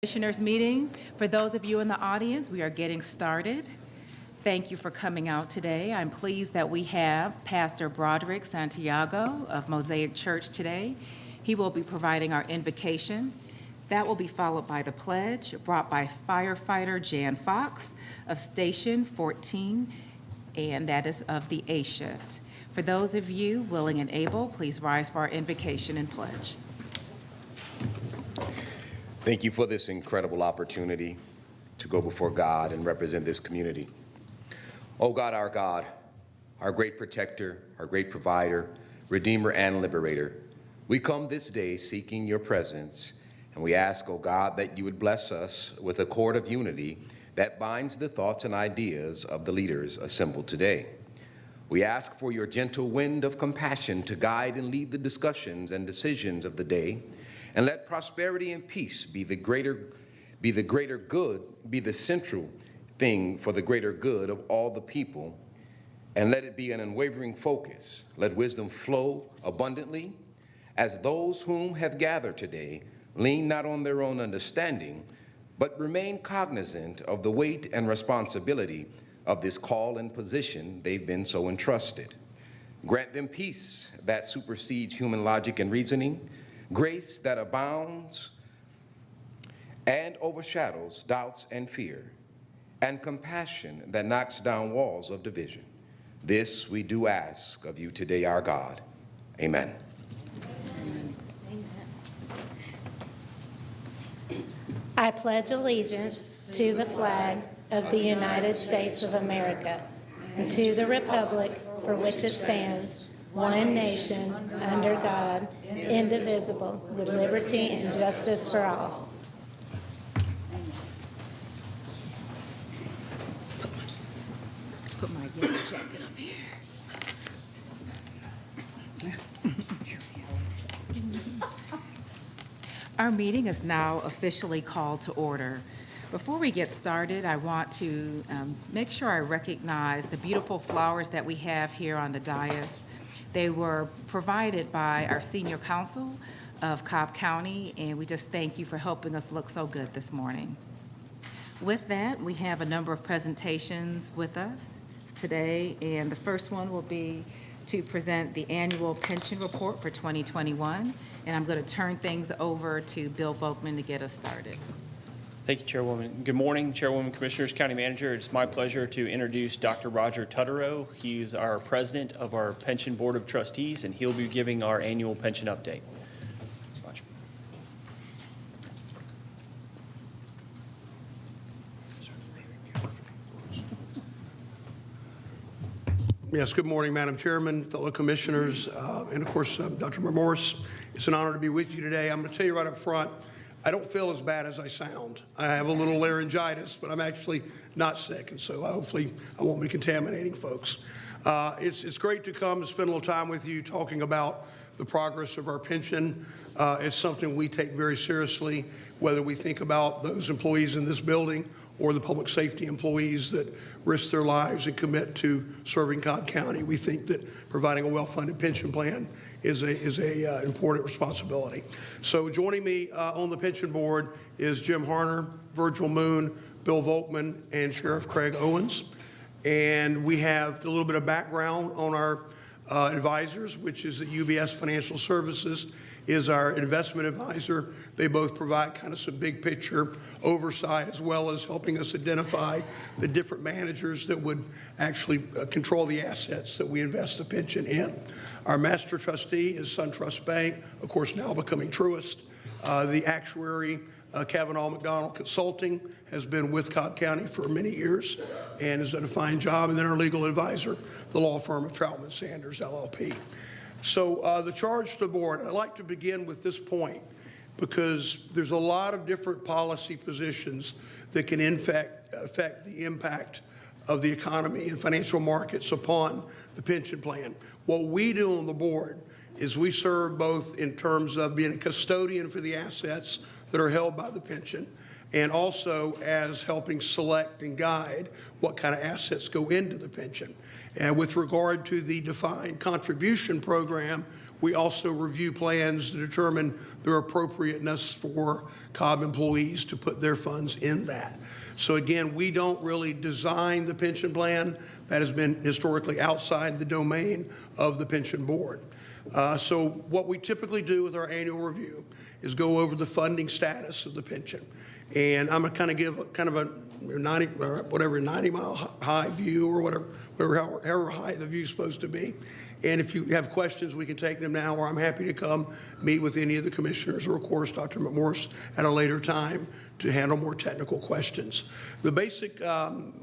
Commissioners meeting. For those of you in the audience, we are getting started. Thank you for coming out today. I'm pleased that we have Pastor Broderick Santiago of Mosaic Church today. He will be providing our invocation. That will be followed by the pledge brought by firefighter Jan Fox of Station 14, and that is of the A shift. For those of you willing and able, please rise for our invocation and pledge. Thank you for this incredible opportunity to go before God and represent this community. Oh God, our great protector, our great provider, redeemer, and liberator, we come this day seeking your presence, and we ask, oh God, that you would bless us with a cord of unity that binds the thoughts and ideas of the leaders assembled today. We ask for your gentle wind of compassion to guide and lead the discussions and decisions of the day, and let prosperity and peace be the central thing for the greater good of all the people, and let it be an unwavering focus. Let wisdom flow abundantly as those whom have gathered today lean not on their own understanding, but remain cognizant of the weight and responsibility of this call and position they've been so entrusted. Grant them peace that supersedes human logic and reasoning, grace that abounds and overshadows doubts and fear, and compassion that knocks down walls of division. This we do ask of you today, our God. Amen. I pledge allegiance to the flag of the United States of America and to the republic for which it stands, one nation, under God, indivisible, with liberty and justice for all. Put my yellow jacket up here. Our meeting is now officially called to order. Before we get started, I want to make sure I recognize the beautiful flowers that we have here on the dais. They were provided by our senior counsel of Cobb County, and we just thank you for helping us look so good this morning. With that, we have a number of presentations with us today, and the first one will be to present the annual pension report for 2021, and I'm going to turn things over to Bill Volkman to get us started. Thank you, Chairwoman. Good morning, Chairwoman, Commissioners, County Manager. It's my pleasure to introduce Dr. Roger Tutterow. He's our president of our Pension Board of Trustees, and he'll be giving our annual pension update. Roger. Yes, good morning, Madam Chairman, fellow commissioners, and of course, Dr. Morris. It's an honor to be with you today. I'm going to tell you right up front, I don't feel as bad as I sound. I have a little laryngitis, but I'm actually not sick, and so hopefully I won't be contaminating folks. It's great to come and spend a little time with you talking about the progress of our pension. It's something we take very seriously, whether we think about those employees in this building or the public safety employees that risk their lives and commit to serving Cobb County. We think that providing a well-funded pension plan is a important responsibility. So joining me on the pension board is Jim Harner, Virgil Moon, Bill Volkman, and Sheriff Craig Owens. And we have a little bit of background on our advisors, which is that UBS Financial Services is our investment advisor. They both provide kind of some big picture oversight as well as helping us identify the different managers that would actually control the assets that we invest the pension in. Our master trustee is SunTrust Bank, of course now becoming Truist. The actuary, Kavanaugh McDonald Consulting, has been with Cobb County for many years and has done a fine job. And then our legal advisor, the law firm of Troutman Sanders, LLP. So the charge to the board, I'd like to begin with this point because there's a lot of different policy positions that can affect the impact of the economy and financial markets upon the pension plan. What we do on the board is we serve both in terms of being a custodian for the assets that are held by the pension and also as helping select and guide what kind of assets go into the pension. And with regard to the defined contribution program, we also review plans to determine their appropriateness for Cobb employees to put their funds in that. So again, we don't really design the pension plan. That has been historically outside the domain of the pension board. So what we typically do with our annual review is go over the funding status of the pension. And I'm going to kind of give a 90-mile high view or whatever, however high the view is supposed to be. And if you have questions, we can take them now, or I'm happy to come meet with any of the commissioners, or of course, Dr. McMorris at a later time to handle more technical questions. The basic,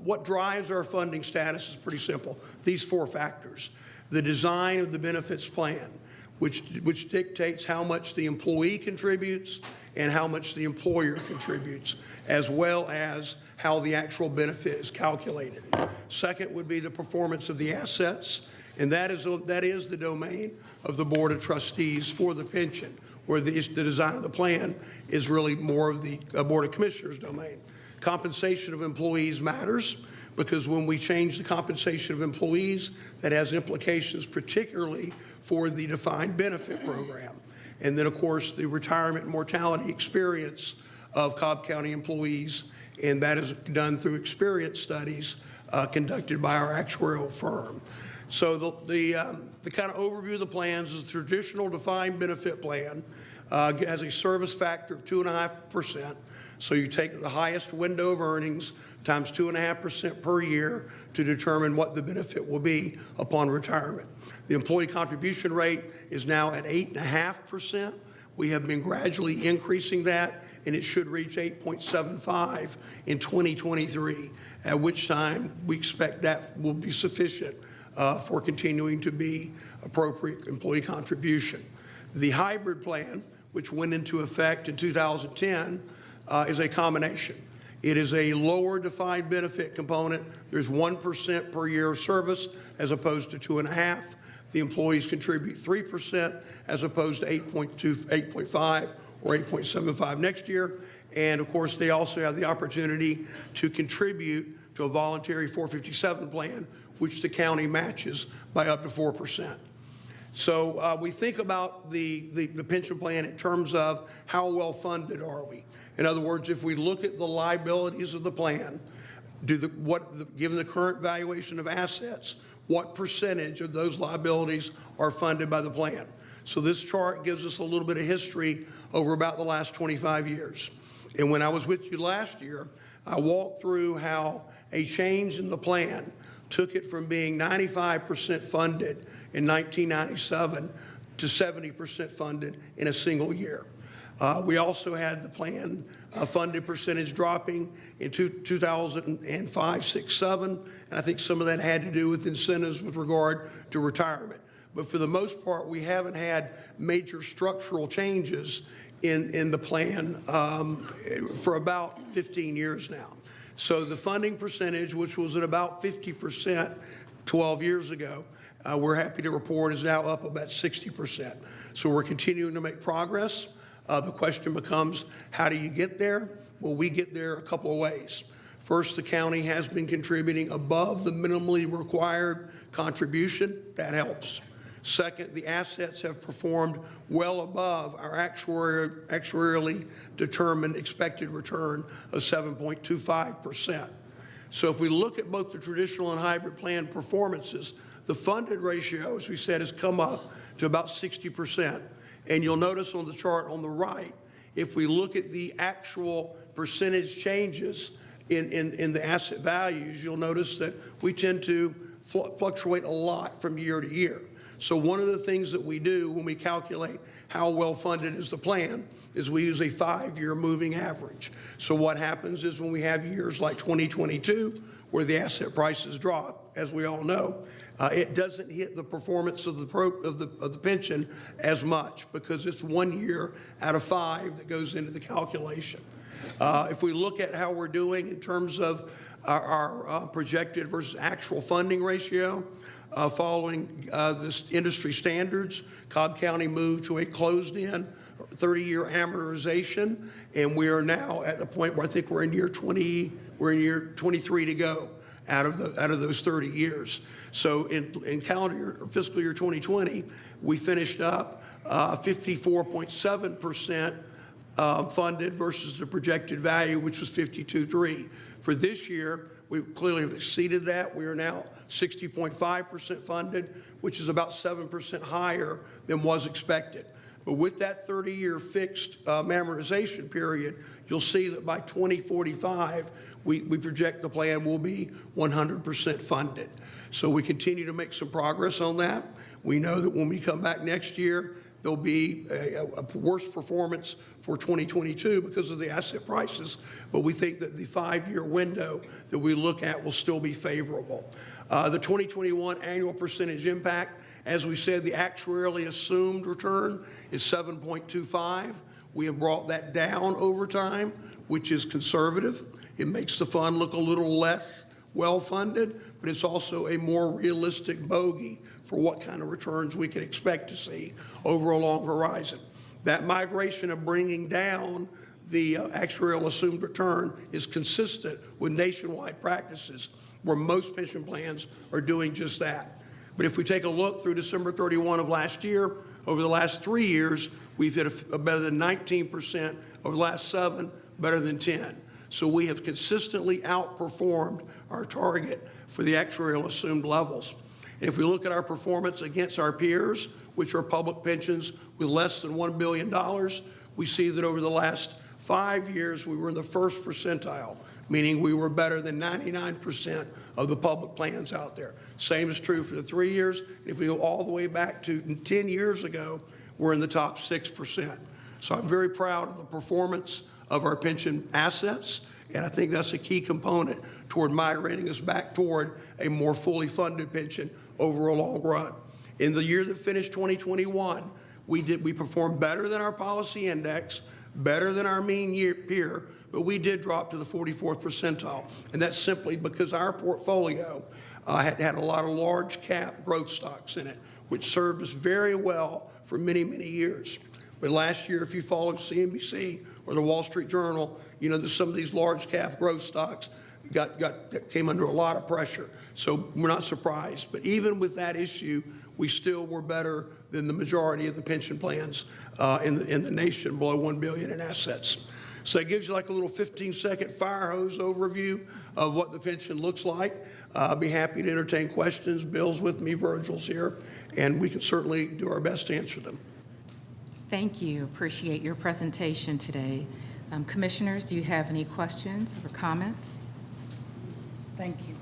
what drives our funding status is pretty simple. These 4 factors. The design of the benefits plan, which dictates how much the employee contributes and how much the employer contributes, as well as how the actual benefit is calculated. Second would be the performance of the assets, and that is the domain of the Board of Trustees for the pension, where the design of the plan is really more of the Board of Commissioners' domain. Compensation of employees matters, because when we change the compensation of employees, that has implications particularly for the defined benefit program. And then, of course, the retirement and mortality experience of Cobb County employees, and that is done through experience studies conducted by our actuarial firm. So the kind of overview of the plans is the traditional defined benefit plan has a service factor of 2.5%. So you take the highest window of earnings times 2.5% per year to determine what the benefit will be upon retirement. The employee contribution rate is now at 8.5%. We have been gradually increasing that, and it should reach 8.75 in 2023, at which time we expect that will be sufficient for continuing to be appropriate employee contribution. The hybrid plan, which went into effect in 2010, is a combination. It is a lower defined benefit component. There's 1% per year of service as opposed to 2.5%. The employees contribute 3% as opposed to 8.5 or 8.75 next year. And of course, they also have the opportunity to contribute to a voluntary 457 plan, which the county matches by up to 4%. So we think about the pension plan in terms of how well funded are we. In other words, if we look at the liabilities of the plan, given the current valuation of assets, what percentage of those liabilities are funded by the plan? So this chart gives us a little bit of history over about the last 25 years. And when I was with you last year, I walked through how a change in the plan took it from being 95% funded in 1997 to 70% funded in a single year. We also had the plan funded percentage dropping in 2005, 6, 7, and I think some of that had to do with incentives with regard to retirement. But for the most part, we haven't had major structural changes in the plan for about 15 years now. So the funding percentage, which was at about 50% 12 years ago, we're happy to report is now up about 60%. So we're continuing to make progress. The question becomes, how do you get there? Well, we get there a couple of ways. First, the county has been contributing above the minimally required contribution. That helps. Second, the assets have performed well above our actuarially determined expected return of 7.25%. So if we look at both the traditional and hybrid plan performances, the funded ratio, as we said, has come up to about 60%. And you'll notice on the chart on the right, if we look at the actual percentage changes in the asset values, you'll notice that we tend to fluctuate a lot from year to year. So one of the things that we do when we calculate how well funded is the plan is we use a 5-year moving average. So what happens is when we have years like 2022 where the asset prices drop, as we all know, it doesn't hit the performance of the pension as much because it's 1 year out of 5 that goes into the calculation. If we look at how we're doing in terms of our projected versus actual funding ratio, following this industry standards, Cobb County moved to a closed-in 30-year amortization, and we are now at the point where I think we're in year 23 to go. out of those 30 years. So in calendar year, or fiscal year 2020, we finished up 54.7% funded versus the projected value, which was 52.3. For this year, we clearly have exceeded that. We are now 60.5% funded, which is about 7% higher than was expected. But with that 30-year fixed amortization period, you'll see that by 2045, we project the plan will be 100% funded. So we continue to make some progress on that. We know that when we come back next year, there'll be a worse performance for 2022 because of the asset prices, but we think that the 5-year window that we look at will still be favorable. The 2021 annual percentage impact, as we said, the actuarially assumed return is 7.25. We have brought that down over time, which is conservative. It makes the fund look a little less well-funded, but it's also a more realistic bogey for what kind of returns we can expect to see over a long horizon. That migration of bringing down the actuarial assumed return is consistent with nationwide practices where most pension plans are doing just that. But if we take a look through December 31 of last year, over the last 3 years, we've hit a better than 19%, over the last 7, better than 10. So we have consistently outperformed our target for the actuarial assumed levels. And if we look at our performance against our peers, which are public pensions with less than $1 billion, we see that over the last 5 years, we were in the first percentile, meaning we were better than 99% of the public plans out there. Same is true for the 3 years. And if we go all the way back to 10 years ago, we're in the top 6%. So I'm very proud of the performance of our pension assets, and I think that's a key component toward migrating us back toward a more fully funded pension over a long run. In the year that finished 2021, we performed better than our policy index, better than our mean peer, but we did drop to the 44th percentile, and that's simply because our portfolio had a lot of large cap growth stocks in it, which served us very well for many, many years. But last year, if you followed CNBC or the Wall Street Journal, you know that some of these large cap growth stocks came under a lot of pressure. So we're not surprised. But even with that issue, we still were better than the majority of the pension plans in the nation below $1 billion in assets. So that gives you like a little 15-second fire hose overview of what the pension looks like. I'll be happy to entertain questions. Bill's with me, Virgil's here, and we can certainly do our best to answer them. Thank you. Appreciate your presentation today. Commissioners, do you have any questions or comments? Thank you.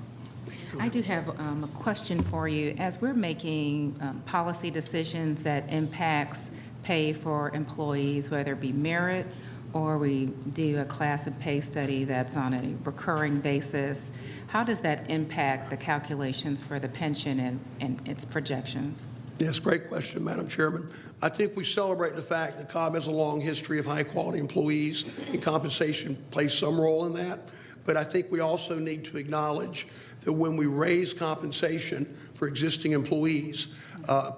I do have a question for you. As we're making policy decisions that impacts pay for employees, whether it be merit or we do a class and pay study that's on a recurring basis, how does that impact the calculations for the pension and its projections? Yes, great question, Madam Chairman. I think we celebrate the fact that Cobb has a long history of high-quality employees, and compensation plays some role in that. But I think we also need to acknowledge that when we raise compensation for existing employees,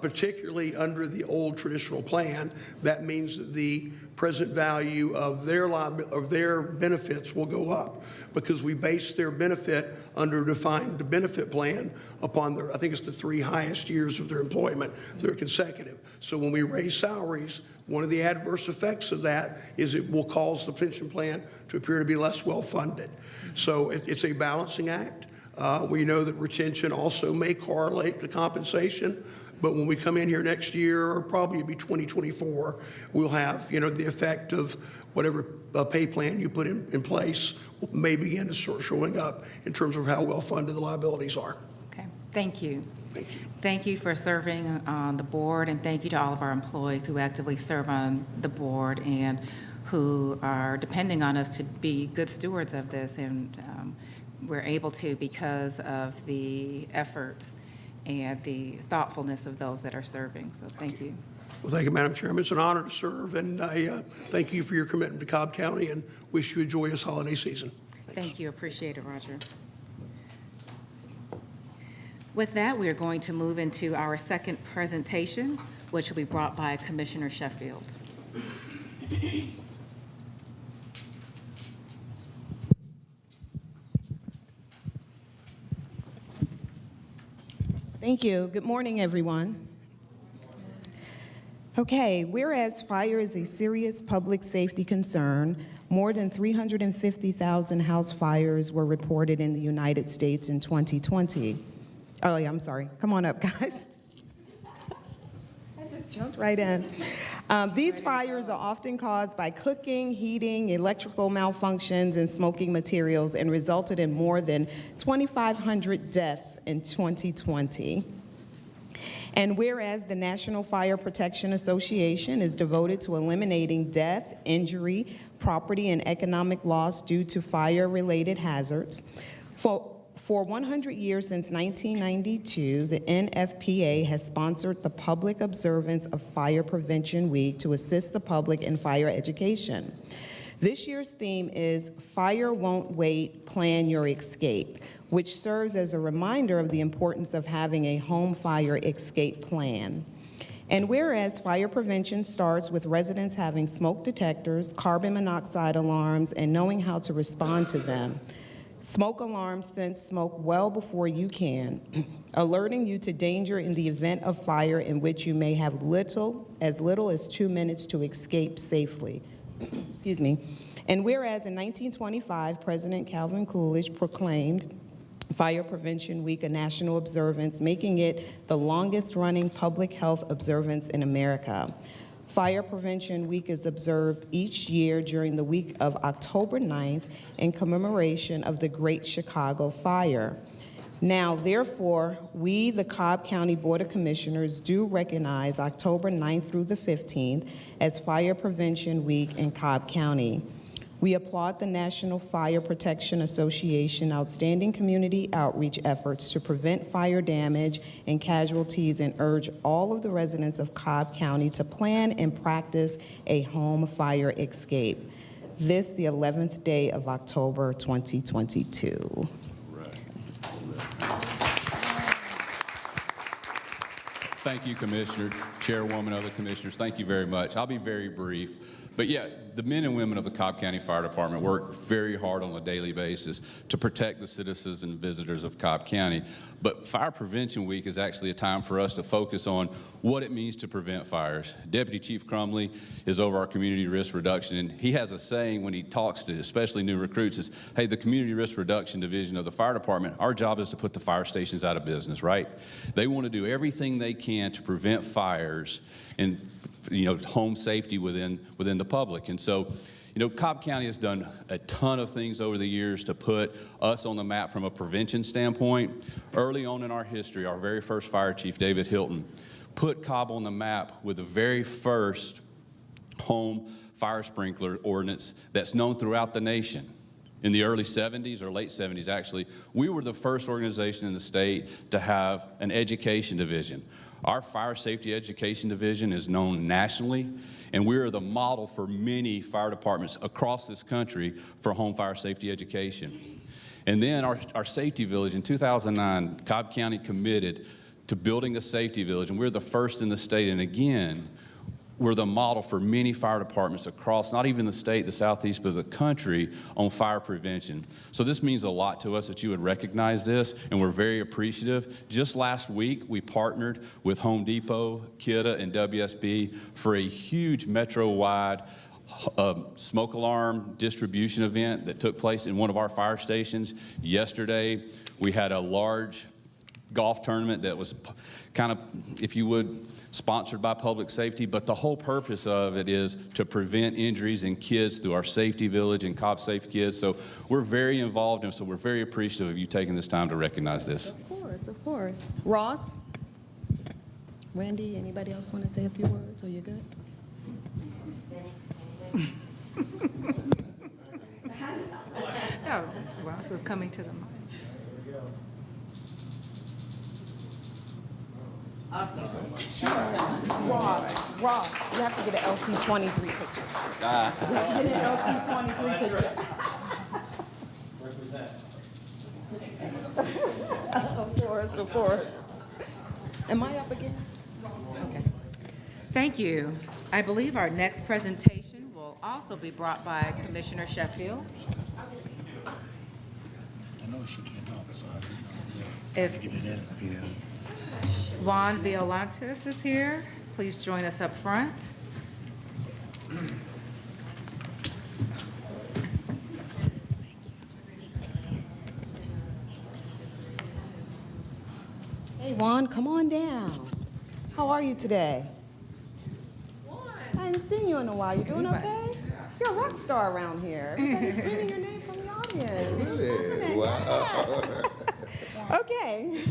particularly under the old traditional plan, that means that the present value of their benefits will go up because we base their benefit under a defined benefit plan upon their, I think it's the 3 highest years of their employment that are consecutive. So when we raise salaries, one of the adverse effects of that is it will cause the pension plan to appear to be less well-funded. So it's a balancing act. We know that retention also may correlate to compensation, but when we come in here next year, or probably it'll be 2024, we'll have, you know, the effect of whatever pay plan you put in place may begin to start showing up in terms of how well-funded the liabilities are. Okay, thank you. Thank you. Thank you for serving on the board, and thank you to all of our employees who actively serve on the board and who are depending on us to be good stewards of this, and we're able to because of the efforts and the thoughtfulness of those that are serving. So thank you. Well, thank you, Madam Chairman. It's an honor to serve, and I thank you for your commitment to Cobb County and wish you a joyous holiday season. Thank you. Appreciate it, Roger. With that, we are going to move into our second presentation, which will be brought by Commissioner Sheffield. Thank you. Good morning, everyone. Okay, whereas fire is a serious public safety concern, more than 350,000 house fires were reported in the United States in 2020. Oh, yeah, I'm sorry. Come on up, guys. I just jumped right in. These fires are often caused by cooking, heating, electrical malfunctions, and smoking materials, and resulted in more than 2,500 deaths in 2020. And whereas the National Fire Protection Association is devoted to eliminating death, injury, property, and economic loss due to fire-related hazards, for 100 years since 1992, the NFPA has sponsored the public observance of Fire Prevention Week to assist the public in fire education. This year's theme is Fire Won't Wait, Plan Your Escape, which serves as a reminder of the importance of having a home fire escape plan. And whereas fire prevention starts with residents having smoke detectors, carbon monoxide alarms, and knowing how to respond to them. Smoke alarms sense smoke well before you can, alerting you to danger in the event of fire in which you may have as little as 2 minutes to escape safely. Excuse me. And whereas in 1925, President Calvin Coolidge proclaimed Fire Prevention Week a national observance, making it the longest-running public health observance in America. Fire Prevention Week is observed each year during the week of October 9th in commemoration of the Great Chicago Fire. Now, therefore, we, the Cobb County Board of Commissioners, do recognize October 9th through the 15th as Fire Prevention Week in Cobb County. We applaud the National Fire Protection Association outstanding community outreach efforts to prevent fire damage and casualties and urge all of the residents of Cobb County to plan and practice a home fire escape. This, the 11th day of October 2022. Thank you, Commissioner, Chairwoman, other commissioners. Thank you very much. I'll be very brief. But yeah, the men and women of the Cobb County Fire Department work very hard on a daily basis to protect the citizens and visitors of Cobb County. But Fire Prevention Week is actually a time for us to focus on what it means to prevent fires. Deputy Chief Crumley is over our community risk reduction, and he has a saying when he talks to especially new recruits is, hey, the community risk reduction division of the fire department, our job is to put the fire stations out of business, right? They want to do everything they can to prevent fires and home safety within the public. And so, Cobb County has done a ton of things over the years to put us on the map from a prevention standpoint. Early on in our history, our very first fire chief, David Hilton, put Cobb on the map with the very first home fire sprinkler ordinance that's known throughout the nation. In the early 70s or late 70s, actually, we were the first organization in the state to have an education division. Our Fire Safety Education Division is known nationally, and we are the model for many fire departments across this country for home fire safety education. And then our safety village in 2009, Cobb County committed to building a safety village, and we're the first in the state. And again, we're the model for many fire departments across, not even the state, the Southeast, but the country on fire prevention. So this means a lot to us that you would recognize this, and we're very appreciative. Just last week, we partnered with Home Depot, Kidde, and WSB for a huge metro-wide smoke alarm distribution event that took place in one of our fire stations. Yesterday, we had a large golf tournament that was kind of, if you would, sponsored by public safety, but the whole purpose of it is to prevent injuries in kids through our safety village and Cobb Safe Kids. So we're very involved, and so we're very appreciative of you taking this time to recognize this. Of course, of course. Ross? Randy, anybody else want to say a few words, or you good? No, Ross was coming to the mic. Awesome. Ross, you have to get an LC23 picture. You have to get an LC23 picture. Of course. Am I up again? Okay. Thank you. I believe our next presentation will also be brought by Commissioner Sheffield. I know she can't help, so I didn't know If get it in. Yeah. Juan Violantes is here. Please join us up front. Hey, Juan, come on down. How are you today? I haven't seen you in a while. You doing okay? You're a rock star around here. Everybody's screaming your name from the audience. Really? Wow. Okay.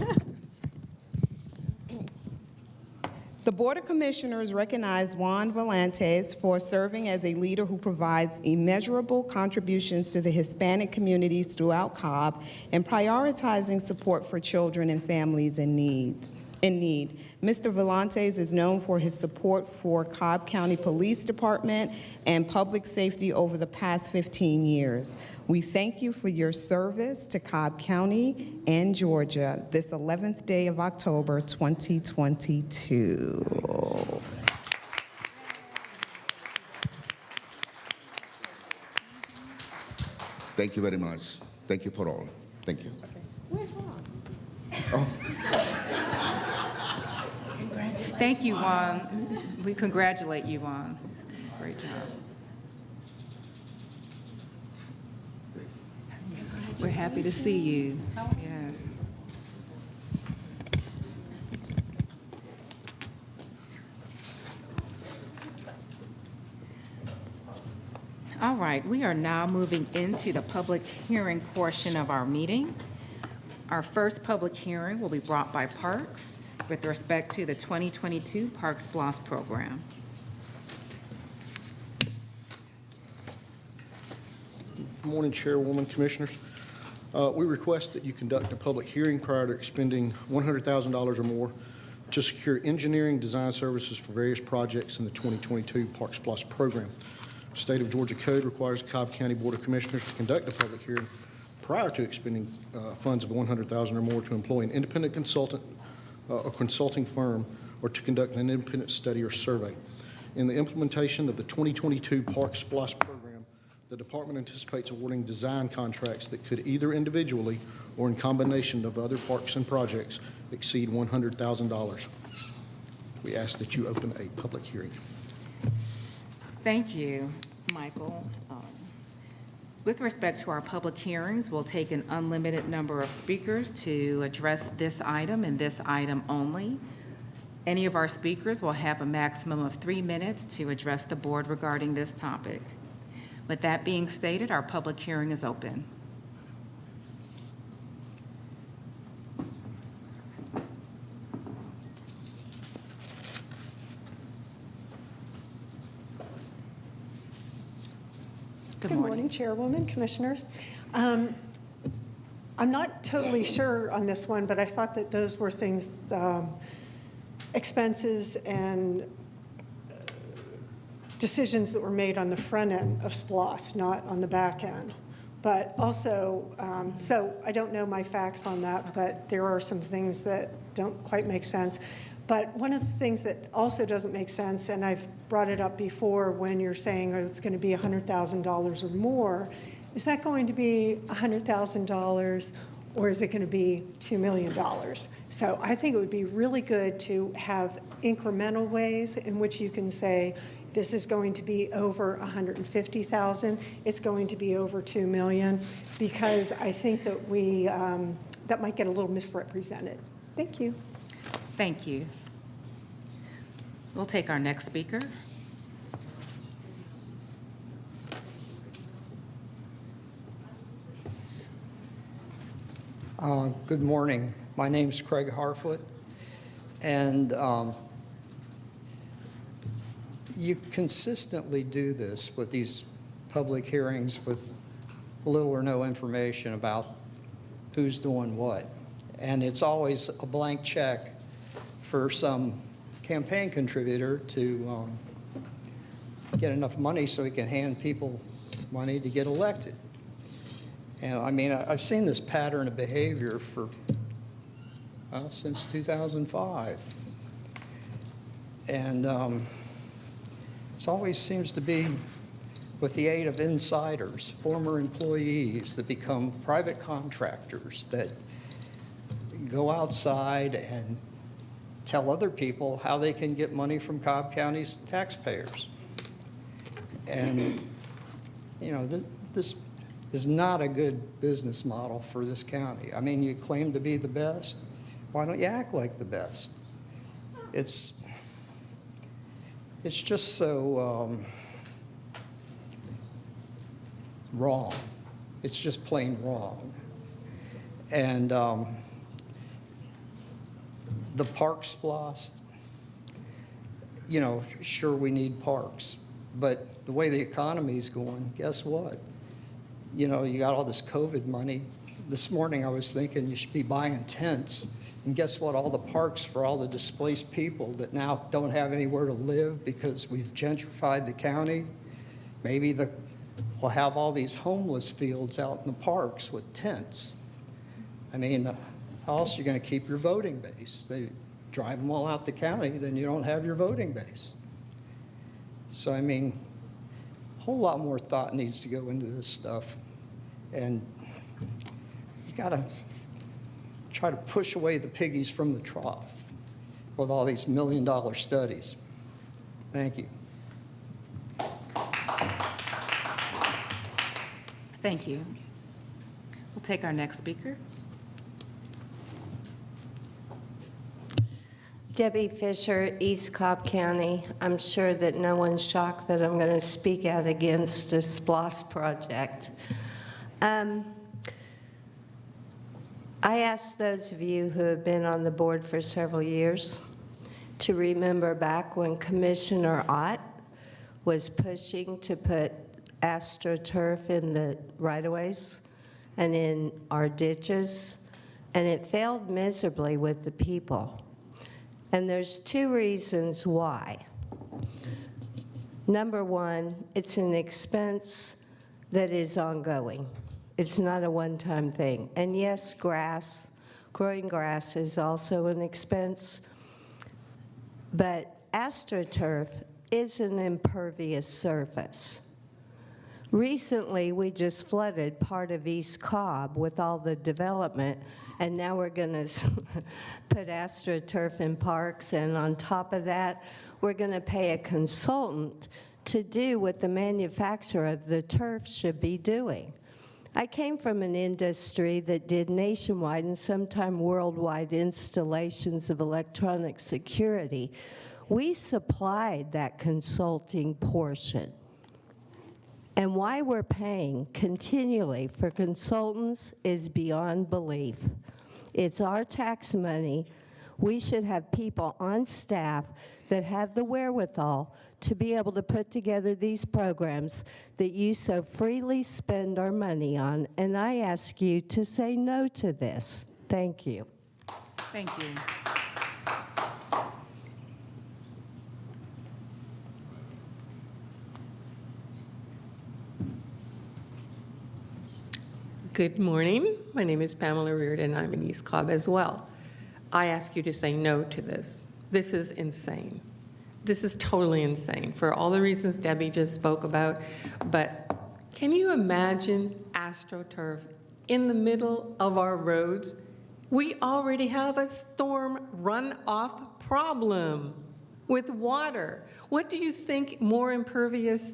The Board of Commissioners recognize Juan Volantes for serving as a leader who provides immeasurable contributions to the Hispanic communities throughout Cobb and prioritizing support for children and families in need. Mr. Volantes is known for his support for Cobb County Police Department and public safety over the past 15 years. We thank you for your service to Cobb County and Georgia this 11th day of October 2022. Thank you very much. Thank you for all. Thank you. Where's Ross? Thank you, Juan. We congratulate you, Juan. Great job. We're happy to see you. Yes. All right, we are now moving into the public hearing portion of our meeting. Our first public hearing will be brought by Parks with respect to the 2022 Parks Plus program. Good morning, Chairwoman, Commissioners. We request that you conduct a public hearing prior to expending $100,000 or more to secure engineering design services for various projects in the 2022 Parks Plus program. State of Georgia Code requires the Cobb County Board of Commissioners to conduct a public hearing prior to expending funds of $100,000 or more to employ an independent consultant or consulting firm or to conduct an independent study or survey. In the implementation of the 2022 Parks Plus program, the department anticipates awarding design contracts that could either individually or in combination of other parks and projects exceed $100,000. We ask that you open a public hearing. Thank you, Michael. With respect to our public hearings, we'll take an unlimited number of speakers to address this item and this item only. Any of our speakers will have a maximum of 3 minutes to address the board regarding this topic. With that being stated, our public hearing is open. Good morning, Chairwoman, Commissioners. I'm not totally sure on this one, but I thought that those were things, expenses and decisions that were made on the front end of SPLOS, not on the back end. But also, so I don't know my facts on that, but there are some things that don't quite make sense. But one of the things that also doesn't make sense, and I've brought it up before when you're saying it's going to be $100,000 or more, is that going to be $100,000 or is it going to be $2 million? So I think it would be really good to have incremental ways in which you can say, this is going to be over $150,000, it's going to be over $2 million, because I think that that might get a little misrepresented. Thank you. Thank you. We'll take our next speaker. Good morning. My name's Craig Harfoot, and you consistently do this with these public hearings with little or no information about who's doing what. And it's always a blank check for some campaign contributor to get enough money so he can hand people money to get elected. And I mean, I've seen this pattern of behavior for, since 2005. And it always seems to be with the aid of insiders, former employees that become private contractors that go outside and tell other people how they can get money from Cobb County's taxpayers. And, you know, this is not a good business model for this county. I mean, you claim to be the best. Why don't you act like the best? It's just so wrong. It's just plain wrong. And the parks lost, you know, sure, we need parks, but the way the economy's going, guess what? You know, you got all this COVID money. This morning I was thinking you should be buying tents. And guess what? All the parks for all the displaced people that now don't have anywhere to live because we've gentrified the county. Maybe we'll have all these homeless fields out in the parks with tents. I mean, how else are you going to keep your voting base? They drive them all out the county, then you don't have your voting base. So, I mean, a whole lot more thought needs to go into this stuff. And you got to try to push away the piggies from the trough with all these million-dollar studies. Thank you. Thank you. We'll take our next speaker. Debbie Fisher, East Cobb County. I'm sure that no one's shocked that I'm going to speak out against the SPLOST project. I ask those of you who have been on the board for several years to remember back when Commissioner Ott was pushing to put AstroTurf in the right-of-ways and in our ditches, and it failed miserably with the people. And there's two reasons why. Number one, it's an expense that is ongoing. It's not a one-time thing. And yes, growing grass is also an expense, but AstroTurf is an impervious surface. Recently, we just flooded part of East Cobb with all the development, and now we're going to put AstroTurf in parks, and on top of that, we're going to pay a consultant to do what the manufacturer of the turf should be doing. I came from an industry that did nationwide and sometimes worldwide installations of electronic security. We supplied that consulting portion. And why we're paying continually for consultants is beyond belief. It's our tax money. We should have people on staff that have the wherewithal to be able to put together these programs that you so freely spend our money on. And I ask you to say no to this. Thank you. Thank you. Good morning. My name is Pamela Reardon. I'm in East Cobb as well. I ask you to say no to this. This is insane. This is totally insane for all the reasons Debbie just spoke about. But can you imagine AstroTurf in the middle of our roads? We already have a storm runoff problem with water. What do you think more impervious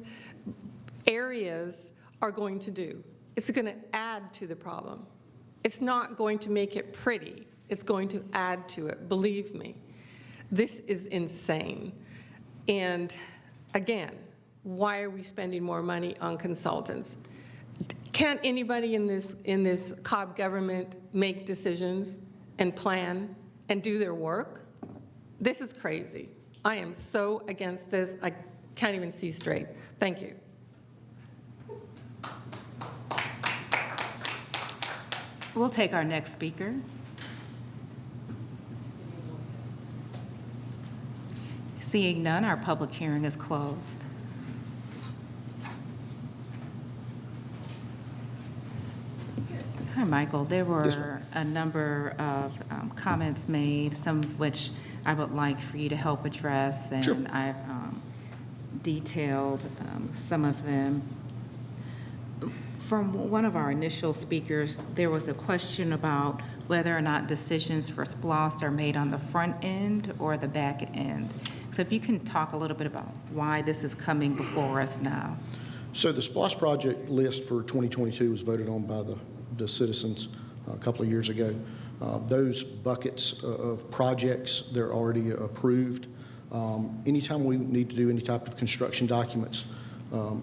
areas are going to do? It's going to add to the problem. It's not going to make it pretty. It's going to add to it, believe me. This is insane. And again, why are we spending more money on consultants? Can't anybody in this Cobb government make decisions and plan and do their work? This is crazy. I am so against this, I can't even see straight. Thank you. We'll take our next speaker. Seeing none, our public hearing is closed. Hi, Michael. There were a number of comments made, some of which I would like for you to help address, and Sure. I've detailed some of them. From one of our initial speakers, there was a question about whether or not decisions for SPLOST are made on the front end or the back end. So if you can talk a little bit about why this is coming before us now. So the SPLOST project list for 2022 was voted on by the citizens a couple of years ago. Those buckets of projects, they're already approved. Anytime we need to do any type of construction documents,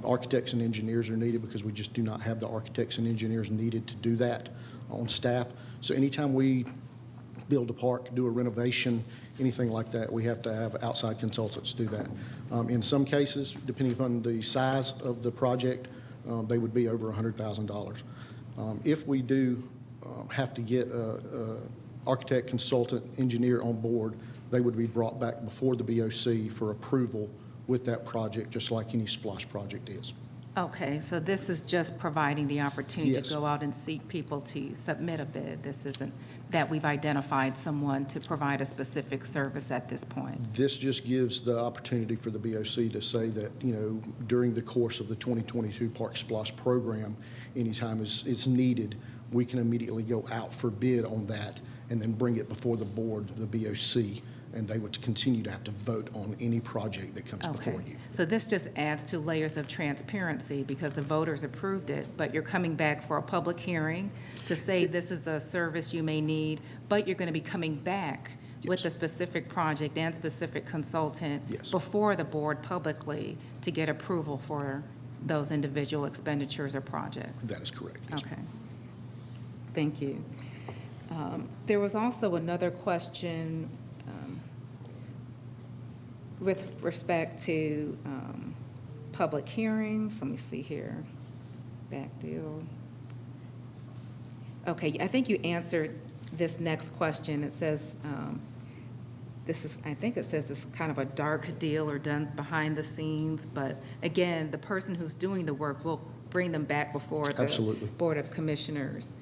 architects and engineers are needed because we just do not have the architects and engineers needed to do that on staff. So anytime we build a park, do a renovation, anything like that, we have to have outside consultants do that. In some cases, depending upon the size of the project, they would be over $100,000. If we do have to get an architect, consultant, engineer on board, they would be brought back before the BOC for approval with that project, just like any SPLOST project is. Okay, so this is just providing the opportunity Yes. to go out and seek people to submit a bid. This isn't that we've identified someone to provide a specific service at this point. This just gives the opportunity for the BOC to say that, you know, during the course of the 2022 Park SPLOST program, anytime it's needed, we can immediately go out for bid on that and then bring it before the board, the BOC, and they would continue to have to vote on any project that comes before you. So this just adds to layers of transparency because the voters approved it, but you're coming back for a public hearing to say this is the service you may need, but you're going to be coming back with a specific project and specific consultant before the board publicly to get approval for those individual expenditures or projects. That is correct. Yes, Okay. Thank you. There was also another question with respect to public hearings. Let me see here. Back deal. Okay, I think you answered this next question. It says, I think it says it's kind of a dark deal or done behind the scenes, but again, the person who's doing the work will bring them back before the Board of Commissioners.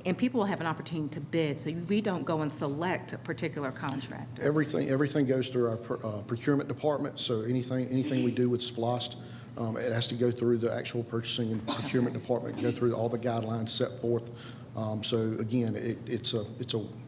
And people will have an opportunity to bid, so we don't go and select a particular contractor. Everything goes through our procurement department, so anything we do with SPLOST, it has to go through the actual purchasing and procurement department, go through all the guidelines set forth. So again, it's a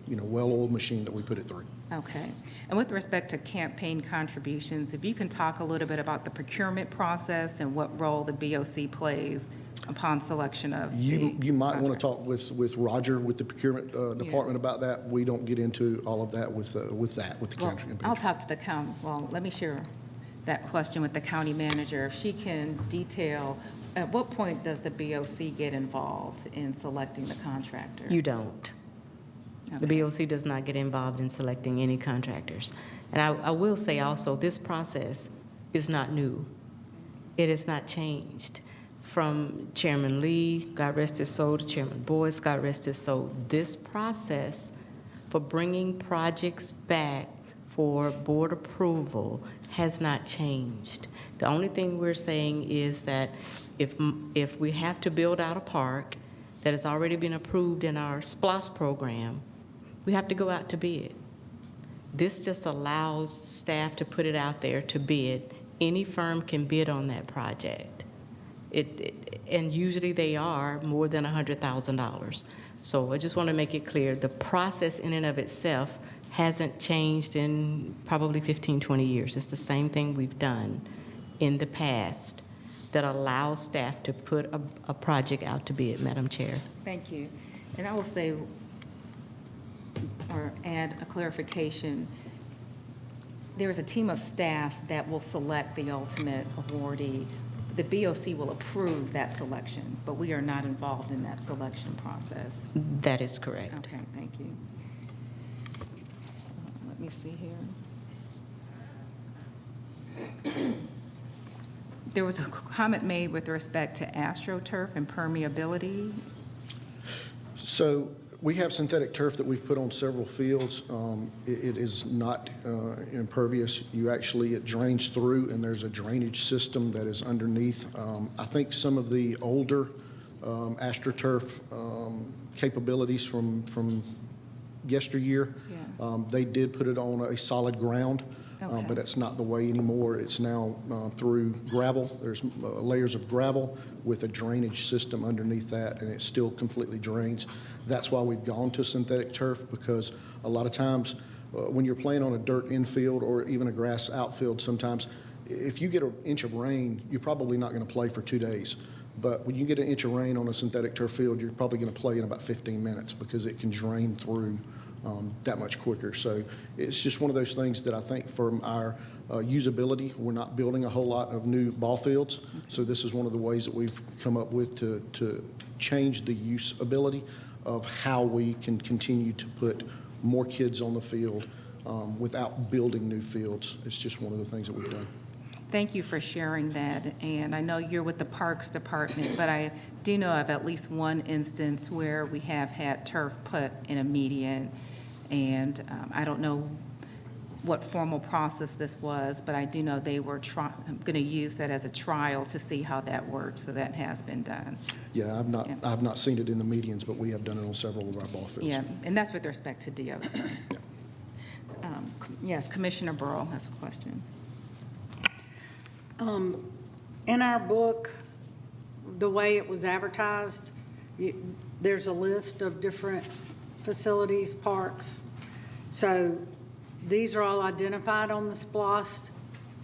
well-oiled machine that we put it through. Okay. And with respect to campaign contributions, if you can talk a little bit about the procurement process and what role the BOC plays upon selection of You might want to talk with Roger, with the procurement department about that. We don't get into all of that with the county. I'll talk to the county. Well, let me share that question with the county manager. If she can detail, at what point does the BOC get involved in selecting the contractor? You don't. The BOC does not get involved in selecting any contractors. And I will say also, this process is not new. It has not changed. From Chairman Lee, God rest his soul, to Chairman Boyce, God rest his soul, this process for bringing projects back for board approval has not changed. The only thing we're saying is that if we have to build out a park that has already been approved in our SPLOST program, we have to go out to bid. This just allows staff to put it out there to bid. Any firm can bid on that project. And usually they are more than $100,000. So I just want to make it clear, the process in and of itself hasn't changed in probably 15, 20 years. It's the same thing we've done in the past that allows staff to put a project out to bid, Madam Chair. Thank you. And I will say, or add a clarification, there is a team of staff that will select the ultimate awardee. The BOC will approve that selection, but we are not involved in that selection process. That is correct. Okay, thank you. Let me see here. There was a comment made with respect to AstroTurf and permeability. So we have synthetic turf that we've put on several fields. It is not impervious. It drains through, and there's a drainage system that is underneath. I think some of the older AstroTurf capabilities from yesteryear, they did put it on a solid ground. Okay. But that's not the way anymore. It's now through gravel. There's layers of gravel with a drainage system underneath that, and it still completely drains. That's why we've gone to synthetic turf, because a lot of times when you're playing on a dirt infield or even a grass outfield, sometimes if you get an inch of rain, you're probably not going to play for 2 days. But when you get an inch of rain on a synthetic turf field, you're probably going to play in about 15 minutes because it can drain through that much quicker. So it's just one of those things that I think from our usability, we're not building a whole lot of new ball fields. So this is one of the ways that we've come up with to change the usability of how we can continue to put more kids on the field without building new fields. It's just one of the things that we've done. Thank you for sharing that. And I know you're with the Parks Department, but I do know of at least one instance where we have had turf put in a median. And I don't know what formal process this was, but I do know they were going to use that as a trial to see how that works. So that has been done. Yeah, I've not seen it in the medians, but we have done it on several of our ball fields. Yeah, and that's with respect to DOT. Yeah. Yes, Commissioner Burrow has a question. In our book, the way it was advertised, there's a list of different facilities, parks. So these are all identified on the SPLOST,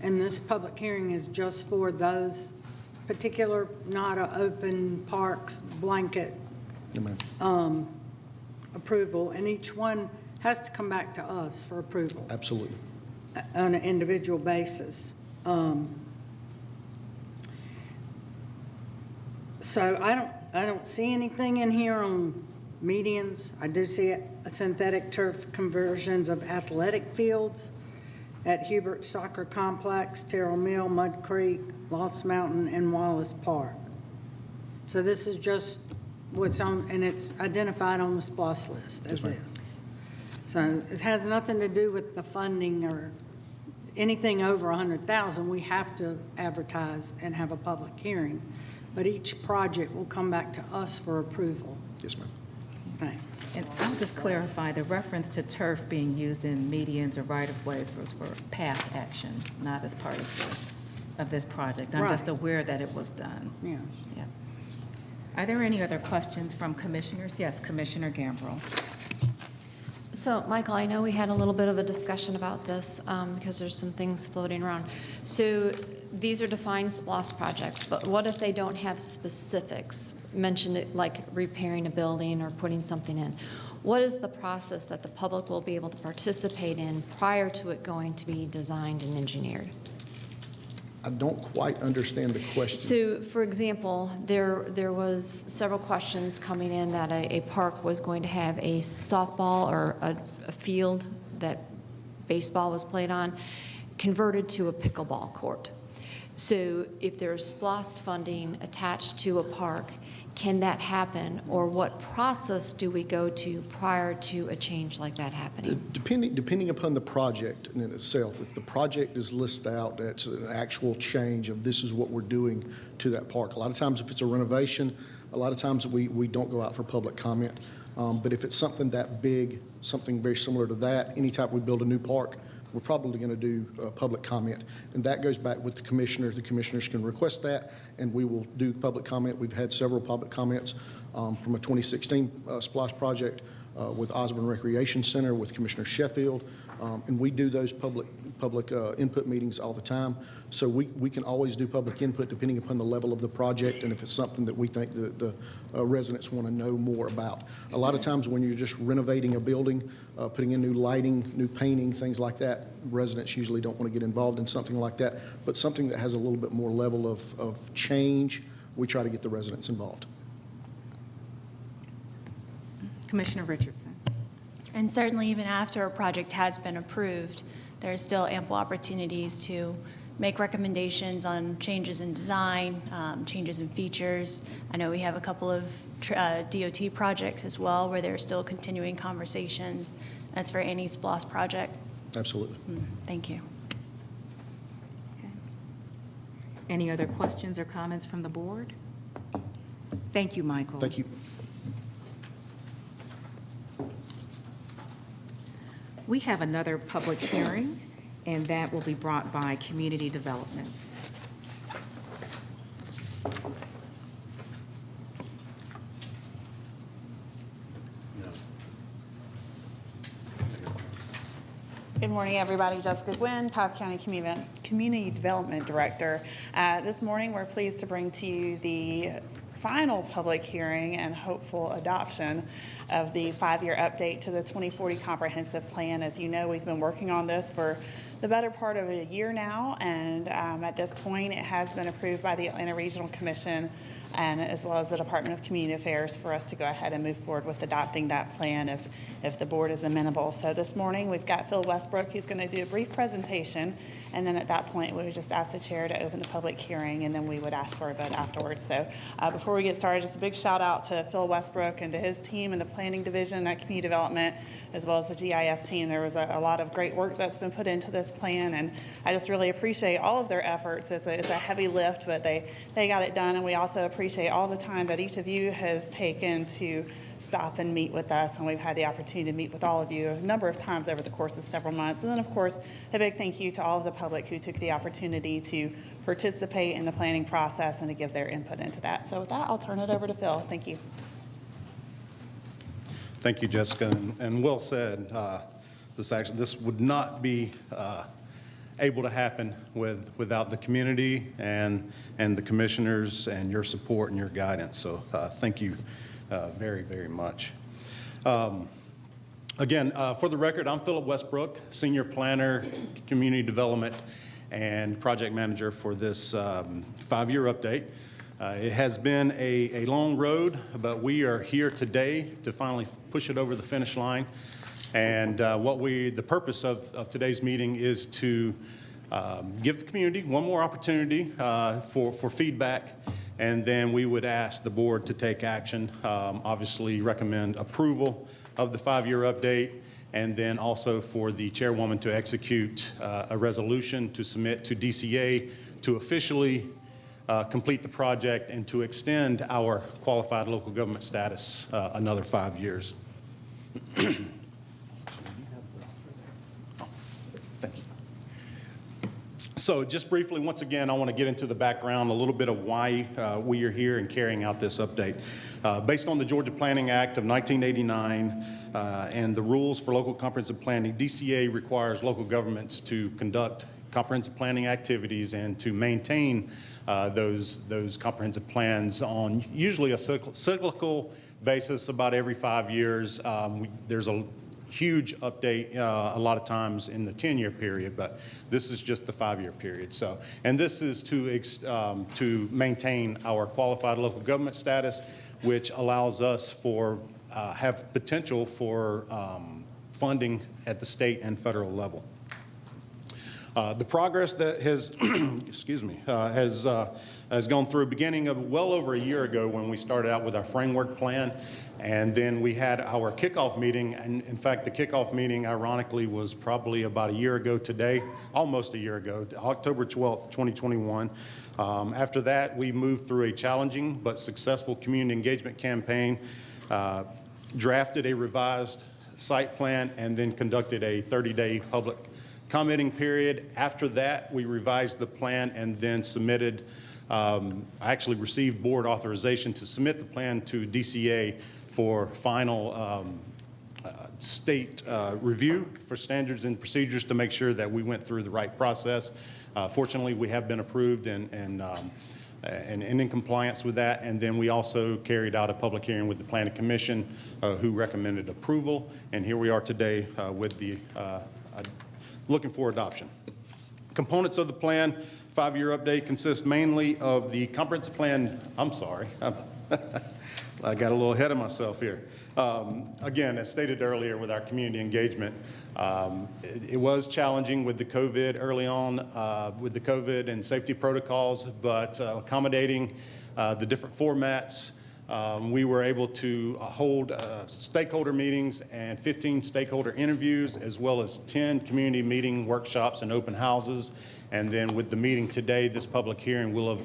and this public hearing is just for those particular, not an open parks blanket approval, and each one has to come back to us for approval. Absolutely. On an individual basis. So I don't see anything in here on medians. I do see synthetic turf conversions of athletic fields at Hubert Soccer Complex, Terrell Mill, Mud Creek, Lost Mountain, and Wallace Park. So this is just what's on, and it's identified on the SPLOST list as this. So it has nothing to do with the funding or anything over 100,000. We have to advertise and have a public hearing, but each project will come back to us for approval. Yes, ma'am. Thanks. And I'll just clarify, the reference to turf being used in medians or right-of-ways was for past action, not as part of this project. I'm just aware that it was done. Yeah. Yeah. Are there any other questions from commissioners? Yes, Commissioner Gambrell. So, Michael, I know we had a little bit of a discussion about this because there's some things floating around. So these are defined SPLOST projects, but what if they don't have specifics? Mentioned it like repairing a building or putting something in. What is the process that the public will be able to participate in prior to it going to be designed and engineered? I don't quite understand the question. So, for example, there was several questions coming in that a park was going to have a softball or a field that baseball was played on converted to a pickleball court. So if there's SPLOST funding attached to a park, can that happen, or what process do we go to prior to a change like that happening? Depending upon the project in itself, if the project is listed out, that's an actual change of this is what we're doing to that park. A lot of times if it's a renovation, a lot of times we don't go out for public comment. But if it's something that big, something very similar to that, anytime we build a new park, we're probably going to do public comment. And that goes back with the commissioner. The commissioners can request that, and we will do public comment. We've had several public comments from a 2016 SPLOST project with Osborne Recreation Center, with Commissioner Sheffield. And we do those public input meetings all the time. So we can always do public input depending upon the level of the project and if it's something that we think that the residents want to know more about. A lot of times when you're just renovating a building, putting in new lighting, new painting, things like that, residents usually don't want to get involved in something like that. But something that has a little bit more level of change, we try to get the residents involved. Commissioner Richardson. And certainly even after a project has been approved, there's still ample opportunities to make recommendations on changes in design, changes in features. I know we have a couple of DOT projects as well where there's still continuing conversations. That's for any SPLOST project. Absolutely. Thank you. Okay. Any other questions or comments from the board? Thank you, Michael. Thank you. We have another public hearing, and that will be brought by Community Development. Good morning, everybody. Jessica Gwynn, Cobb County Community Development Director. This morning, we're pleased to bring to you the final public hearing and hopeful adoption of the 5-year update to the 2040 Comprehensive Plan. As you know, we've been working on this for the better part of a year now, and at this point, it has been approved by the Atlanta Regional Commission and as well as the Department of Community Affairs for us to go ahead and move forward with adopting that plan if the board is amenable. So this morning, we've got Phil Westbrook, who's going to do a brief presentation, and then at that point, we would just ask the chair to open the public hearing, and then we would ask for a vote afterwards. So before we get started, just a big shout out to Phil Westbrook and to his team in the planning division at Community Development, as well as the GIS team. There was a lot of great work that's been put into this plan, and I just really appreciate all of their efforts. It's a heavy lift, but they got it done, and we also appreciate all the time that each of you has taken to stop and meet with us, and we've had the opportunity to meet with all of you a number of times over the course of several months. And then, of course, a big thank you to all of the public who took the opportunity to participate in the planning process and to give their input into that. So with that, I'll turn it over to Phil. Thank you. Thank you, Jessica, and well said. This would not be able to happen without the community and the commissioners and your support and your guidance. So thank you very, very much. Again, for the record, I'm Philip Westbrook, Senior Planner, Community Development, and Project Manager for this 5-year update. It has been a long road, but we are here today to finally push it over the finish line. And the purpose of today's meeting is to give the community one more opportunity for feedback, and then we would ask the board to take action, obviously recommend approval of the 5-year update, and then also for the chairwoman to execute a resolution to submit to DCA to officially complete the project and to extend our qualified local government status another 5 years. So just briefly, once again, I want to get into the background, a little bit of why we are here and carrying out this update. Based on the Georgia Planning Act of 1989 and the rules for local comprehensive planning, DCA requires local governments to conduct comprehensive planning activities and to maintain those comprehensive plans on usually a cyclical basis about every 5 years. There's a huge update a lot of times in the 10-year period, but this is just the 5-year period. So, and this is to maintain our qualified local government status, which allows us have potential for funding at the state and federal level. The progress that has, has gone through beginning of well over a year ago when we started out with our framework plan. And then we had our kickoff meeting, and in fact, the kickoff meeting, ironically, was probably about a year ago today, almost a year ago, October 12th, 2021. After that, we moved through a challenging but successful community engagement campaign, drafted a revised site plan, and then conducted a 30-day public commenting period. After that, we revised the plan and then submitted, I actually received board authorization to submit the plan to DCA for final state review for standards and procedures to make sure that we went through the right process. Fortunately, we have been approved and in compliance with that. And then we also carried out a public hearing with the Planning Commission who recommended approval. And here we are today with the looking for adoption. Components of the plan, 5-year update, consist mainly of the comprehensive plan. I'm sorry, I got a little ahead of myself here. Again, as stated earlier with our community engagement, it was challenging with the COVID early on, with the COVID and safety protocols, but accommodating the different formats, we were able to hold stakeholder meetings and 15 stakeholder interviews, as well as 10 community meeting workshops and open houses. And then with the meeting today, this public hearing, we'll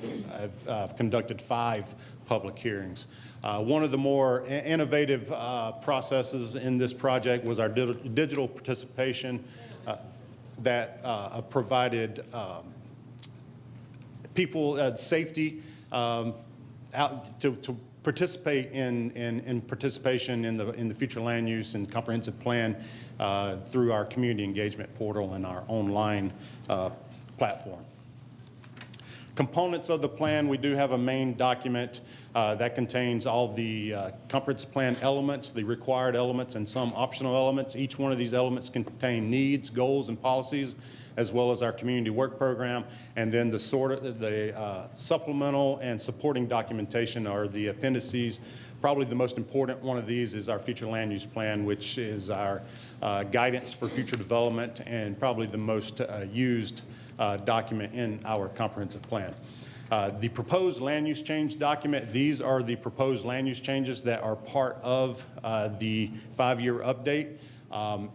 have conducted 5 public hearings. One of the more innovative processes in this project was our digital participation. that provided people safety out to participate in participation in the future land use and comprehensive plan through our community engagement portal and our online platform. Components of the plan, we do have a main document that contains all the comprehensive plan elements, the required elements, and some optional elements. Each one of these elements contain needs, goals, and policies, as well as our community work program. And then the supplemental and supporting documentation are the appendices. Probably the most important one of these is our future land use plan, which is our guidance for future development and probably the most used document in our comprehensive plan. The proposed land use change document, these are the proposed land use changes that are part of the 5-year update.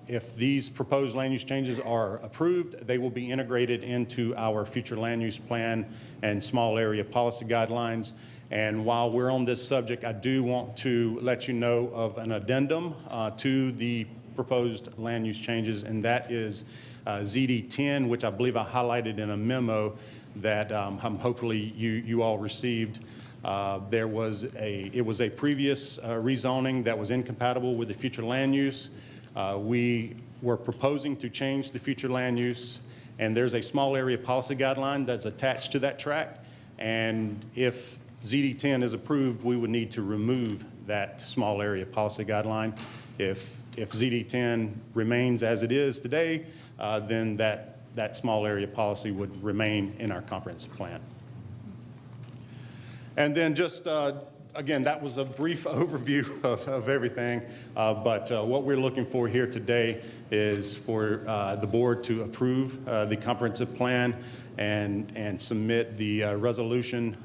If these proposed land use changes are approved, they will be integrated into our future land use plan and small area policy guidelines. And while we're on this subject, I do want to let you know of an addendum to the proposed land use changes, and that is ZD 10, which I believe I highlighted in a memo that hopefully you all received. It was a previous rezoning that was incompatible with the future land use. We were proposing to change the future land use, and there's a small area policy guideline that's attached to that track. And if ZD 10 is approved, we would need to remove that small area policy guideline. If ZD 10 remains as it is today, then that small area policy would remain in our comprehensive plan. And then just, again, that was a brief overview of everything, but what we're looking for here today is for the board to approve the comprehensive plan and submit the resolution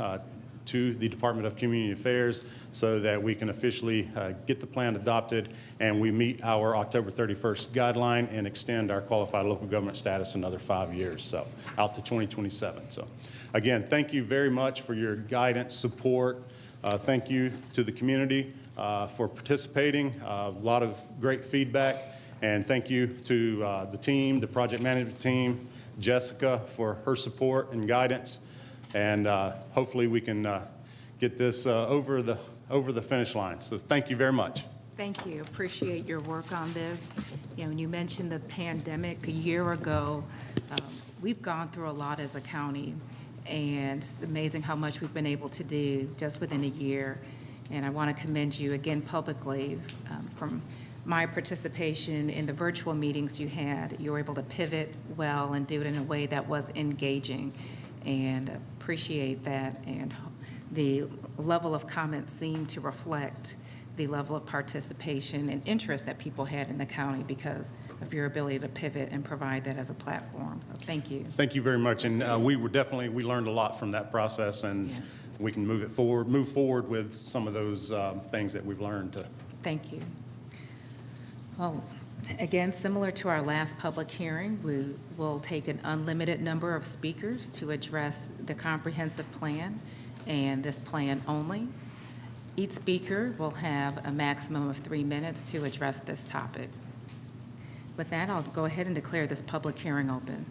to the Department of Community Affairs so that we can officially get the plan adopted and we meet our October 31st guideline and extend our qualified local government status another 5 years, so out to 2027. So again, thank you very much for your guidance, support. Thank you to the community for participating. A lot of great feedback, and thank you to the team, the project management team, Jessica for her support and guidance. And hopefully we can get this over the finish line. So thank you very much. Thank you. Appreciate your work on this. When you mentioned the pandemic a year ago, we've gone through a lot as a county, and it's amazing how much we've been able to do just within a year. And I want to commend you again publicly from my participation in the virtual meetings you had. You were able to pivot well and do it in a way that was engaging, and appreciate that. And the level of comments seemed to reflect the level of participation and interest that people had in the county because of your ability to pivot and provide that as a platform. So thank you. Thank you very much. And we learned a lot from that process, and we can move forward with some of those things that we've learned. Thank you. Well, again, similar to our last public hearing, we will take an unlimited number of speakers to address the comprehensive plan and this plan only. Each speaker will have a maximum of 3 minutes to address this topic. With that, I'll go ahead and declare this public hearing open.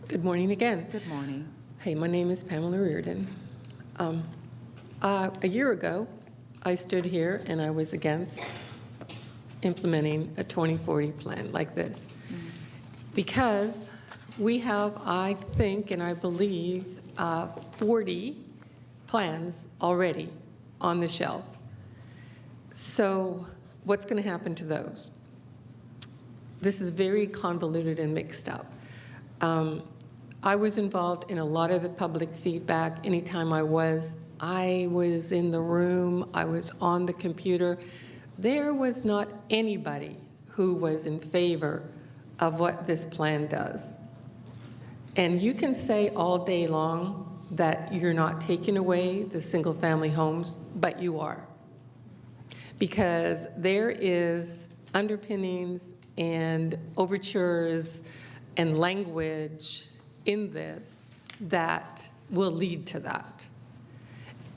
Good morning again. Good morning. Hey, my name is Pamela Reardon. A year ago, I stood here and I was against implementing a 2040 plan like this because we have, I think, and I believe, 40 plans already on the shelf. So what's going to happen to those? This is very convoluted and mixed up. I was involved in a lot of the public feedback. Anytime I was in the room, I was on the computer. There was not anybody who was in favor of what this plan does. And you can say all day long that you're not taking away the single-family homes, but you are. Because there is underpinnings and overtures and language in this that will lead to that.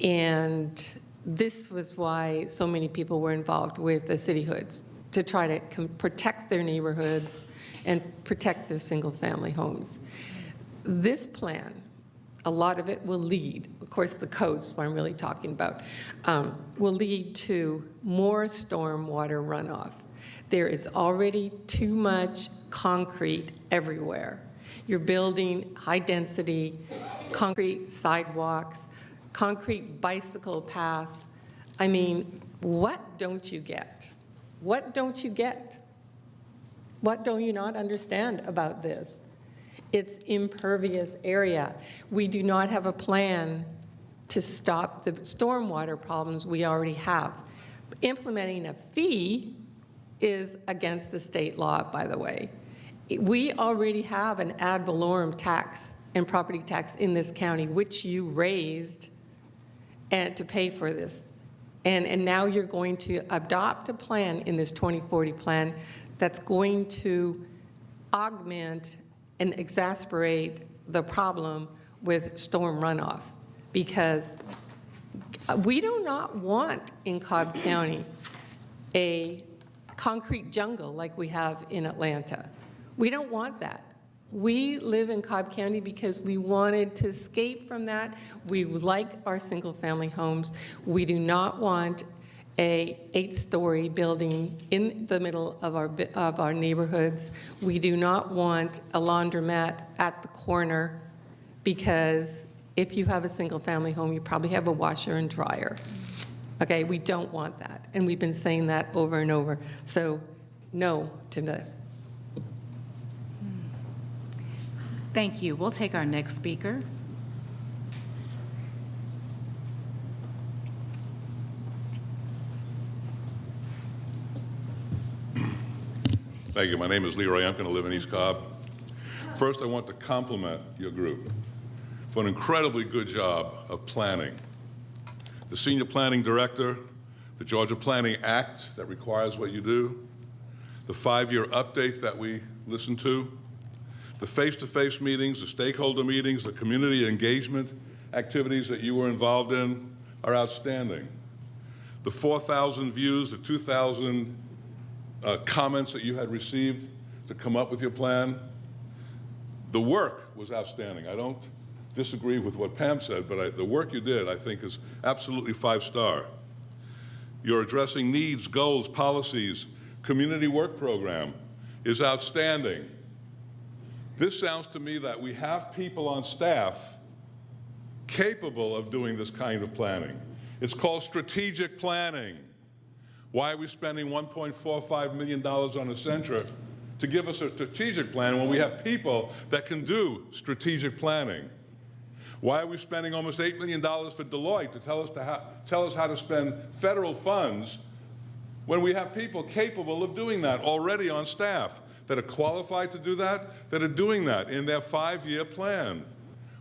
And This was why so many people were involved with the city hoods, to try to protect their neighborhoods and protect their single-family homes. This plan, a lot of it will lead, of course, the codes, what I'm really talking about, will lead to more stormwater runoff. There is already too much concrete everywhere. You're building high-density concrete sidewalks, concrete bicycle paths. I mean, what don't you get? What don't you get? What do you not understand about this? It's impervious area. We do not have a plan to stop the stormwater problems we already have. Implementing a fee is against the state law, by the way. We already have an ad valorem tax and property tax in this county, which you raised and to pay for this. And now you're going to adopt a plan in this 2040 plan that's going to augment and exacerbate the problem with storm runoff, because we do not want in Cobb County a concrete jungle like we have in Atlanta. We don't want that. We live in Cobb County because we wanted to escape from that. We like our single-family homes. We do not want a 8-story building in the middle of our neighborhoods. We do not want a laundromat at the corner, because if you have a single-family home, you probably have a washer and dryer. Okay, we don't want that, and we've been saying that over and over. So, no to this. Thank you. We'll take our next speaker. Thank you. My name is Leroy. I'm going to live in East Cobb. First, I want to compliment your group for an incredibly good job of planning. The Senior Planning Director, the Georgia Planning Act that requires what you do, the 5-year update that we listened to, the face-to-face meetings, the stakeholder meetings, the community engagement activities that you were involved in are outstanding. The 4,000 views, the 2,000 comments that you had received to come up with your plan, the work was outstanding. I don't disagree with what Pam said, but the work you did, I think, is absolutely 5-star. You're addressing needs, goals, policies, community work program is outstanding. This sounds to me that we have people on staff capable of doing this kind of planning. It's called strategic planning. Why are we spending $1.45 million on Accenture to give us a strategic plan when we have people that can do strategic planning? Why are we spending almost $8 million for Deloitte to tell us how to spend federal funds when we have people capable of doing that already on staff, that are qualified to do that, that are doing that in their 5-year plan?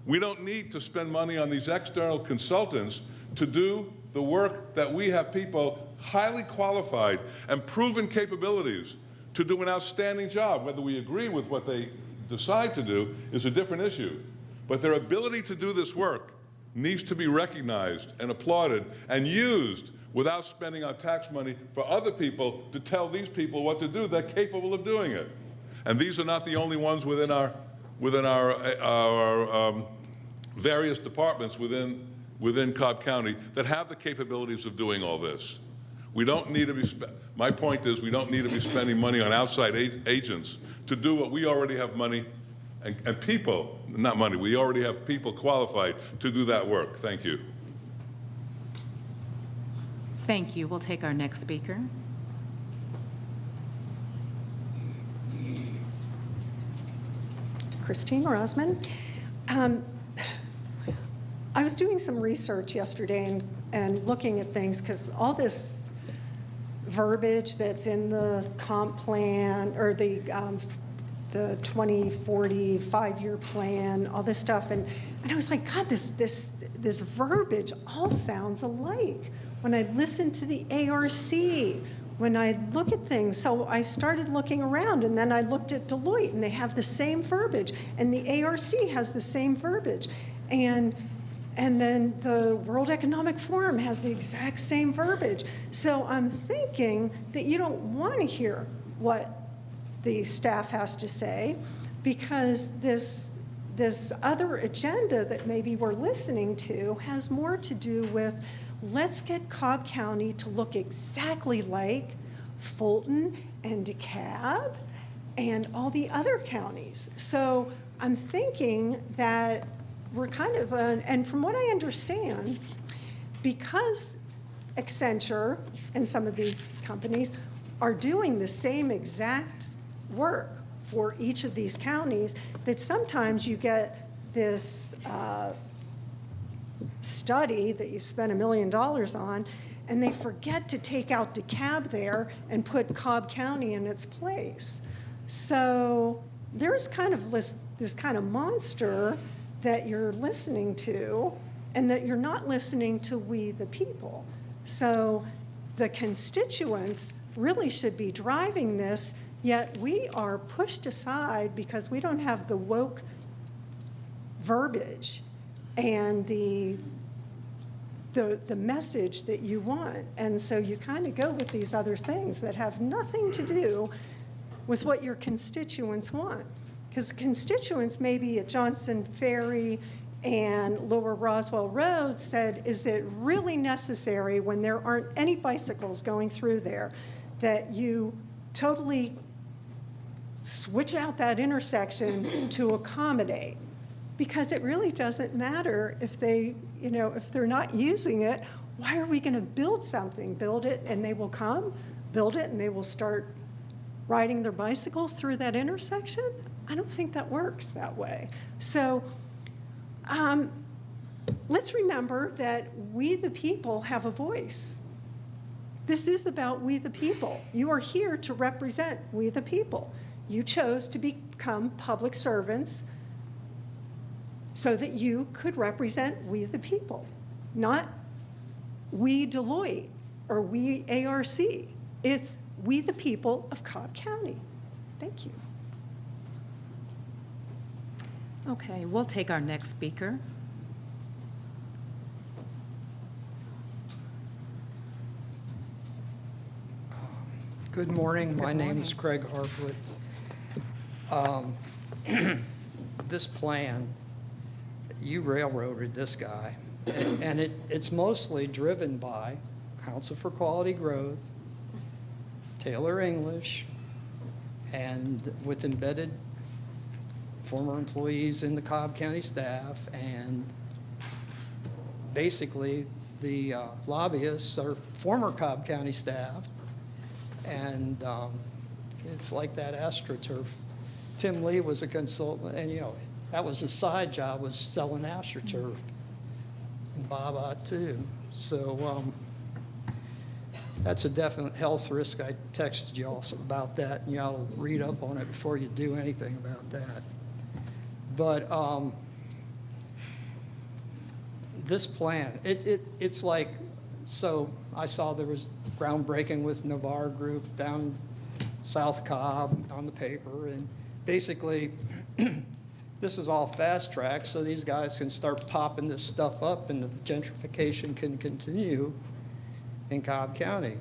We don't need to spend money on these external consultants to do the work that we have people highly qualified and proven capabilities to do an outstanding job. Whether we agree with what they decide to do is a different issue. But their ability to do this work needs to be recognized and applauded and used without spending our tax money for other people to tell these people what to do. They're capable of doing it. And these are not the only ones within our various departments within Cobb County that have the capabilities of doing all this. We don't need to be, my point is, we don't need to be spending money on outside agents to do what we already have money and people, not money, we already have people qualified to do that work. Thank you. Thank you. We'll take our next speaker. Christine Rosman. I was doing some research yesterday and looking at things, because all this verbiage that's in the comp plan, or the 2040 5-year plan, all this stuff, and I was like, God, this verbiage all sounds alike. When I listen to the ARC, when I look at things, so I started looking around, and then I looked at Deloitte, and they have the same verbiage, and the ARC has the same verbiage, and And then the World Economic Forum has the exact same verbiage. So I'm thinking that you don't want to hear what the staff has to say, because this other agenda that maybe we're listening to has more to do with, let's get Cobb County to look exactly like Fulton and DeKalb and all the other counties. So I'm thinking that we're kind of, and from what I understand, because Accenture and some of these companies are doing the same exact work for each of these counties, that sometimes you get this study that you spend $1 million on, and they forget to take out DeKalb there and put Cobb County in its place. So there's kind of this kind of monster that you're listening to, and that you're not listening to we the people. So the constituents really should be driving this, yet we are pushed aside because we don't have the woke verbiage and the message that you want. And so you kind of go with these other things that have nothing to do with what your constituents want. Because constituents maybe at Johnson Ferry and Lower Roswell Road said, is it really necessary when there aren't any bicycles going through there that you totally switch out that intersection to accommodate? Because it really doesn't matter if they, if they're not using it, why are we going to build something? Build it and they will come, build it and they will start riding their bicycles through that intersection? I don't think that works that way. So let's remember that we the people have a voice. This is about we the people. You are here to represent we the people. You chose to become public servants so that you could represent we the people, not we Deloitte or we ARC. It's we the people of Cobb County. Thank you. Okay, we'll take our next speaker. Good morning. My name is Craig Harfoot. This plan, you railroaded this guy, and it's mostly driven by Council for Quality Growth, Taylor English, and with embedded former employees in the Cobb County staff, and basically the lobbyists are former Cobb County staff, and it's like that AstroTurf. Tim Lee was a consultant, and that was his side job, was selling AstroTurf, and Baba too. So that's a definite health risk. I texted you all about that, and y'all read up on it before you do anything about that. But this plan, it's like, so I saw there was groundbreaking with Navarre Group down South Cobb on the paper, and basically this is all fast track so these guys can start popping this stuff up and the gentrification can continue in Cobb County.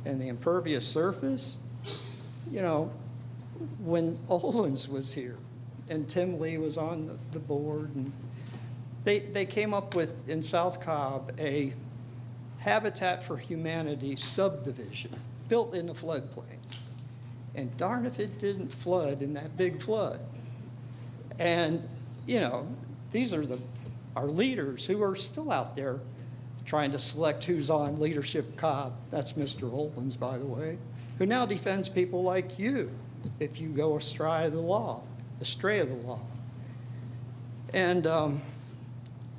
And the impervious surface, when Olins was here and Tim Lee was on the board, and they came up with, in South Cobb, a Habitat for Humanity subdivision built in the floodplain. And darn if it didn't flood in that big flood. And, these are our leaders who are still out there trying to select who's on leadership Cobb. That's Mr. Olins, by the way, who now defends people like you if you go astray of the law. And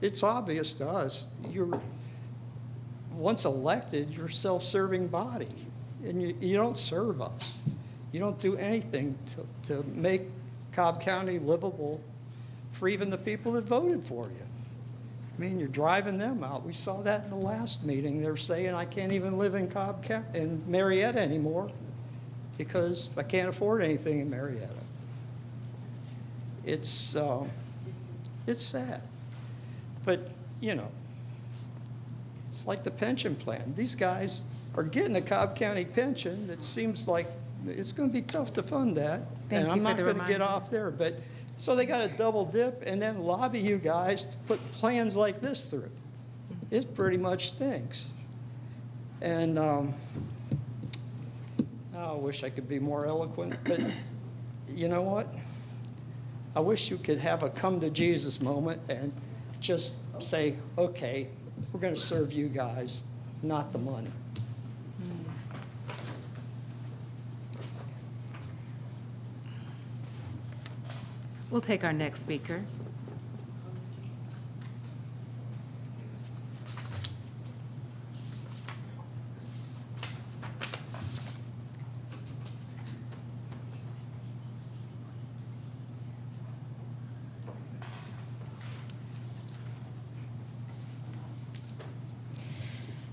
it's obvious to us, once elected, you're a self-serving body, and you don't serve us. You don't do anything to make Cobb County livable for even the people that voted for you. I mean, you're driving them out. We saw that in the last meeting. They're saying, I can't even live in in Marietta anymore because I can't afford anything in Marietta. It's sad. But you know, it's like the pension plan. These guys are getting a Cobb County pension that seems like it's going to be tough to fund that. Thank and you I'm for not the going to get reminder. off there. But so they got to double dip and then lobby you guys to put plans like this through. It pretty much stinks. And I wish I could be more eloquent, but you know what? I wish you could have a come to Jesus moment and just say, okay, we're going to serve you guys, not the money. We'll take our next speaker.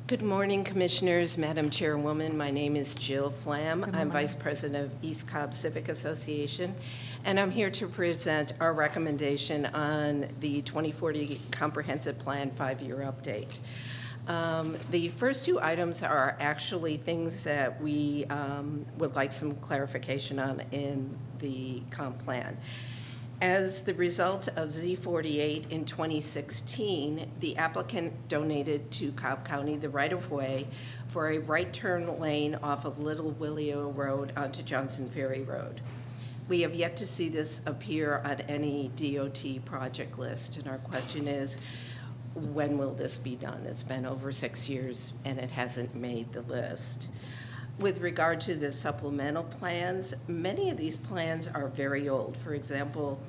Good morning, Commissioners, Madam Chairwoman. My name is Jill Flam. Good I'm morning. Vice President of East Cobb Civic Association, and I'm here to present our recommendation on the 2040 Comprehensive Plan 5-year update. The first two items are actually things that we would like some clarification on in the comp plan. As the result of Z48 in 2016, the applicant donated to Cobb County the right-of-way for a right turn lane off of Little Willio Road onto Johnson Ferry Road. We have yet to see this appear on any DOT project list, and our question is, when will this be done? It's been over 6 years, and it hasn't made the list. With regard to the supplemental plans, many of these plans are very old. For example,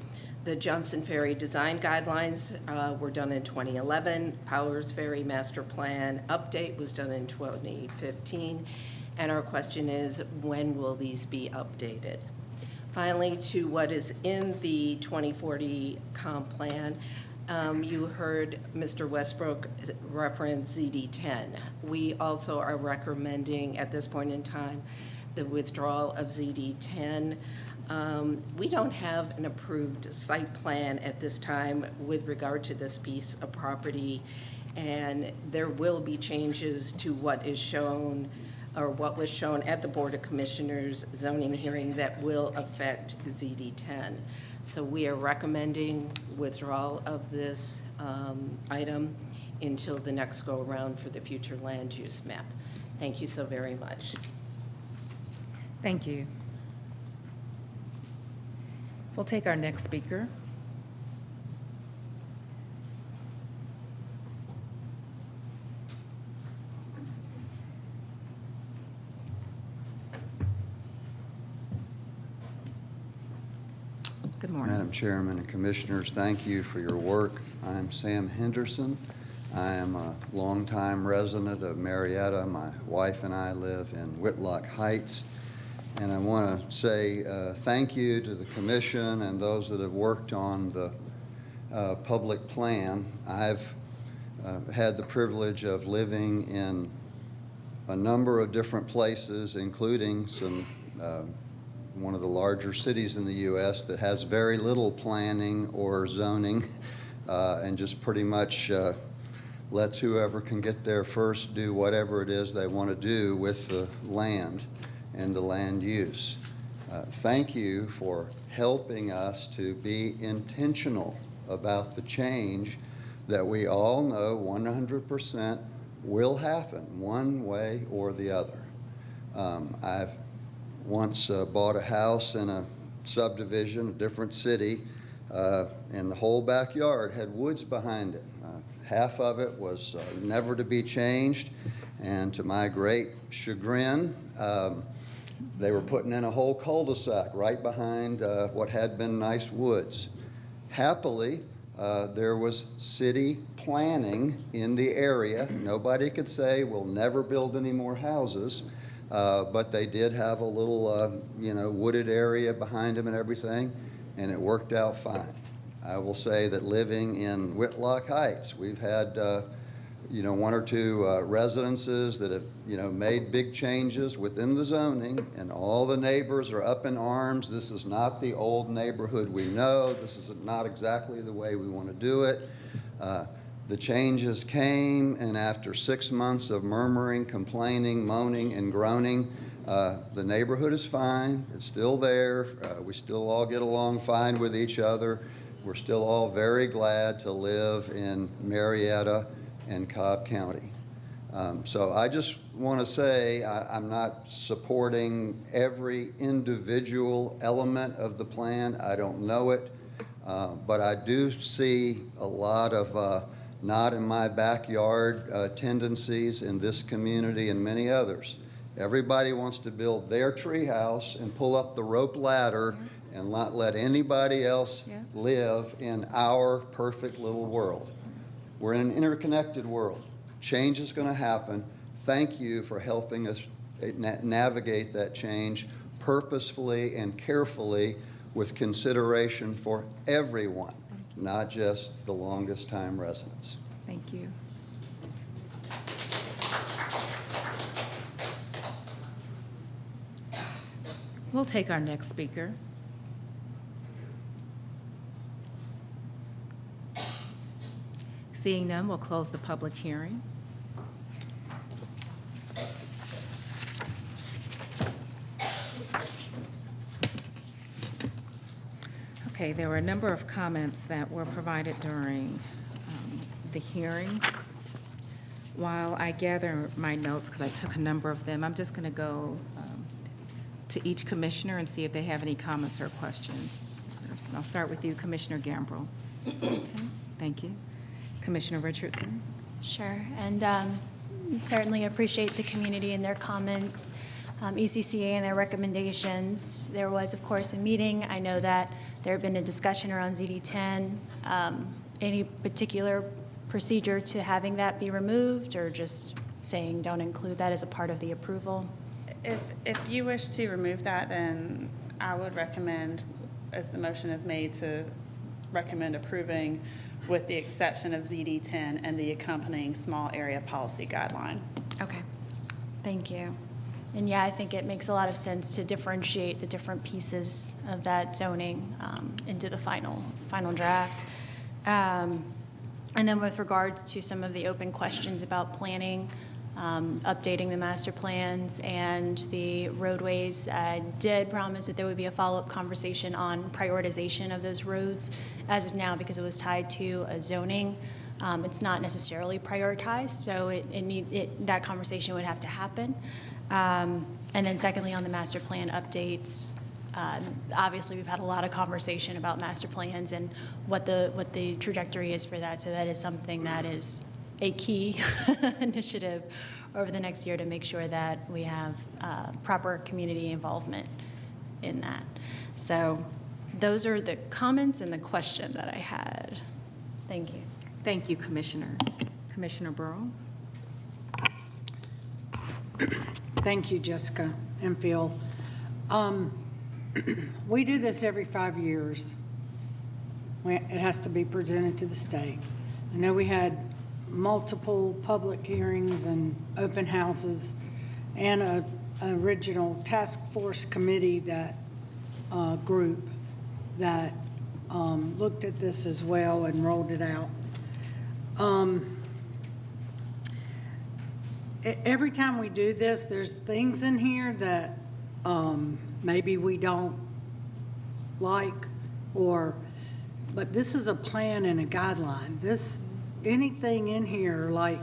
the Johnson Ferry Design Guidelines were done in 2011. Powers Ferry Master Plan update was done in 2015. And our question is, when will these be updated? Finally, to what is in the 2040 comp plan, you heard Mr. Westbrook reference ZD10. We also are recommending at this point in time the withdrawal of ZD10. We don't have an approved site plan at this time with regard to this piece of property, and there will be changes to what is shown or what was shown at the Board of Commissioners zoning hearing that will affect ZD10. So we are recommending withdrawal of this item until the next go-around for the future land use map. Thank you so very much. Thank you. We'll take our next speaker. Good morning. Madam Chairman and Commissioners, thank you for your work. I'm Sam Henderson. I am a longtime resident of Marietta. My wife and I live in Whitlock Heights. And I want to say thank you to the Commission and those that have worked on the public plan. I've had the privilege of living in a number of different places, including some one of the larger cities in the U.S. that has very little planning or zoning and just pretty much lets whoever can get there first do whatever it is they want to do with the land and the land use. Thank you for helping us to be intentional about the change that we all know 100% will happen one way or the other. I've once bought a house in a subdivision, a different city, and the whole backyard had woods behind it. Half of it was never to be changed, and to my great chagrin, they were putting in a whole cul-de-sac right behind what had been nice woods. Happily, there was city planning in the area. Nobody could say we'll never build any more houses, but they did have a little, wooded area behind them and everything, and it worked out fine. I will say that living in Whitlock Heights, we've had, one or two residences that have, made big changes within the zoning, and all the neighbors are up in arms. This is not the old neighborhood we know. This is not exactly the way we want to do it. The changes came, and after 6 months of murmuring, complaining, moaning, and groaning, the neighborhood is fine. It's still there. We still all get along fine with each other. We're still all very glad to live in Marietta and Cobb County. So I just want to say I'm not supporting every individual element of the plan. I don't know it, but I do see a lot of not in my backyard tendencies in this community and many others. Everybody wants to build their treehouse and pull up the rope ladder and not let anybody else live in our perfect little world. We're in an interconnected world. Change is going to happen. Thank you for helping us navigate that change purposefully and carefully with consideration for everyone, not just the longest time residents. Thank you. We'll take our next speaker. Seeing none, we'll close the public hearing. Okay, there were a number of comments that were provided during the hearings. While I gather my notes, because I took a number of them, I'm just going to go to each commissioner and see if they have any comments or questions. First, and I'll start with you, Commissioner Gambrill. Okay, thank you. Commissioner Richardson. Sure, and certainly appreciate the community and their comments, ECCA and their recommendations. There was, of course, a meeting. I know that there had been a discussion around ZD10. Any particular procedure to having that be removed, or just saying don't include that as a part of the approval? If you wish to remove that, then I would recommend, as the motion is made, to recommend approving with the exception of ZD10 and the accompanying small area policy guideline. Okay, thank you. And yeah, I think it makes a lot of sense to differentiate the different pieces of that zoning into the final draft. And then with regards to some of the open questions about planning, updating the master plans and the roadways, I did promise that there would be a follow-up conversation on prioritization of those roads. As of now, because it was tied to a zoning, it's not necessarily prioritized, so that conversation would have to happen. And then secondly, on the master plan updates, obviously we've had a lot of conversation about master plans and what the trajectory is for that, so that is something that is a key initiative over the next year to make sure that we have proper community involvement in that. So those are the comments and the question that I had. Thank you. Thank you, Commissioner. Commissioner Burrow. Thank you, Jessica and Phil. We do this every 5 years. It has to be presented to the state. I know we had multiple public hearings and open houses and an original task force committee that group that looked at this as well and rolled it out. Every time we do this, there's things in here that maybe we don't like, but this is a plan and a guideline. Anything in here like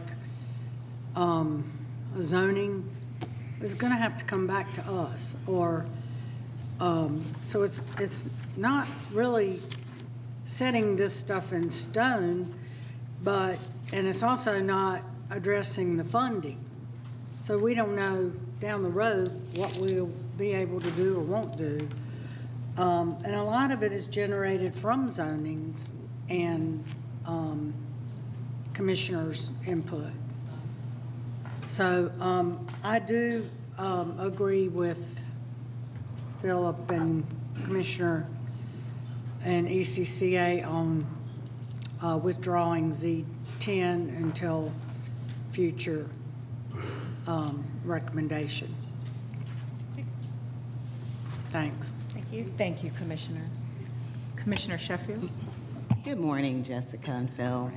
zoning is going to have to come back to us, so it's not really setting this stuff in stone, and it's also not addressing the funding. So we don't know down the road what we'll be able to do or won't do. And a lot of it is generated from zonings and commissioners' input. So I do agree with Philip and Commissioner and ECCA on withdrawing Z10 until future recommendation. Thanks. Thank you. Thank you, Commissioner. Commissioner Sheffield. Good morning, Jessica and Phil.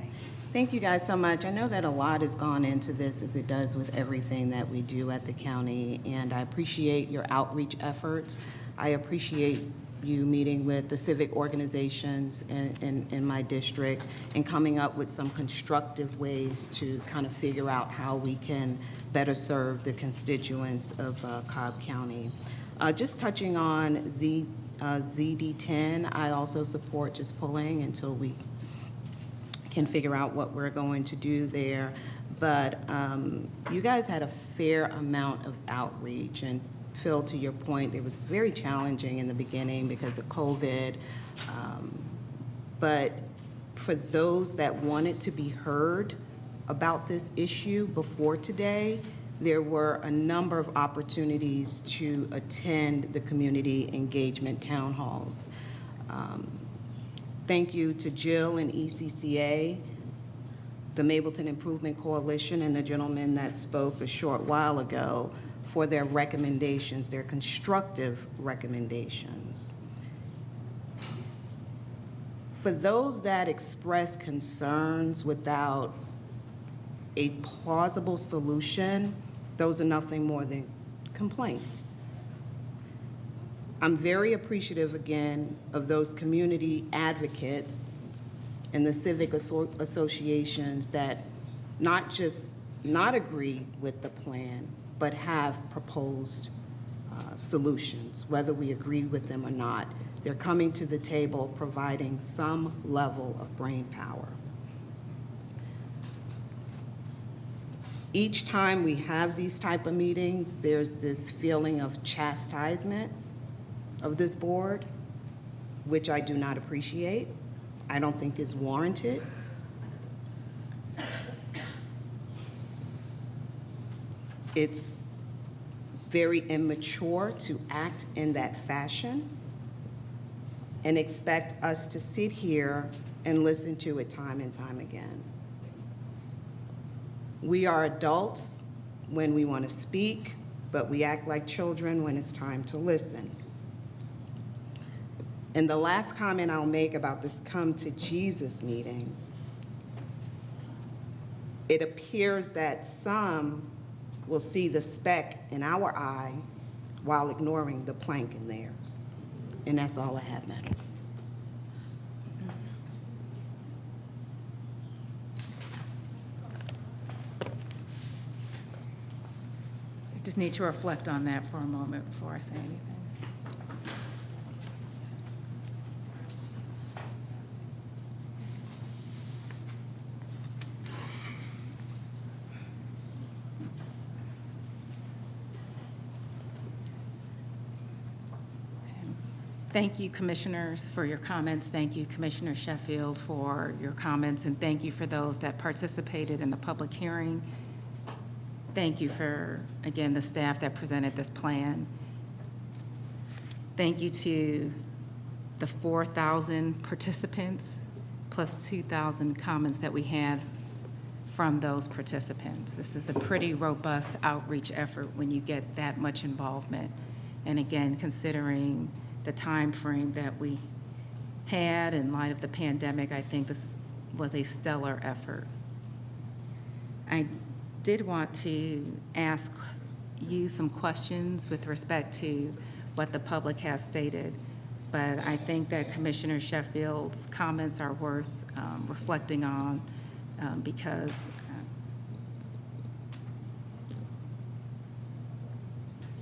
Thank you guys so much. I know that a lot has gone into this, as it does with everything that we do at the county, and I appreciate your outreach efforts. I appreciate you meeting with the civic organizations in my district and coming up with some constructive ways to kind of figure out how we can better serve the constituents of Cobb County. Just touching on ZD10, I also support just pulling until we can figure out what we're going to do there. But you guys had a fair amount of outreach, and Phil, to your point, it was very challenging in the beginning because of COVID. But for those that wanted to be heard about this issue before today, there were a number of opportunities to attend the community engagement town halls. Thank you to Jill and ECCA, the Mableton Improvement Coalition, and the gentleman that spoke a short while ago for their recommendations, their constructive recommendations. For those that express concerns without a plausible solution, those are nothing more than complaints. I'm very appreciative, again, of those community advocates and the civic associations that not just not agree with the plan, but have proposed solutions, whether we agree with them or not. They're coming to the table providing some level of brain power. Each time we have these type of meetings, there's this feeling of chastisement of this board, which I do not appreciate. I don't think is warranted. It's very immature to act in that fashion and expect us to sit here and listen to it time and time again. We are adults when we want to speak, but we act like children when it's time to listen. And the last comment I'll make about this Come to Jesus meeting, it appears that some will see the speck in our eye while ignoring the plank in theirs. And that's all I have, Madam. I just need to reflect on that for a moment before I say anything. Thank you, commissioners, for your comments. Thank you, Commissioner Sheffield, for your comments, and thank you for those that participated in the public hearing. Thank you for, again, the staff that presented this plan. Thank you to the 4,000 participants plus 2,000 comments that we had from those participants. This is a pretty robust outreach effort when you get that much involvement. And again, considering the time frame that we had in light of the pandemic, I think this was a stellar effort. I did want to ask you some questions with respect to what the public has stated, but I think that Commissioner Sheffield's comments are worth reflecting on because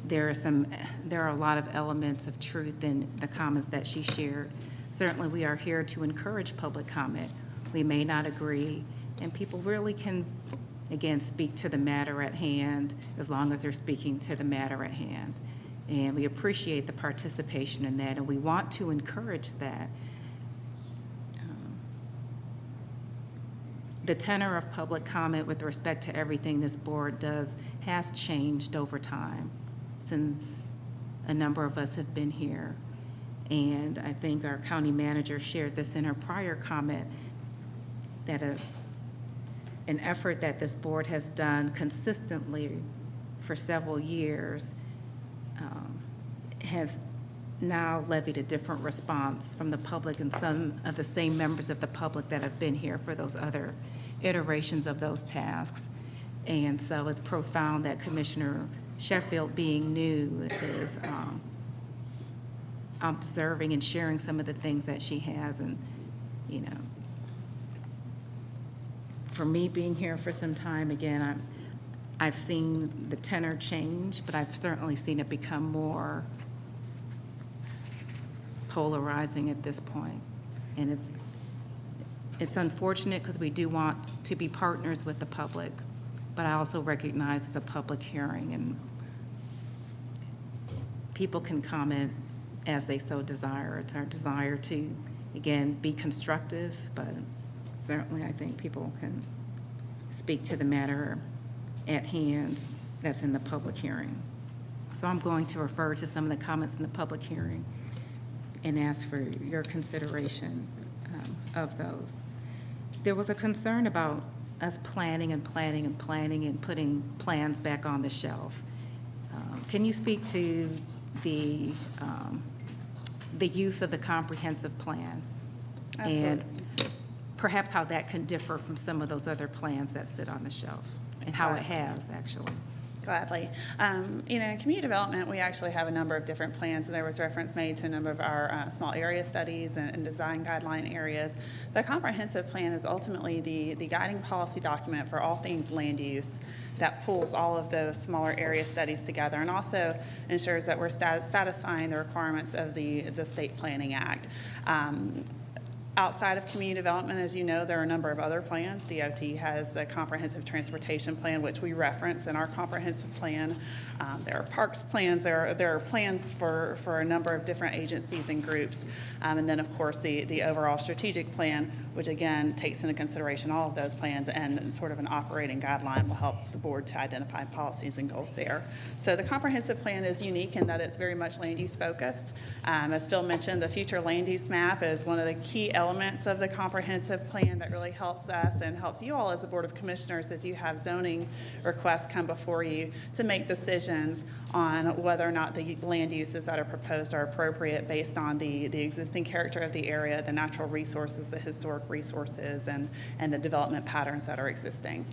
there are a lot of elements of truth in the comments that she shared. Certainly, we are here to encourage public comment. We may not agree, and people really can, again, speak to the matter at hand as long as they're speaking to the matter at hand. And we appreciate the participation in that, and we want to encourage that. The tenor of public comment with respect to everything this board does has changed over time since a number of us have been here. And I think our county manager shared this in her prior comment, that an effort that this board has done consistently for several years has now levied a different response from the public and some of the same members of the public that have been here for those other iterations of those tasks. And so it's profound that Commissioner Sheffield, being new, is observing and sharing some of the things that she has. And, you know, for me being here for some time, again, I've seen the tenor change, but I've certainly seen it become more polarizing at this point. And it's unfortunate because we do want to be partners with the public, but I also recognize it's a public hearing and people can comment as they so desire. It's our desire to, again, be constructive, but certainly I think people can speak to the matter at hand that's in the public hearing. So I'm going to refer to some of the comments in the public hearing and ask for your consideration of those. There was a concern about us planning and putting plans back on the shelf. Can you speak to the use of the comprehensive plan? Absolutely. And perhaps how that can differ from some of those other plans that sit on the shelf, and how it has actually. Gladly. You know, in community development, we actually have a number of different plans, and there was reference made to a number of our small area studies and design guideline areas. The comprehensive plan is ultimately the guiding policy document for all things land use that pulls all of those smaller area studies together and also ensures that we're satisfying the requirements of the State Planning Act. Outside of community development, as you know, there are a number of other plans. DOT has the Comprehensive Transportation Plan, which we reference in our comprehensive plan. There are parks plans. There are plans for a number of different agencies and groups. And then, of course, the overall strategic plan, which again takes into consideration all of those plans, and sort of an operating guideline will help the board to identify policies and goals there. So the comprehensive plan is unique in that it's very much land use focused. As Phil mentioned, the future land use map is one of the key elements of the comprehensive plan that really helps us and helps you all as a Board of Commissioners as you have zoning requests come before you to make decisions on whether or not the land uses that are proposed are appropriate based on the existing character of the area, the natural resources, the historic resources, and the development patterns that are existing.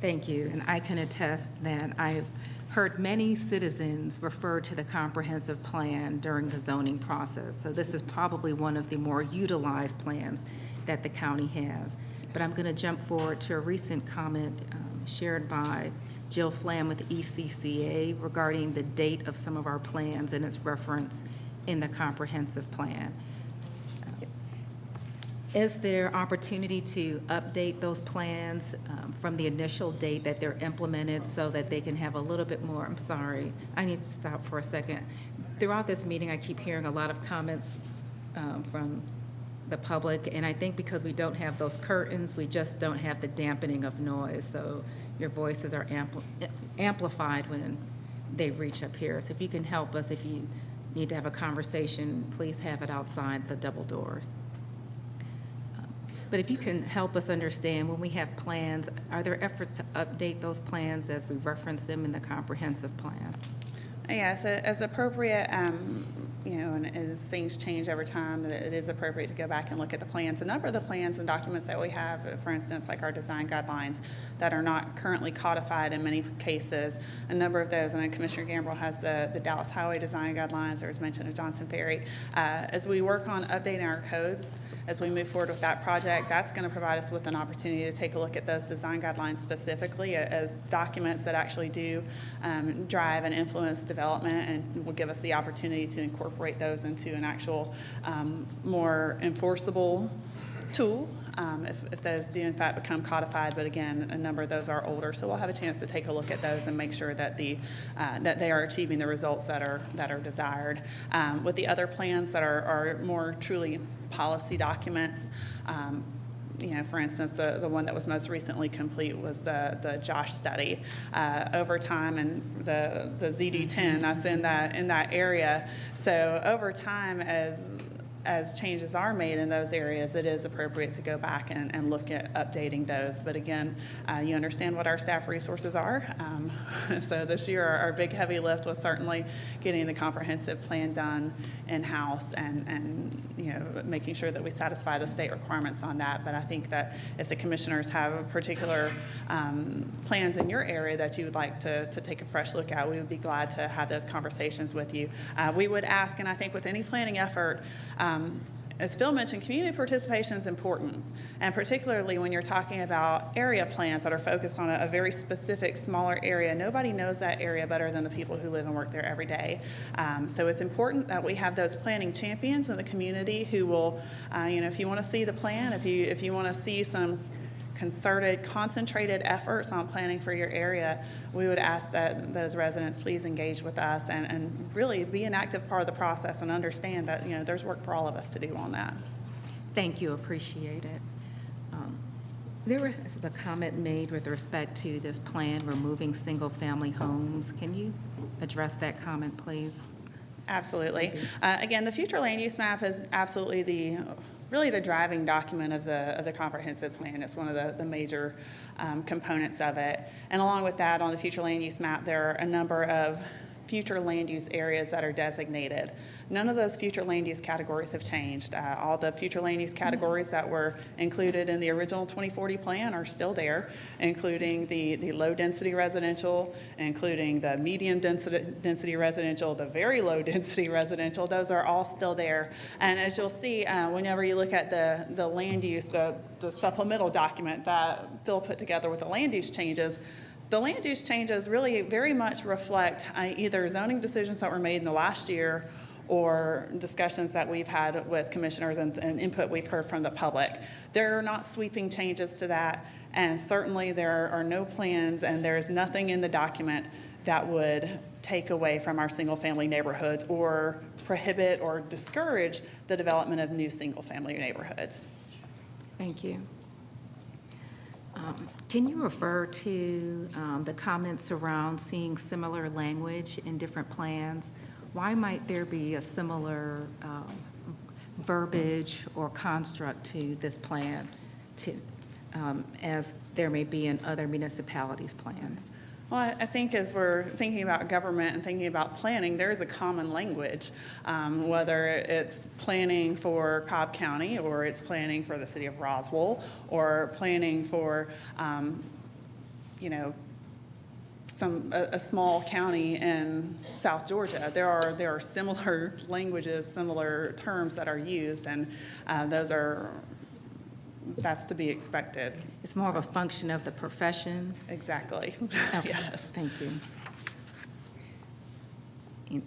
Thank you. And I can attest that I've heard many citizens refer to the comprehensive plan during the zoning process. So this is probably one of the more utilized plans that the county has. But I'm going to jump forward to a recent comment shared by Jill Flam with ECCA regarding the date of some of our plans and its reference in the comprehensive plan. Is there opportunity to update those plans from the initial date that they're implemented so that they can have a little bit more, I'm sorry, I need to stop for a second. Throughout this meeting, I keep hearing a lot of comments from the public, and I think because we don't have those curtains, we just don't have the dampening of noise, so your voices are amplified when they reach up here. So if you can help us, if you need to have a conversation, please have it outside the double doors. But if you can help us understand, when we have plans, are there efforts to update those plans as we reference them in the comprehensive plan? Yes, as appropriate, you know, and as things change over time, it is appropriate to go back and look at the plans. A number of the plans and documents that we have, for instance, like our design guidelines that are not currently codified in many cases, a number of those, and Commissioner Gambrill has the Dallas Highway Design Guidelines, there was mention of Johnson Ferry. As we work on updating our codes, as we move forward with that project, that's going to provide us with an opportunity to take a look at those design guidelines specifically as documents that actually do drive and influence development, and will give us the opportunity to incorporate those into an actual more enforceable tool if those do in fact become codified. But again, a number of those are older, so we'll have a chance to take a look at those and make sure that that they are achieving the results that are desired. With the other plans that are more truly policy documents, you know, for instance, the one that was most recently complete was the Josh study. Over time, and the ZD10 that's in that area. So over time, as changes are made in those areas, it is appropriate to go back and look at updating those. But again, you understand what our staff resources are. So this year, our big heavy lift was certainly getting the comprehensive plan done in-house and making sure that we satisfy the state requirements on that. But I think that if the commissioners have particular plans in your area that you would like to take a fresh look at, we would be glad to have those conversations with you. We would ask, and I think with any planning effort, as Phil mentioned, community participation is important, and particularly when you're talking about area plans that are focused on a very specific, smaller area. Nobody knows that area better than the people who live and work there every day. So it's important that we have those planning champions in the community who will, if you want to see the plan, if you want to see some concerted, concentrated efforts on planning for your area, we would ask that those residents please engage with us and really be an active part of the process and understand that there's work for all of us to do on that. Thank you, appreciate it. There was a comment made with respect to this plan removing single-family homes. Can you address that comment, please? Absolutely. Again, the future land use map is absolutely really the driving document of the comprehensive plan. It's one of the major components of it. And along with that, on the future land use map, there are a number of future land use areas that are designated. None of those future land use categories have changed. All the future land use categories that were included in the original 2040 plan are still there, including the low density residential, including the medium density residential, the very low density residential. Those are all still there. And as you'll see, whenever you look at the land use, the supplemental document that Phil put together with the land use changes, the land use changes really very much reflect either zoning decisions that were made in the last year or discussions that we've had with commissioners and input we've heard from the public. There are not sweeping changes to that, and certainly there are no plans and there's nothing in the document that would take away from our single-family neighborhoods or prohibit or discourage the development of new single-family neighborhoods. Thank you. Can you refer to the comments around seeing similar language in different plans? Why might there be a similar verbiage or construct to this plan as there may be in other municipalities' plans? Well, I think as we're thinking about government and thinking about planning, there's a common language, whether it's planning for Cobb County or it's planning for the city of Roswell or planning for, a small county in South Georgia. There are similar languages, similar terms that are used, and that's to be expected. It's more of a function of the profession? Exactly. Okay. Yes. Thank you.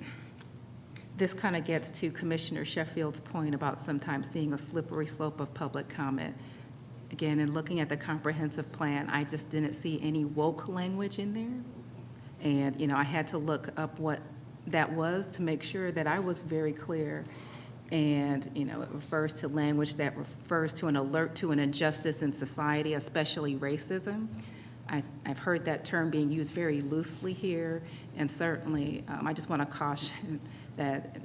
This kind of gets to Commissioner Sheffield's point about sometimes seeing a slippery slope of public comment. Again, in looking at the comprehensive plan, I just didn't see any woke language in there. And, I had to look up what that was to make sure that I was very clear. And, it refers to language that refers to an alert to an injustice in society, especially racism. I've heard that term being used very loosely here, and certainly I just want to caution that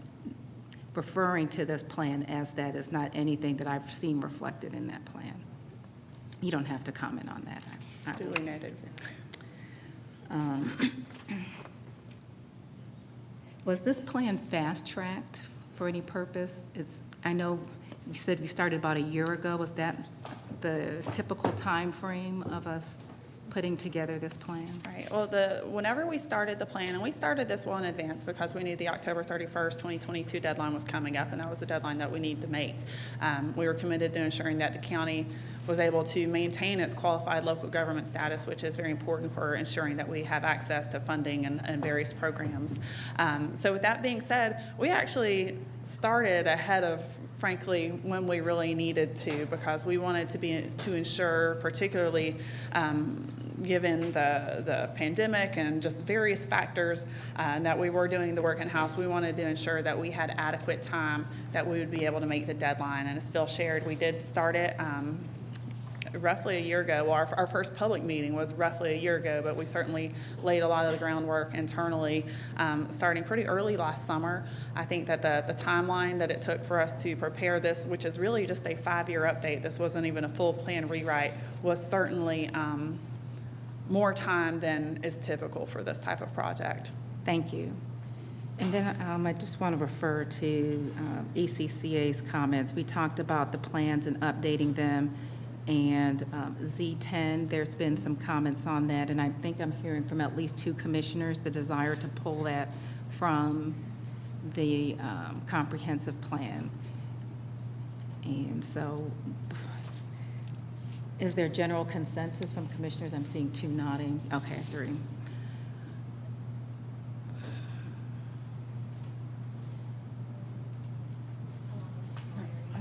referring to this plan as that is not anything that I've seen reflected in that plan. You don't have to comment on that. Duly noted. Was this plan fast-tracked for any purpose? I know you said we started about a year ago. Was that the typical time frame of us putting together this plan? Right. Well, whenever we started the plan, and we started this well in advance because we knew the October 31st, 2022 deadline was coming up, and that was the deadline that we needed to make. We were committed to ensuring that the county was able to maintain its qualified local government status, which is very important for ensuring that we have access to funding and various programs. So with that being said, we actually started ahead of, frankly, when we really needed to, because we wanted to ensure, particularly given the pandemic and just various factors, that we were doing the work in-house, we wanted to ensure that we had adequate time that we would be able to make the deadline. And as Phil shared, we did start it roughly a year ago. Well, our first public meeting was roughly a year ago, but we certainly laid a lot of the groundwork internally starting pretty early last summer. I think that the timeline that it took for us to prepare this, which is really just a 5-year update, this wasn't even a full plan rewrite, was certainly more time than is typical for this type of project. Thank you. And then I just want to refer to ECCA's comments. We talked about the plans and updating them, and Z10, there's been some comments on that, and I think I'm hearing from at least 2 commissioners the desire to pull that from the comprehensive plan. And so, is there general consensus from commissioners? I'm seeing 2 nodding. Okay, 3.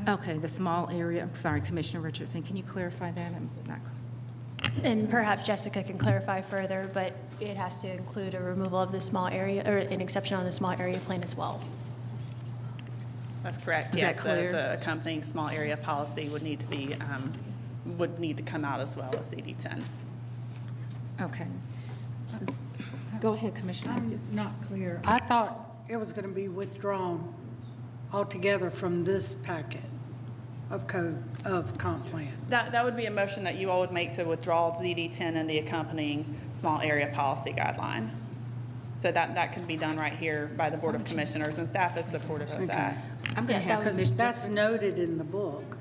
Okay, the small area, I'm sorry, Commissioner Richardson, can you clarify that? I'm not. And perhaps Jessica can clarify further, but it has to include a removal of the small area, or an exception on the small area plan as well. That's correct. Is Yes, that clear? the accompanying small area policy would need to be, would need to come out as well as CD10. Okay. Go ahead, Commissioner. I'm not clear. I thought it was going to be withdrawn altogether from this packet of comp plan. That would be a motion that you all would make to withdraw ZD10 and the accompanying small area policy guideline. So that could be done right here by the Board of Commissioners, and staff is supportive of that. I'm going to have Because that's noted in the book.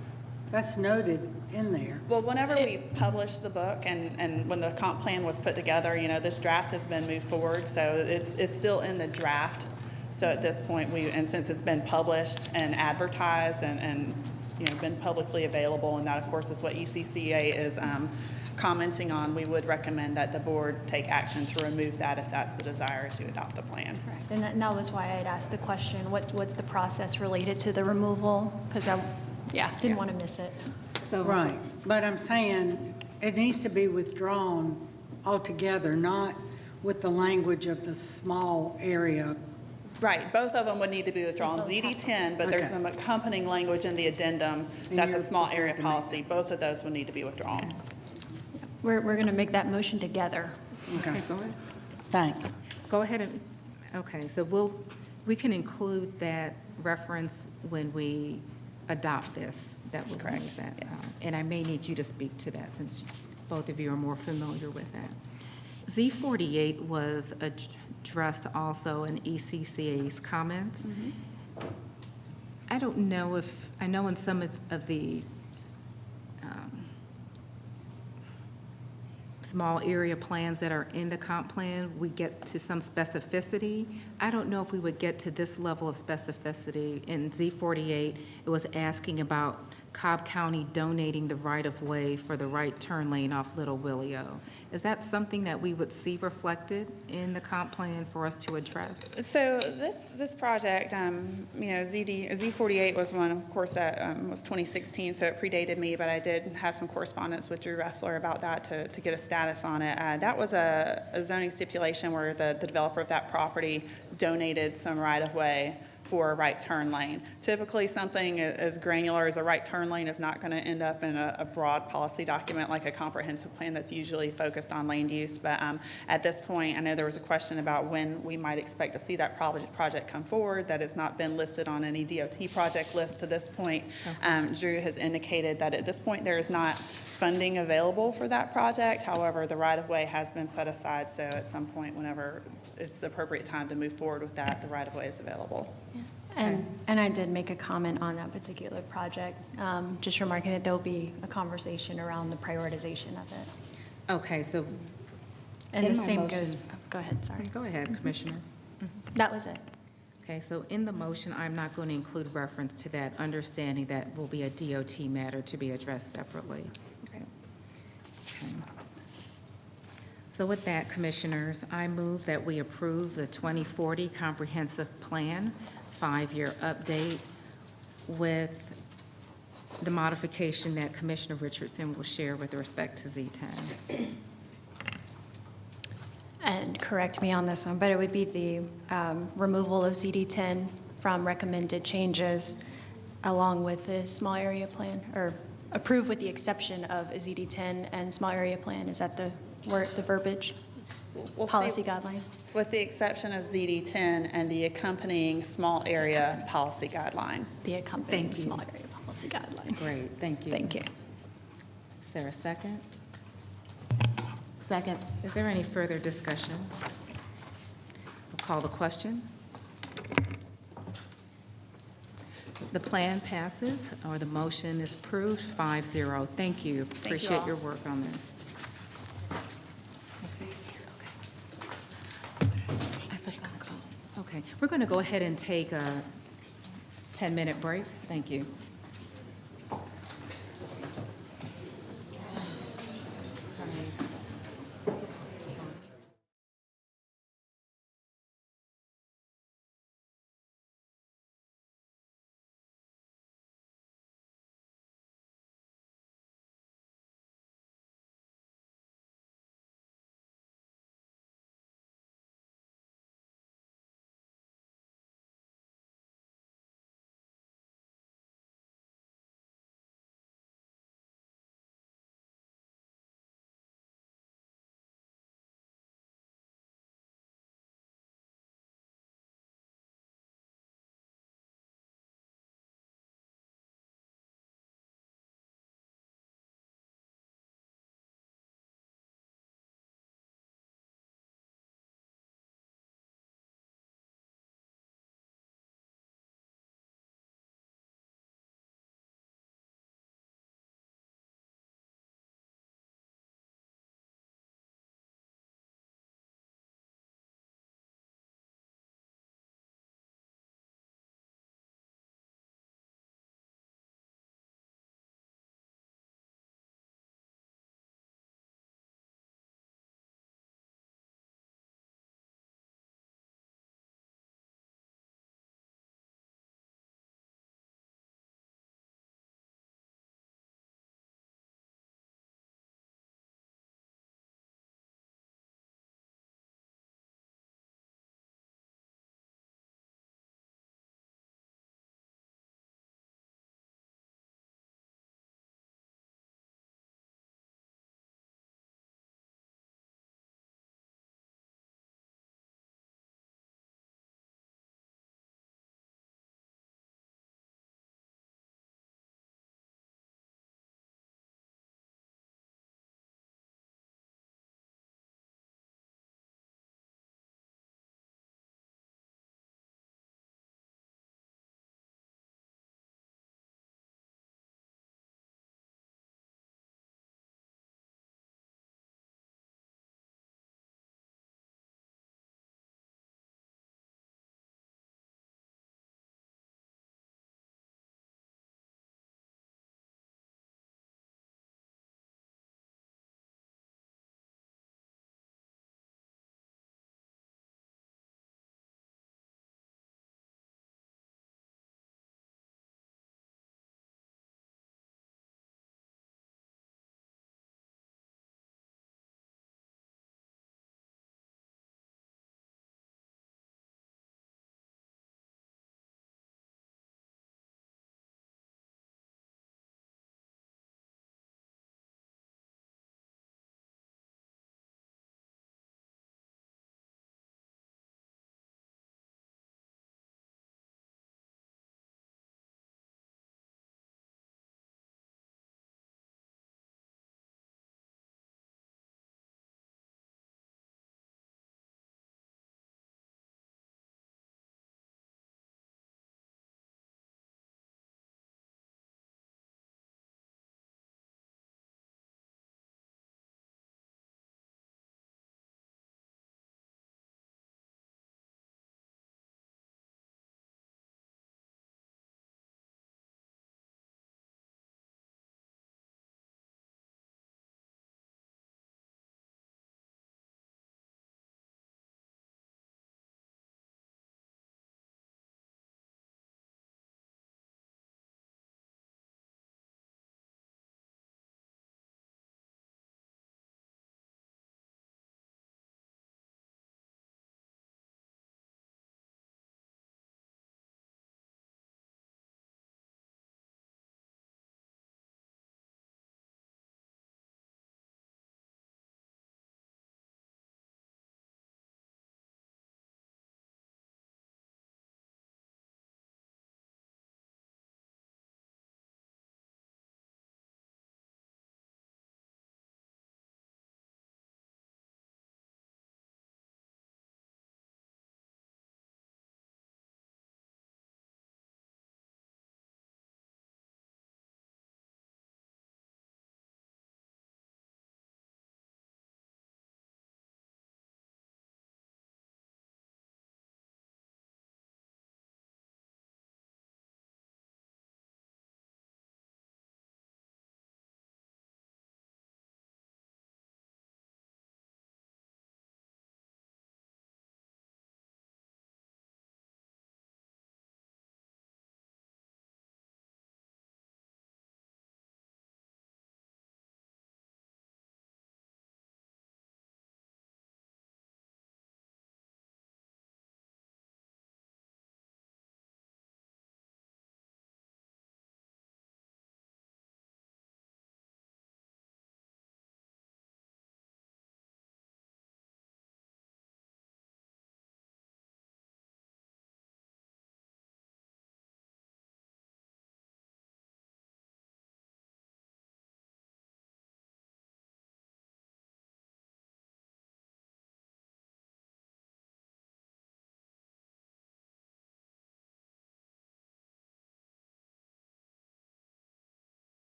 That's noted in there. Well, whenever we published the book and when the comp plan was put together, you know, this draft has been moved forward, so it's still in the draft. So at this point, and since it's been published and advertised and you know, been publicly available, and that, of course, is what ECCA is commenting on, we would recommend that the board take action to remove that if that's the desire to adopt the plan. Correct. And that was why I had asked the question, what's the process related to the removal? Because I didn't want to miss it. So Right, but I'm saying it needs to be withdrawn altogether, not with the language of the small area. Right, both of them would need to be withdrawn. ZD10, but there's Okay. some accompanying language in the addendum that's a small area policy. Both of those would need to be withdrawn. We're going to make that motion together. Okay, go ahead. Thanks. Go ahead and, okay, so we can include that reference when we adopt this, that will remove that. Yes. And I may need you to speak to that since both of you are more familiar with that. Z48 was addressed also in ECCA's comments. I don't know if, I know in some of the small area plans that are in the comp plan, we get to some specificity. I don't know if we would get to this level of specificity. In Z48, it was asking about Cobb County donating the right-of-way for the right turn lane off Little Willio. Is that something that we would see reflected in the comp plan for us to address? So this project, you know, Z48 was one, of course, that was 2016, so it predated me, but I did have some correspondence with Drew Ressler about that to get a status on it. That was a zoning stipulation where the developer of that property donated some right-of-way for a right turn lane. Typically, something as granular as a right turn lane is not going to end up in a broad policy document like a comprehensive plan that's usually focused on land use. But at this point, I know there was a question about when we might expect to see that project come forward. That has not been listed on any DOT project list to this point. Drew has indicated that at this point there is not funding available for that project. However, the right-of-way has been set aside, so at some point, whenever it's the appropriate time to move forward with that, the right-of-way is available. And I did make a comment on that particular project, just remarking that there'll be a conversation around the prioritization of it. Okay, so. And in the my same motion- goes, go ahead, sorry. Go ahead, Commissioner. That was it. Okay, so in the motion, I'm not going to include reference to that, understanding that will be a DOT matter to be addressed separately. Okay. So with that, Commissioners, I move that we approve the 2040 Comprehensive Plan 5-year update with the modification that Commissioner Richardson will share with respect to Z10. And correct me on this one, but it would be the removal of ZD10 from recommended changes along with the small area plan, or approve with the exception of a ZD10 and small area plan. Is that the word, the verbiage? We'll Policy see. guideline? With the exception of ZD10 and the accompanying small area policy guideline. The accompanying Thank you. small area policy guideline. Great, thank you. Thank you. Is there a second? Second. Is there any further discussion? I'll call the question. The plan passes, or the motion is approved, 5-0. Thank you. you Appreciate all. your work on this. Okay, we're going to go ahead and take a 10-minute break. Thank you.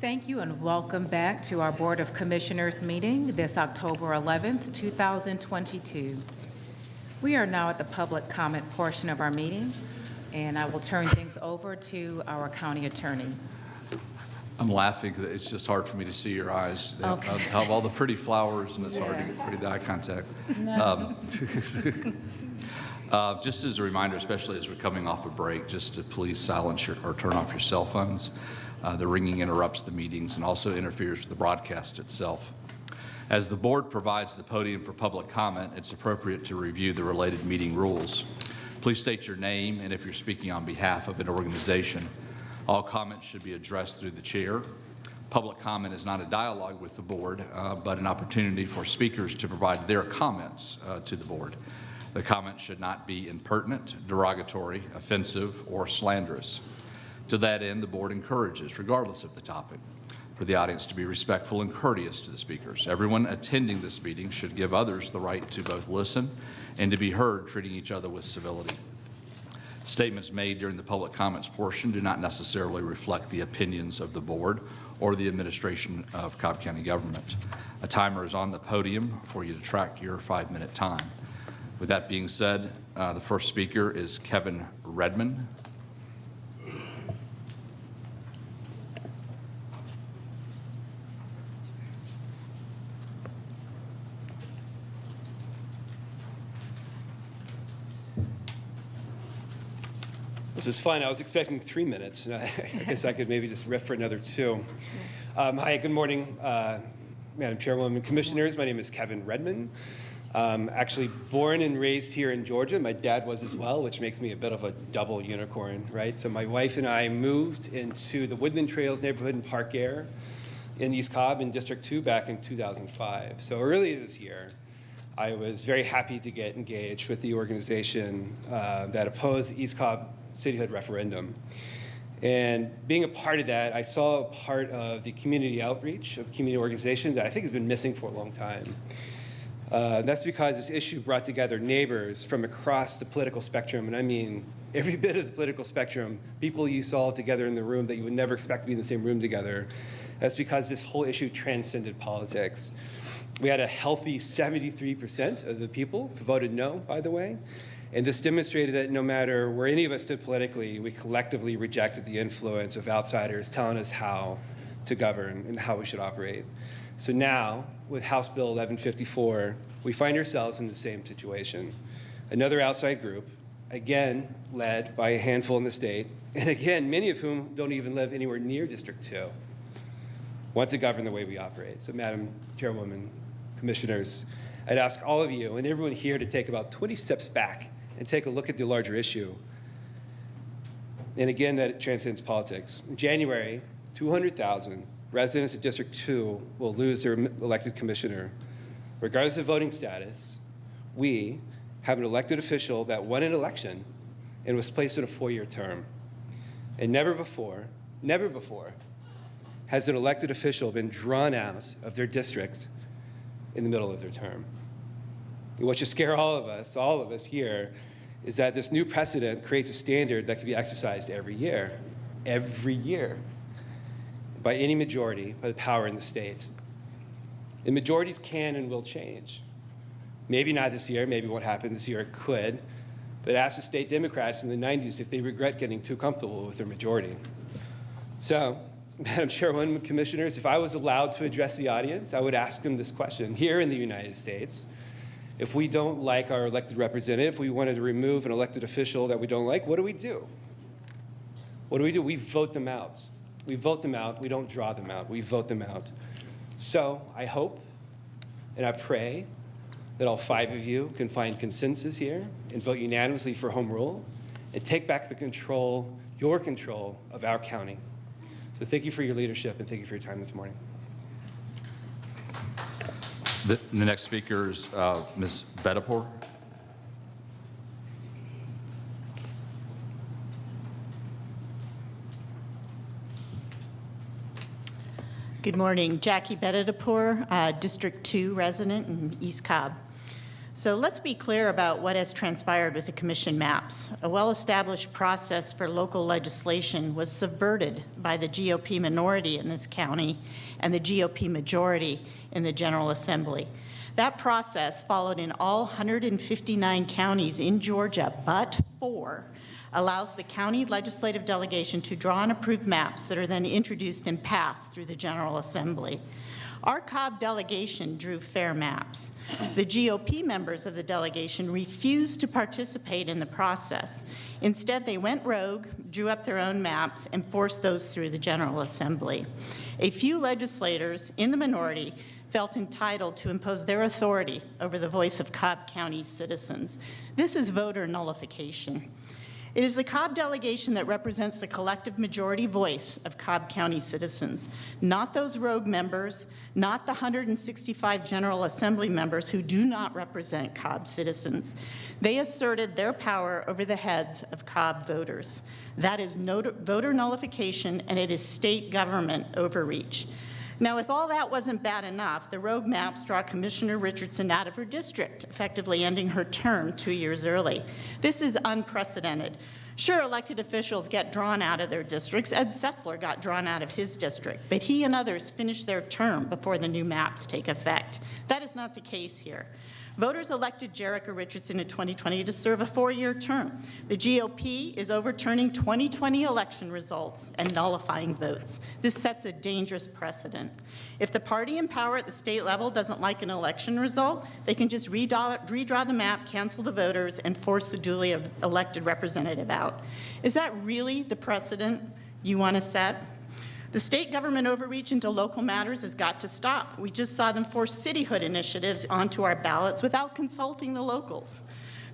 Thank you and welcome back to our Board of Commissioners meeting this October 11th, 2022. We are now at the public comment portion of our meeting, and I will turn things over to our county attorney. I'm laughing because it's just hard for me to see your eyes. They Okay. have all the pretty flowers, and it's hard to get pretty eye contact. No. Just as a reminder, especially as we're coming off a break, just to please silence or turn off your cell phones. The ringing interrupts the meetings and also interferes with the broadcast itself. As the board provides the podium for public comment, it's appropriate to review the related meeting rules. Please state your name and if you're speaking on behalf of an organization. All comments should be addressed through the chair. Public comment is not a dialogue with the board, but an opportunity for speakers to provide their comments to the board. The comments should not be impertinent, derogatory, offensive, or slanderous. To that end, the board encourages, regardless of the topic, for the audience to be respectful and courteous to the speakers. Everyone attending this meeting should give others the right to both listen and to be heard, treating each other with civility. Statements made during the public comments portion do not necessarily reflect the opinions of the board or the administration of Cobb County government. A timer is on the podium for you to track your 5-minute time. With that being said, the first speaker is Kevin Redmond. This is fun. I was expecting 3 minutes. I guess I could maybe just riff for another 2. Hi, good morning, Madam Chairwoman, Commissioners. My name is Kevin Redmond. Actually born and raised here in Georgia. My dad was as well, which makes me a bit of a double unicorn, right? So my wife and I moved into the Woodland Trails neighborhood in Park Air in East Cobb in District 2 back in 2005. So earlier this year, I was very happy to get engaged with the organization that opposed East Cobb cityhood referendum. And being a part of that, I saw a part of the community outreach of community organization that I think has been missing for a long time. That's because this issue brought together neighbors from across the political spectrum, and I mean every bit of the political spectrum, people you saw together in the room that you would never expect to be in the same room together. That's because this whole issue transcended politics. We had a healthy 73% of the people who voted no, by the way. And this demonstrated that no matter where any of us stood politically, we collectively rejected the influence of outsiders telling us how to govern and how we should operate. So now, with House Bill 1154, we find ourselves in the same situation. Another outside group, again led by a handful in the state, and again, many of whom don't even live anywhere near District 2, want to govern the way we operate. So Madam Chairwoman, Commissioners, I'd ask all of you and everyone here to take about 20 steps back and take a look at the larger issue. And again, that it transcends politics. In January, 200,000 residents of District 2 will lose their elected commissioner. Regardless of voting status, we have an elected official that won an election and was placed in a 4-year term. And never before has an elected official been drawn out of their district in the middle of their term. And what should scare all of us here, is that this new precedent creates a standard that can be exercised every year, by any majority, by the power in the state. And majorities can and will change. Maybe not this year, maybe what happened this year it could, but ask the state Democrats in the 90s if they regret getting too comfortable with their majority. So, Madam Chairwoman, Commissioners, if I was allowed to address the audience, I would ask them this question. Here in the United States, if we don't like our elected representative, if we wanted to remove an elected official that we don't like, what do we do? What do? We vote them out. We vote them out. We don't draw them out. We vote them out. So I hope and I pray that all 5 of you can find consensus here and vote unanimously for home rule and take back the control, your control of our county. So thank you for your leadership and thank you for your time this morning. The next speaker is Ms. Bedapur. Good morning. Jackie Bedapur, District 2 resident in East Cobb. So let's be clear about what has transpired with the commission maps. A well-established process for local legislation was subverted by the GOP minority in this county and the GOP majority in the General Assembly. That process, followed in all 159 counties in Georgia, but 4, allows the county legislative delegation to draw and approve maps that are then introduced and passed through the General Assembly. Our Cobb delegation drew fair maps. The GOP members of the delegation refused to participate in the process. Instead, they went rogue, drew up their own maps, and forced those through the General Assembly. A few legislators in the minority felt entitled to impose their authority over the voice of Cobb County's citizens. This is voter nullification. It is the Cobb delegation that represents the collective majority voice of Cobb County citizens, not those rogue members, not the 165 General Assembly members who do not represent Cobb citizens. They asserted their power over the heads of Cobb voters. That is voter nullification, and it is state government overreach. Now, if all that wasn't bad enough, the rogue maps draw Commissioner Richardson out of her district, effectively ending her term 2 years early. This is unprecedented. Sure, elected officials get drawn out of their districts. Ed Setzler got drawn out of his district, but he and others finish their term before the new maps take effect. That is not the case here. Voters elected Jerica Richardson in 2020 to serve a 4-year term. The GOP is overturning 2020 election results and nullifying votes. This sets a dangerous precedent. If the party in power at the state level doesn't like an election result, they can just redraw the map, cancel the voters, and force the duly elected representative out. Is that really the precedent you want to set? The state government overreach into local matters has got to stop. We just saw them force cityhood initiatives onto our ballots without consulting the locals.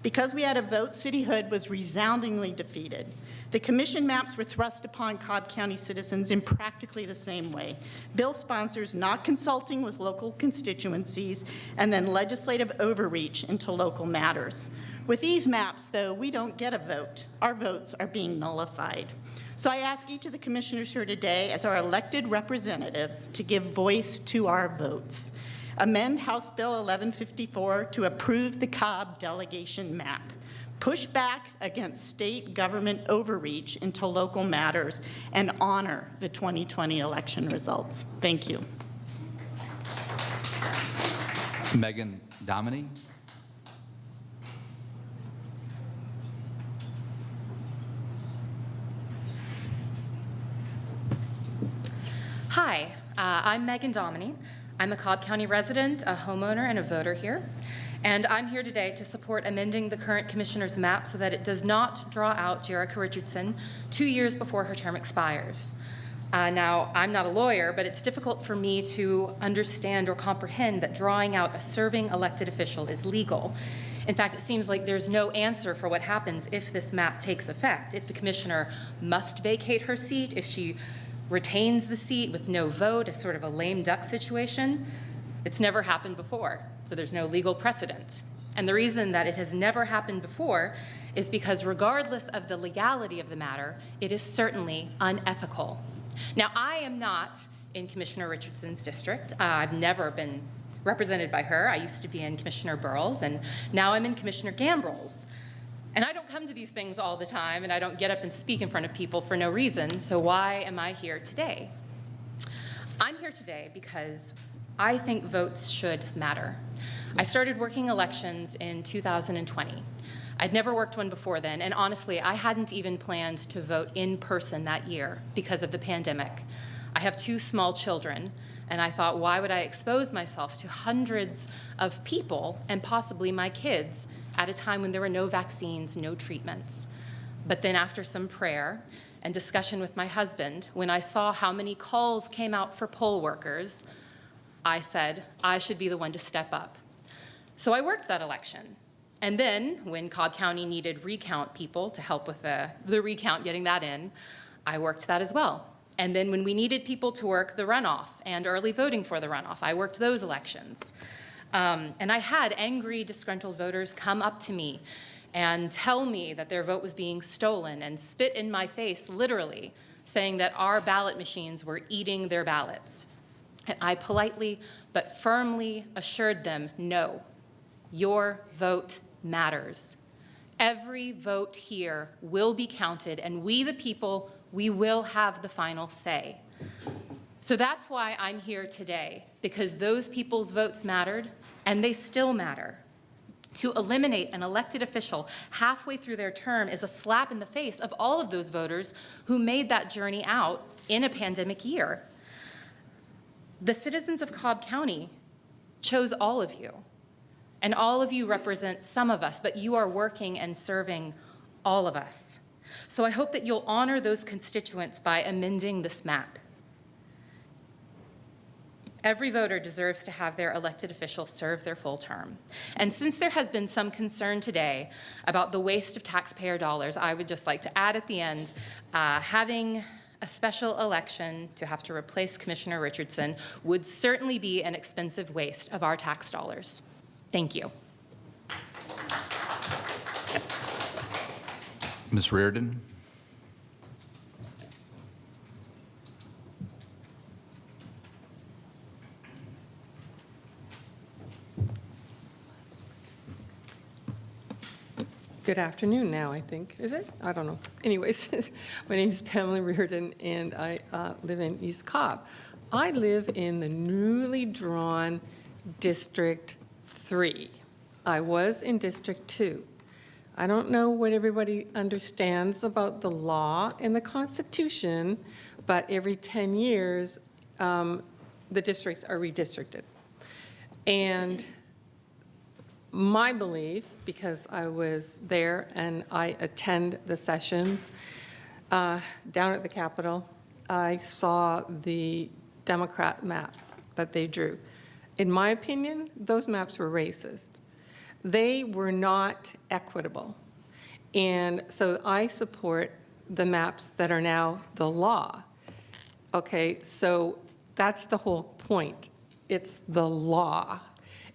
Because we had a vote, cityhood was resoundingly defeated. The commission maps were thrust upon Cobb County citizens in practically the same way. Bill sponsors not consulting with local constituencies, and then legislative overreach into local matters. With these maps, though, we don't get a vote. Our votes are being nullified. So I ask each of the commissioners here today, as our elected representatives, to give voice to our votes. Amend House Bill 1154 to approve the Cobb delegation map. Push back against state government overreach into local matters and honor the 2020 election results. Thank you. Megan Dominy. Hi, I'm Megan Dominy. I'm a Cobb County resident, a homeowner, and a voter here. And I'm here today to support amending the current commissioner's map so that it does not draw out Jerica Richardson 2 years before her term expires. Now, I'm not a lawyer, but it's difficult for me to understand or comprehend that drawing out a serving elected official is legal. In fact, it seems like there's no answer for what happens if this map takes effect, if the commissioner must vacate her seat, if she retains the seat with no vote, a sort of a lame duck situation. It's never happened before, so there's no legal precedent. And the reason that it has never happened before is because regardless of the legality of the matter, it is certainly unethical. Now, I am not in Commissioner Richardson's district. I've never been represented by her. I used to be in Commissioner Burrell's, and now I'm in Commissioner Gambrell's. And I don't come to these things all the time, and I don't get up and speak in front of people for no reason, so why am I here today? I'm here today because I think votes should matter. I started working elections in 2020. I'd never worked one before then, and honestly, I hadn't even planned to vote in person that year because of the pandemic. I have 2 small children, and I thought, why would I expose myself to hundreds of people and possibly my kids at a time when there were no vaccines, no treatments? But then after some prayer and discussion with my husband, when I saw how many calls came out for poll workers, I said I should be the one to step up. So I worked that election. And then when Cobb County needed recount people to help with the recount, getting that in, I worked that as well. And then when we needed people to work the runoff and early voting for the runoff, I worked those elections. And I had angry, disgruntled voters come up to me and tell me that their vote was being stolen and spit in my face, literally, saying that our ballot machines were eating their ballots. And I politely but firmly assured them, no, Your vote matters. Every vote here will be counted, and we, the people, we will have the final say. So that's why I'm here today, because those people's votes mattered, and they still matter. To eliminate an elected official halfway through their term is a slap in the face of all of those voters who made that journey out in a pandemic year. The citizens of Cobb County chose all of you, and all of you represent some of us, but you are working and serving all of us. So I hope that you'll honor those constituents by amending this map. Every voter deserves to have their elected official serve their full term. And since there has been some concern today about the waste of taxpayer dollars, I would just like to add at the end, having a special election to have to replace Commissioner Richardson would certainly be an expensive waste of our tax dollars. Thank you. Ms. Reardon. Good afternoon now, I think. Is it? I don't know. Anyways, my name is Pamela Reardon, and I live in East Cobb. I live in the newly drawn District 3. I was in District 2. I don't know what everybody understands about the law and the Constitution, but every 10 years, the districts are redistricted. And my belief, because I was there and I attend the sessions down at the Capitol, I saw the Democrat maps that they drew. In my opinion, those maps were racist. They were not equitable. And so I support the maps that are now the law. Okay, so that's the whole point. It's the law.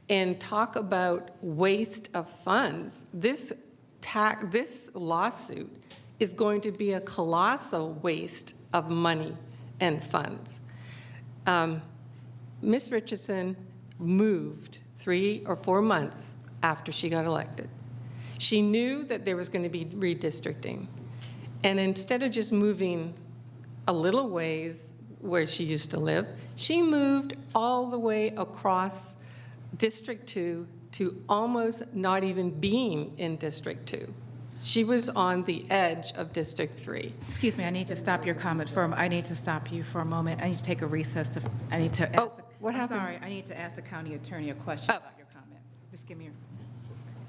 And talk about waste of funds. This lawsuit is going to be a colossal waste of money and funds. Ms. Richardson moved 3 or 4 months after she got elected. She knew that there was going to be redistricting. And instead of just moving a little ways where she used to live, she moved all the way across District 2 to almost not even being in District 2. She was on the edge of District 3. Excuse me, I need to stop your comment I need to stop you for a moment. I need to take a recess. I need to ask. What happened? I'm sorry, I need to ask the county attorney a question about your comment. Just give me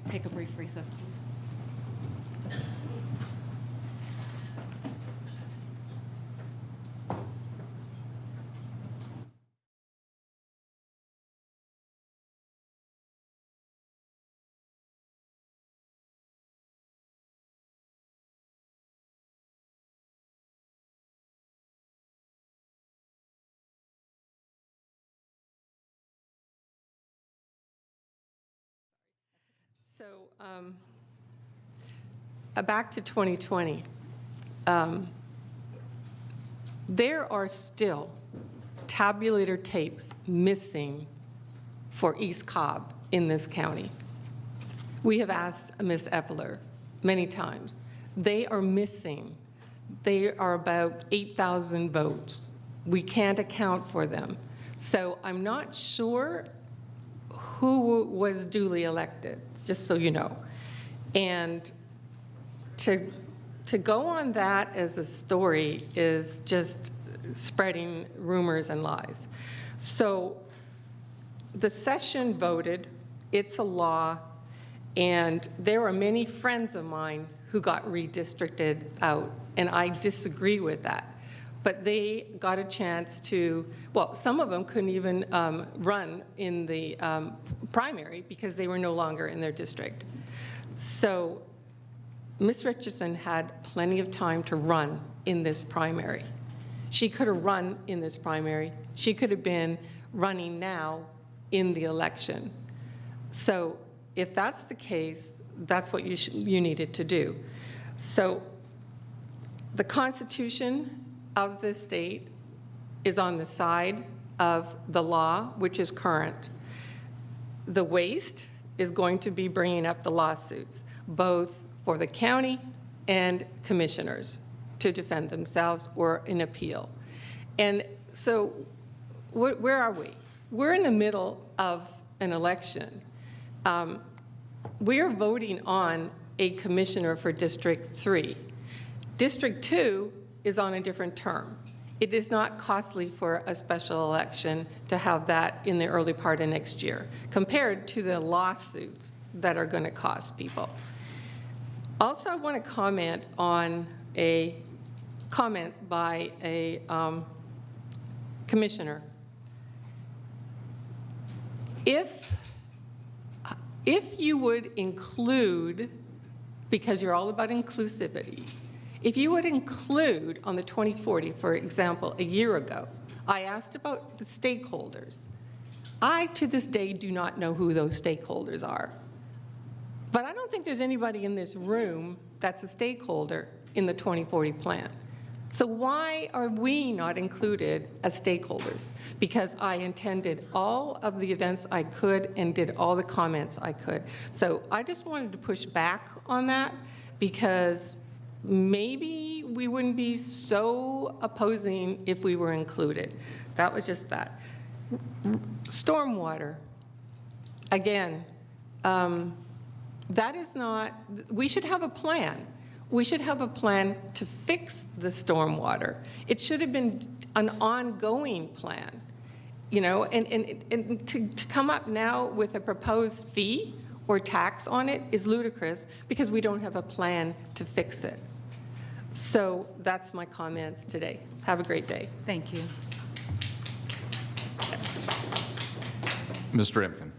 take a brief recess, please. So back to 2020. There are still tabulator tapes missing for East Cobb in this county. We have asked Ms. Epler many times. They are missing. They are about 8,000 votes. We can't account for them. So I'm not sure who was duly elected, just so you know. And to go on that as a story is just spreading rumors and lies. So the session voted, it's a law, and there are many friends of mine who got redistricted out, and I disagree with that. But they got a chance to, well, some of them couldn't even run in the primary because they were no longer in their district. So Ms. Richardson had plenty of time to run in this primary. She could have run in this primary. She could have been running now in the election. So if that's the case, that's what you needed to do. So the Constitution of the state is on the side of the law, which is current. The waste is going to be bringing up the lawsuits, both for the county and commissioners to defend themselves or an appeal. And so where are we? We're in the middle of an election. We are voting on a commissioner for District 3. District 2 is on a different term. It is not costly for a special election to have that in the early part of next year, compared to the lawsuits that are going to cost people. Also, I want to comment on a comment by a commissioner. If you would include, because you're all about inclusivity, if you would include on the 2040, for example, a year ago, I asked about the stakeholders. I, to this day, do not know who those stakeholders are. But I don't think there's anybody in this room that's a stakeholder in the 2040 plan. So why are we not included as stakeholders? Because I attended all of the events I could and did all the comments I could. So I just wanted to push back on that, because maybe we wouldn't be so opposing if we were included. That was just that. Stormwater, again, that is not, we should have a plan. We should have a plan to fix the stormwater. It should have been an ongoing plan, you know, and to come up now with a proposed fee or tax on it is ludicrous, because we don't have a plan to fix it. So that's my comments today. Have a great day. Thank you. Mr. Emkin.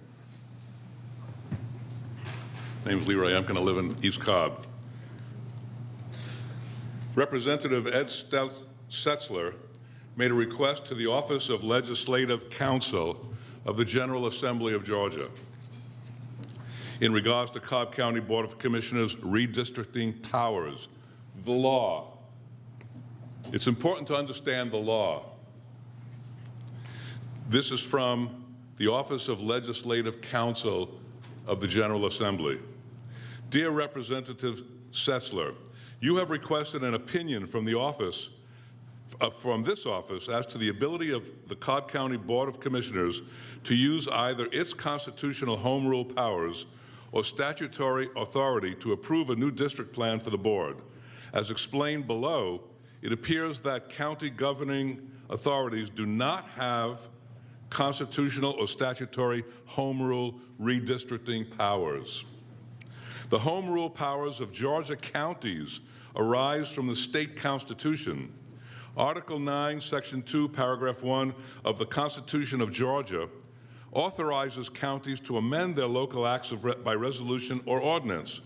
My name is Leroy Emkin. I live in East Cobb. Representative Ed Setzler made a request to the Office of Legislative Counsel of the General Assembly of Georgia in regards to Cobb County Board of Commissioners redistricting powers, the law. It's important to understand the law. This is from the Office of Legislative Counsel of the General Assembly. Dear Representative Setzler, you have requested an opinion from the office, from this office, as to the ability of the Cobb County Board of Commissioners to use either its constitutional home rule powers or statutory authority to approve a new district plan for the board. As explained below, it appears that county governing authorities do not have constitutional or statutory home rule redistricting powers. The home rule powers of Georgia counties arise from the state constitution. Article 9, Section 2, Paragraph 1 of the Constitution of Georgia authorizes counties to amend their local acts by resolution or ordinance,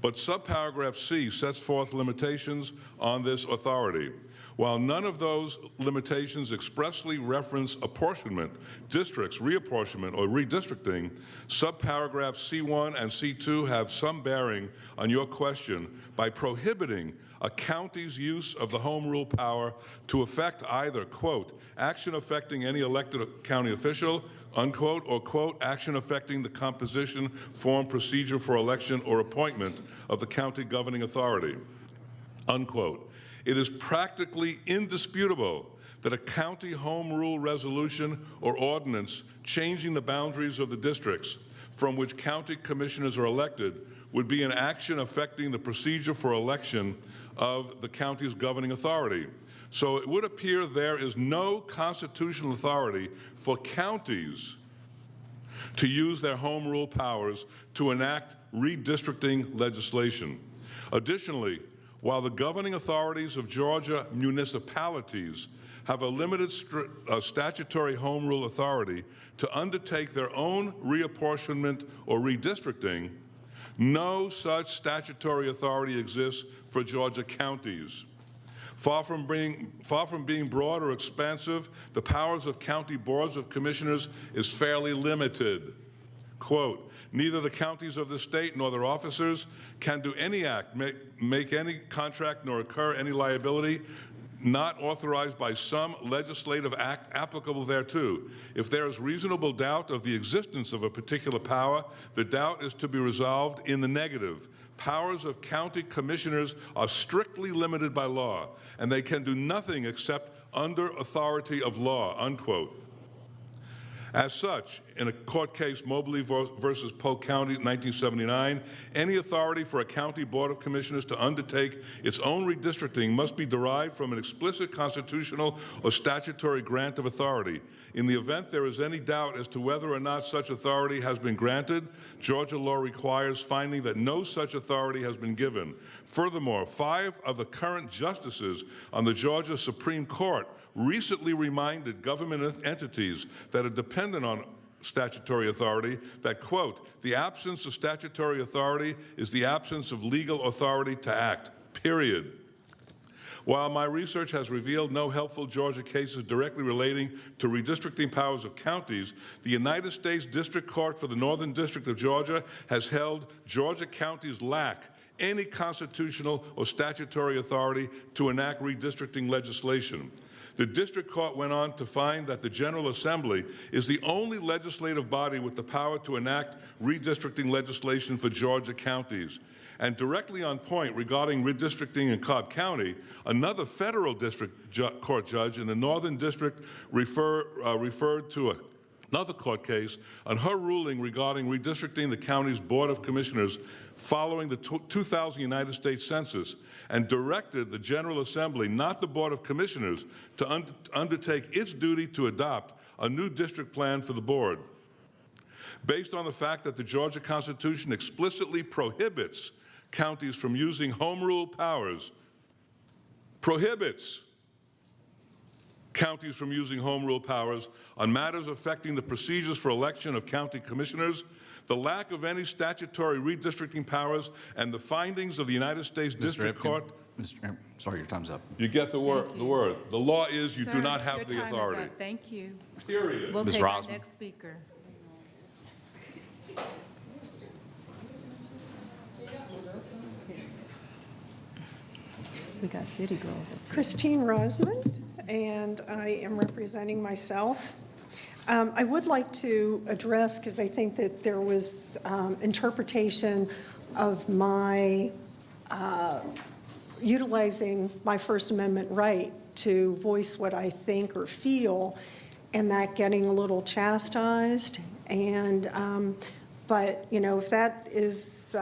but subparagraph C sets forth limitations on this authority. While none of those limitations expressly reference apportionment, districts, reapportionment, or redistricting, subparagraphs C1 and C2 have some bearing on your question by prohibiting a county's use of the home rule power to affect either, quote, action affecting any elected county official, unquote, or, quote, action affecting the composition, form, procedure for election or appointment of the county governing authority, unquote. It is practically indisputable that a county home rule resolution or ordinance changing the boundaries of the districts from which county commissioners are elected would be an action affecting the procedure for election of the county's governing authority. So it would appear there is no constitutional authority for counties to use their home rule powers to enact redistricting legislation. Additionally, while the governing authorities of Georgia municipalities have a limited statutory home rule authority to undertake their own reapportionment or redistricting, no such statutory authority exists for Georgia counties. Far from being broad or expansive, the powers of county boards of commissioners is fairly limited. Quote, neither the counties of the state nor their officers can do any act, make any contract, nor incur any liability, not authorized by some legislative act applicable thereto. If there is reasonable doubt of the existence of a particular power, the doubt is to be resolved in the negative. Powers of county commissioners are strictly limited by law, and they can do nothing except under authority of law, unquote. As such, in a court case, Mobley versus Polk County, 1979, any authority for a county board of commissioners to undertake its own redistricting must be derived from an explicit constitutional or statutory grant of authority. In the event there is any doubt as to whether or not such authority has been granted, Georgia law requires finding that no such authority has been given. Furthermore, 5 of the current justices on the Georgia Supreme Court recently reminded government entities that are dependent on statutory authority that, quote, the absence of statutory authority is the absence of legal authority to act, period. While my research has revealed no helpful Georgia cases directly relating to redistricting powers of counties, the United States District Court for the Northern District of Georgia has held Georgia counties lack any constitutional or statutory authority to enact redistricting legislation. The district court went on to find that the General Assembly is the only legislative body with the power to enact redistricting legislation for Georgia counties. And directly on point regarding redistricting in Cobb County, another federal district court judge in the Northern District referred to another court case on her ruling regarding redistricting the county's Board of Commissioners following the 2000 United States Census, and directed the General Assembly, not the Board of Commissioners, to undertake its duty to adopt a new district plan for the board. Based on the fact that the Georgia Constitution explicitly prohibits counties from using home rule powers, prohibits counties from using home rule powers on matters affecting the procedures for election of county commissioners, the lack of any statutory redistricting powers, and the findings of the United States District Court. Mr. Chairman, sorry, your time's up. You get the word. The law is you do not have your the time is authority. up. Thank you. Period. We'll Ms. take our Rosman. next speaker. We got city girls. Christine Rosman, and I am representing myself. I would like to address, because I think that there was interpretation of my utilizing my First Amendment right to voice what I think or feel, and that getting a little chastised. And, but, you know, if that is,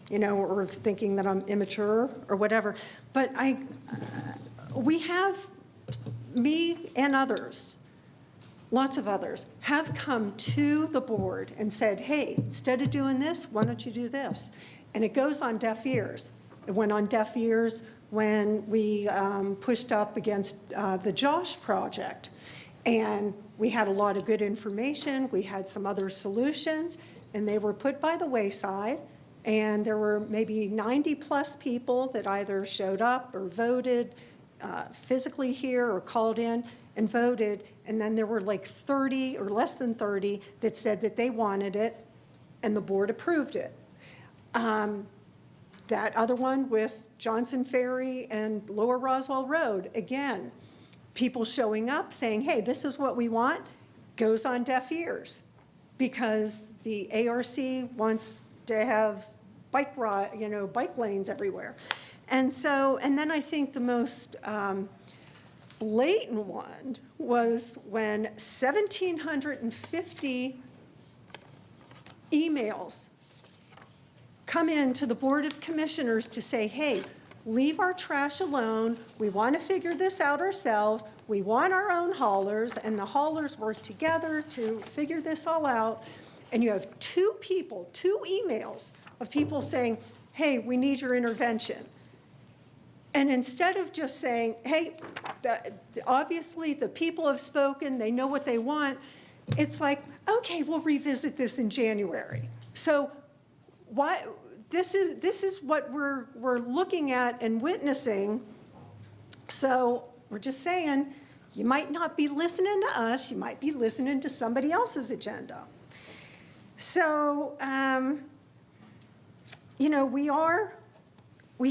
you know, or thinking that I'm immature or whatever, but we have, me and others, lots of others, have come to the board and said, hey, instead of doing this, why don't you do this? And it goes on deaf ears. It went on deaf ears when we pushed up against the Josh project. And we had a lot of good information. We had some other solutions, and they were put by the wayside. And there were maybe 90-plus people that either showed up or voted physically here or called in and voted. And then there were like 30 or less than 30 that said that they wanted it, and the board approved it. That other one with Johnson Ferry and Lower Roswell Road, again, people showing up saying, hey, this is what we want, goes on deaf ears because the ARC wants to have bike lanes everywhere. And so, and then I think the most blatant one was when 1,750 emails come in to the Board of Commissioners to say, hey, leave our trash alone. We want to figure this out ourselves. We want our own haulers, and the haulers work together to figure this all out. And you have two emails of people saying, hey, we need your intervention. And instead of just saying, hey, obviously the people have spoken, they know what they want, it's like, okay, we'll revisit this in January. So why, this is what we're looking at and witnessing. So we're just saying, you might not be listening to us, you might be listening to somebody else's agenda. So, you know, we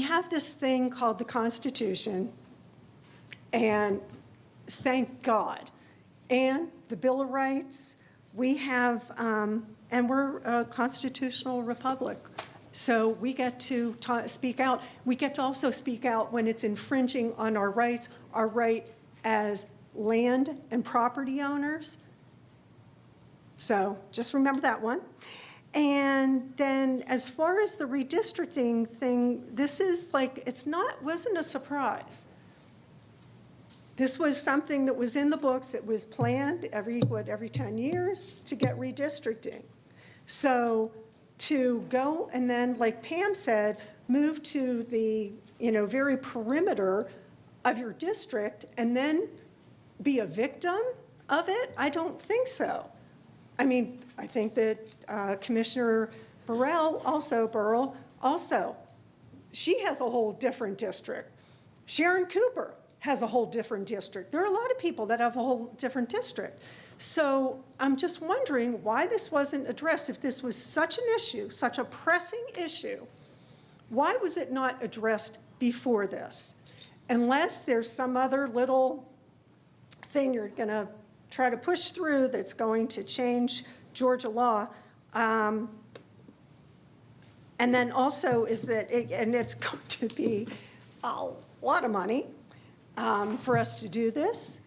have this thing called the Constitution, And thank God. And the Bill of Rights, we have, and we're a constitutional republic. So we get to speak out. We get to also speak out when it's infringing on our rights, our right as land and property owners. So just remember that one. And then as far as the redistricting thing, this is like, wasn't a surprise. This was something that was in the books. It was planned every 10 years to get redistricting. So to go and then, like Pam said, move to the, very perimeter of your district and then be a victim of it? I don't think so. I mean, I think that Commissioner Burrell also, she has a whole different district. Sharon Cooper has a whole different district. There are a lot of people that have a whole different district. So I'm just wondering why this wasn't addressed. If this was such an issue, such a pressing issue, why was it not addressed before this? Unless there's some other little thing you're going to try to push through that's going to change Georgia law. And then also is that, it's going to be a lot of money for us to do this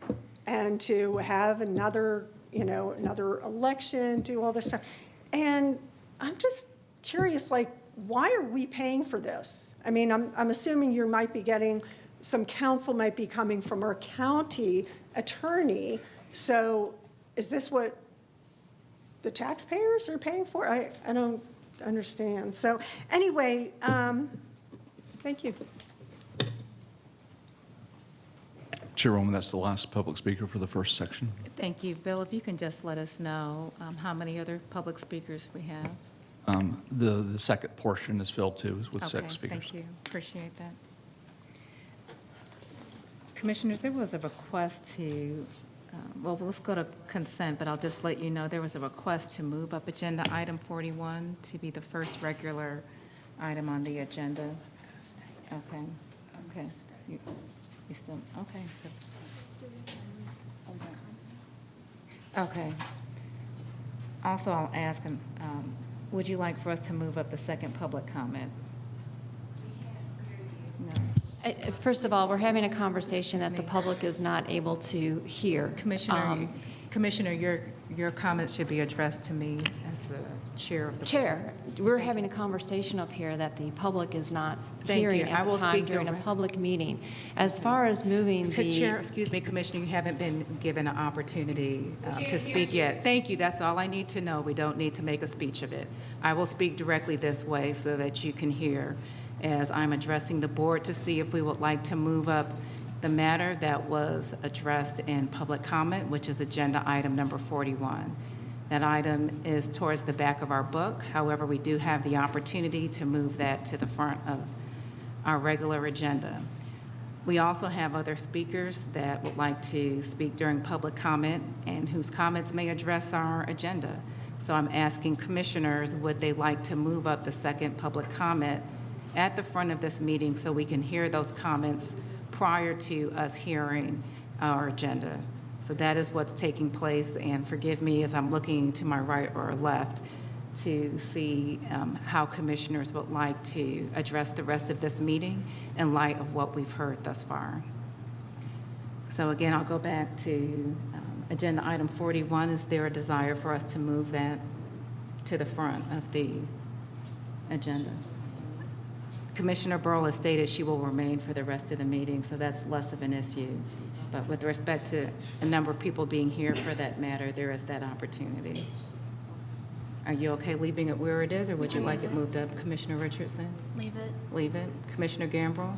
and to have another election, do all this stuff. And I'm just curious, why are we paying for this? I mean, I'm assuming you might be getting, some counsel might be coming from our county attorney. So is this what the taxpayers are paying for? I don't understand. So anyway, thank you. Chairwoman, that's the last public speaker for the first section. Thank you. Bill, if you can just let us know how many other public speakers we have. The second portion is filled too, with 6 speakers. Thank you. Appreciate that. Commissioners, there was a request to, well, let's go to consent, but I'll just let you know there was a request to move up agenda item 41 to be the first regular item on the agenda. Okay. Okay. You still, okay. Okay. Also, I'll ask, would you like for us to move up the second public comment? No. First of all, we're having a conversation that the public is not able to hear. Commissioner, your comments should be addressed to me as the chair of the Chair, we're having a conversation up here that the public is not hearing at the time during a public meeting. As far as moving the... Chair, excuse me, Commissioner, you haven't been given an opportunity to speak yet. Thank you. That's all I need to know. We don't need to make a speech of it. I will speak directly this way so that you can hear as I'm addressing the board to see if we would like to move up the matter that was addressed in public comment, which is agenda item number 41. That item is towards the back of our book. However, we do have the opportunity to move that to the front of our regular agenda. We also have other speakers that would like to speak during public comment and whose comments may address our agenda. So I'm asking commissioners, would they like to move up the second public comment at the front of this meeting so we can hear those comments prior to us hearing our agenda? So that is what's taking place, and forgive me as I'm looking to my right or left to see how commissioners would like to address the rest of this meeting in light of what we've heard thus far. So again, I'll go back to agenda item 41. Is there a desire for us to move that to the front of the agenda? Commissioner Burrell has stated she will remain for the rest of the meeting, so that's less of an issue. But with respect to a number of people being here for that matter, there is that opportunity. Are you okay leaving it where it is, or would you like it moved up, Commissioner Richardson? Leave it. Leave it. Commissioner Gambrell?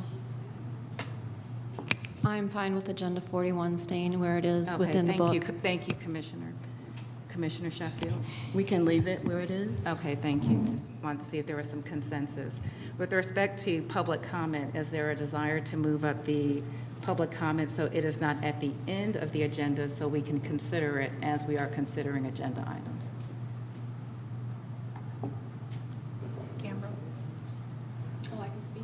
I'm fine with agenda 41 staying where it is within the book. Thank you, Commissioner. Commissioner Sheffield? We can leave it where it is. Okay, thank you. Just wanted to see if there was some consensus. With respect to public comment, is there a desire to move up the public comment so it is not at the end of the agenda so we can consider it as we are considering agenda items? Gambrell? Oh, I can speak.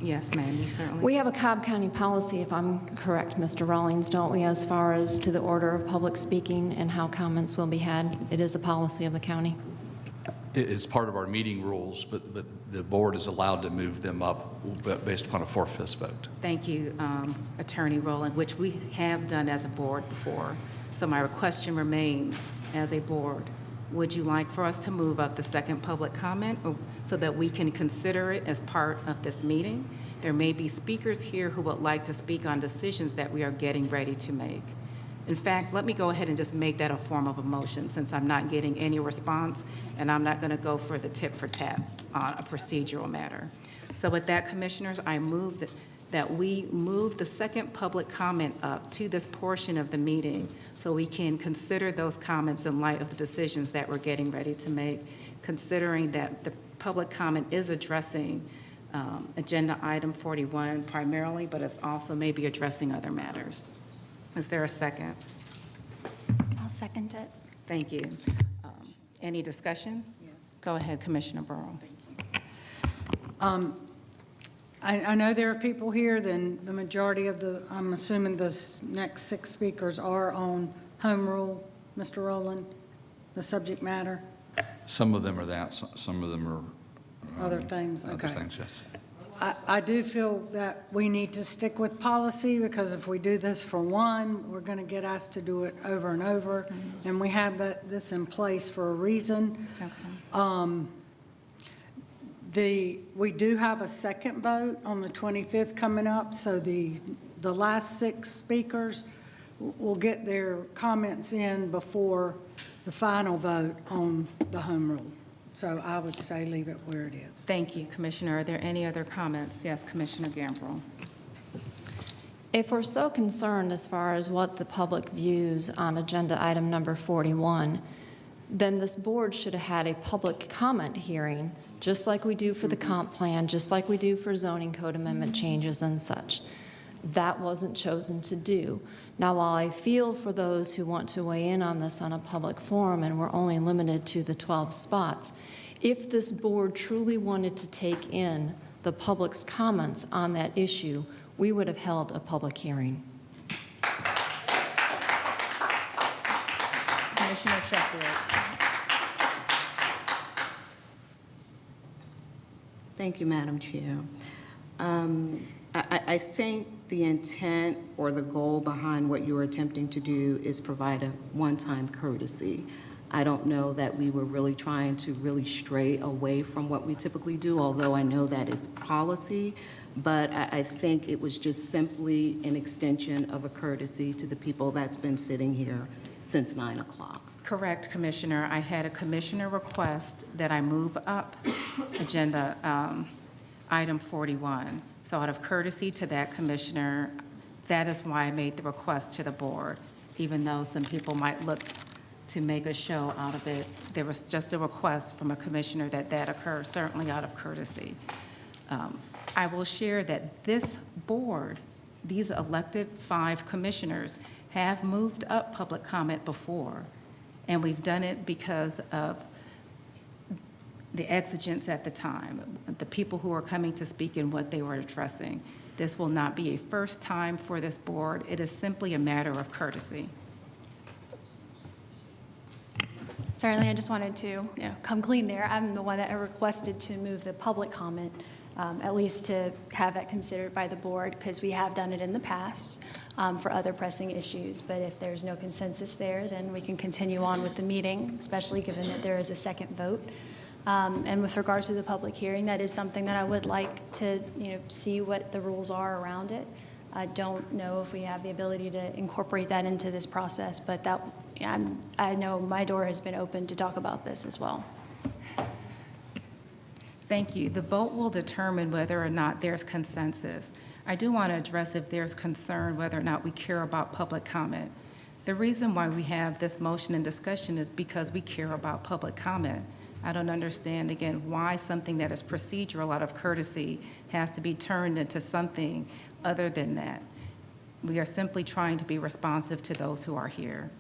Yes, ma'am, you certainly. We have a Cobb County policy, if I'm correct, Mr. Rawlings, don't we, as far as to the order of public speaking and how comments will be had? It is a policy of the county. It's part of our meeting rules, but the board is allowed to move them up based upon a 4/5 vote. Thank you, Attorney Rowland, which we have done as a board before. So my question remains, as a board, would you like for us to move up the second public comment so that we can consider it as part of this meeting? There may be speakers here who would like to speak on decisions that we are getting ready to make. In fact, let me go ahead and just make that a form of a motion, since I'm not getting any response, and I'm not going to go for the tit for tat on a procedural matter. So with that, Commissioners, I move that we move the second public comment up to this portion of the meeting so we can consider those comments in light of the decisions that we're getting ready to make, considering that the public comment is addressing agenda item 41 primarily, but it's also maybe addressing other matters. Is there a second? I'll second it. Thank you. Any discussion? Yes. Go ahead, Commissioner Burrow. I know there are people here, then the majority of I'm assuming the next 6 speakers are on home rule, Mr. Rowland, the subject matter? Some of them are that, some of them are Other things, other okay. things, yes. I do feel that we need to stick with policy, because if we do this for one, we're going to get asked to do it over and over, and we have this in place for a reason. Okay. We do have a second vote on the 25th coming up, so the last 6 speakers will get their comments in before the final vote on the home rule. So I would say leave it where it is. Thank you, Commissioner. Are there any other comments? Yes, Commissioner Gambrill. If we're so concerned as far as what the public views on agenda item number 41, then this board should have had a public comment hearing, just like we do for the comp plan, just like we do for zoning code amendment changes and such. That wasn't chosen to do. Now, while I feel for those who want to weigh in on this on a public forum, and we're only limited to the 12 spots, if this board truly wanted to take in the public's comments on that issue, we would have held a public hearing. Commissioner Sheffield. Thank you, Madam Chair. I think the intent or the goal behind what you're attempting to do is provide a one-time courtesy. I don't know that we were really trying to really stray away from what we typically do, although I know that is policy, but I think it was just simply an extension of a courtesy to the people that's been sitting here since 9 o'clock. Correct, Commissioner. I had a commissioner request that I move up agenda item 41. So out of courtesy to that commissioner, that is why I made the request to the board, even though some people might look to make a show out of it. There was just a request from a commissioner that occur, certainly out of courtesy. I will share that this board, these elected 5 commissioners, have moved up public comment before, and we've done it because of the exigence at the time, the people who are coming to speak and what they were addressing. This will not be a first time for this board. It is simply a matter of courtesy. Certainly, I just wanted to come clean there. I'm the one that requested to move the public comment, at least to have that considered by the board, because we have done it in the past for other pressing issues. But if there's no consensus there, then we can continue on with the meeting, especially given that there is a second vote. And with regards to the public hearing, that is something that I would like to see what the rules are around it. I don't know if we have the ability to incorporate that into this process, but that I know my door has been open to talk about this as well. Thank you. The vote will determine whether or not there's consensus. I do want to address if there's concern whether or not we care about public comment. The reason why we have this motion and discussion is because we care about public comment. I don't understand, again, why something that is procedural out of courtesy has to be turned into something other than that. We are simply trying to be responsive to those who are here.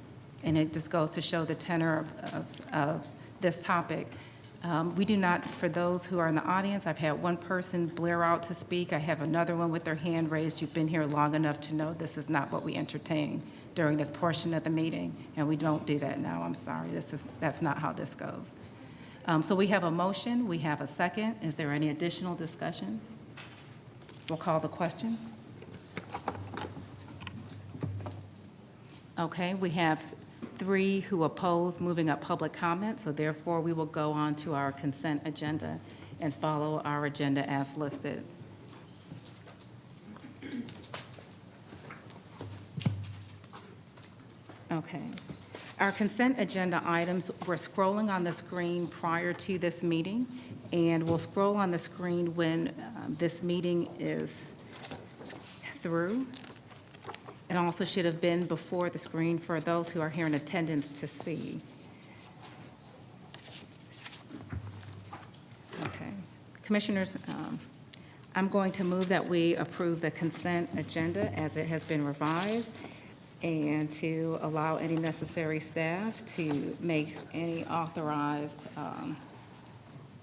And it just goes to show the tenor of this topic. We do not, for those who are in the audience, I've had one person blare out to speak. I have another one with their hand raised. You've been here long enough to know this is not what we entertain during this portion of the meeting, and we don't do that now. I'm sorry. That's not how this goes. So we have a motion. We have a second. Is there any additional discussion? We'll call the question. Okay, we have 3 who oppose moving up public comment, so therefore we will go on to our consent agenda and follow our agenda as listed. Okay. Our consent agenda items, we're scrolling on the screen prior to this meeting, and we'll scroll on the screen when this meeting is through. It also should have been before the screen for those who are here in attendance to see. Okay. Commissioners, I'm going to move that we approve the consent agenda as it has been revised, and to allow any necessary staff to make any authorized,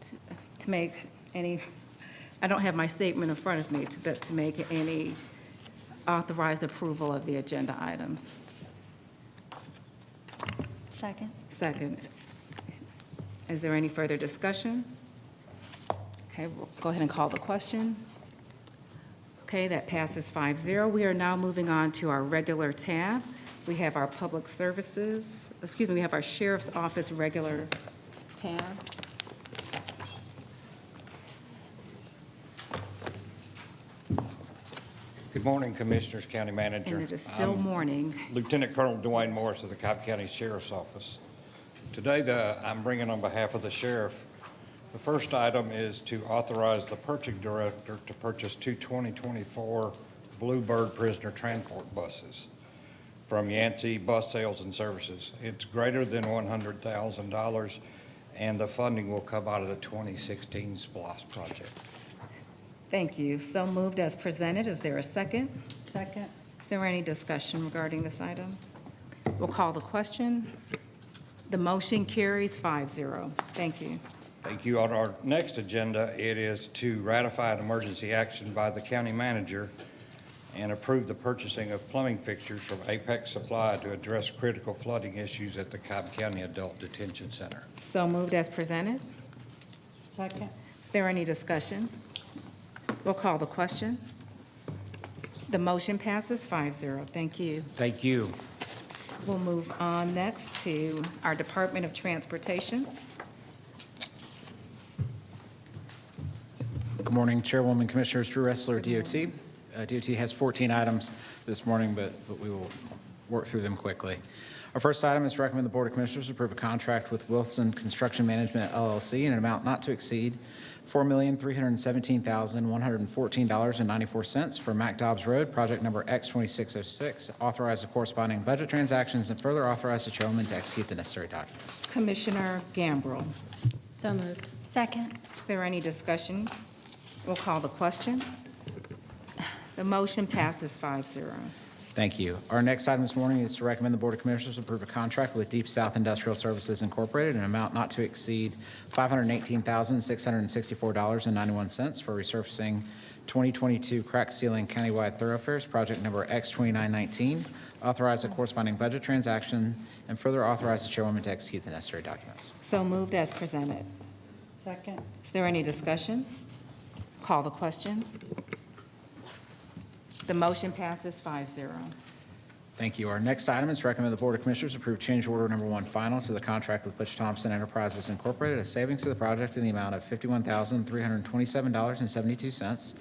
to make any, I don't have my statement in front of me, but to make any authorized approval of the agenda items. Second. Second. Is there any further discussion? Okay, we'll go ahead and call the question. Okay, that passes 5-0. We are now moving on to our regular tab. We have our public services, we have our sheriff's office regular tab. Good morning, Commissioners, County Manager. And it is still morning. Lieutenant Colonel Dwayne Morris of the Cobb County Sheriff's Office. Today, I'm bringing on behalf of the sheriff. The first item is to authorize the purchasing director to purchase 2 2024 Bluebird prisoner transport buses from Yancey Bus Sales and Services. It's greater than $100,000, and the funding will come out of the 2016 SPLOST project. Thank you. So moved as presented. Is there a second? Second. Is there any discussion regarding this item? We'll call the question. The motion carries 5-0. Thank you. Thank you. On our next agenda, it is to ratify an emergency action by the county manager and approve the purchasing of plumbing fixtures from Apex Supply to address critical flooding issues at the Cobb County Adult Detention Center. So moved as presented. Second. Is there any discussion? We'll call the question. The motion passes 5-0. Thank you. Thank you. We'll move on next to our Department of Transportation. Good morning, Chairwoman, Commissioners. Drew Ressler, DOT. DOT has 14 items this morning, but we will work through them quickly. Our first item is to recommend the Board of Commissioners approve a contract with Wilson Construction Management, LLC in an amount not to exceed $4,317,114.94 for Mac Dobbs Road, project number X2606. Authorize the corresponding budget transactions and further authorize the chairwoman to execute the necessary documents. Commissioner Gambrill. So moved. Second. Is there any discussion? We'll call the question. The motion passes 5-0. Thank you. Our next item this morning is to recommend the Board of Commissioners approve a contract with Deep South Industrial Services Incorporated in an amount not to exceed $518,664.91 for resurfacing 2022 crack sealing countywide thoroughfares, project number X2919. Authorize the corresponding budget transaction and further authorize the chairwoman to execute the necessary documents. So moved as presented. Second. Is there any discussion? Call the question. The motion passes 5-0. Thank you. Our next item is to recommend the Board of Commissioners approve change order number 1 final to the contract with Butch Thompson Enterprises Incorporated, a savings to the project in the amount of $51,327.72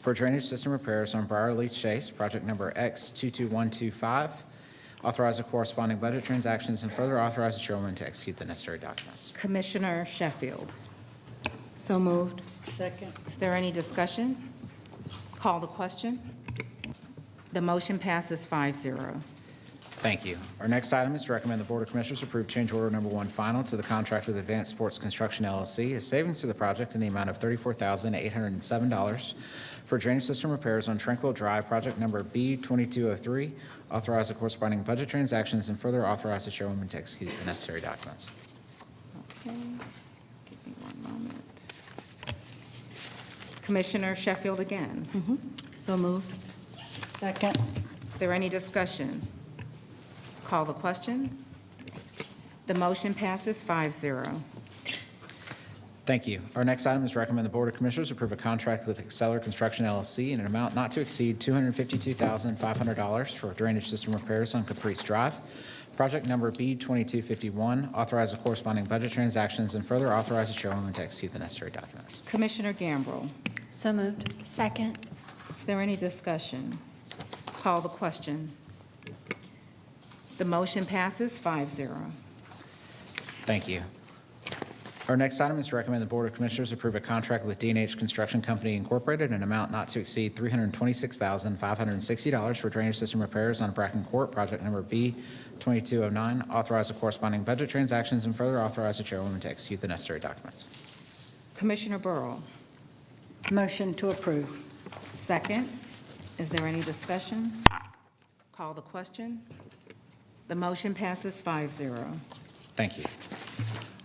for drainage system repairs on Briarleaf Chase, project number X22125. Authorize the corresponding budget transactions and further authorize the chairwoman to execute the necessary documents. Commissioner Sheffield. So moved. Second. Is there any discussion? Call the question. The motion passes 5-0. Thank you. Our next item is to recommend the Board of Commissioners approve change order number 1 final to the contract with Advanced Sports Construction LLC, a savings to the project in the amount of $34,807 for drainage system repairs on Tranquil Drive, project number B2203. Authorize the corresponding budget transactions and further authorize the chairwoman to execute the necessary documents. Okay. Give me Commissioner Sheffield again. So moved. Second. Is there any discussion? Call the question. The motion passes 5-0. Thank you. Our next item is recommend the Board of Commissioners approve a contract with Electoral Construction LLC in an amount not to exceed $252,500 for drainage system repairs on Caprice Drive. Project number B2251, authorize the corresponding budget transactions and further authorize the chairwoman to execute the necessary documents. Commissioner Gambrill. So moved. Second. Is there any discussion? Call the question. The motion passes 5-0. Thank you. Our next item is to recommend the Board of Commissioners approve a contract with D&H Construction Company Incorporated in an amount not to exceed $326,560 for drainage system repairs on Bracken Court, project number B2209. Authorize the corresponding budget transactions and further authorize the chairwoman to execute the necessary documents. Commissioner Burrow. Motion to approve. Second. Is there any discussion? Call the question. The motion passes 5-0. Thank you.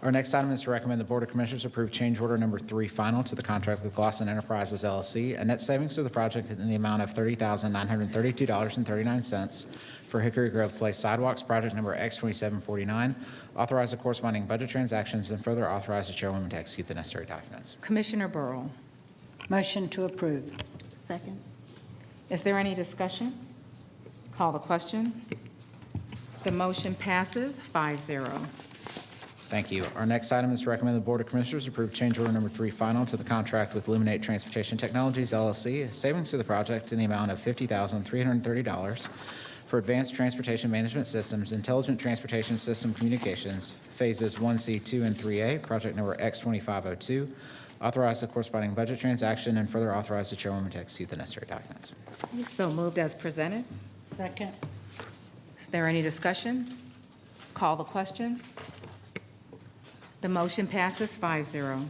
Our next item is to recommend the Board of Commissioners approve change order number 3 final to the contract with Glosson Enterprises LLC, a net savings to the project in the amount of $30,932.39 for Hickory Grove Place sidewalks, project number X2749. Authorize the corresponding budget transactions and further authorize the chairwoman to execute the necessary documents. Commissioner Burrow. Motion to approve. Second. Is there any discussion? Call the question. The motion passes 5-0. Thank you. Our next item is to recommend the Board of Commissioners approve change order number 3 final to the contract with Luminate Transportation Technologies LLC, savings to the project in the amount of $50,330 for Advanced Transportation Management Systems, Intelligent Transportation System Communications, Phases 1C, 2, and 3A, project number X2502. Authorize the corresponding budget transaction and further authorize the chairwoman to execute the necessary documents. So moved as presented. Second. Is there any discussion? Call the question. The motion passes 5-0.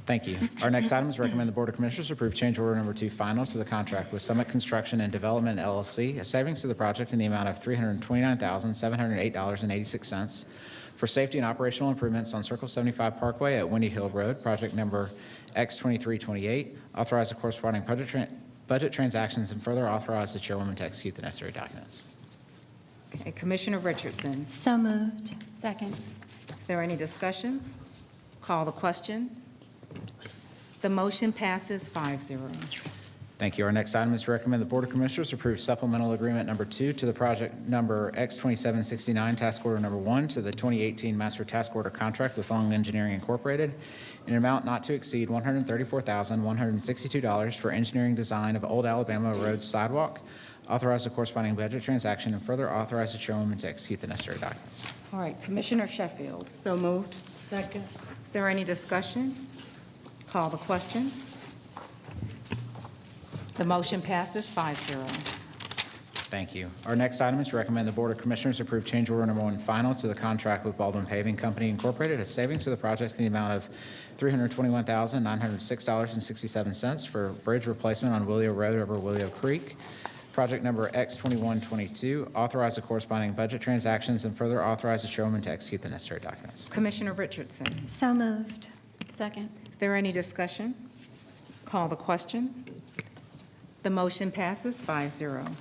Thank you. Our next item is recommend the Board of Commissioners approve change order number 2 final to the contract with Summit Construction and Development LLC, a savings to the project in the amount of $329,708.86 for safety and operational improvements on Circle 75 Parkway at Windy Hill Road, project number X2328. Authorize the corresponding budget transactions and further authorize the chairwoman to execute the necessary documents. Okay, Commissioner Richardson. So moved. Second. Is there any discussion? Call the question. The motion passes 5-0. Thank you. Our next item is to recommend the Board of Commissioners approve supplemental agreement number 2 to the project number X2769, task order number 1 to the 2018 master task order contract with Long Engineering Incorporated in an amount not to exceed $134,162 for engineering design of Old Alabama Road sidewalk. Authorize the corresponding budget transaction and further authorize the chairwoman to execute the necessary documents. All right, Commissioner Sheffield. So moved. Second. Is there any discussion? Call the question. The motion passes 5-0. Thank you. Our next item is to recommend the Board of Commissioners approve change order number 1 final to the contract with Baldwin Paving Company Incorporated, a savings to the project in the amount of $321,906.67 for bridge replacement on Willio Road over Willio Creek. Project number X2122. Authorize the corresponding budget transactions and further authorize the chairwoman to execute the necessary documents. Commissioner Richardson. So moved. Second. Is there any discussion? Call the question. The motion passes 5-0.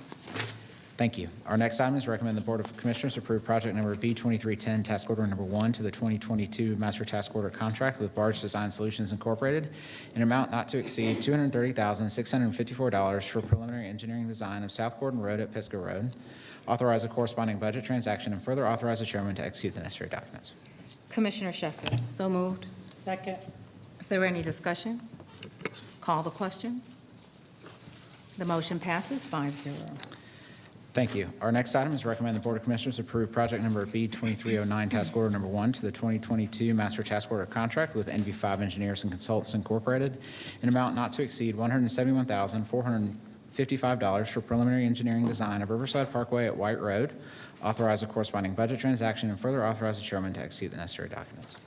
Thank you. Our next item is recommend the Board of Commissioners approve project number B2310, task order number 1 to the 2022 master task order contract with Barge Design Solutions Incorporated in an amount not to exceed $230,654 for preliminary engineering design of South Gordon Road at Pisgah Road. Authorize a corresponding budget transaction and further authorize the chairman to execute the necessary documents. Commissioner Sheffield. So moved. Second. Is there any discussion? Call the question. The motion passes 5-0. Thank you. Our next item is recommend the Board of Commissioners approve project number B2309, task order number 1 to the 2022 master task order contract with NV5 Engineers and Consultants Incorporated in amount not to exceed $171,455 for preliminary engineering design of Riverside Parkway at White Road. Authorize a corresponding budget transaction and further authorize the chairman to execute the necessary documents.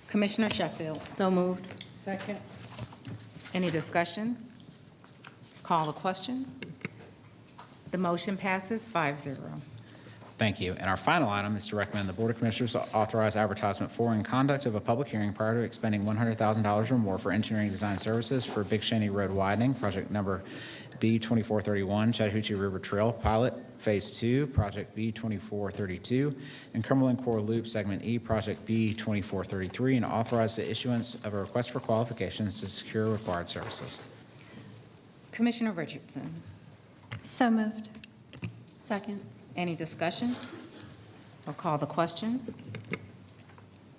Commissioner Sheffield. So moved. Second. Any discussion? Call the question. The motion passes 5-0. Thank you. And our final item is to recommend the Board of Commissioners authorize advertisement for and conduct of a public hearing prior to expending $100,000 or more for engineering design services for Big Shanty Road widening, project number B2431, Chattahoochee River Trail Pilot Phase 2, project B2432, and Cumberland Core Loop Segment E, project B2433, and authorize the issuance of a request for qualifications to secure required services. Commissioner Richardson. So moved. Second. Any discussion? I'll call the question.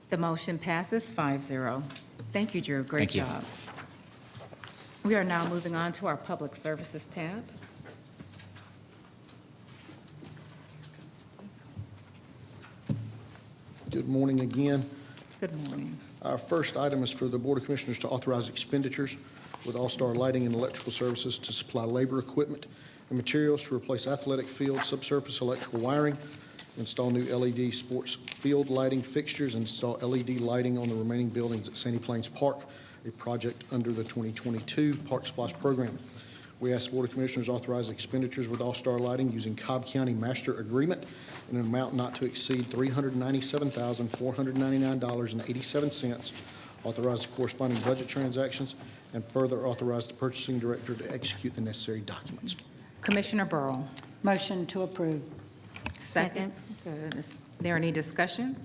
The motion passes 5-0. Thank you, Drew. Great Thank you. job. We are now moving on to our Public Services tab. Good morning again. Good morning. Our first item is for the Board of Commissioners to authorize expenditures with All-Star Lighting and Electrical Services to supply labor, equipment, and materials to replace athletic field subsurface electrical wiring, install new LED sports field lighting fixtures, and install LED lighting on the remaining buildings at Sandy Plains Park, a project under the 2022 Park Splash program. We ask the Board of Commissioners authorize expenditures with All-Star Lighting using Cobb County Master Agreement in an amount not to exceed $397,499.87. Authorize the corresponding budget transactions and further authorize the purchasing director to execute the necessary documents. Commissioner Burrow. Motion to approve. Second. Good. Is there any discussion?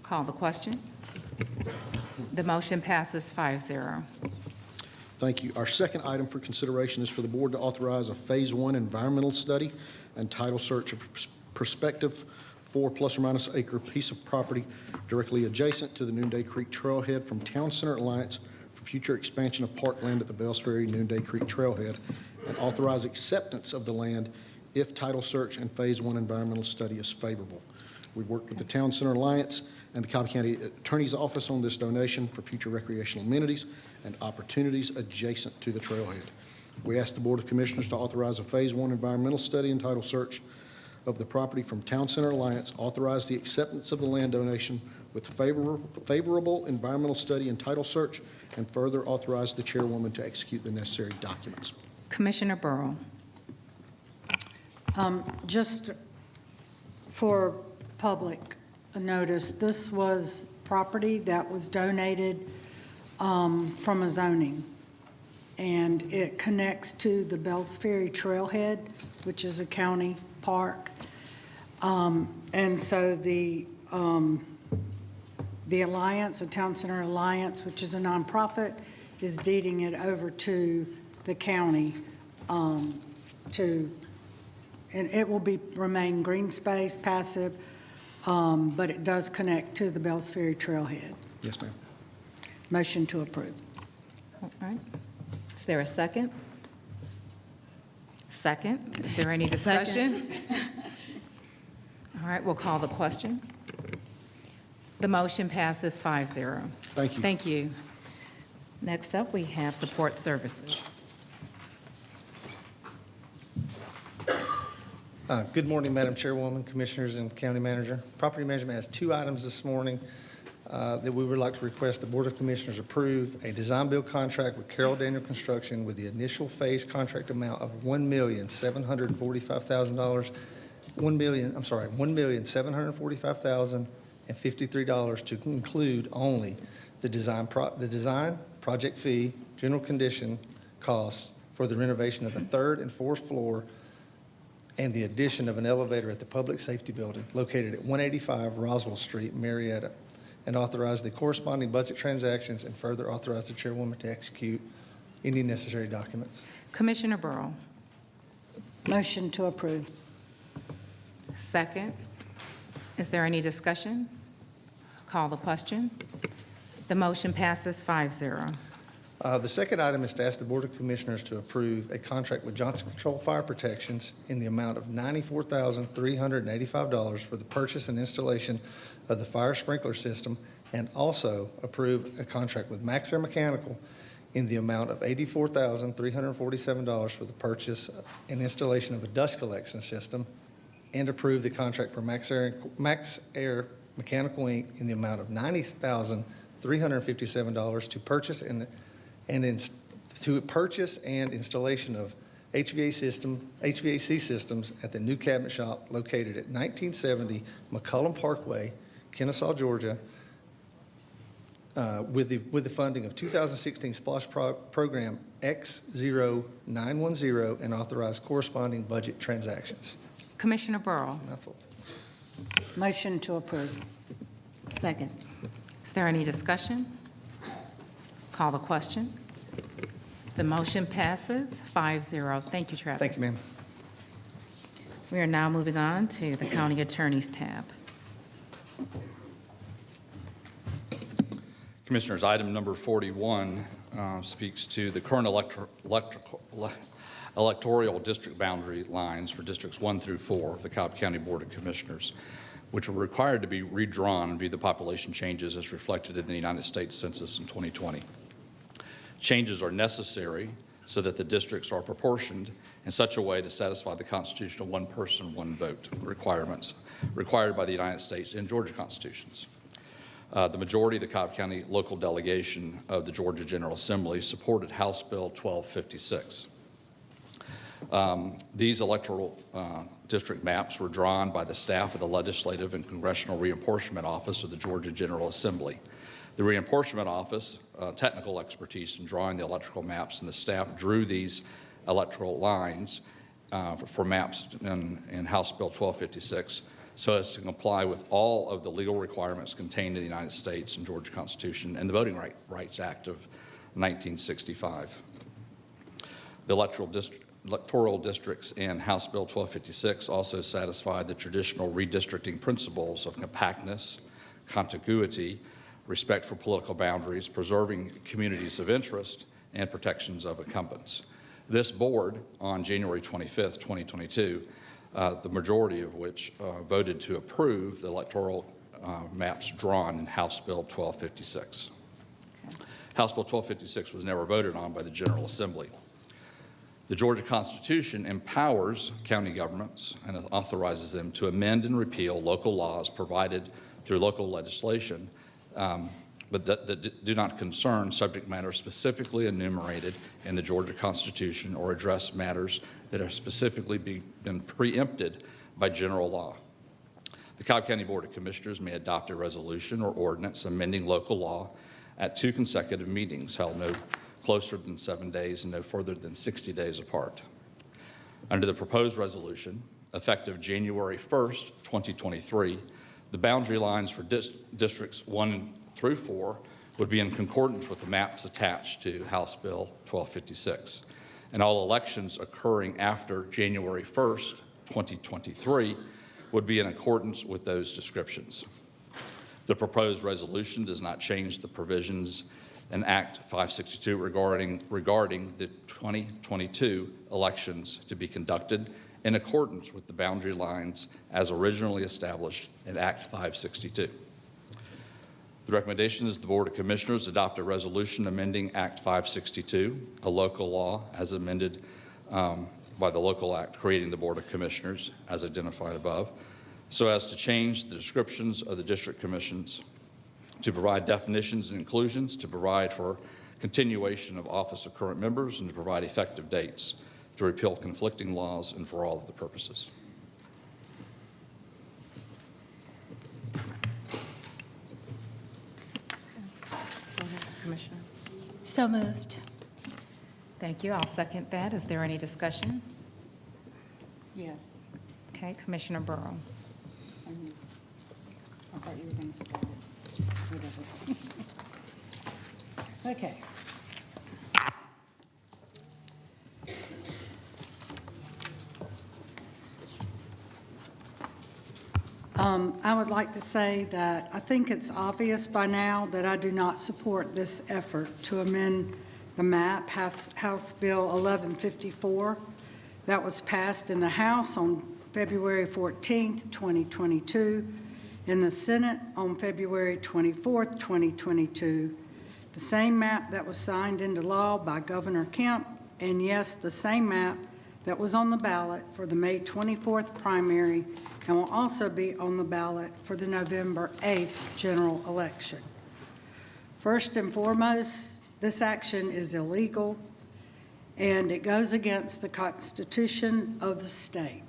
Call the question. The motion passes 5-0. Thank you. Our second item for consideration is for the board to authorize a Phase 1 environmental study and title search of prospective 4 plus or minus acre piece of property directly adjacent to the Noonday Creek Trailhead from Town Center Alliance for future expansion of parkland at the Bells Ferry Noonday Creek Trailhead, and authorize acceptance of the land if title search and Phase 1 environmental study is favorable. We worked with the Town Center Alliance and the Cobb County Attorney's Office on this donation for future recreational amenities and opportunities adjacent to the trailhead. We ask the Board of Commissioners to authorize a Phase 1 environmental study and title search of the property from Town Center Alliance, authorize the acceptance of the land donation with favorable environmental study and title search, and further authorize the chairwoman to execute the necessary documents. Commissioner Burrow. Just for public notice, this was property that was donated from a zoning, and it connects to the Bells Ferry Trailhead, which is a county park. And so the Alliance, the Town Center Alliance, which is a nonprofit, is deeding it over to the county and it will remain green space, passive, but it does connect to the Bells Ferry Trailhead. Yes, ma'am. Motion to approve. All right. Is there a second? Second. Is there any discussion? All right, we'll call the question. The motion passes 5-0. Thank you. Thank you. Next up, we have support services. Good morning, Madam Chairwoman, Commissioners, and County Manager. Property Management has 2 items this morning that we would like to request the Board of Commissioners approve: a design build contract with Carroll Daniel Construction with the initial phase contract amount of $1,745,000, $1,745,053 to include only the design, project fee, general condition costs for the renovation of the 3rd and 4th floor and the addition of an elevator at the Public Safety Building located at 185 Roswell Street, Marietta, and authorize the corresponding budget transactions and further authorize the chairwoman to execute any necessary documents. Commissioner Burrow. Motion to approve. Second. Is there any discussion? Call the question. The motion passes 5-0. The second item is to ask the Board of Commissioners to approve a contract with Johnson Control Fire Protections in the amount of $94,385 for the purchase and installation of the fire sprinkler system, and also approve a contract with Max Air Mechanical in the amount of $84,347 for the purchase and installation of a dust collection system, and approve the contract for Max Air Mechanical Inc. in the amount of $90,357 to purchase and installation of HVAC systems at the new cabinet shop located at 1970 McCullum Parkway, Kennesaw, Georgia, with the funding of 2016 SPLOST program X0910 and authorize corresponding budget transactions. Commissioner Burrow. Mouthful. Motion to approve. Second. Is there any discussion? Call the question. The motion passes 5-0. Thank you, Travis. Thank you, ma'am. We are now moving on to the County Attorney's tab. Commissioners, item number 41 speaks to the current electoral district boundary lines for districts 1 through 4 of the Cobb County Board of Commissioners, which are required to be redrawn via the population changes as reflected in the United States Census in 2020. Changes are necessary so that the districts are proportioned in such a way to satisfy the constitutional one person, one vote requirements required by the United States and Georgia constitutions. The majority of the Cobb County local delegation of the Georgia General Assembly supported House Bill 1256. These electoral district maps were drawn by the staff of the Legislative and Congressional Reapportionment Office of the Georgia General Assembly. The Reapportionment Office, technical expertise in drawing the electoral maps, and the staff drew these electoral lines for maps in House Bill 1256 so as to comply with all of the legal requirements contained in the United States and Georgia Constitution and the Voting Rights Act of 1965. The electoral districts in House Bill 1256 also satisfy the traditional redistricting principles of compactness, contiguity, respect for political boundaries, preserving communities of interest, and protections of incumbents. This board, on January 25th, 2022, the majority of which voted to approve the electoral maps drawn in House Bill 1256. Okay. House Bill 1256 was never voted on by the General Assembly. The Georgia Constitution empowers county governments and authorizes them to amend and repeal local laws provided through local legislation, but that do not concern subject matter specifically enumerated in the Georgia Constitution or address matters that have specifically been preempted by general law. The Cobb County Board of Commissioners may adopt a resolution or ordinance amending local law at 2 consecutive meetings held no closer than 7 days and no further than 60 days apart. Under the proposed resolution, effective January 1st, 2023, the boundary lines for districts 1 through 4 would be in concordance with the maps attached to House Bill 1256. And all elections occurring after January 1st, 2023 would be in accordance with those descriptions. The proposed resolution does not change the provisions in Act 562 regarding the 2022 elections to be conducted in accordance with the boundary lines as originally established in Act 562. The recommendation is the Board of Commissioners adopt a resolution amending Act 562, a local law as amended by the local act creating the Board of Commissioners as identified above, so as to change the descriptions of the district commissions, to provide definitions and inclusions, to provide for continuation of office of current members, and to provide effective dates, to repeal conflicting laws, and for all of the purposes. Commissioner. So moved. Thank you. I'll second that. Is there any discussion? Yes. Okay, Commissioner Burrow. I thought you were going to start it. Whatever. Okay. I would like to say that I think it's obvious by now that I do not support this effort to amend the map, House Bill 1154, that was passed in the House on February 14th, 2022, in the Senate on February 24th, 2022, the same map that was signed into law by Governor Kemp, and yes, the same map that was on the ballot for the May 24th primary and will also be on the ballot for the November 8th general election. First and foremost, this action is illegal and it goes against the Constitution of the state.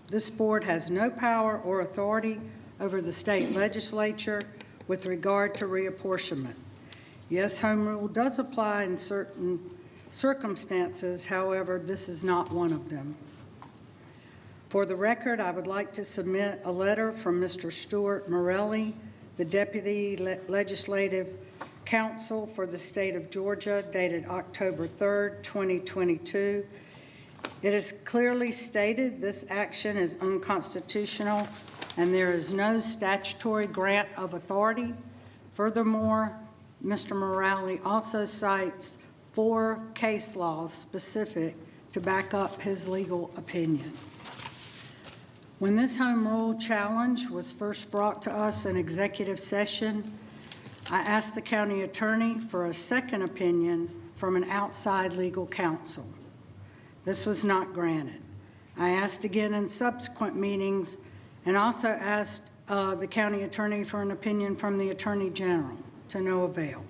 This board has no power or authority over the state legislature with regard to reapportionment. Yes, home rule does apply in certain circumstances, however, this is not one of them. For the record, I would like to submit a letter from Mr. Stuart Morelli, the Deputy Legislative Counsel for the state of Georgia, dated October 3rd, 2022. It is clearly stated this action is unconstitutional and there is no statutory grant of authority. Furthermore, Mr. Morelli also cites 4 case laws specific to back up his legal opinion. When this home rule challenge was first brought to us in executive session, I asked the county attorney for a second opinion from an outside legal counsel. This was not granted. I asked again in subsequent meetings and also asked the county attorney for an opinion from the Attorney General, to no avail.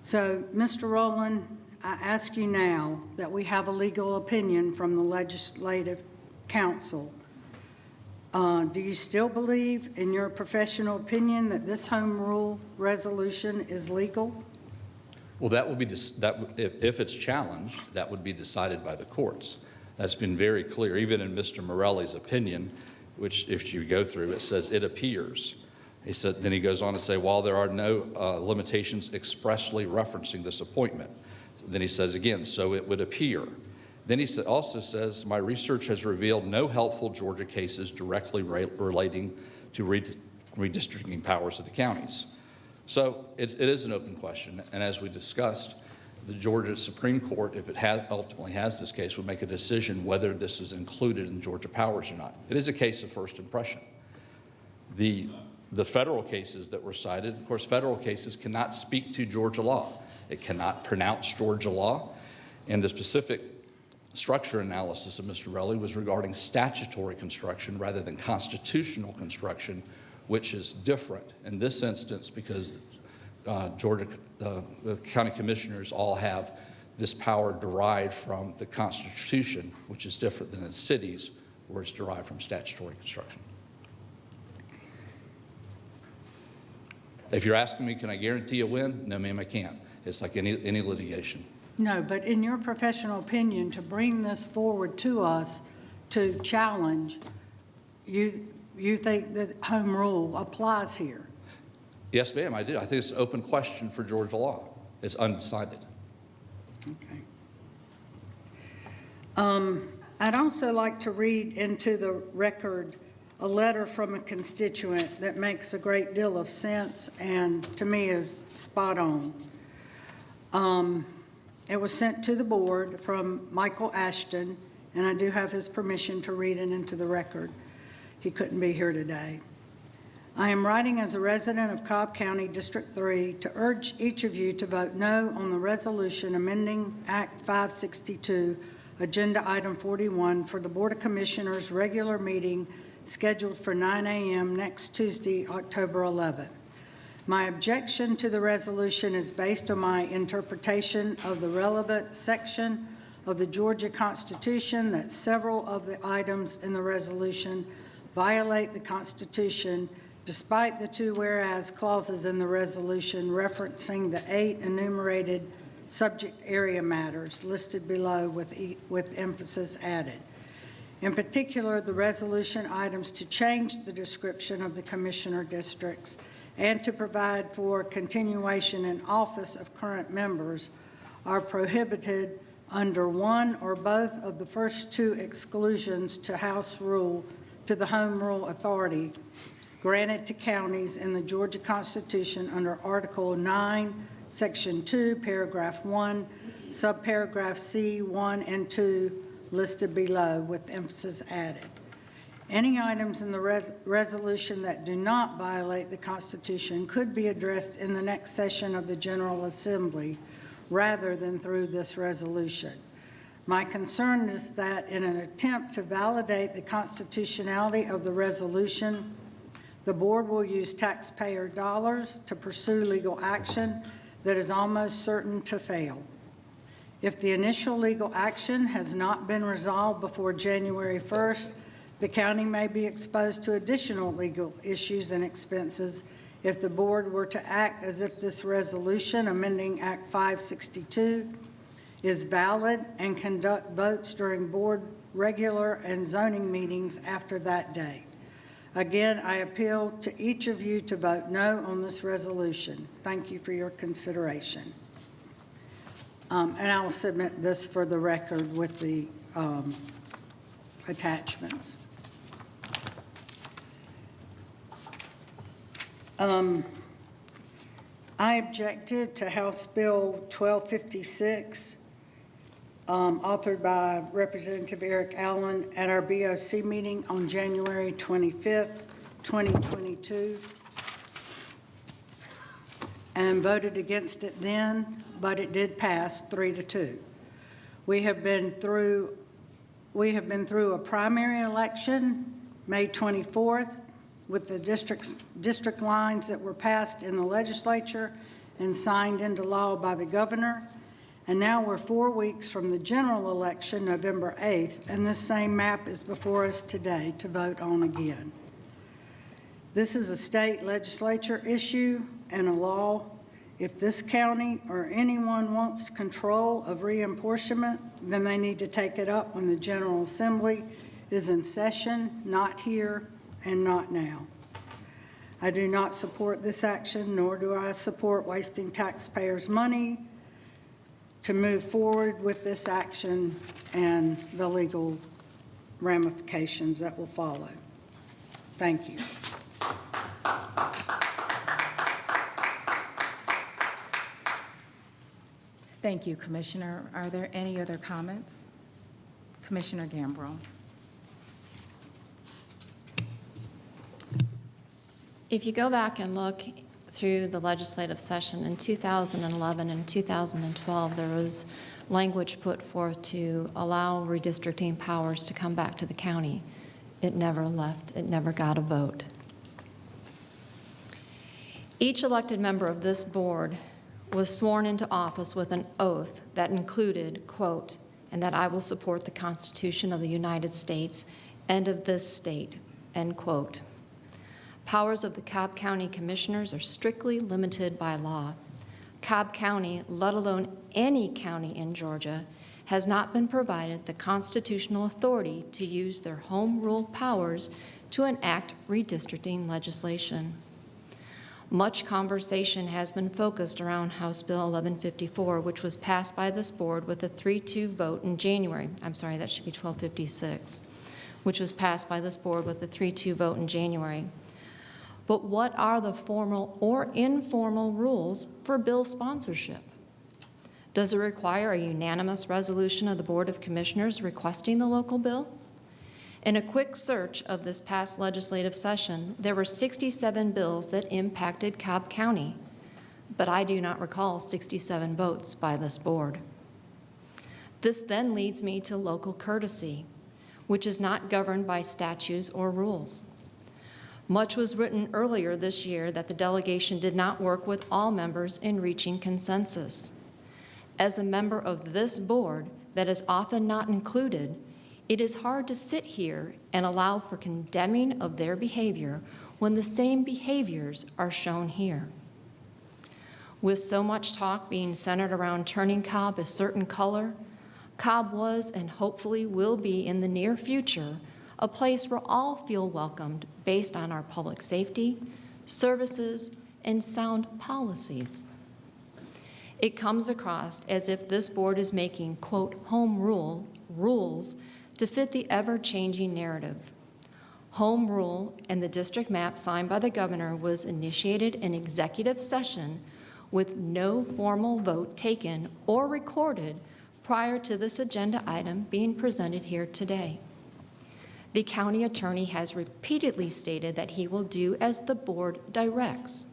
So, Mr. Rowland, I ask you now that we have a legal opinion from the Legislative Council. Do you still believe, in your professional opinion, that this home rule resolution is legal? Well, that would be, if it's challenged, that would be decided by the courts. That's been very clear, even in Mr. Morelli's opinion, which if you go through, it says it appears. He said, then he goes on to say, while there are no limitations expressly referencing this appointment. Then he says again, so it would appear. Then he also says, my research has revealed no helpful Georgia cases directly relating to redistricting powers of the counties. So it is an open question, and as we discussed, the Georgia Supreme Court, if it ultimately has this case, would make a decision whether this is included in Georgia powers or not. It is a case of first impression. The federal cases that were cited, of course, federal cases cannot speak to Georgia law. It cannot pronounce Georgia law, and the specific structure analysis of Mr. Morelli was regarding statutory construction rather than constitutional construction, which is different in this instance because Georgia, the county commissioners all have this power derived from the Constitution, which is different than in cities where it's derived from statutory construction. If you're asking me, can I guarantee a win? No, ma'am, I can't. It's like any litigation. No, but in your professional opinion, to bring this forward to us to challenge, you think that home rule applies here? Yes, ma'am, I do. I think it's an open question for Georgia law. It's undecided. Okay. I'd also like to read into the record a letter from a constituent that makes a great deal of sense and to me is spot on. It was sent to the board from Michael Ashton, and I do have his permission to read it into the record. He couldn't be here today. I am writing as a resident of Cobb County, District 3, to urge each of you to vote no on the resolution amending Act 562, Agenda Item 41, for the Board of Commissioners' regular meeting scheduled for 9 a.m. next Tuesday, October 11th. My objection to the resolution is based on my interpretation of the relevant section of the Georgia Constitution that several of the items in the resolution violate the Constitution, despite the 2 whereas clauses in the resolution referencing the 8 enumerated subject area matters listed below with emphasis added. In particular, the resolution items to change the description of the commissioner districts and to provide for continuation in office of current members are prohibited under one or both of the first 2 exclusions to House rule to the Home Rule Authority granted to counties in the Georgia Constitution under Article 9, Section 2, Paragraph 1, Subparagraph C, 1 and 2, listed below with emphasis added. Any items in the resolution that do not violate the Constitution could be addressed in the next session of the General Assembly rather than through this resolution. My concern is that in an attempt to validate the constitutionality of the resolution, the board will use taxpayer dollars to pursue legal action that is almost certain to fail. If the initial legal action has not been resolved before January 1st, the county may be exposed to additional legal issues and expenses if the board were to act as if this resolution amending Act 562 is valid and conduct votes during board regular and zoning meetings after that date. Again, I appeal to each of you to vote no on this resolution. Thank you for your consideration. And I will submit this for the record with the attachments. I objected to House Bill 1256, authored by Representative Eric Allen at our BOC meeting on January 25th, 2022, and voted against it then, but it did pass 3-2. We have been through a primary election, May 24th, with the district lines that were passed in the legislature and signed into law by the governor. And now we're 4 weeks from the general election, November 8th, and this same map is before us today to vote on again. This is a state legislature issue and a law. If this county or anyone wants control of reapportionment, then they need to take it up when the General Assembly is in session, not here and not now. I do not support this action, nor do I support wasting taxpayers' money to move forward with this action and the legal ramifications that will follow. Thank you. Thank you, Commissioner. Are there any other comments? Commissioner Gambrill. If you go back and look through the legislative session in 2011 and 2012, there was language put forth to allow redistricting powers to come back to the county. It never left. It never got a vote. Each elected member of this board was sworn into office with an oath that included, quote, and that I will support the Constitution of the United States and of this state, end quote. Powers of the Cobb County Commissioners are strictly limited by law. Cobb County, let alone any county in Georgia, has not been provided the constitutional authority to use their home rule powers to enact redistricting legislation. Much conversation has been focused around House Bill 1154, which was passed by this board with a 3-2 vote in January. I'm sorry, that should be 1256, which was passed by this board with a 3-2 vote in January. But what are the formal or informal rules for bill sponsorship? Does it require a unanimous resolution of the Board of Commissioners requesting the local bill? In a quick search of this past legislative session, there were 67 bills that impacted Cobb County, but I do not recall 67 votes by this board. This then leads me to local courtesy, which is not governed by statutes or rules. Much was written earlier this year that the delegation did not work with all members in reaching consensus. As a member of this board that is often not included, it is hard to sit here and allow for condemning of their behavior when the same behaviors are shown here. With so much talk being centered around turning Cobb a certain color, Cobb was and hopefully will be in the near future a place where all feel welcomed based on our public safety, services, and sound policies. It comes across as if this board is making, quote, home rule rules to fit the ever-changing narrative. Home rule and the district map signed by the governor was initiated in executive session with no formal vote taken or recorded prior to this agenda item being presented here today. The county attorney has repeatedly stated that he will do as the board directs.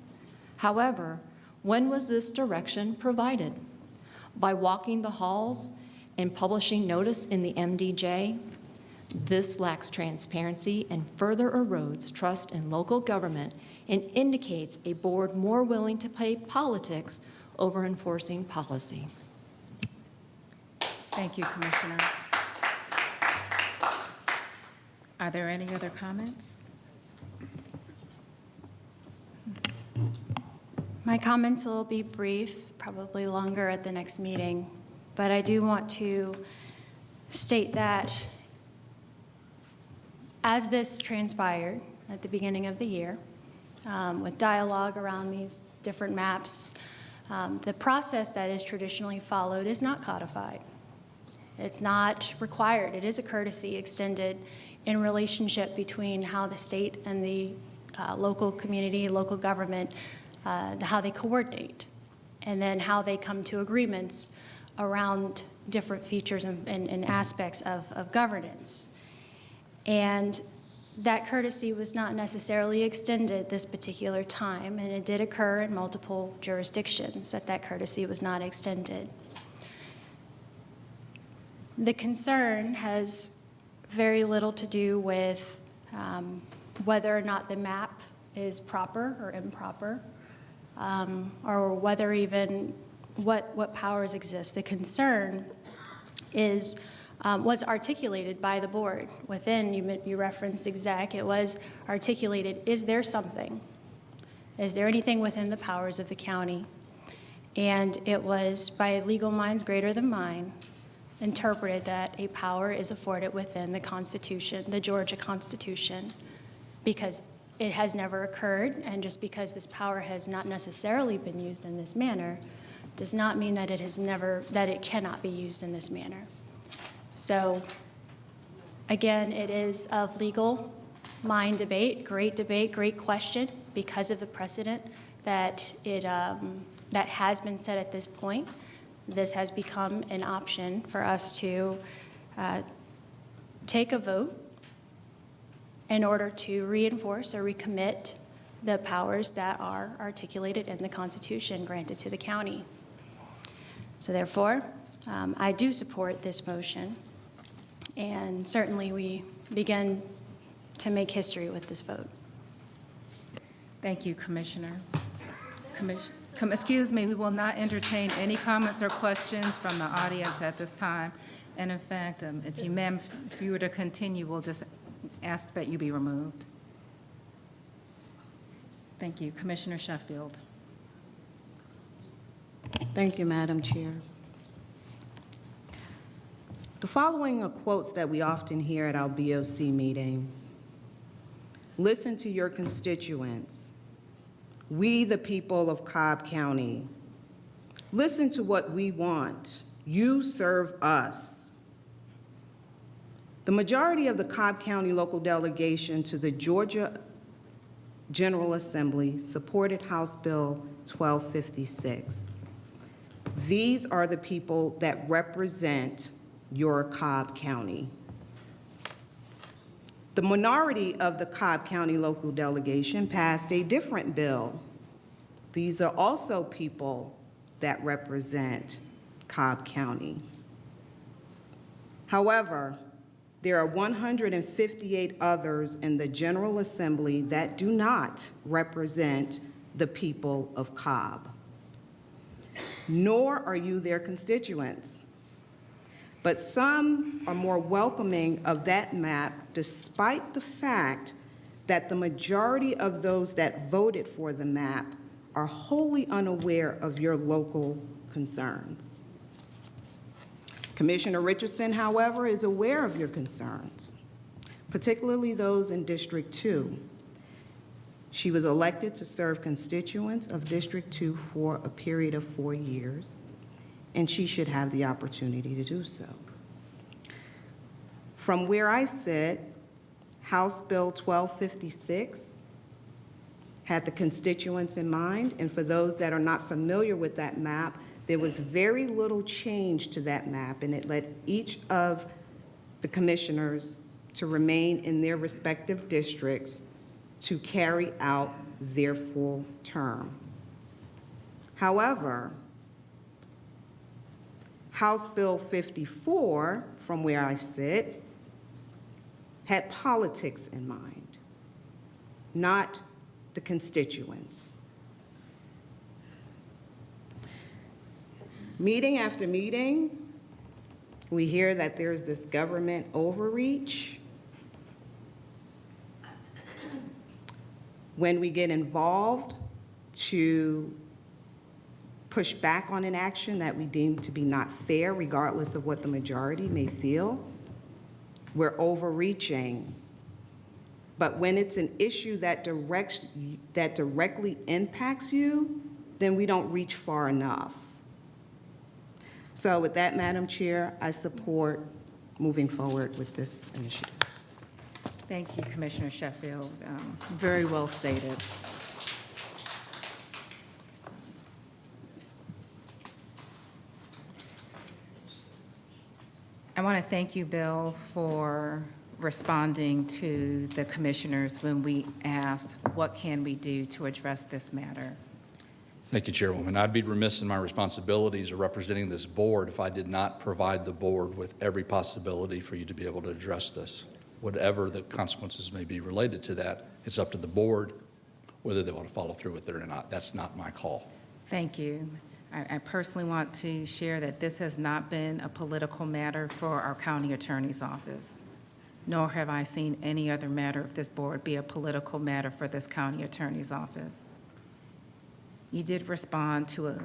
However, when was this direction provided? By walking the halls and publishing notice in the MDJ? This lacks transparency and further erodes trust in local government and indicates a board more willing to play politics over enforcing policy. Thank you, Commissioner. Are there any other comments? My comments will be brief, probably longer at the next meeting, but I do want to state that as this transpired at the beginning of the year, with dialogue around these different maps, the process that is traditionally followed is not codified. It's not required. It is a courtesy extended in relationship between how the state and the local community, local government, how they coordinate, and then how they come to agreements around different features and aspects of governance. And that courtesy was not necessarily extended this particular time, and it did occur in multiple jurisdictions that courtesy was not extended. The concern has very little to do with whether or not the map is proper or improper, or whether even what powers exist. The concern is was articulated by the board. Within, you referenced exec, it was articulated, is there something? Is there anything within the powers of the county? And it was, by legal minds greater than mine, interpreted that a power is afforded within the Constitution, the Georgia Constitution, because it has never occurred, and just because this power has not necessarily been used in this manner does not mean that it cannot be used in this manner. So again, it is of legal mind debate, great question, because of the precedent that that has been set at this point. This has become an option for us to take a vote in order to reinforce or recommit the powers that are articulated in the Constitution granted to the county. So therefore, I do support this motion, and certainly we begin to make history with this vote. Thank you, Commissioner. Excuse me, we will not entertain any comments or questions from the audience at this time. And in fact, if you were to continue, we'll just ask that you be removed. Thank you. Commissioner Sheffield. Thank you, Madam Chair. The following are quotes that we often hear at our BOC meetings. Listen to your constituents. We, the people of Cobb County. Listen to what we want. You serve us. The majority of the Cobb County local delegation to the Georgia General Assembly supported House Bill 1256. These are the people that represent your Cobb County. The minority of the Cobb County local delegation passed a different bill. These are also people that represent Cobb County. However, there are 158 others in the General Assembly that do not represent the people of Cobb, nor are you their constituents. But some are more welcoming of that map, despite the fact that the majority of those that voted for the map are wholly unaware of your local concerns. Commissioner Richardson, however, is aware of your concerns, particularly those in District 2. She was elected to serve constituents of District 2 for a period of 4 years, and she should have the opportunity to do so. From where I sit, House Bill 1256 had the constituents in mind, and for those that are not familiar with that map, there was very little change to that map, and it led each of the commissioners to remain in their respective districts to carry out their full term. However, House Bill 54, from where I sit, had politics in mind, not the constituents. Meeting after meeting, We hear that there's this government overreach. When we get involved to push back on an action that we deem to be not fair, regardless of what the majority may feel, we're overreaching. But when it's an issue that directly impacts you, then we don't reach far enough. So with that, Madam Chair, I support moving forward with this initiative. Thank you, Commissioner Sheffield. Very well stated. I want to thank you, Bill, for responding to the commissioners when we asked, what can we do to address this matter? Thank you, Chairwoman. I'd be remiss in my responsibilities of representing this board if I did not provide the board with every possibility for you to be able to address this. Whatever the consequences may be related to that, it's up to the board whether they want to follow through with it or not. That's not my call. Thank you. I personally want to share that this has not been a political matter for our county attorney's office, nor have I seen any other matter of this board be a political matter for this county attorney's office. You did respond to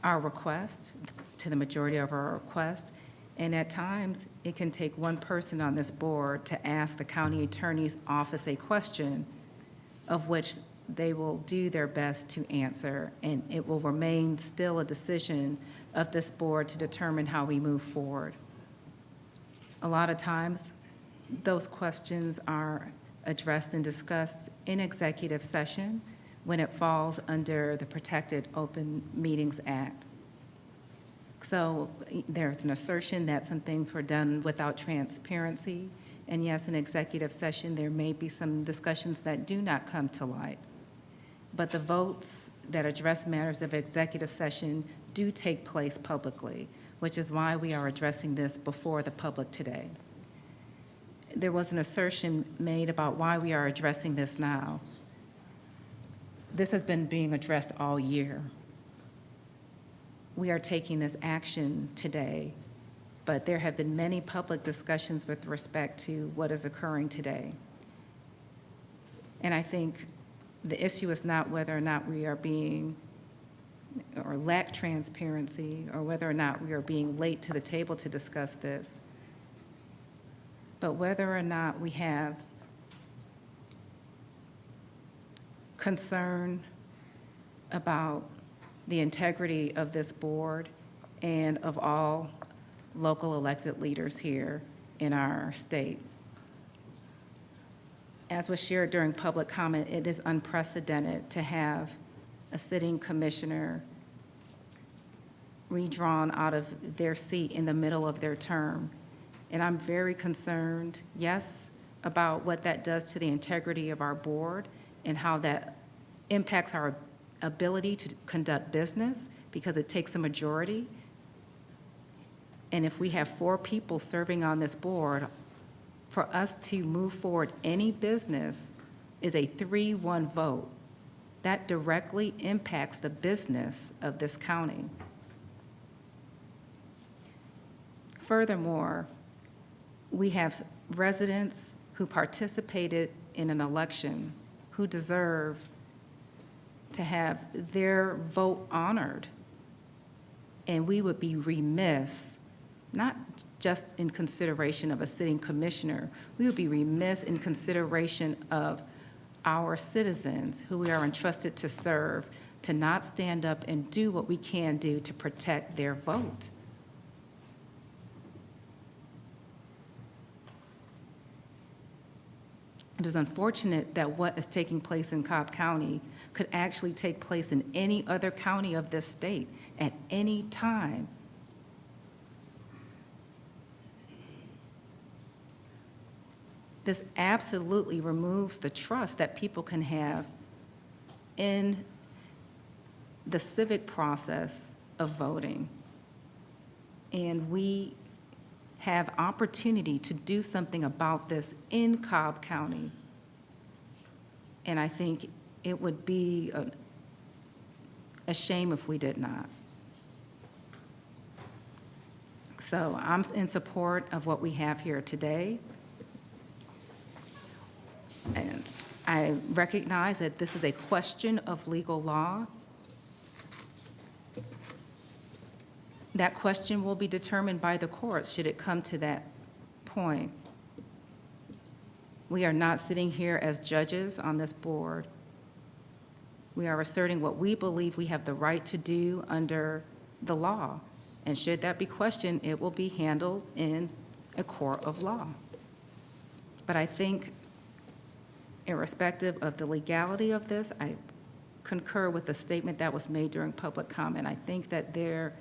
our request, to the majority of our request, and at times it can take one person on this board to ask the county attorney's office a question of which they will do their best to answer, and it will remain still a decision of this board to determine how we move forward. A lot of times, those questions are addressed and discussed in executive session when it falls under the Protected Open Meetings Act. So there's an assertion that some things were done without transparency, and yes, in executive session, there may be some discussions that do not come to light. But the votes that address matters of executive session do take place publicly, which is why we are addressing this before the public today. There was an assertion made about why we are addressing this now. This has been being addressed all year. We are taking this action today, but there have been many public discussions with respect to what is occurring today. And I think the issue is not whether or not we are being or lack transparency or whether or not we are being late to the table to discuss this, but whether or not we have concern about the integrity of this board and of all local elected leaders here in our state. As was shared during public comment, it is unprecedented to have a sitting commissioner redrawn out of their seat in the middle of their term. And I'm very concerned, yes, about what that does to the integrity of our board and how that impacts our ability to conduct business because it takes a majority. And if we have 4 people serving on this board, for us to move forward any business is a 3-1 vote. That directly impacts the business of this county. Furthermore, we have residents who participated in an election who deserve to have their vote honored. And we would be remiss, not just in consideration of a sitting commissioner, we would be remiss in consideration of our citizens who we are entrusted to serve, to not stand up and do what we can do to protect their vote. It is unfortunate that what is taking place in Cobb County could actually take place in any other county of this state at any time. This absolutely removes the trust that people can have in the civic process of voting. And we have opportunity to do something about this in Cobb County. And I think it would be a shame if we did not. So I'm in support of what we have here today. And I recognize that this is a question of legal law. That question will be determined by the courts should it come to that point. We are not sitting here as judges on this board. We are asserting what we believe we have the right to do under the law. And should that be questioned, it will be handled in a court of law. But I think, irrespective of the legality of this, I concur with the statement that was made during public comment. I think that there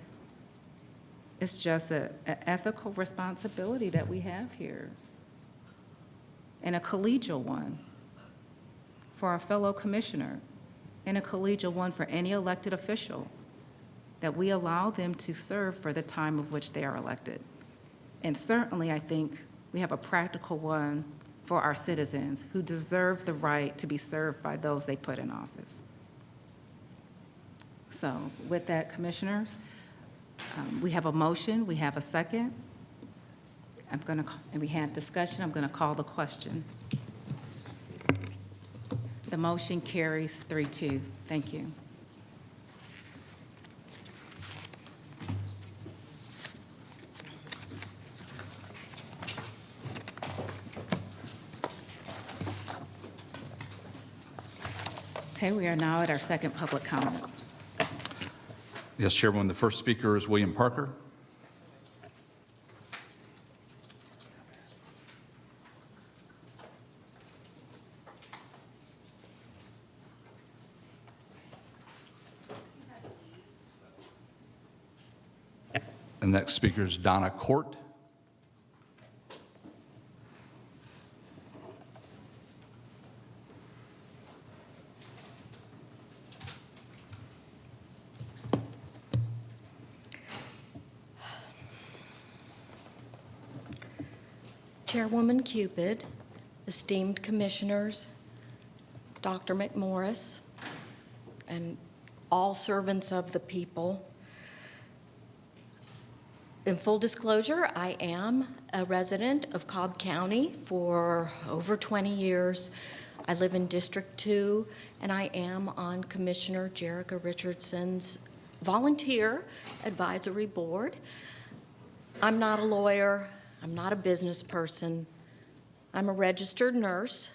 is just an ethical responsibility that we have here, and a collegial one for our fellow commissioner, and a collegial one for any elected official, that we allow them to serve for the time of which they are elected. And certainly, I think we have a practical one for our citizens who deserve the right to be served by those they put in office. So with that, commissioners, we have a motion, we have a second. And we had discussion, I'm going to call the question. The motion carries 3-2. Thank you. Okay, we are now at our second public comment. Yes, Chairman, the first speaker is William Parker. The next speaker is Donna Court. Chairwoman Cupid, esteemed commissioners, Dr. McMorris, and all servants of the people. In full disclosure, I am a resident of Cobb County for over 20 years. I live in District 2, and I am on Commissioner Jerica Richardson's volunteer advisory board. I'm not a lawyer. I'm not a business person. I'm a registered nurse.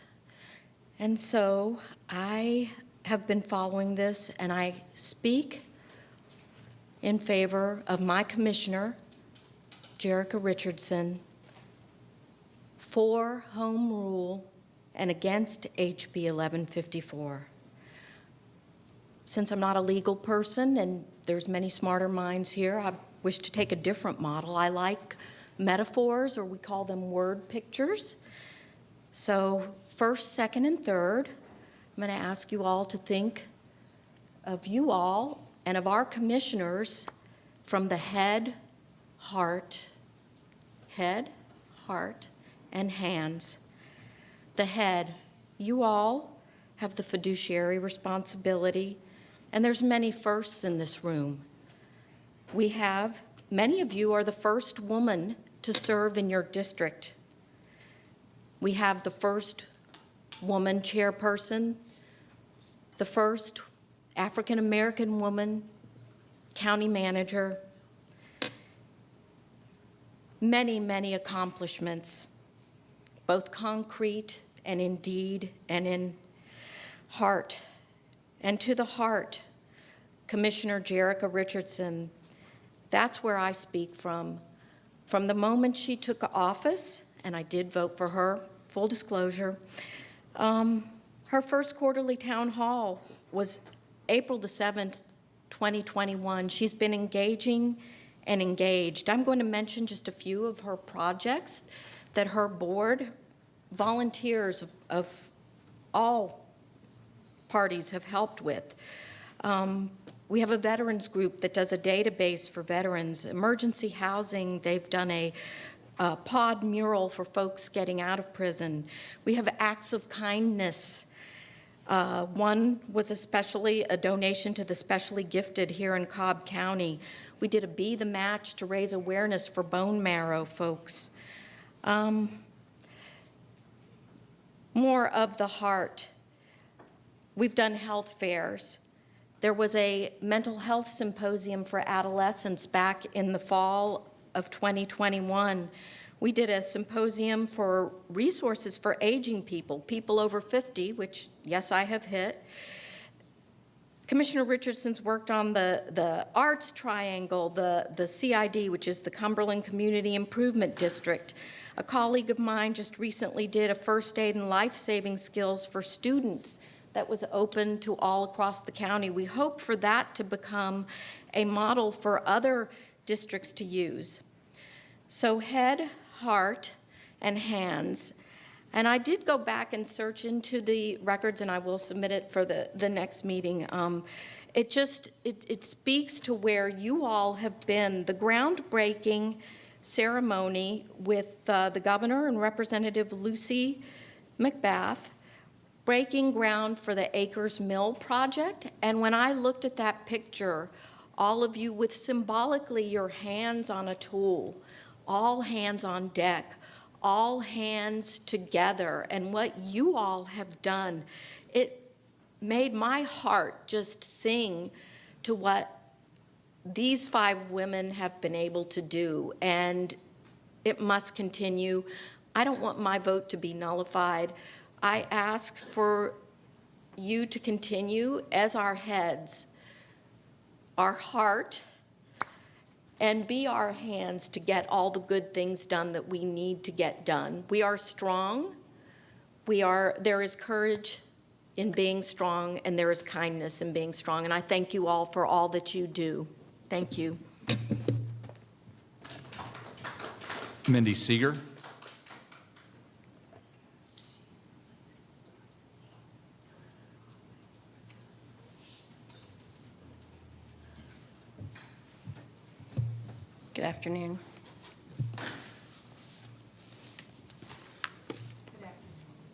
And so I have been following this, and I speak in favor of my commissioner, Jerica Richardson, for home rule and against HB 1154. Since I'm not a legal person and there's many smarter minds here, I wish to take a different model. I like metaphors, or we call them word pictures. So first, second, and third, I'm going to ask you all to think of you all and of our commissioners from the head, heart, and hands. The head, you all have the fiduciary responsibility, and there's many firsts in this room. Many of you are the first woman to serve in your district. We have the first woman chairperson, the first African-American woman county manager, many, many accomplishments, both concrete and in deed and in heart. And to the heart, Commissioner Jerica Richardson, that's where I speak from. From the moment she took office, and I did vote for her, full disclosure, her first quarterly town hall was April the 7th, 2021. She's been engaging and engaged. I'm going to mention just a few of her projects that her board, volunteers of all parties have helped with. We have a veterans group that does a database for veterans. Emergency housing, they've done a pod mural for folks getting out of prison. We have acts of kindness. One was especially a donation to the specially gifted here in Cobb County. We did a Be the Match to raise awareness for bone marrow folks. More of the heart. We've done health fairs. There was a mental health symposium for adolescents back in the fall of 2021. We did a symposium for resources for aging people, people over 50, which, yes, I have hit. Commissioner Richardson's worked on the arts triangle, the CID, which is the Cumberland Community Improvement District. A colleague of mine just recently did a first aid and life-saving skills for students that was open to all across the county. We hope for that to become a model for other districts to use. So head, heart, and hands. And I did go back and search into the records, and I will submit it for the next meeting. It speaks to where you all have been. The groundbreaking ceremony with the governor and Representative Lucy McBath breaking ground for the Acres Mill project. And when I looked at that picture, all of you with symbolically your hands on a tool, all hands on deck, all hands together, and what you all have done, it made my heart just sing to what these 5 women have been able to do, and it must continue. I don't want my vote to be nullified. I ask for you to continue as our heads, our heart, and be our hands to get all the good things done that we need to get done. We are strong. There is courage in being strong, and there is kindness in being strong. And I thank you all for all that you do. Thank you. Mindy Seeger. Good afternoon.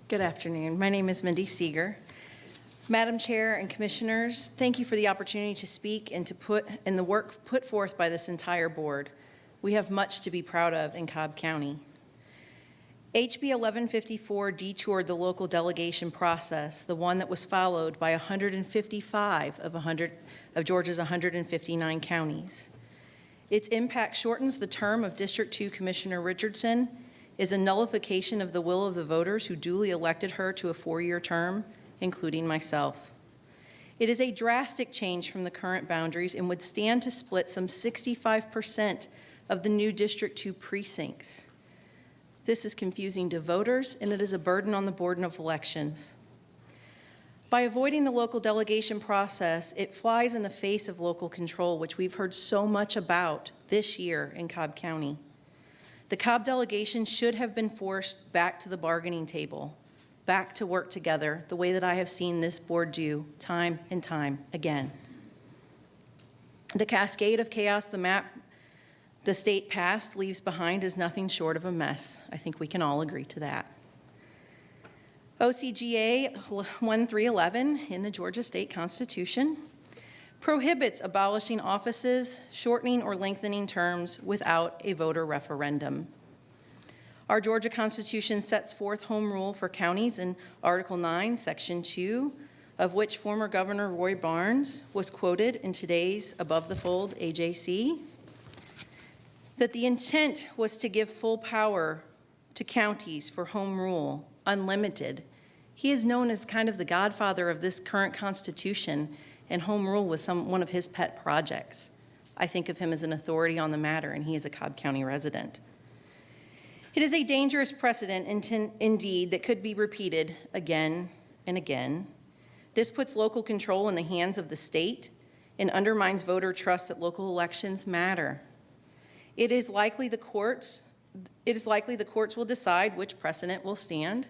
Good afternoon. My name is Mindy Seeger. Madam Chair and Commissioners, thank you for the opportunity to speak and to put in the work put forth by this entire board. We have much to be proud of in Cobb County. HB 1154 detoured the local delegation process, the one that was followed by 155 of Georgia's 159 counties. Its impact shortens the term of District 2 Commissioner Richardson, is a nullification of the will of the voters who duly elected her to a 4-year term, including myself. It is a drastic change from the current boundaries and would stand to split some 65% of the new District 2 precincts. This is confusing to voters, and it is a burden on the Board of Elections. By avoiding the local delegation process, it flies in the face of local control, which we've heard so much about this year in Cobb County. The Cobb delegation should have been forced back to the bargaining table, back to work together, the way that I have seen this board do time and time again. The cascade of chaos the map the state passed leaves behind is nothing short of a mess. I think we can all agree to that. OCGA 1311 in the Georgia State Constitution prohibits abolishing offices, shortening or lengthening terms without a voter referendum. Our Georgia Constitution sets forth home rule for counties in Article 9, Section 2, of which former Governor Roy Barnes was quoted in today's Above the Fold AJC, that the intent was to give full power to counties for home rule, unlimited. He is known as kind of the godfather of this current Constitution, and home rule was one of his pet projects. I think of him as an authority on the matter, and he is a Cobb County resident. It is a dangerous precedent indeed that could be repeated again and again. This puts local control in the hands of the state and undermines voter trust that local elections matter. It is likely the courts will decide which precedent will stand.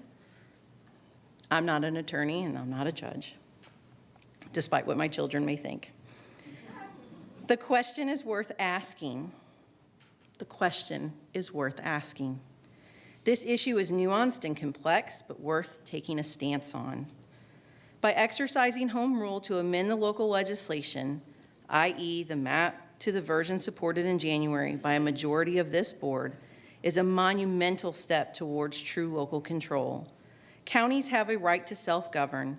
I'm not an attorney and I'm not a judge, despite what my children may think. The question is worth asking. The question is worth asking. This issue is nuanced and complex, but worth taking a stance on. By exercising home rule to amend the local legislation, i.e. the map, to the version supported in January by a majority of this board is a monumental step towards true local control. Counties have a right to self-govern.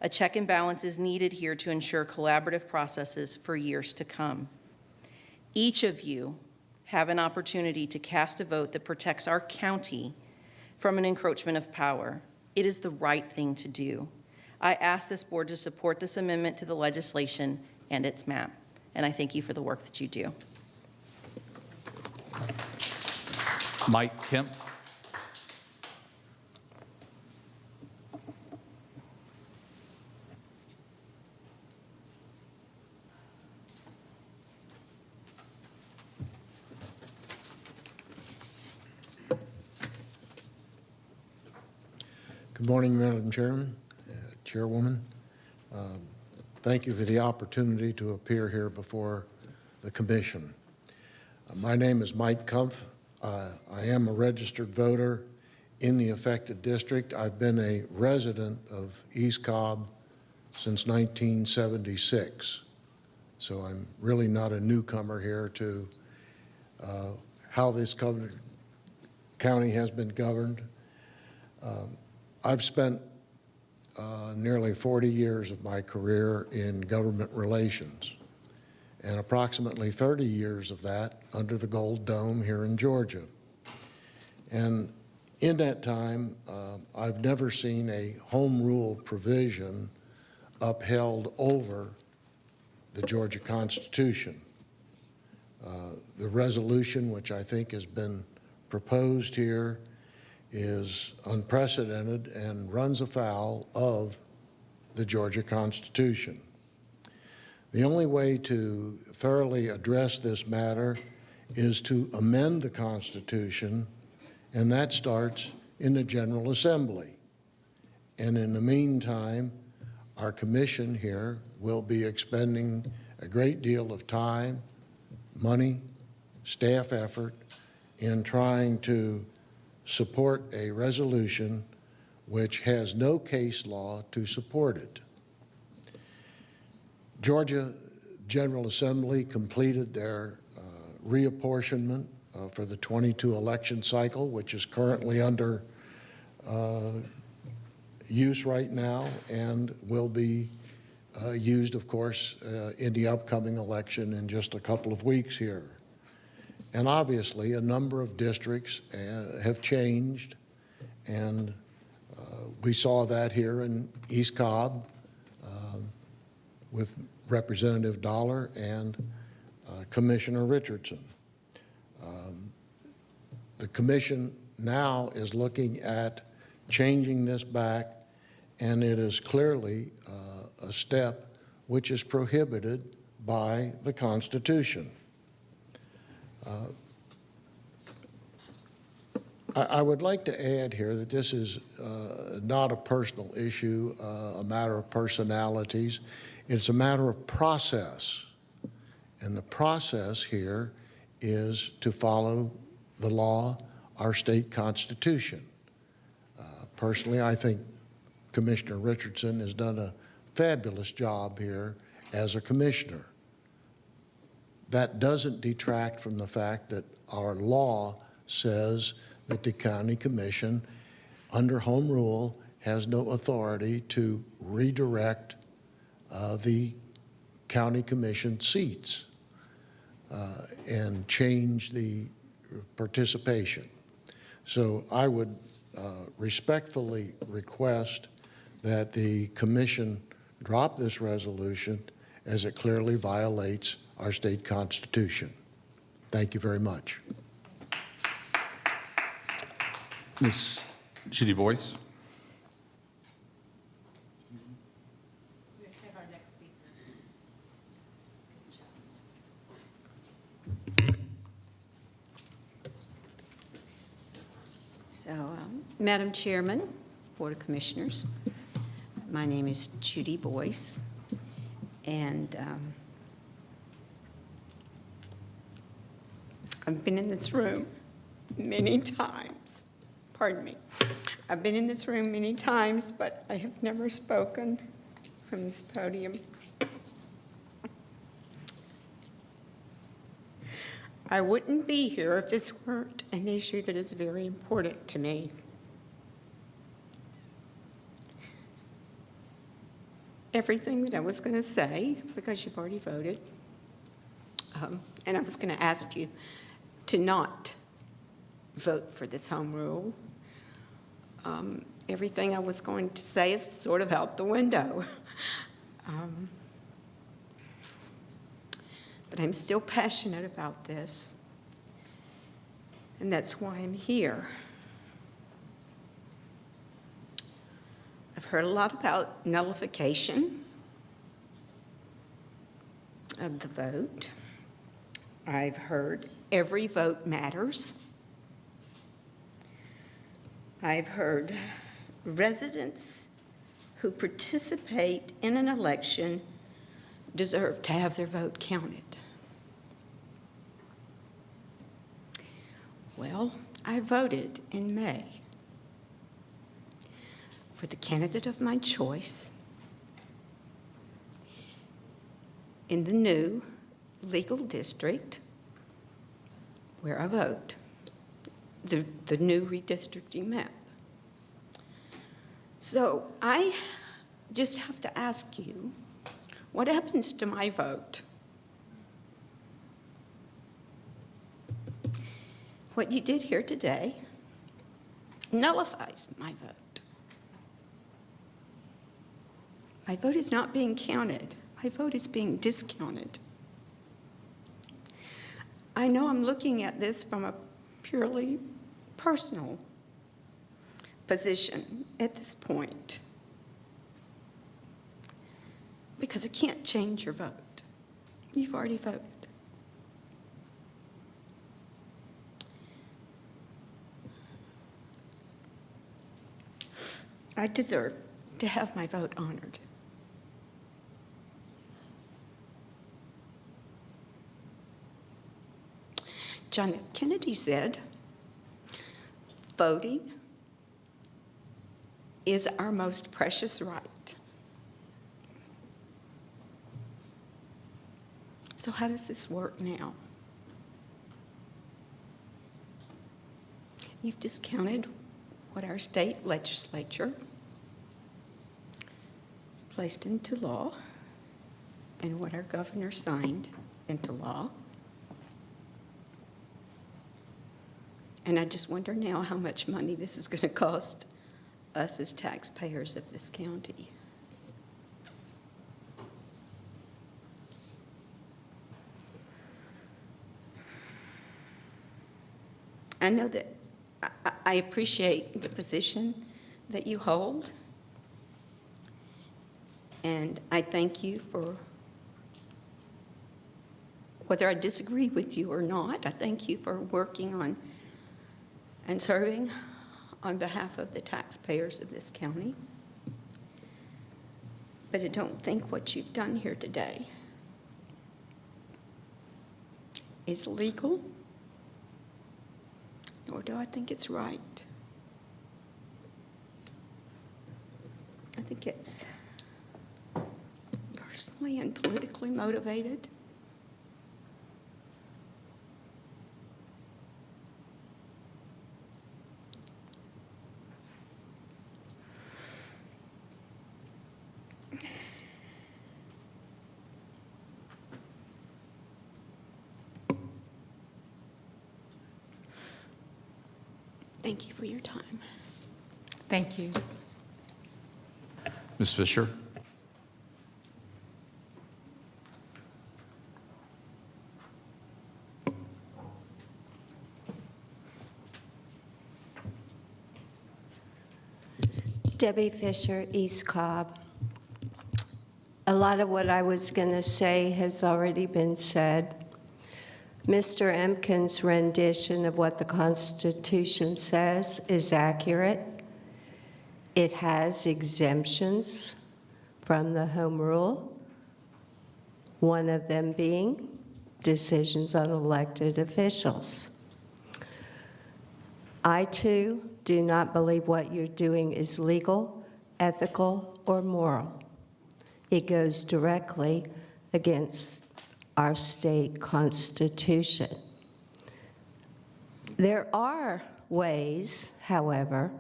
A check and balance is needed here to ensure collaborative processes for years to come. Each of you have an opportunity to cast a vote that protects our county from an encroachment of power. It is the right thing to do. I ask this board to support this amendment to the legislation and its map, and I thank you for the work that you do. Mike Kemp. Good morning, Madam Chairman, Chairwoman. Thank you for the opportunity to appear here before the Commission. My name is Mike Kumpf. I am a registered voter in the affected district. I've been a resident of East Cobb since 1976, so I'm really not a newcomer here to how this county has been governed. I've spent nearly 40 years of my career in government relations, and approximately 30 years of that under the Gold Dome here in Georgia. And in that time, I've never seen a home rule provision upheld over the Georgia Constitution. The resolution, which I think has been proposed here, is unprecedented and runs afoul of the Georgia Constitution. The only way to thoroughly address this matter is to amend the Constitution, and that starts in the General Assembly. And in the meantime, our commission here will be expending a great deal of time, money, staff effort in trying to support a resolution which has no case law to support it. Georgia General Assembly completed their reapportionment for the 22 election cycle, which is currently under use right now and will be used, of course, in the upcoming election in just a couple of weeks here. And obviously, a number of districts have changed, and we saw that here in East Cobb with Representative Dollar and Commissioner Richardson. The commission now is looking at changing this back, and it is clearly a step which is prohibited by the Constitution. I would like to add here that this is not a personal issue, a matter of personalities. It's a matter of process. And the process here is to follow the law, our state constitution. Personally, I think Commissioner Richardson has done a fabulous job here as a commissioner. That doesn't detract from the fact that our law says that the county commission, under home rule, has no authority to redirect the county commission seats and change the participation. So I would respectfully request that the commission drop this resolution as it clearly violates our state constitution. Thank you very much. Ms. Judy Boyce. So, Madam Chairman, Board of Commissioners, my name is Judy Boyce, and I've been in this room many times. Pardon me. I've been in this room many times, but I have never spoken from this podium. I wouldn't be here if this weren't an issue that is very important to me. Everything that I was going to say, because you've already voted, and I was going to ask you to not vote for this home rule. Everything I was going to say is sort of out the window. But I'm still passionate about this, and that's why I'm here. I've heard a lot about nullification of the vote. I've heard every vote matters. I've heard residents who participate in an election deserve to have their vote counted. Well, I voted in May for the candidate of my choice in the new legal district where I vote, the new redistricting map. So I just have to ask you, what happens to my vote? What you did here today nullifies my vote. My vote is not being counted. My vote is being discounted. I know I'm looking at this from a purely personal position at this point, because I can't change your vote. You've already voted. I deserve to have my vote honored. John F. Kennedy said, voting is our most precious right. So how does this work now? You've discounted what our state legislature placed into law and what our governor signed into law. And I just wonder now how much money this is going to cost us as taxpayers of this county. I know that I appreciate the position that you hold, and I thank you for, whether I disagree with you or not, I thank you for working on and serving on behalf of the taxpayers of this county. But I don't think what you've done here today is legal, nor do I think it's right. I think it's personally and politically motivated. Thank you for your time. Thank you. Ms. Fisher? Debbie Fisher, East Cobb. A lot of what I was going to say has already been said. Mr. Emkin's rendition of what the Constitution says is accurate. It has exemptions from the home rule, one of them being decisions on elected officials. I, too, do not believe what you're doing is legal, ethical, or moral. It goes directly against our state constitution. There are ways, however,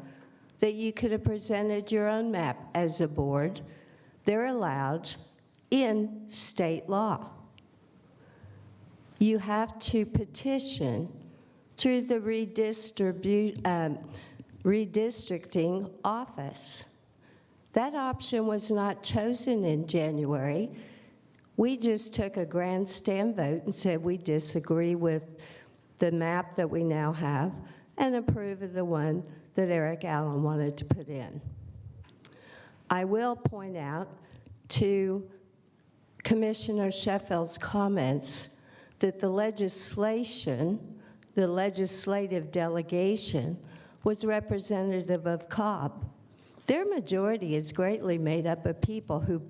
that you could have presented your own map as a board. They're allowed in state law. You have to petition through the redistricting office. That option was not chosen in January. We just took a grandstand vote and said we disagree with the map that we now have and approve of the one that Eric Allen wanted to put in. I will point out to Commissioner Sheffield's comments that the legislative delegation was representative of Cobb. Their majority is greatly made up of people who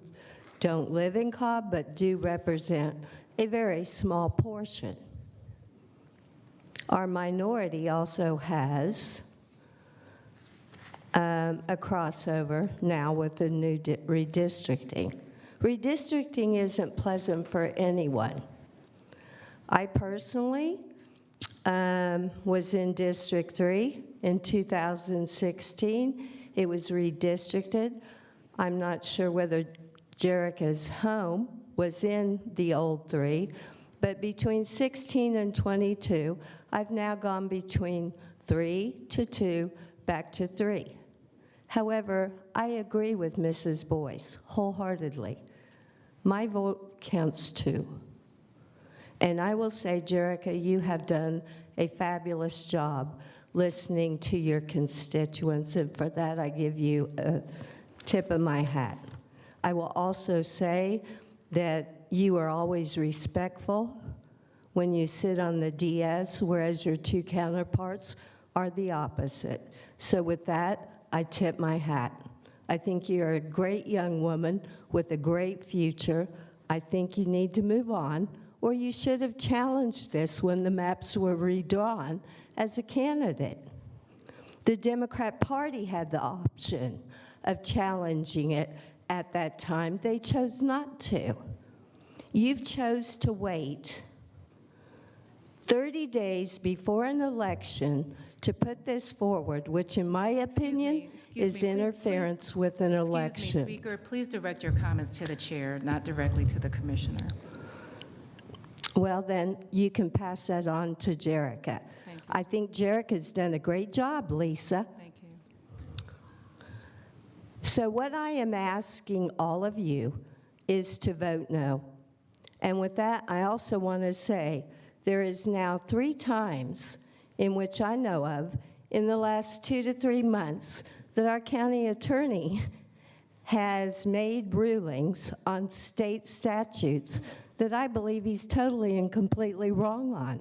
don't live in Cobb but do represent a very small portion. Our minority also has a crossover now with the new redistricting. Redistricting isn't pleasant for anyone. I personally was in District 3 in 2016. It was redistricted. I'm not sure whether Jerica's home was in the old 3, but between 16 and 22, I've now gone between 3 to 2, back to 3. However, I agree with Mrs. Boyce wholeheartedly. My vote counts too. And I will say, Jerica, you have done a fabulous job listening to your constituents, and for that I give you a tip of my hat. I will also say that you are always respectful when you sit on the DS, whereas your two counterparts are the opposite. So with that, I tip my hat. I think you're a great young woman with a great future. I think you need to move on, or you should have challenged this when the maps were redrawn as a candidate. The Democrat Party had the option of challenging it at that time. They chose not to. You've chose to wait 30 days before an election to put this forward, which in my opinion is interference with an election. Excuse me, Speaker, please direct your comments to the chair, not directly to the commissioner. Well, then you can pass that on to Jerica. Thank you. I think Jerica's done a great job, Lisa. Thank you. So what I am asking all of you is to vote no. And with that, I also want to say there is now 3 times in which I know of in the last 2 to 3 months that our county attorney has made rulings on state statutes that I believe he's totally and completely wrong on.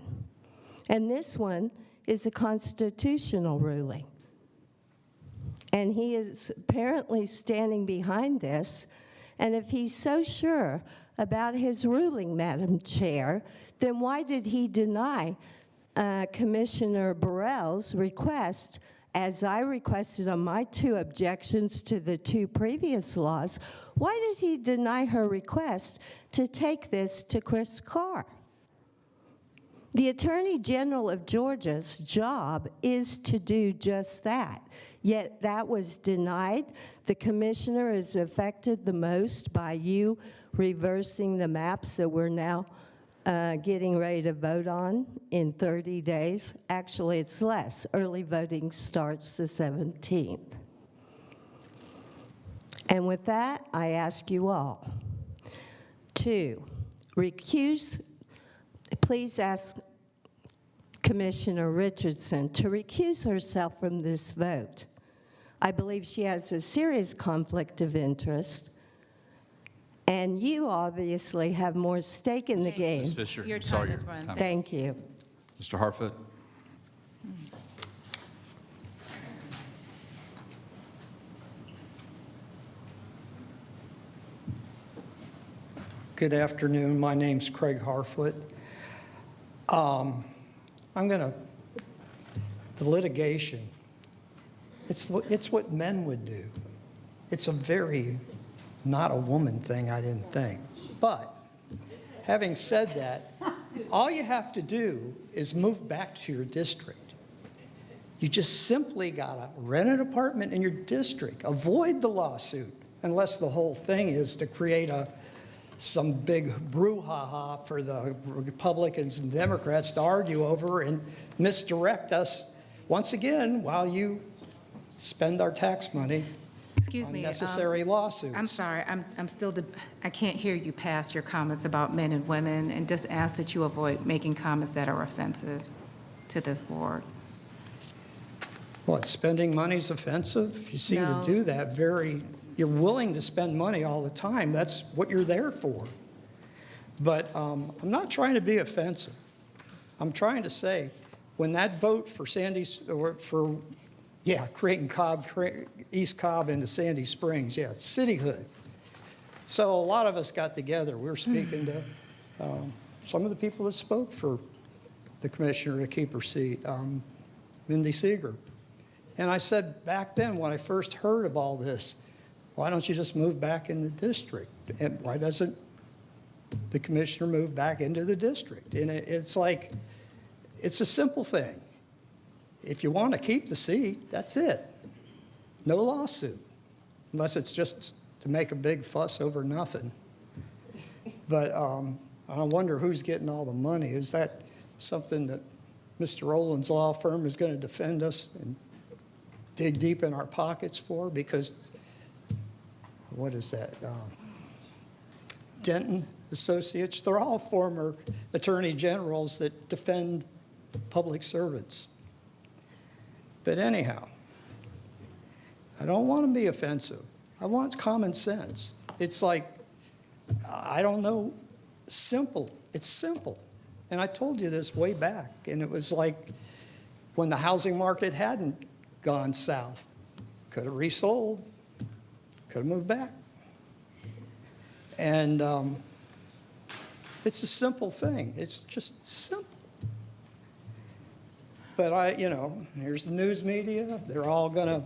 And this one is a constitutional ruling. And he is apparently standing behind this. And if he's so sure about his ruling, Madam Chair, then why did he deny Commissioner Burrell's request, as I requested on my 2 objections to the 2 previous laws? Why did he deny her request to take this to Chris Carr? The Attorney General of Georgia's job is to do just that, yet that was denied. The commissioner is affected the most by you reversing the maps that we're now getting ready to vote on in 30 days. Actually, it's less. Early voting starts the 17th. And with that, I ask you all to recuse. Please ask Commissioner Richardson to recuse herself from this vote. I believe she has a serious conflict of interest, and you obviously have more stake in the game. Ms. Fisher, Your sorry, time is run. Thank you. Mr. Harfoot? Good afternoon. My name's Craig Harfoot. The litigation, it's what men would do. It's a very not a woman thing, I didn't think. But having said that, all you have to do is move back to your district. You just simply gotta rent an apartment in your district. Avoid the lawsuit, unless the whole thing is to create some big brouhaha for the Republicans and Democrats to argue over and misdirect us once again while you spend our tax money Excuse on me. necessary lawsuits. I'm sorry, I can't hear you past your comments about men and women, and just ask that you avoid making comments that are offensive to this board. What, spending money's offensive? You seem No. to do that you're willing to spend money all the time. That's what you're there for. But I'm not trying to be offensive. I'm trying to say, when that vote for creating Cobb, East Cobb into Sandy Springs, cityhood. So a lot of us got together. We were speaking to some of the people that spoke for the commissioner to keep her seat, Mindy Seeger. And I said back then, when I first heard of all this, why don't you just move back in the district? And why doesn't the commissioner move back into the district? And it's like, it's a simple thing. If you want to keep the seat, that's it. No lawsuit, unless it's just to make a big fuss over nothing. But I wonder who's getting all the money. Is that something that Mr. Rowland's law firm is going to defend us and dig deep in our pockets for? Because, what is that? Denton Associates, they're all former attorney generals that defend public servants. But anyhow, I don't want to be offensive. I want common sense. It's like, I don't know, simple. It's simple. And I told you this way back, and it was like when the housing market hadn't gone south. Could have resold, could have moved back. And it's a simple thing. It's just simple. But here's the news media. They're all going to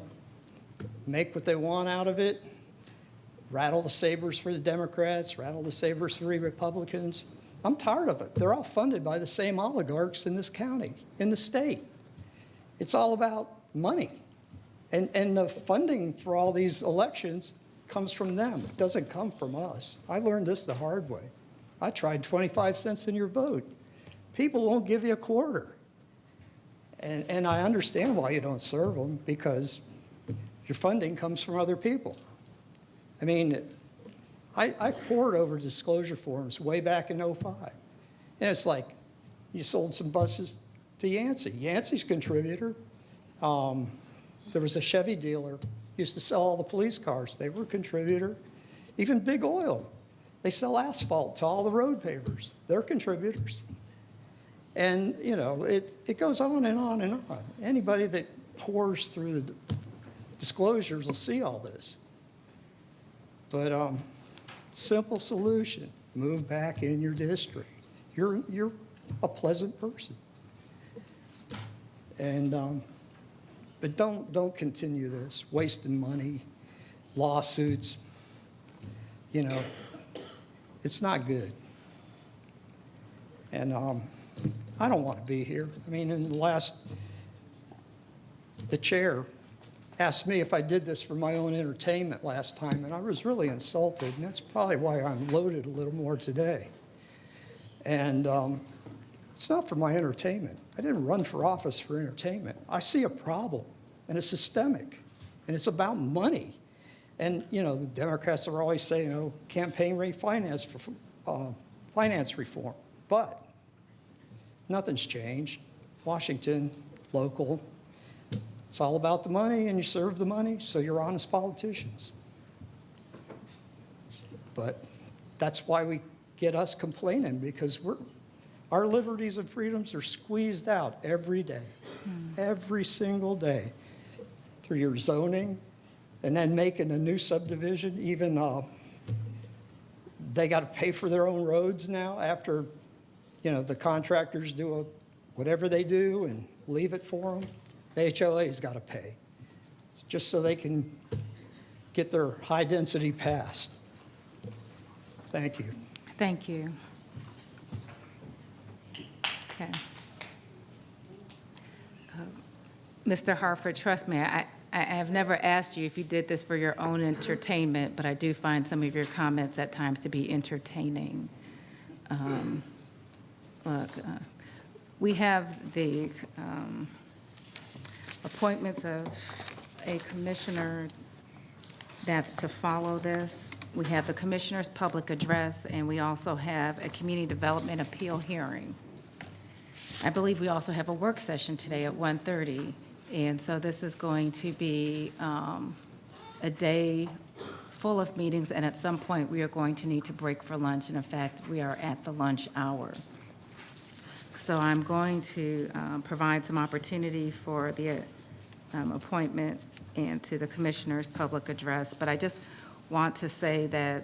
make what they want out of it, rattle the sabers for the Democrats, rattle the sabers for the Republicans. I'm tired of it. They're all funded by the same oligarchs in this county, in the state. It's all about money. And the funding for all these elections comes from them. It doesn't come from us. I learned this the hard way. I tried 25 cents in your vote. People won't give you a quarter. And I understand why you don't serve them, because your funding comes from other people. I mean, I poured over disclosure forms way back in '05. And it's like, you sold some buses to Yancey. Yancey's a contributor. There was a Chevy dealer, used to sell all the police cars. They were a contributor. Even Big Oil. They sell asphalt to all the road pavers. They're contributors. And, it goes on and on and on. Anybody that pours through the disclosures will see all this. But simple solution, move back in your district. You're a pleasant person. And but don't continue this, wasting money, lawsuits. It's not good. And I don't want to be here. I mean, the chair asked me if I did this for my own entertainment last time, and I was really insulted, and that's probably why I'm loaded a little more today. And it's not for my entertainment. I didn't run for office for entertainment. I see a problem, and it's systemic, and it's about money. And, the Democrats are always saying, campaign refinance for finance reform. But nothing's changed. Washington, local, it's all about the money, and you serve the money, so you're honest politicians. But that's why we get us complaining, because our liberties and freedoms are squeezed out every day, every single day, through your zoning, and then making a new subdivision. Even they got to pay for their own roads now after, the contractors do whatever they do and leave it for them. The HOA's got to pay. It's just so they can get their high density passed. Thank you. Thank you. Okay. Mr. Harford, trust me, I have never asked you if you did this for your own entertainment, but I do find some of your comments at times to be entertaining. Look, we have the appointments of a commissioner that's to follow this. We have the commissioner's public address, and we also have a community development appeal hearing. I believe we also have a work session today at 1:30, and so this is going to be a day full of meetings, and at some point, we are going to need to break for lunch, and in fact, we are at the lunch hour. So I'm going to provide some opportunity for the appointment and to the commissioner's public address, but I just want to say that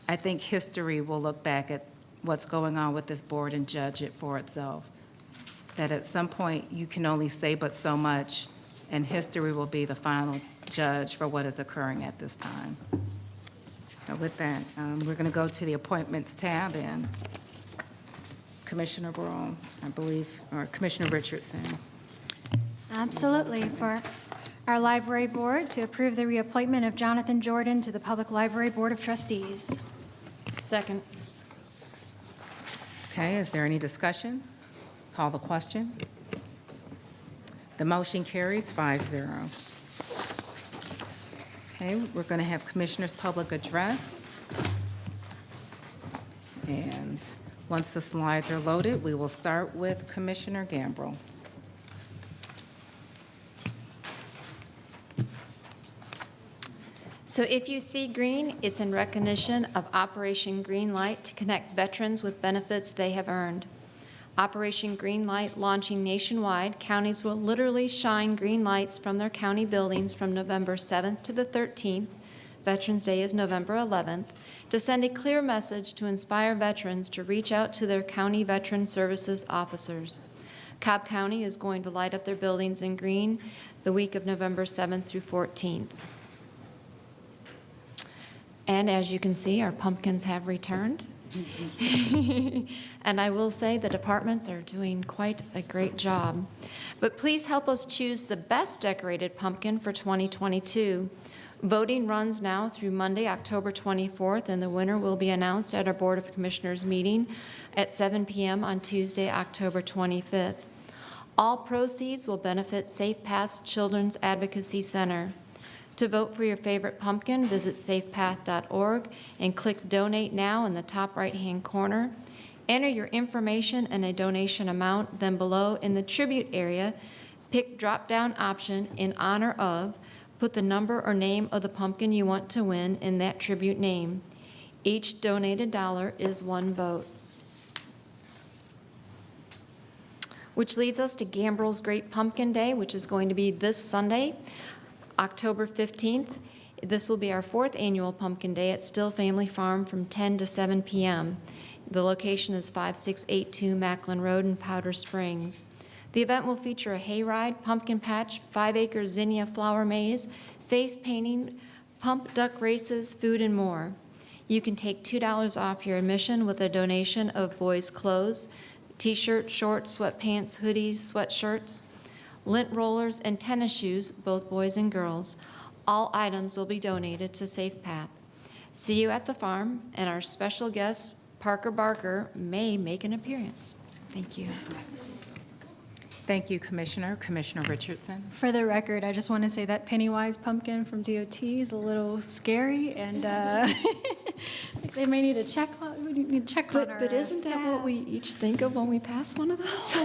I think history will look back at what's going on with this board and judge it for itself. That at some point, you can only say but so much, and history will be the final judge for what is occurring at this time. So with that, we're going to go to the appointments tab, and Commissioner Brawl, I believe, or Commissioner Richardson. Absolutely. For our library board, to approve the reappointment of Jonathan Jordan to the Public Library Board of Trustees. Second. Okay, is there any discussion? Call the question. The motion carries 5-0. Okay, we're going to have Commissioner's public address. And once the slides are loaded, we will start with Commissioner Gambrill. So if you see green, it's in recognition of Operation Greenlight to connect veterans with benefits they have earned. Operation Greenlight launching nationwide, counties will literally shine green lights from their county buildings from November 7th to the 13th, Veterans Day is November 11th, to send a clear message to inspire veterans to reach out to their county veteran services officers. Cobb County is going to light up their buildings in green the week of November 7th through 14th. And as you can see, our pumpkins have returned. And I will say the departments are doing quite a great job. But please help us choose the best decorated pumpkin for 2022. Voting runs now through Monday, October 24th, and the winner will be announced at our Board of Commissioners meeting at 7 p.m. on Tuesday, October 25th. All proceeds will benefit Safe Paths Children's Advocacy Center. To vote for your favorite pumpkin, visit safepath.org and click Donate Now in the top right-hand corner. Enter your information and a donation amount, then below in the tribute area, pick drop-down option in honor of, put the number or name of the pumpkin you want to win in that tribute name. Each donated dollar is one vote. Which leads us to Gambrill's Great Pumpkin Day, which is going to be this Sunday, October 15th. This will be our 4th annual Pumpkin Day at Still Family Farm from 10 to 7 p.m. The location is 5682 Macklin Road in Powder Springs. The event will feature a hayride, pumpkin patch, 5-acre zinnia flower maze, face painting, pump duck races, food, and more. You can take $2 off your admission with a donation of boys' clothes, t-shirts, shorts, sweatpants, hoodies, sweatshirts, lint rollers, and tennis shoes, both boys and girls. All items will be donated to Safe Path. See you at the farm, and our special guest, Parker Barker, may make an appearance. Thank you. Thank you, Commissioner. Commissioner Richardson. For the record, I just want to say that Pennywise pumpkin from DOT is a little scary, and they may need to check on, our But isn't that what we each think of when we pass one of those?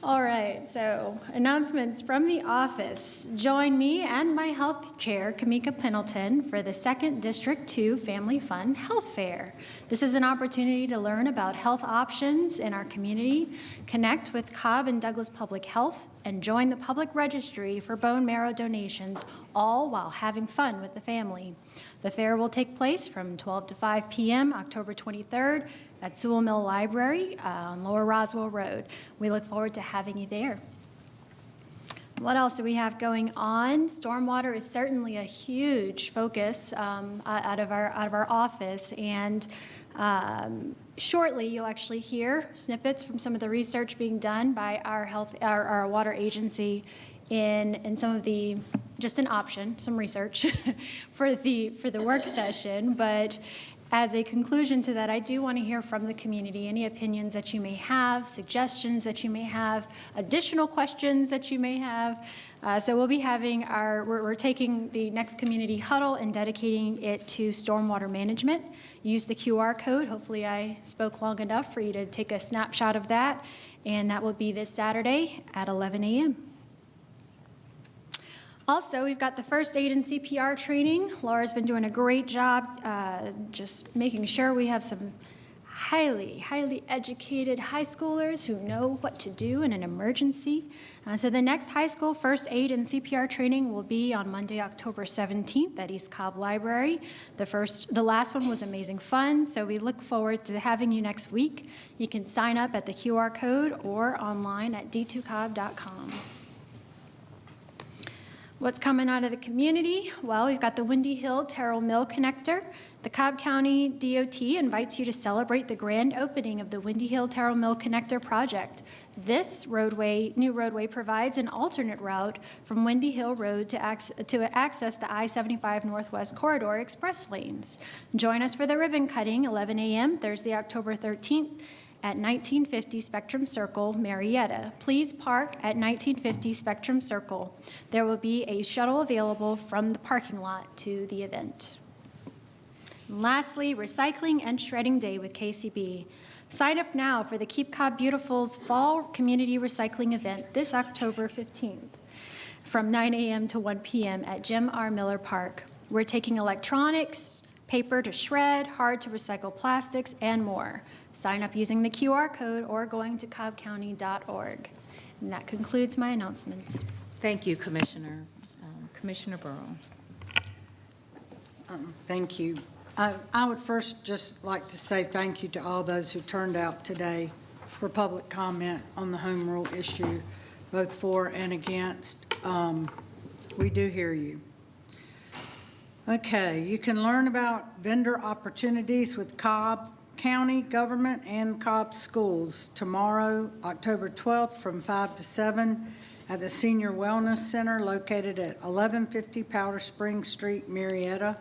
All right, so announcements from the office. Join me and my health chair, Kamika Pendleton, for the 2nd District 2 Family Fun Health Fair. This is an opportunity to learn about health options in our community, connect with Cobb and Douglas Public Health, and join the public registry for bone marrow donations, all while having fun with the family. The fair will take place from 12 to 5 p.m. October 23rd at Sewell Mill Library on Lower Roswell Road. We look forward to having you there. What else do we have going on? Stormwater is certainly a huge focus out of our office, and Shortly, you'll actually hear snippets from some of the research being done by our water agency in some of the, just an option, some research for the work session. But as a conclusion to that, I do want to hear from the community, any opinions that you may have, suggestions that you may have, additional questions that you may have. So we'll be having we're taking the next community huddle and dedicating it to stormwater management. Use the QR code. Hopefully I spoke long enough for you to take a snapshot of that. And that will be this Saturday at 11 a.m. Also, we've got the first aid and CPR training. Laura's been doing a great job just making sure we have some highly educated high schoolers who know what to do in an emergency. So the next high school first aid and CPR training will be on Monday, October 17th at East Cobb Library. The last one was amazing fun, so we look forward to having you next week. You can sign up at the QR code or online at d2cobb.com. What's coming out of the community? Well, we've got the Windy Hill Terrell Mill Connector. The Cobb County DOT invites you to celebrate the grand opening of the Windy Hill Terrell Mill Connector project. This new roadway provides an alternate route from Windy Hill Road to access the I-75 Northwest Corridor express lanes. Join us for the ribbon cutting, 11 a.m. Thursday, October 13th. At 1950 Spectrum Circle, Marietta. Please park at 1950 Spectrum Circle. There will be a shuttle available from the parking lot to the event. And lastly, Recycling and Shredding Day with KCB. Sign up now for the Keep Cobb Beautiful's Fall Community Recycling event this October 15th from 9 a.m. to 1 p.m. at Jim R. Miller Park. We're taking electronics, paper to shred, hard to recycle plastics, and more. Sign up using the QR code or going to cobbcounty.org. And that concludes my announcements. Thank you, Commissioner. Commissioner Burrow. Thank you. I would first just like to say thank you to all those who turned out today for public comment on the home rule issue, both for and against. We do hear you. Okay, you can learn about vendor opportunities with Cobb County government and Cobb schools tomorrow, October 12th from 5 to 7 at the Senior Wellness Center located at 1150 Powder Springs Street, Marietta.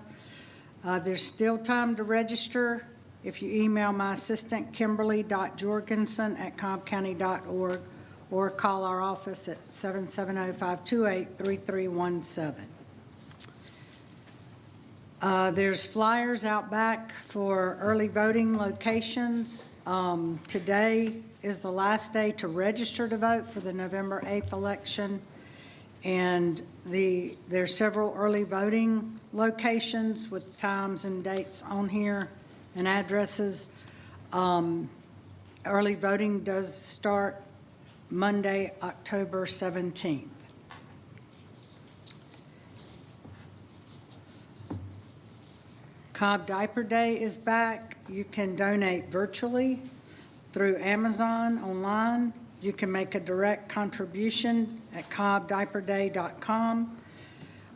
There's still time to register if you email my assistant, Kimberly.Jorgensen@cobbcounty.org, or call our office at 770-528-3317. There's flyers out back for early voting locations. Today is the last day to register to vote for the November 8th election. And there's several early voting locations with times and dates on here and addresses. Early voting does start Monday, October 17th. Cobb Diaper Day is back. You can donate virtually through Amazon online. You can make a direct contribution at cobbdiaperday.com,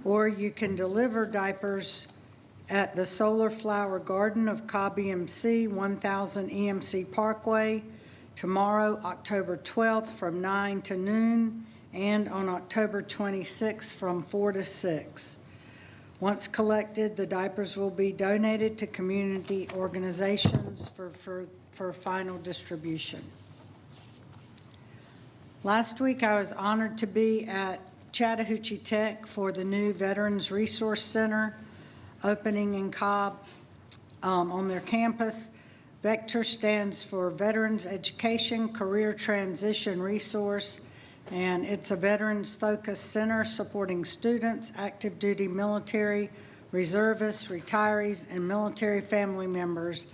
or you can deliver diapers at the Solar Flower Garden of Cobb EMC, 1000 EMC Parkway, tomorrow, October 12th from 9 to noon, and on October 26th from 4 to 6. Once collected, the diapers will be donated to community organizations for final distribution. Last week, I was honored to be at Chattahoochee Tech for the new Veterans Resource Center opening in Cobb on their campus. VECTOR stands for Veterans Education Career Transition Resource, and it's a veterans-focused center supporting students, active duty military, reservists, retirees, and military family members.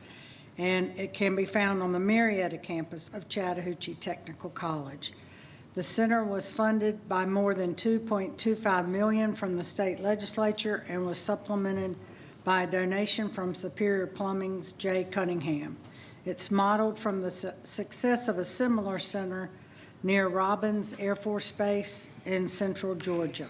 And it can be found on the Marietta campus of Chattahoochee Technical College. The center was funded by more than $2.25 million from the state legislature and was supplemented by a donation from Superior Plumbing's Jay Cunningham. It's modeled from the success of a similar center near Robbins Air Force Base in central Georgia.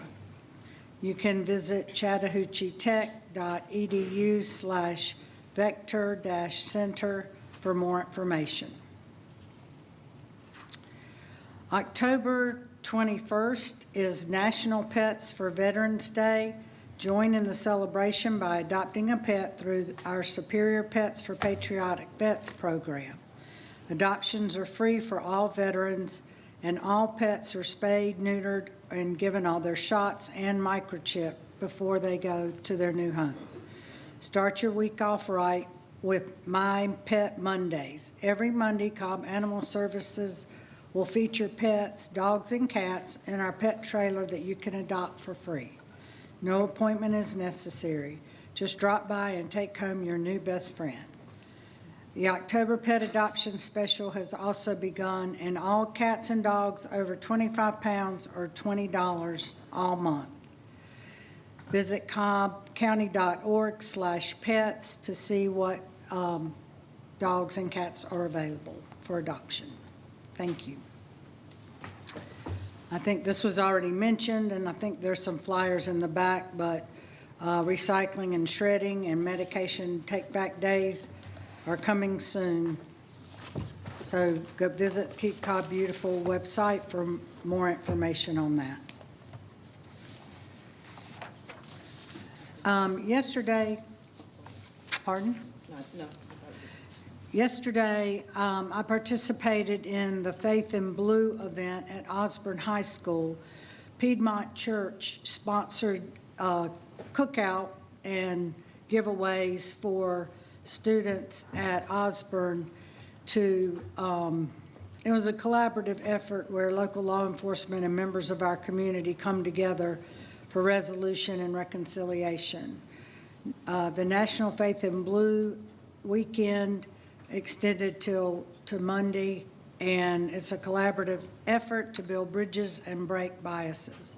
You can visit chattahoocheetech.edu/ vector-center for more information. October 21st is National Pets for Veterans Day. Join in the celebration by adopting a pet through our Superior Pets for Patriotic Vets program. Adoptions are free for all veterans, and all pets are spayed, neutered, and given all their shots and microchip before they go to their new home. Start your week off right with My Pet Mondays. Every Monday, Cobb Animal Services will feature pets, dogs and cats, in our pet trailer that you can adopt for free. No appointment is necessary. Just drop by and take home your new best friend. The October Pet Adoption Special has also begun, and all cats and dogs over 25 pounds are $20 all month. Visit cobbcounty.org/pets to see what dogs and cats are available for adoption. Thank you. I think this was already mentioned, and I think there's some flyers in the back, but recycling and shredding and medication take-back days are coming soon. So go visit Keep Cobb Beautiful website for more information on that. Yesterday, pardon? No. Yesterday, I participated in the Faith in Blue event at Osborne High School. Piedmont Church sponsored cookout and giveaways for students at Osborne to, it was a collaborative effort where local law enforcement and members of our community come together for resolution and reconciliation. The National Faith in Blue weekend extended to Monday, and it's a collaborative effort to build bridges and break biases.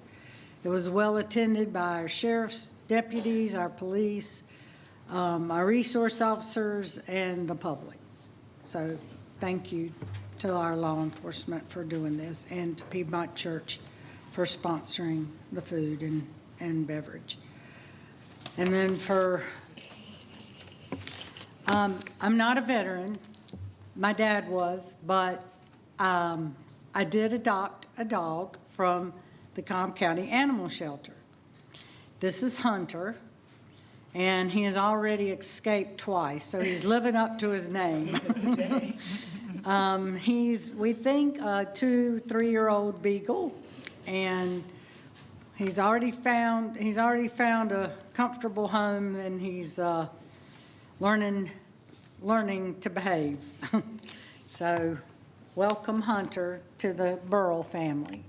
It was well attended by our sheriff's deputies, our police, our resource officers, and the public. So thank you to our law enforcement for doing this, and to Piedmont Church for sponsoring the food and beverage. And then for, I'm not a veteran, my dad was, but I did adopt a dog from the Cobb County Animal Shelter. This is Hunter, and he has already escaped twice, so he's living up to his name. He's, we think, a 2-3-year-old beagle, and he's already found a comfortable home, and he's learning to behave. So welcome Hunter to the Burrell family.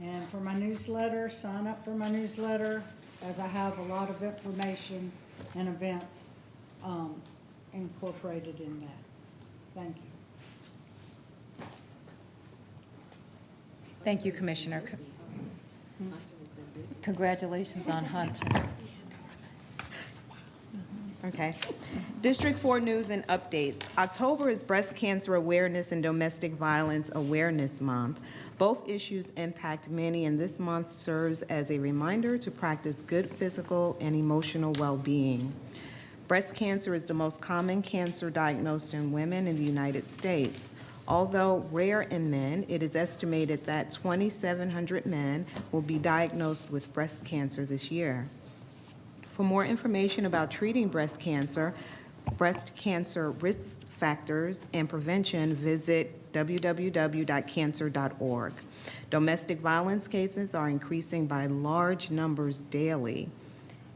And for my newsletter, sign up for my newsletter, as I have a lot of information and events incorporated in that. Thank you. Thank you, Commissioner. Congratulations on Hunter. Okay. District 4 news and updates. October is Breast Cancer Awareness and Domestic Violence Awareness Month. Both issues impact many, and this month serves as a reminder to practice good physical and emotional well-being. Breast cancer is the most common cancer diagnosed in women in the United States. Although rare in men, it is estimated that 2,700 men will be diagnosed with breast cancer this year. For more information about treating breast cancer risk factors, and prevention, visit www.cancer.org. Domestic violence cases are increasing by large numbers daily.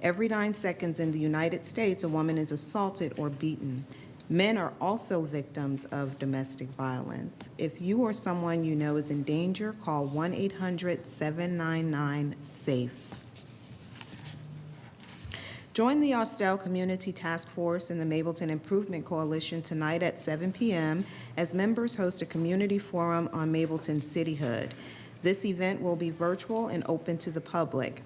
Every 9 seconds in the United States, a woman is assaulted or beaten. Men are also victims of domestic violence. If you or someone you know is in danger, call 1-800-799-SAFE. Join the Austell Community Task Force and the Mableton Improvement Coalition tonight at 7 p.m. as members host a community forum on Mableton cityhood. This event will be virtual and open to the public.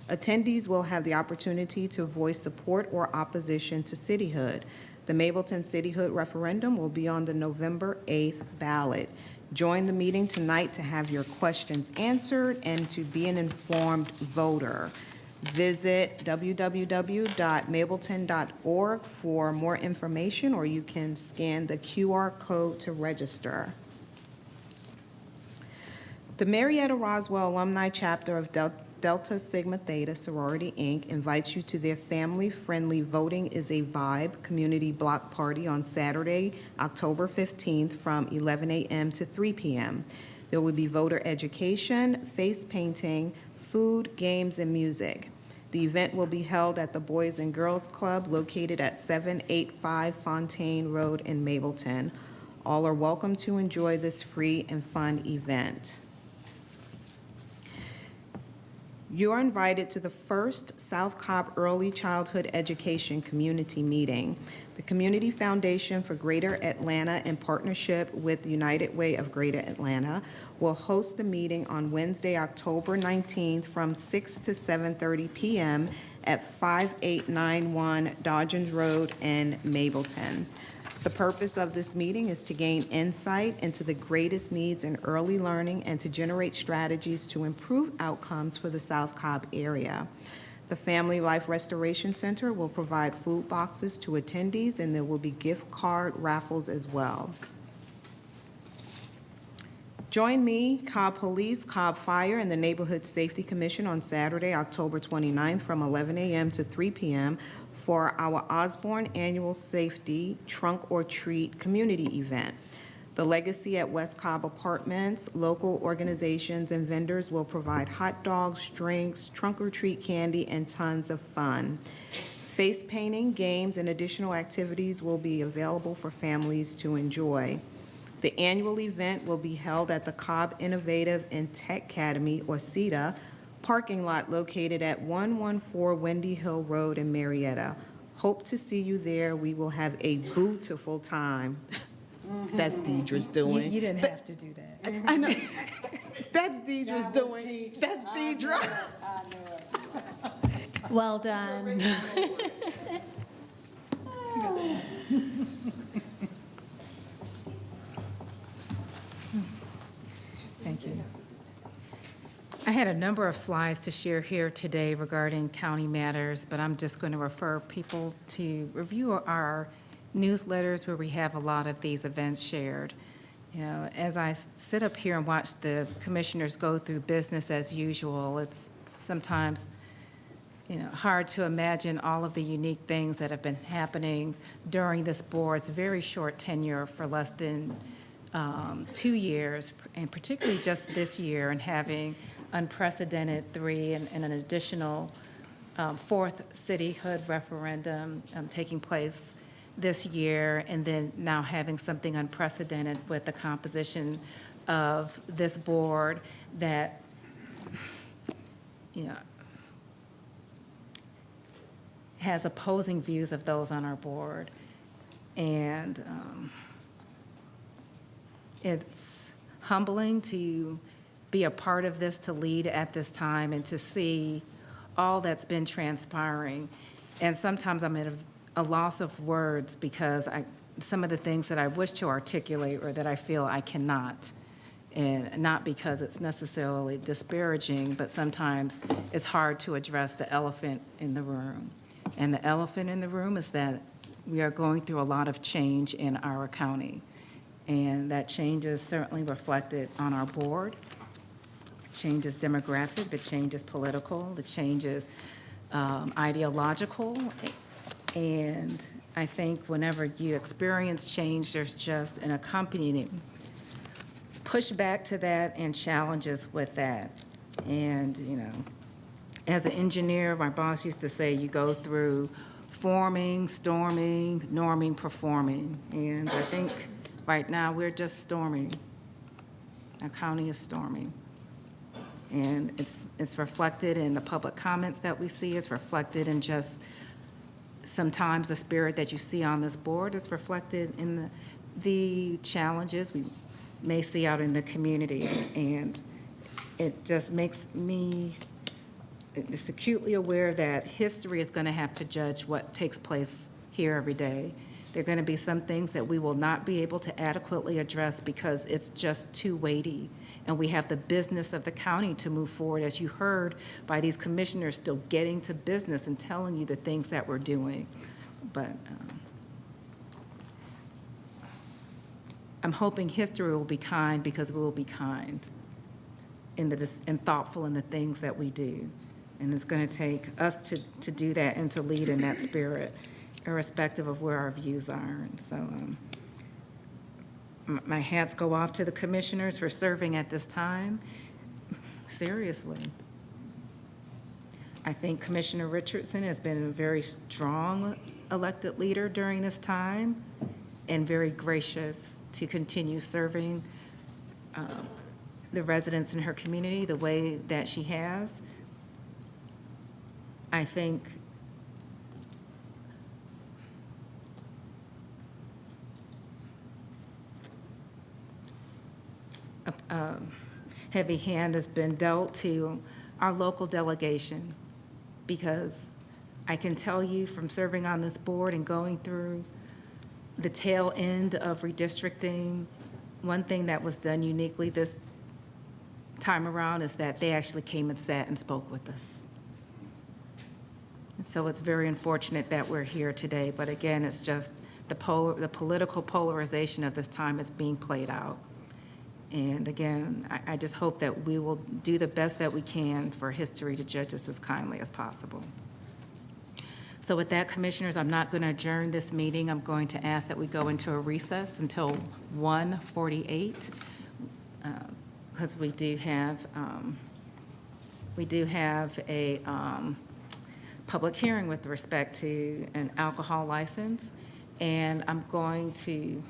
Attendees will have the opportunity to voice support or opposition to cityhood. The Mableton cityhood referendum will be on the November 8th ballot. Join the meeting tonight to have your questions answered and to be an informed voter. Visit www.mableton.org for more information, or you can scan the QR code to register. The Marietta Roswell Alumni Chapter of Delta Sigma Theta Sorority, Inc. invites you to their family-friendly Voting is a Vibe community block party on Saturday, October 15th from 11 a.m. to 3 p.m. There will be voter education, face painting, food, games, and music. The event will be held at the Boys and Girls Club located at 785 Fontaine Road in Mableton. All are welcome to enjoy this free and fun event. You are invited to the first South Cobb Early Childhood Education Community Meeting. The Community Foundation for Greater Atlanta, in partnership with United Way of Greater Atlanta, will host the meeting on Wednesday, October 19th from 6 to 7:30 p.m. at 5891 Dodgens Road in Mableton. The purpose of this meeting is to gain insight into the greatest needs in early learning and to generate strategies to improve outcomes for the South Cobb area. The Family Life Restoration Center will provide food boxes to attendees, and there will be gift card raffles as well. Join me, Cobb Police, Cobb Fire, and the Neighborhood Safety Commission on Saturday, October 29th from 11 a.m. to 3 p.m. for our Osborne Annual Safety Trunk or Treat community event. The Legacy at West Cobb Apartments, local organizations and vendors will provide hot dogs, drinks, trunk or treat candy, and tons of fun. Face painting, games, and additional activities will be available for families to enjoy. The annual event will be held at the Cobb Innovative and Tech Academy, or CETA, parking lot located at 114 Wendy Hill Road in Marietta. Hope to see you there. We will have a beautiful time. That's Deidre's doing. You didn't have to do that. I know. That's Deidre's doing. That's Deidre. Well done. Thank you. I had a number of slides to share here today regarding county matters, but I'm just going to refer people to review our newsletters where we have a lot of these events shared. You know, as I sit up here and watch the commissioners go through business as usual, it's sometimes, you know, hard to imagine all of the unique things that have been happening during this board's very short tenure for less than 2 years, and particularly just this year, and having unprecedented 3 and an additional 4th cityhood referendum taking place this year, and then now having something unprecedented with the composition of this board that, you know, has opposing views of those on our board. And it's humbling to be a part of this, to lead at this time, and to see all that's been transpiring. And sometimes I'm at a loss of words because some of the things that I wish to articulate or that I feel I cannot. And not because it's necessarily disparaging, but sometimes it's hard to address the elephant in the room. And the elephant in the room is that we are going through a lot of change in our county. And that change is certainly reflected on our board. The change is demographic, the change is political, the change is ideological. And I think whenever you experience change, there's just an accompanying pushback to that and challenges with that. And, you know, as an engineer, my boss used to say, you go through forming, storming, norming, performing. And I think right now we're just storming. Our county is storming. And it's reflected in the public comments that we see. It's reflected in just sometimes the spirit that you see on this board is reflected in the challenges we may see out in the community. And it just makes me just acutely aware that history is going to have to judge what takes place here every day. There are going to be some things that we will not be able to adequately address because it's just too weighty and we have the business of the county to move forward, as you heard by these commissioners still getting to business and telling you the things that we're doing. But I'm hoping history will be kind, because we will be kind and thoughtful in the things that we do. And it's going to take us to do that and to lead in that spirit, irrespective of where our views are. And so my hats go off to the commissioners for serving at this time. Seriously. I think Commissioner Richardson has been a very strong elected leader during this time and very gracious to continue serving the residents in her community the way that she has. I think a heavy hand has been dealt to our local delegation, because I can tell you from serving on this board and going through the tail end of redistricting, one thing that was done uniquely this time around is that they actually came and sat and spoke with us. And so it's very unfortunate that we're here today, but again, it's just the political polarization of this time is being played out. And again, I just hope that we will do the best that we can for history to judge us as kindly as possible. So with that, commissioners, I'm not going to adjourn this meeting. I'm going to ask that we go into a recess until 1:48, because we do have a public hearing with respect to an alcohol license, and I'm going to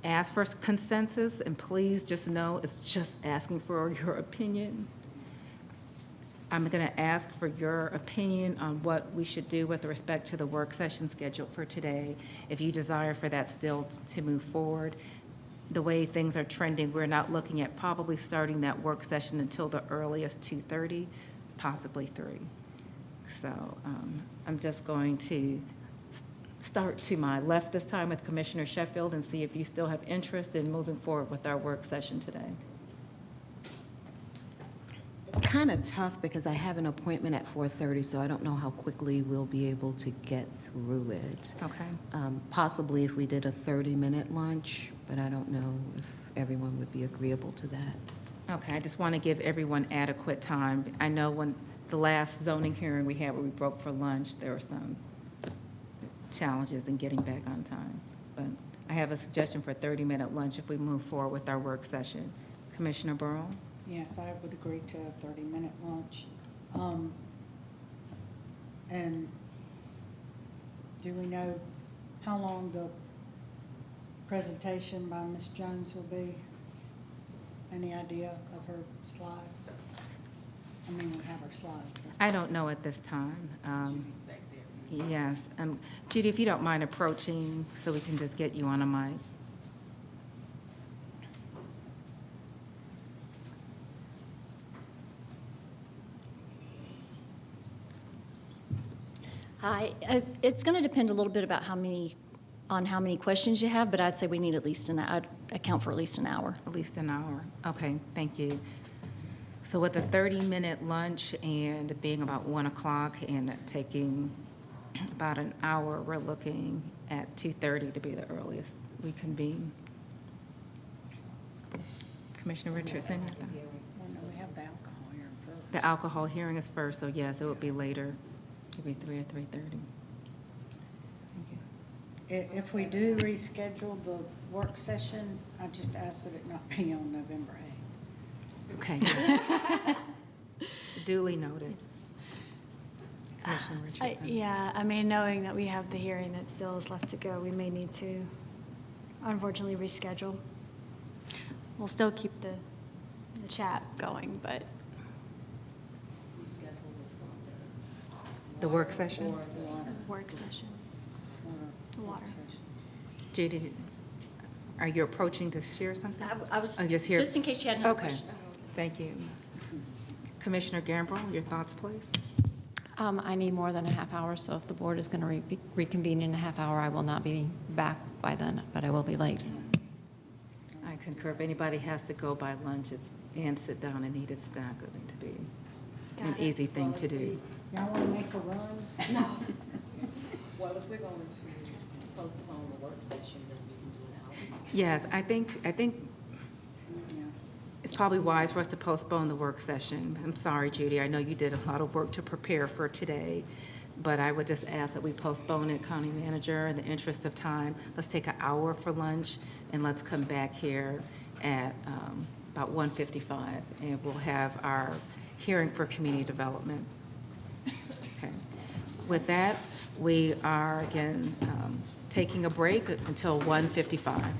ask for consensus, and please just know it's just asking for your opinion. I'm going to ask for your opinion on what we should do with respect to the work session scheduled for today. If you desire for that still to move forward, the way things are trending, we're not looking at probably starting that work session until the earliest 2:30, possibly 3. So I'm just going to start to my left this time with Commissioner Sheffield and see if you still have interest in moving forward with our work session today. It's kind of tough because I have an appointment at 4:30, so I don't know how quickly we'll be able to get through it. Okay. Possibly if we did a 30-minute lunch, but I don't know if everyone would be agreeable to that. Okay, I just want to give everyone adequate time. I know when the last zoning hearing we had where we broke for lunch, there were some challenges in getting back on time. But I have a suggestion for a 30-minute lunch if we move forward with our work session. Commissioner Burrow? Yes, I would agree to a 30-minute lunch. And do we know how long the presentation by Ms. Jones will be? Any idea of her slides? I mean, we have her slides. I don't know at this time. Yes. Judy, if you don't mind approaching so we can just get you on a mic. Hi. It's going to depend a little bit about how many questions you have, but I'd say we need at least I'd account for at least an hour. At least an hour. Okay, thank you. So with a 30-minute lunch and being about 1 o'clock and taking about an hour, we're looking at 2:30 to be the earliest we convene. Commissioner Richardson? We have the alcohol here first. The alcohol hearing is first, so yes, it would be later. It would be 3 or 3:30. Thank you. If we do reschedule the work session, I just ask that it not be on November 8th. Okay. Duly noted. Commissioner Richardson. Yeah, I mean, knowing that we have the hearing that still is left to go, we may need to unfortunately reschedule. We'll still keep the chat going, but. The work session? Work session. Water. Judy, are you approaching to share something? I was Oh, just here. just in case you had another Okay. question. Thank you. Commissioner Gambrell, your thoughts, please. I need more than a half hour, so if the board is going to reconvene in a half hour, I will not be back by then, but I will be late. I concur. If anybody has to go by lunch and sit down and eat, it's not going to be an easy thing to do. Y'all want to make a run? No. Well, if we're going to postpone the work session, then we can do it out. Yes, I think it's probably wise for us to postpone the work session. I'm sorry, Judy, I know you did a lot of work to prepare for today, but I would just ask that we postpone it, County Manager, in the interest of time. Let's take an hour for lunch, and let's come back here at about 1:55, and we'll have our hearing for community development. Okay. With that, we are, again, taking a break until 1:55.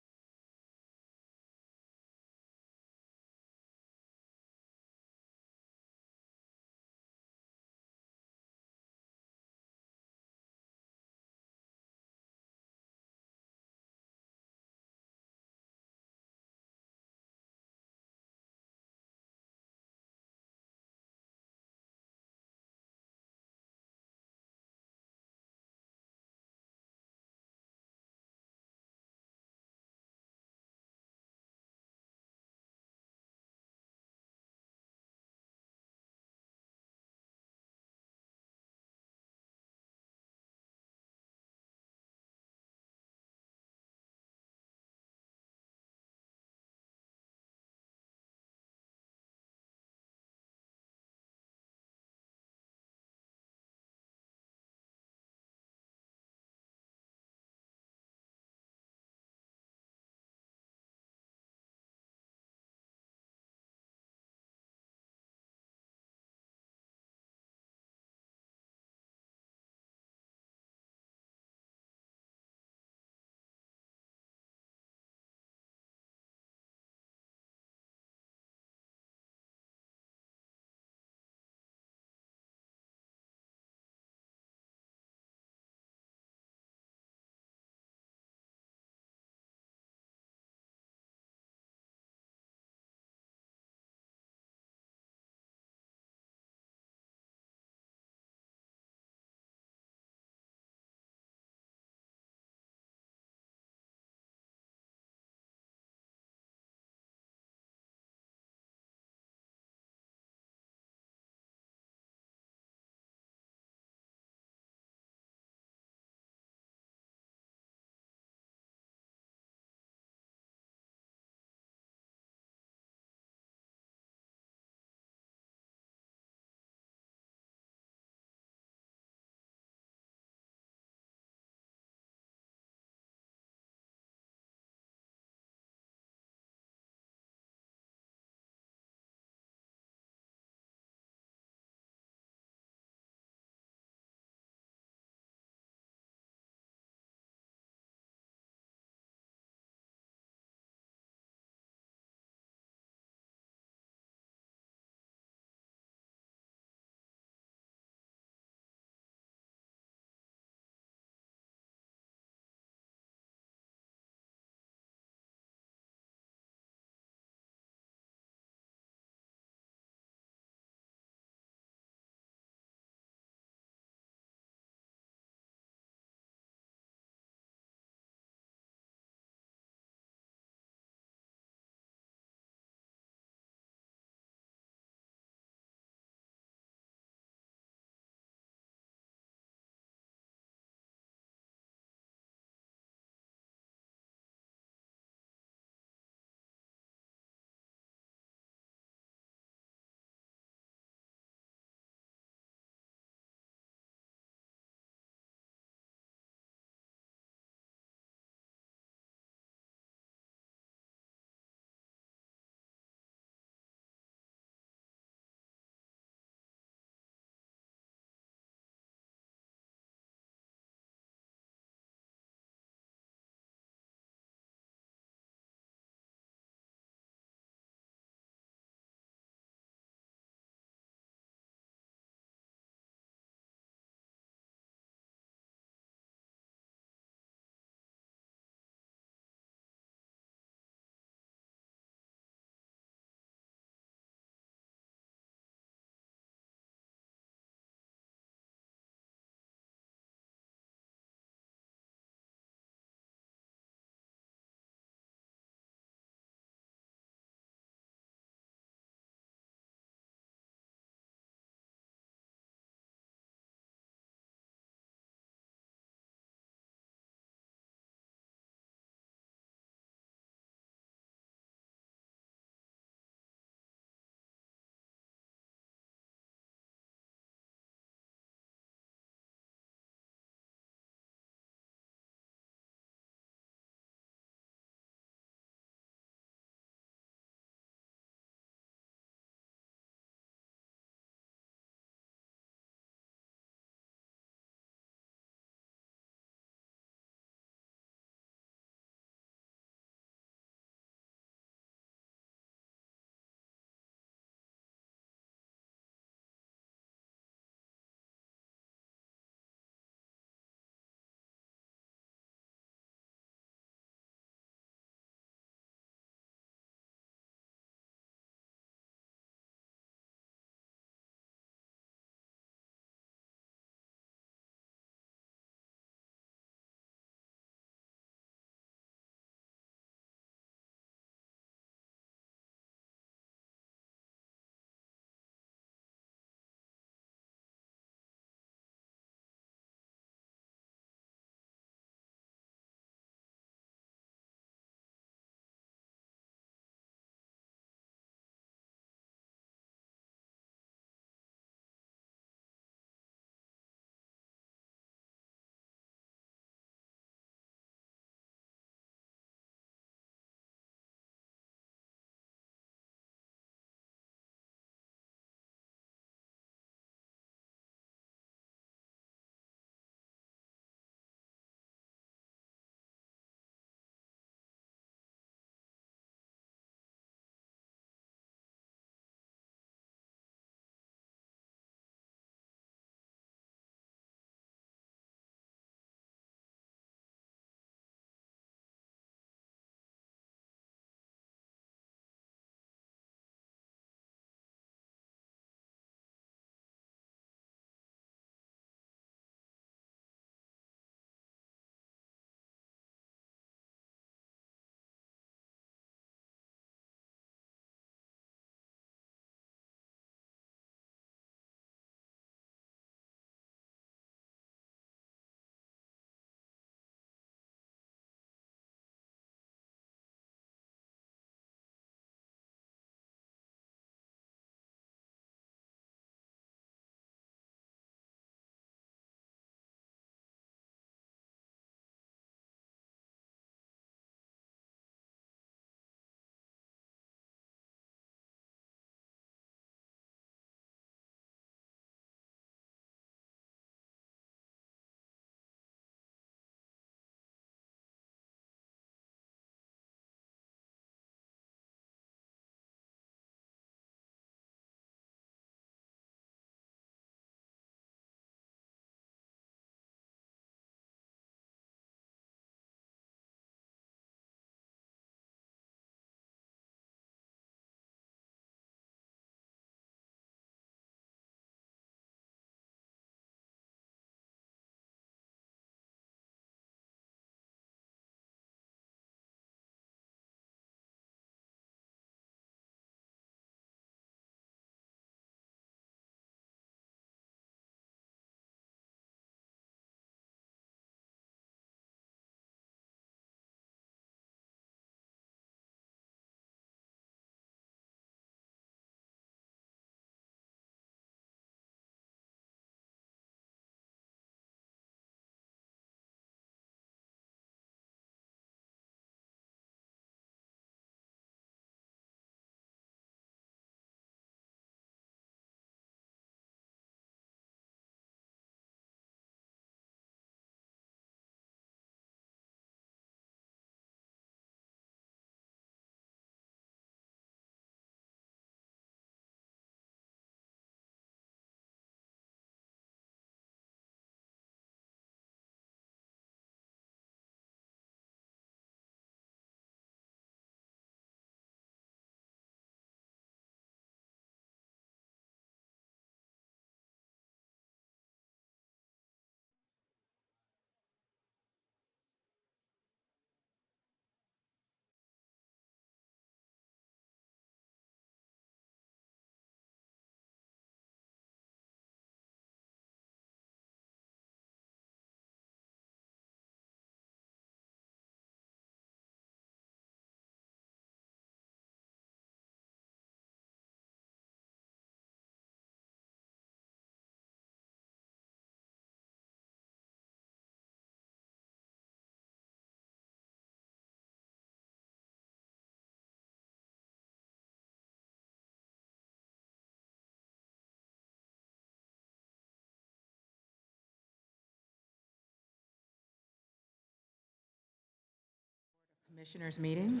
Commissioners meeting.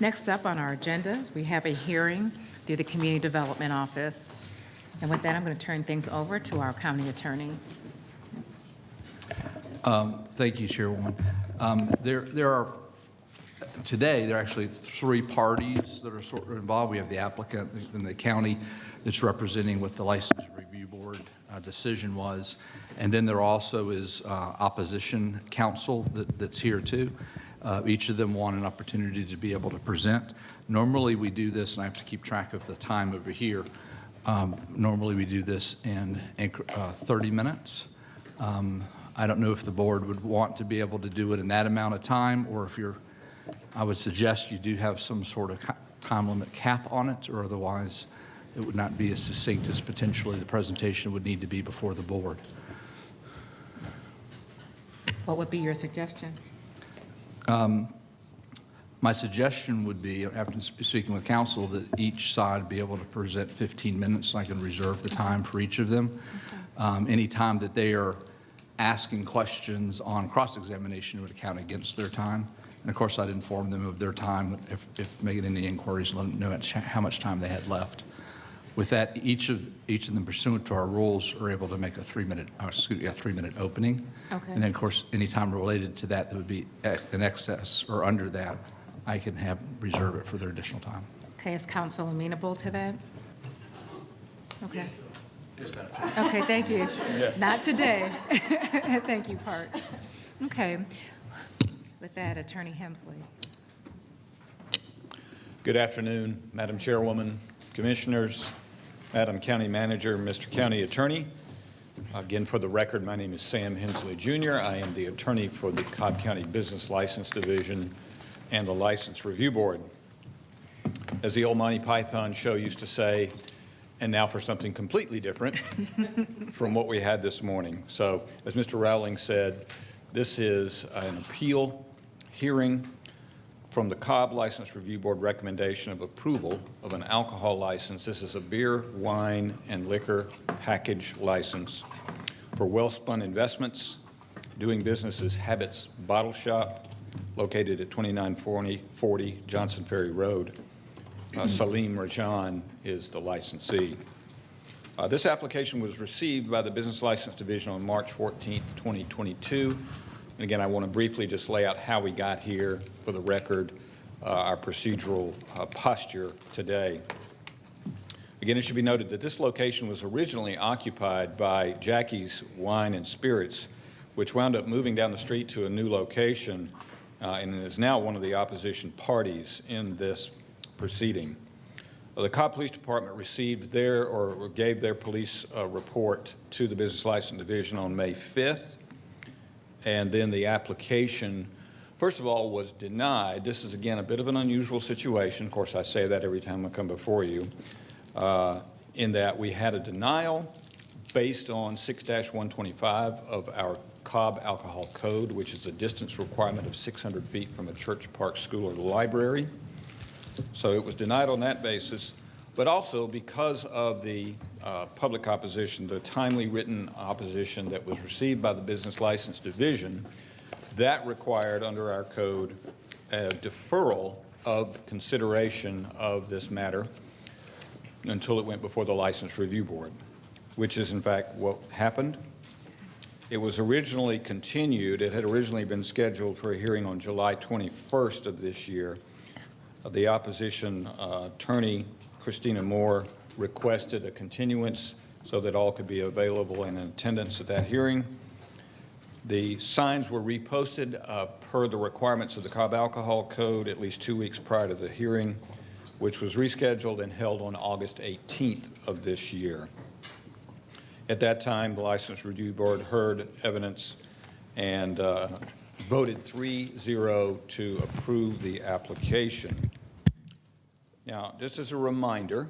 Next up on our agenda, we have a hearing through the Community Development Office. And with that, I'm going to turn things over to our county attorney. Thank you, Chairwoman. Today, there are actually three parties that are sort of involved. We have the applicant and the county that's representing what the License Review Board decision was. And then there also is opposition counsel that's here too. Each of them want an opportunity to be able to present. Normally we do this, and I have to keep track of the time over here. Normally we do this in 30 minutes. I don't know if the board would want to be able to do it in that amount of time, or if I would suggest you do have some sort of time limit cap on it, or otherwise it would not be as succinct as potentially the presentation would need to be before the board. What would be your suggestion? My suggestion would be, after speaking with counsel, that each side be able to present 15 minutes. I can reserve the time for each of them. Any time that they are asking questions on cross-examination would count against their time. And of course, I'd inform them of their time if making any inquiries, let them know how much time they had left. With that, each of them pursuant to our rules are able to make a 3-minute opening. Okay. And then, of course, any time related to that would be in excess or under that, I can reserve it for their additional time. Okay, is council amenable to that? Okay. Okay, thank you. Not today. Thank you, Parks. Okay. With that, Attorney Hemsley. Good afternoon, Madam Chairwoman, Commissioners, Madam County Manager, Mr. County Attorney. Again, for the record, my name is Sam Hensley Jr. I am the attorney for the Cobb County Business License Division and the License Review Board. As the old Monty Python show used to say, and now for something completely different from what we had this morning. So, as Mr. Rowling said, this is an appeal hearing from the Cobb License Review Board recommendation of approval of an alcohol license. This is a beer, wine, and liquor package license for Wellspun Investments, doing business as Habits Bottle Shop, located at 2940 Johnson Ferry Road. Salim Rajan is the licensee. This application was received by the Business License Division on March 14th, 2022. And again, I want to briefly just lay out how we got here for the record, our procedural posture today. Again, it should be noted that this location was originally occupied by Jackie's Wine and Spirits, which wound up moving down the street to a new location and is now one of the opposition parties in this proceeding. The Cobb Police Department received gave their police report to the Business License Division on May 5th. And then the application, first of all, was denied. This is, again, a bit of an unusual situation. Of course, I say that every time I come before you, in that we had a denial based on 6-125 of our Cobb Alcohol Code, which is a distance requirement of 600 feet from a church, park, school, or library. So it was denied on that basis, but also because of the public opposition, the timely written opposition that was received by the Business License Division, that required under our code a deferral of consideration of this matter until it went before the License Review Board, which is in fact what happened. It was originally continued. It had originally been scheduled for a hearing on July 21st of this year. The opposition attorney, Christina Moore, requested a continuance so that all could be available and in attendance at that hearing. The signs were reposted per the requirements of the Cobb Alcohol Code at least 2 weeks prior to the hearing, which was rescheduled and held on August 18th of this year. At that time, the License Review Board heard evidence and voted 3-0 to approve the application. Now, just as a reminder,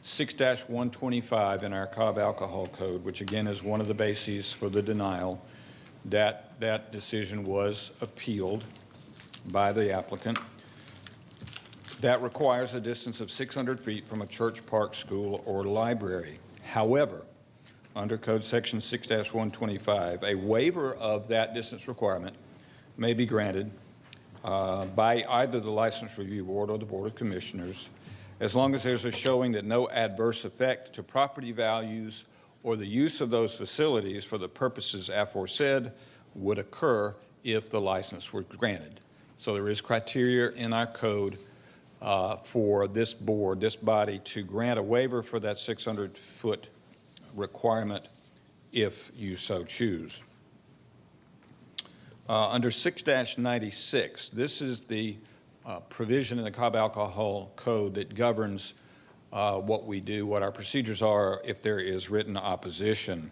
6-125 in our Cobb Alcohol Code, which again is one of the bases for the denial, that decision was appealed by the applicant. That requires a distance of 600 feet from a church, park, school, or library. However, under Code Section 6-125, a waiver of that distance requirement may be granted by either the License Review Board or the Board of Commissioners, as long as there's a showing that no adverse effect to property values or the use of those facilities for the purposes aforesaid would occur if the license were granted. So there is criteria in our code for this board, this body, to grant a waiver for that 600-foot requirement if you so choose. Under 6-96, this is the provision in the Cobb Alcohol Code that governs what we do, what our procedures are if there is written opposition.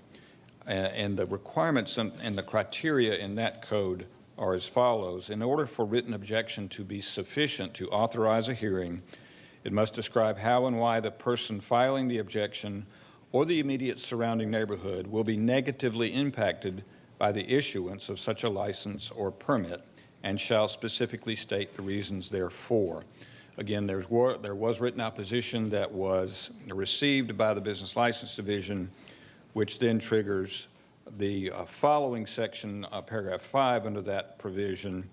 And the requirements and the criteria in that code are as follows. In order for written objection to be sufficient to authorize a hearing, it must describe how and why the person filing the objection or the immediate surrounding neighborhood will be negatively impacted by the issuance of such a license or permit, and shall specifically state the reasons therefor. Again, there was written opposition that was received by the Business License Division, which then triggers the following section, paragraph 5 under that provision.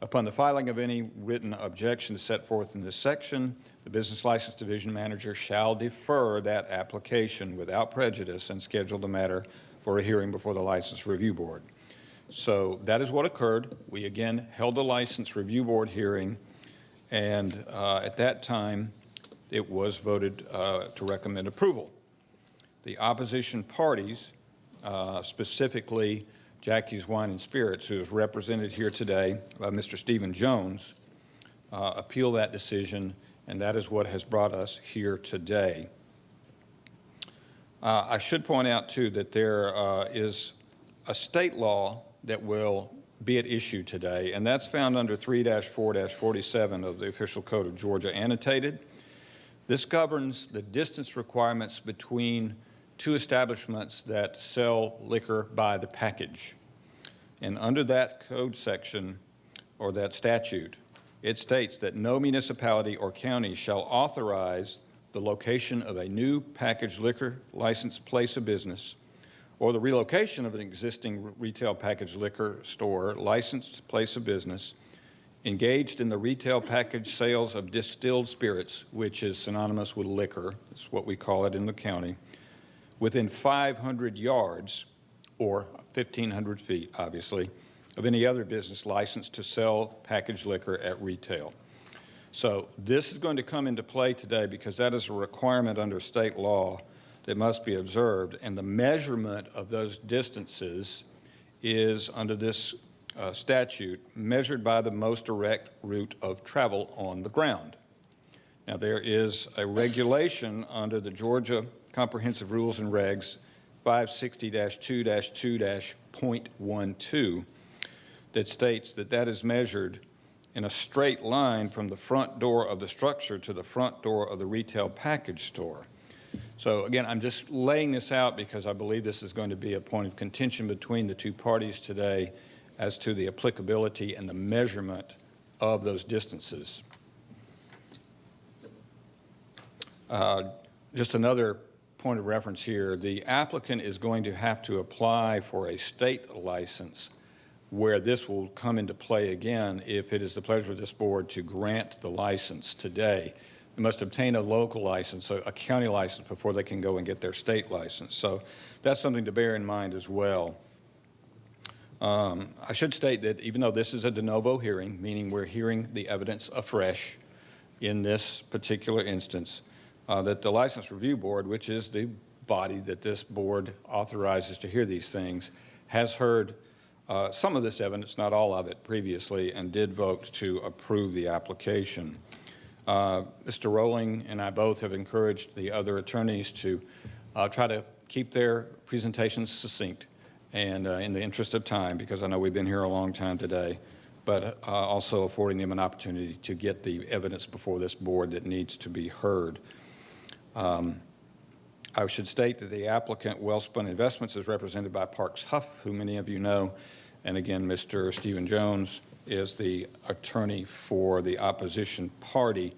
Upon the filing of any written objection set forth in this section, the Business License Division manager shall defer that application without prejudice and schedule the matter for a hearing before the License Review Board. So that is what occurred. We again held a License Review Board hearing, and at that time it was voted to recommend approval. The opposition parties, specifically Jackie's Wine and Spirits, who is represented here today by Mr. Stephen Jones, appeal that decision, and that is what has brought us here today. I should point out, too, that there is a state law that will be at issue today, and that's found under 3-4-47 of the Official Code of Georgia annotated. This governs the distance requirements between two establishments that sell liquor by the package. And under that code section, or that statute, it states that no municipality or county shall authorize the location of a new packaged liquor licensed place of business or the relocation of an existing retail packaged liquor store licensed place of business engaged in the retail package sales of distilled spirits, which is synonymous with liquor, that's what we call it in the county, within 500 yards or 1,500 feet, obviously, of any other business licensed to sell packaged liquor at retail. So this is going to come into play today because that is a requirement under state law that must be observed, and the measurement of those distances is, under this statute, measured by the most direct route of travel on the ground. Now, there is a regulation under the Georgia Comprehensive Rules and Regs 560-2-2-.12 that states that that is measured in a straight line from the front door of the structure to the front door of the retail package store. So again, I'm just laying this out because I believe this is going to be a point of contention between the two parties today as to the applicability and the measurement of those distances. Just another point of reference here, the applicant is going to have to apply for a state license where this will come into play again if it is the pleasure of this board to grant the license today. They must obtain a local license, a county license, before they can go and get their state license. So that's something to bear in mind as well. I should state that even though this is a de novo hearing, meaning we're hearing the evidence afresh in this particular instance, that the License Review Board, which is the body that this board authorizes to hear these things, has heard some of this evidence, not all of it, previously, and did vote to approve the application. Mr. Rowling and I both have encouraged the other attorneys to try to keep their presentations succinct and in the interest of time, because I know we've been here a long time today, but also affording them an opportunity to get the evidence before this board that needs to be heard. I should state that the applicant, Wellspun Investments, is represented by Parks Huff, who many of you know, and again, Mr. Stephen Jones is the attorney for the opposition party.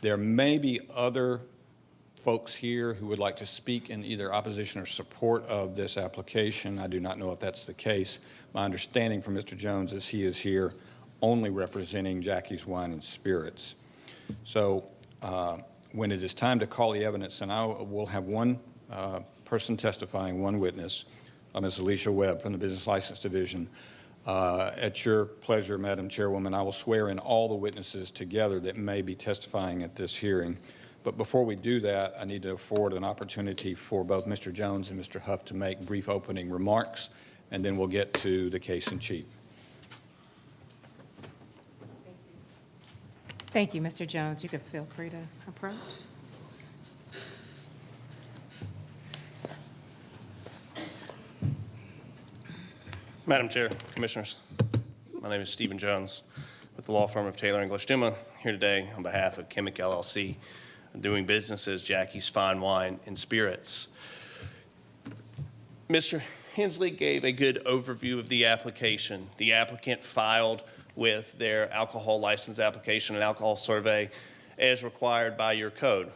There may be other folks here who would like to speak in either opposition or support of this application. I do not know if that's the case. My understanding from Mr. Jones is he is here only representing Jackie's Wine and Spirits. So when it is time to call the evidence, and I will have one person testifying, one witness, Ms. Alicia Webb from the Business License Division. At your pleasure, Madam Chairwoman, I will swear in all the witnesses together that may be testifying at this hearing. But before we do that, I need to afford an opportunity for both Mr. Jones and Mr. Huff to make brief opening remarks, and then we'll get to the case in chief. Thank you, Mr. Jones. You can feel free to approach. Madam Chair, Commissioners, my name is Stephen Jones with the law firm of Taylor English Duma, here today on behalf of Chemic LLC, doing business as Jackie's Fine Wine and Spirits. Mr. Hensley gave a good overview of the application. The applicant filed with their alcohol license application and alcohol survey as required by your code.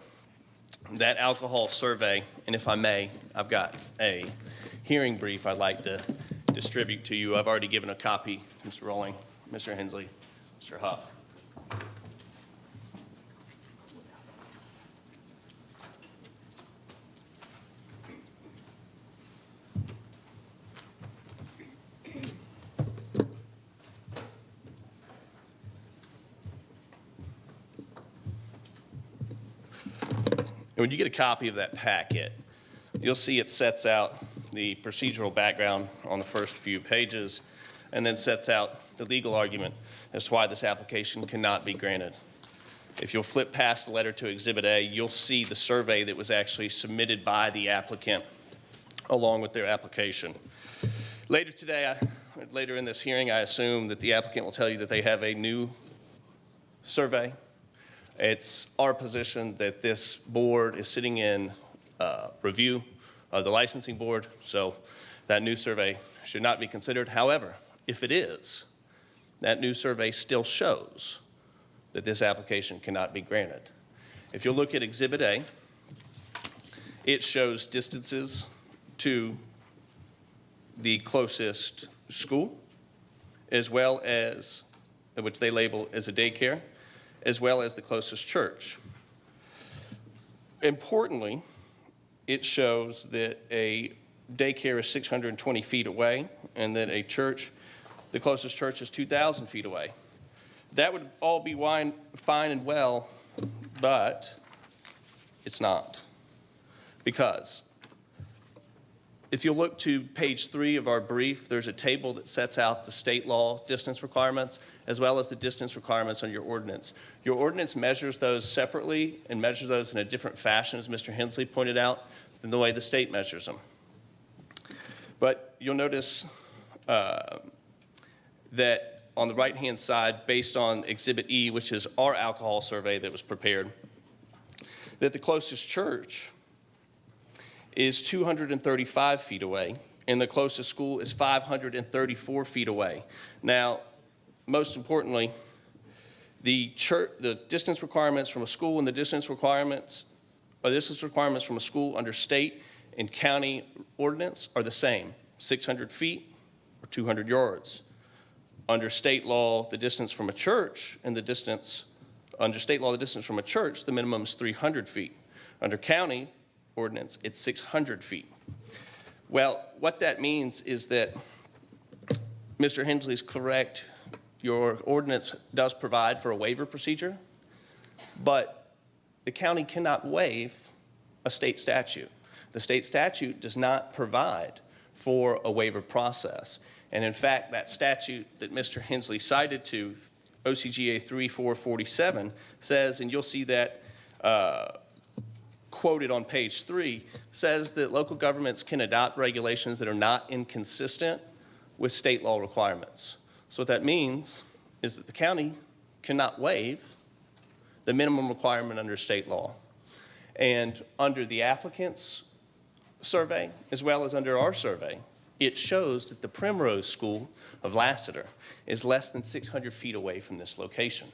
That alcohol survey, and if I may, I've got a hearing brief I'd like to distribute to you. I've already given a copy, Mr. Rowling, Mr. Hensley, Mr. Huff. And when you get a copy of that packet, you'll see it sets out the procedural background on the first few pages, and then sets out the legal argument as to why this application cannot be granted. If you'll flip past the letter to Exhibit A, you'll see the survey that was actually submitted by the applicant along with their application. Later today, later in this hearing, I assume that the applicant will tell you that they have a new survey. It's our position that this board is sitting in review of the licensing board, so that new survey should not be considered. However, if it is, that new survey still shows that this application cannot be granted. If you look at Exhibit A, it shows distances to the closest school, as well as, which they label as a daycare, as well as the closest church. Importantly, it shows that a daycare is 620 feet away and that a church, the closest church, is 2,000 feet away. That would all be fine and well, but it's not. Because if you look to page 3 of our brief, there's a table that sets out the state law distance requirements as well as the distance requirements on your ordinance. Your ordinance measures those separately and measures those in a different fashion, as Mr. Hensley pointed out, than the way the state measures them. But you'll notice that on the right-hand side, based on Exhibit E, which is our alcohol survey that was prepared, that the closest church is 235 feet away, and the closest school is 534 feet away. Now, most importantly, the distance requirements from a school and the distance requirements from a school under state and county ordinance are the same, 600 feet or 200 yards. Under state law, the distance from a church and the distance from a church, the minimum is 300 feet. Under county ordinance, it's 600 feet. Well, what that means is that Mr. Hensley's correct. Your ordinance does provide for a waiver procedure, but the county cannot waive a state statute. The state statute does not provide for a waiver process. And in fact, that statute that Mr. Hensley cited to, OCGA 3447, says, and you'll see that quoted on page 3, says that local governments can adopt regulations that are not inconsistent with state law requirements. So what that means is that the county cannot waive the minimum requirement under state law. And under the applicant's survey, as well as under our survey, it shows that the Primrose School of Lassiter is less than 600 feet away from this location.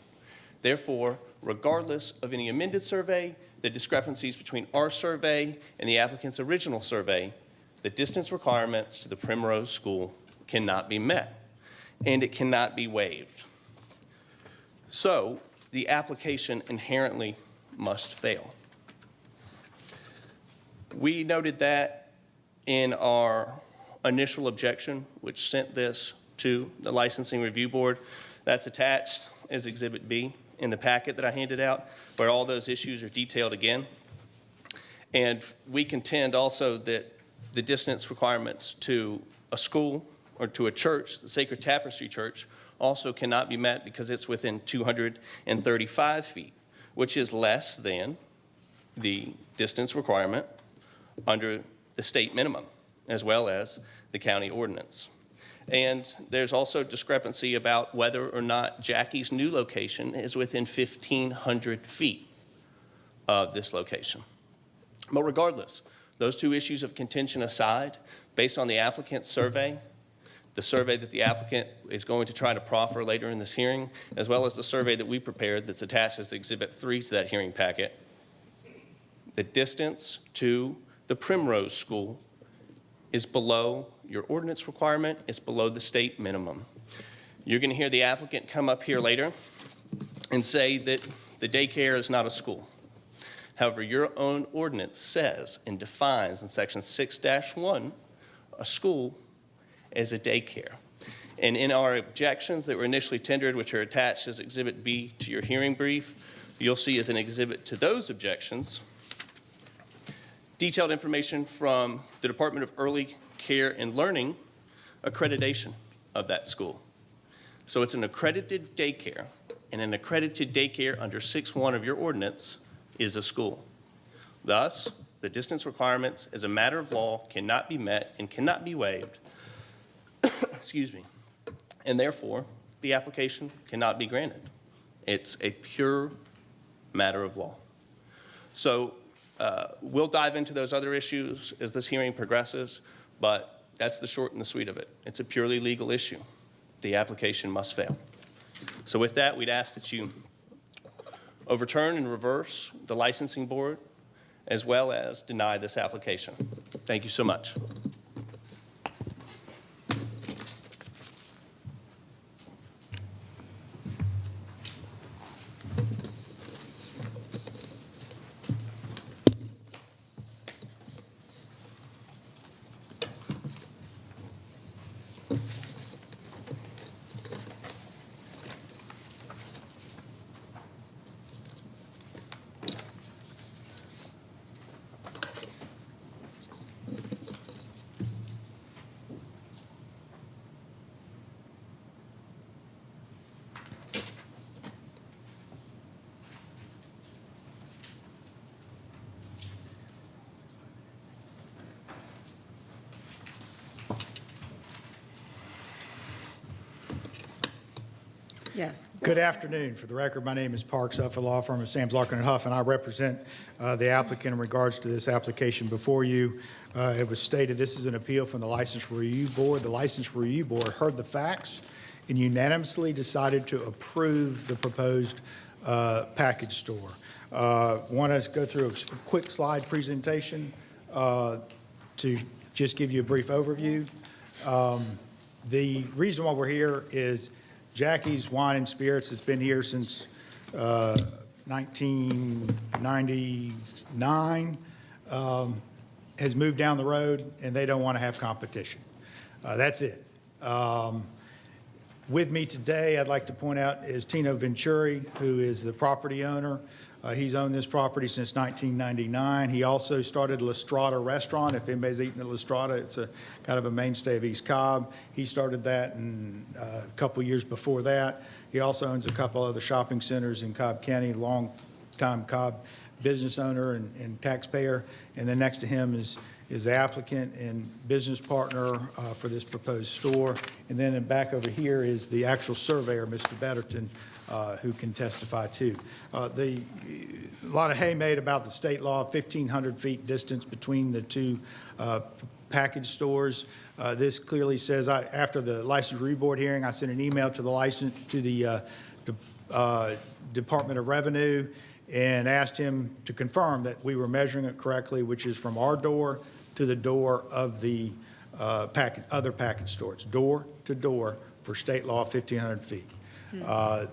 Therefore, regardless of any amended survey, the discrepancies between our survey and the applicant's original survey, the distance requirements to the Primrose School cannot be met, and it cannot be waived. So the application inherently must fail. We noted that in our initial objection, which sent this to the Licensing Review Board. That's attached as Exhibit B in the packet that I handed out, where all those issues are detailed again. And we contend also that the distance requirements to a school or to a church, the Sacred Tapestry Church, also cannot be met because it's within 235 feet, which is less than the distance requirement under the state minimum, as well as the county ordinance. And there's also discrepancy about whether or not Jackie's new location is within 1,500 feet of this location. But regardless, those two issues of contention aside, based on the applicant's survey, the survey that the applicant is going to try to proffer later in this hearing, as well as the survey that we prepared that's attached as Exhibit 3 to that hearing packet, the distance to the Primrose School is below your ordinance requirement, it's below the state minimum. You're going to hear the applicant come up here later and say that the daycare is not a school. However, your own ordinance says and defines in Section 6-1 a school as a daycare. And in our objections that were initially tendered, which are attached as Exhibit B to your hearing brief, you'll see as an exhibit to those objections detailed information from the Department of Early Care and Learning accreditation of that school. So it's an accredited daycare, and an accredited daycare under 6-1 of your ordinance is a school. Thus, the distance requirements as a matter of law cannot be met and cannot be waived, excuse me, and therefore the application cannot be granted. It's a pure matter of law. So we'll dive into those other issues as this hearing progresses, but that's the short and the sweet of it. It's a purely legal issue. The application must fail. So with that, we'd ask that you overturn and reverse the licensing board, as well as deny this application. Thank you so much. Yes. Good afternoon. For the record, my name is Parks Huff, a law firm of Sam's Larkin and Huff, and I represent the applicant in regards to this application before you. It was stated this is an appeal from the License Review Board. The License Review Board heard the facts and unanimously decided to approve the proposed package store. Want to go through a quick slide presentation to just give you a brief overview. The reason why we're here is Jackie's Wine and Spirits has been here since 1999, has moved down the road, and they don't want to have competition. That's it. With me today, I'd like to point out, is Tino Venturi, who is the property owner. He's owned this property since 1999. He also started La Strada Restaurant. If anybody's eaten at La Strada, it's a kind of a mainstay of East Cobb. He started that in a couple years before that. He also owns a couple other shopping centers in Cobb County, long-time Cobb business owner and taxpayer. And then next to him is the applicant and business partner for this proposed store. And then back over here is the actual surveyor, Mr. Betterton, who can testify too. A lot of hay made about the state law, 1,500 feet distance between the two package stores. This clearly says, after the License Review Board hearing, I sent an email to the Department of Revenue and asked him to confirm that we were measuring it correctly, which is from our door to the door of the other package store. It's door to door for state law, 1,500 feet.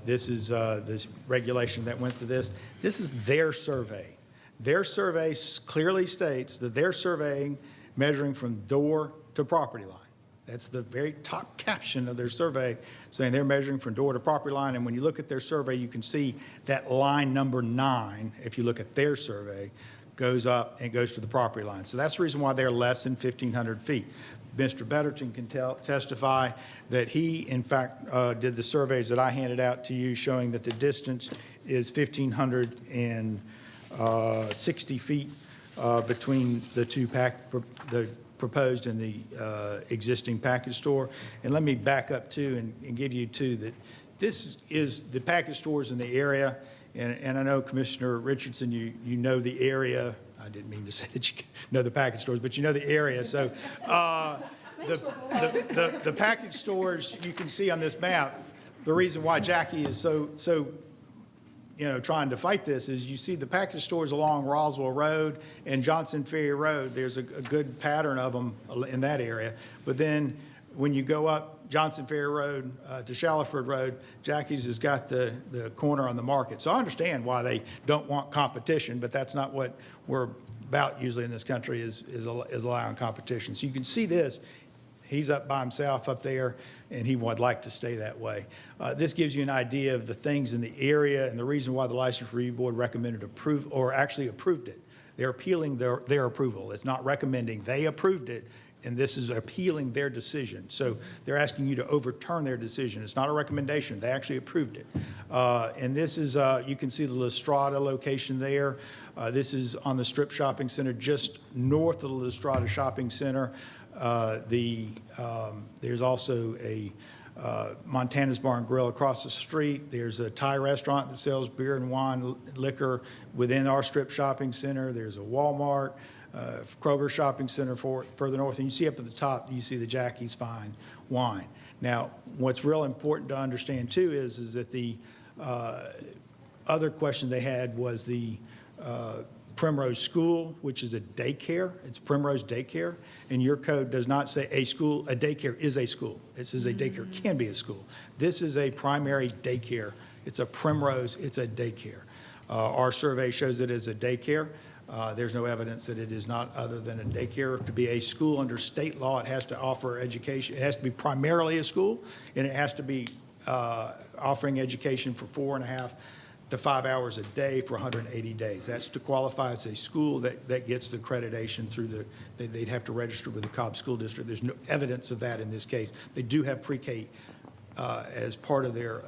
This is this regulation that went through this. This is their survey. Their survey clearly states that they're surveying measuring from door to property line. That's the very top caption of their survey, saying they're measuring from door to property line. And when you look at their survey, you can see that line number 9, if you look at their survey, goes up and goes to the property line. So that's the reason why they're less than 1,500 feet. Mr. Betterton can testify that he, in fact, did the surveys that I handed out to you showing that the distance is 1,560 feet between the two the proposed and the existing package store. And let me back up too and give you too that this is the package stores in the area. And I know Commissioner Richardson, you know the area. I didn't mean to say that you know the package stores, but you know the area. So the package stores you can see on this map, the reason why Jackie is so trying to fight this is you see the package stores along Roswell Road and Johnson Ferry Road. There's a good pattern of them in that area. But then when you go up Johnson Ferry Road to Shallowford Road, Jackie's has got the corner on the market. So I understand why they don't want competition, but that's not what we're about usually in this country is allowing competition. So you can see this. He's up by himself up there, and he would like to stay that way. This gives you an idea of the things in the area and the reason why the License Review Board recommended approve, or actually approved it. They're appealing their approval. It's not recommending. They approved it, and this is appealing their decision. So they're asking you to overturn their decision. It's not a recommendation. They actually approved it. And this is, you can see the La Strada location there. This is on the Strip Shopping Center, just north of the La Strada Shopping Center. There's also a Montana's Bar and Grill across the street. There's a Thai restaurant that sells beer and wine, liquor within our Strip Shopping Center. There's a Walmart, Kroger Shopping Center further north. And you see up at the top, you see the Jackie's Fine Wine. Now, what's real important to understand too is that the other question they had was the Primrose School, which is a daycare. It's Primrose Daycare. And your code does not say a school, a daycare is a school. It says a daycare can be a school. This is a primary daycare. It's a Primrose, it's a daycare. Our survey shows it as a daycare. There's no evidence that it is not other than a daycare. To be a school under state law, it has to offer education. It has to be primarily a school, and it has to be offering education for 4.5 to 5 hours a day for 180 days. That's to qualify as a school that gets the accreditation through they'd have to register with the Cobb School District. There's no evidence of that in this case. They do have pre-K as part of their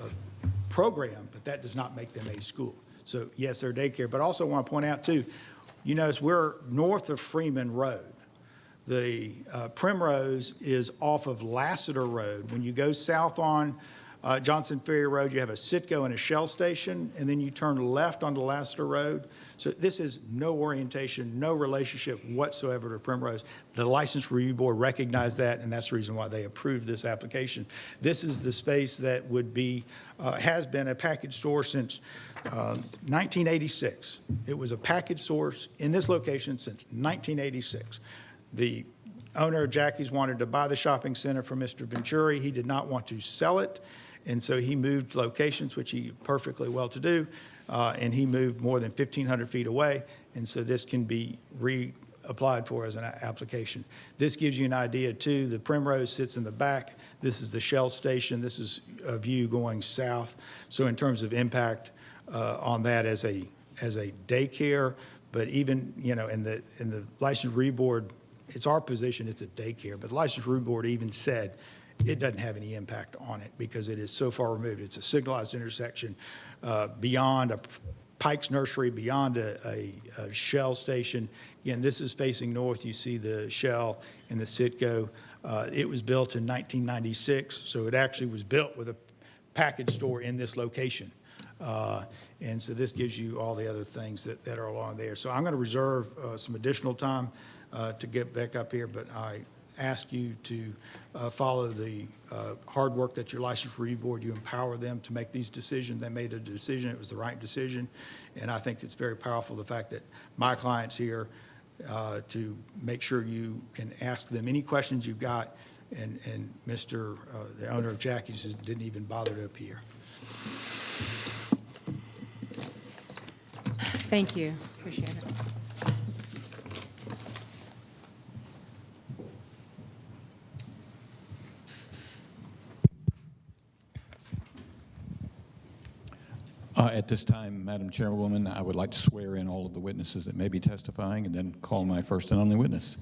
program, but that does not make them a school. So yes, they're daycare, but also want to point out too, you notice we're north of Freeman Road. The Primrose is off of Lassiter Road. When you go south on Johnson Ferry Road, you have a Citgo and a Shell station, and then you turn left onto Lassiter Road. So this is no orientation, no relationship whatsoever to Primrose. The License Review Board recognized that, and that's the reason why they approved this application. This is the space that would be, has been a package store since 1986. It was a package store in this location since 1986. The owner of Jackie's wanted to buy the shopping center from Mr. Venturi. He did not want to sell it. And so he moved locations, which he perfectly well to do, and he moved more than 1,500 feet away. And so this can be reapplied for as an application. This gives you an idea too. The Primrose sits in the back. This is the Shell station. This is a view going south. So in terms of impact on that as a daycare, but even in the License Review Board, it's our position it's a daycare, but the License Review Board even said it doesn't have any impact on it because it is so far removed. It's a signalized intersection beyond a Pike's Nursery, beyond a Shell station. Again, this is facing north. You see the Shell and the Citgo. It was built in 1996, so it actually was built with a package store in this location. And so this gives you all the other things that are along there. So I'm going to reserve some additional time to get back up here, but I ask you to follow the hard work that your License Review Board, you empower them to make these decisions. They made a decision. It was the right decision. And I think it's very powerful, the fact that my client's here to make sure you can ask them any questions you've got. And Mr. The owner of Jackie's didn't even bother to appear. Thank you. Appreciate it. At this time, Madam Chairwoman, I would like to swear in all of the witnesses that may be testifying and then call my first and only witness.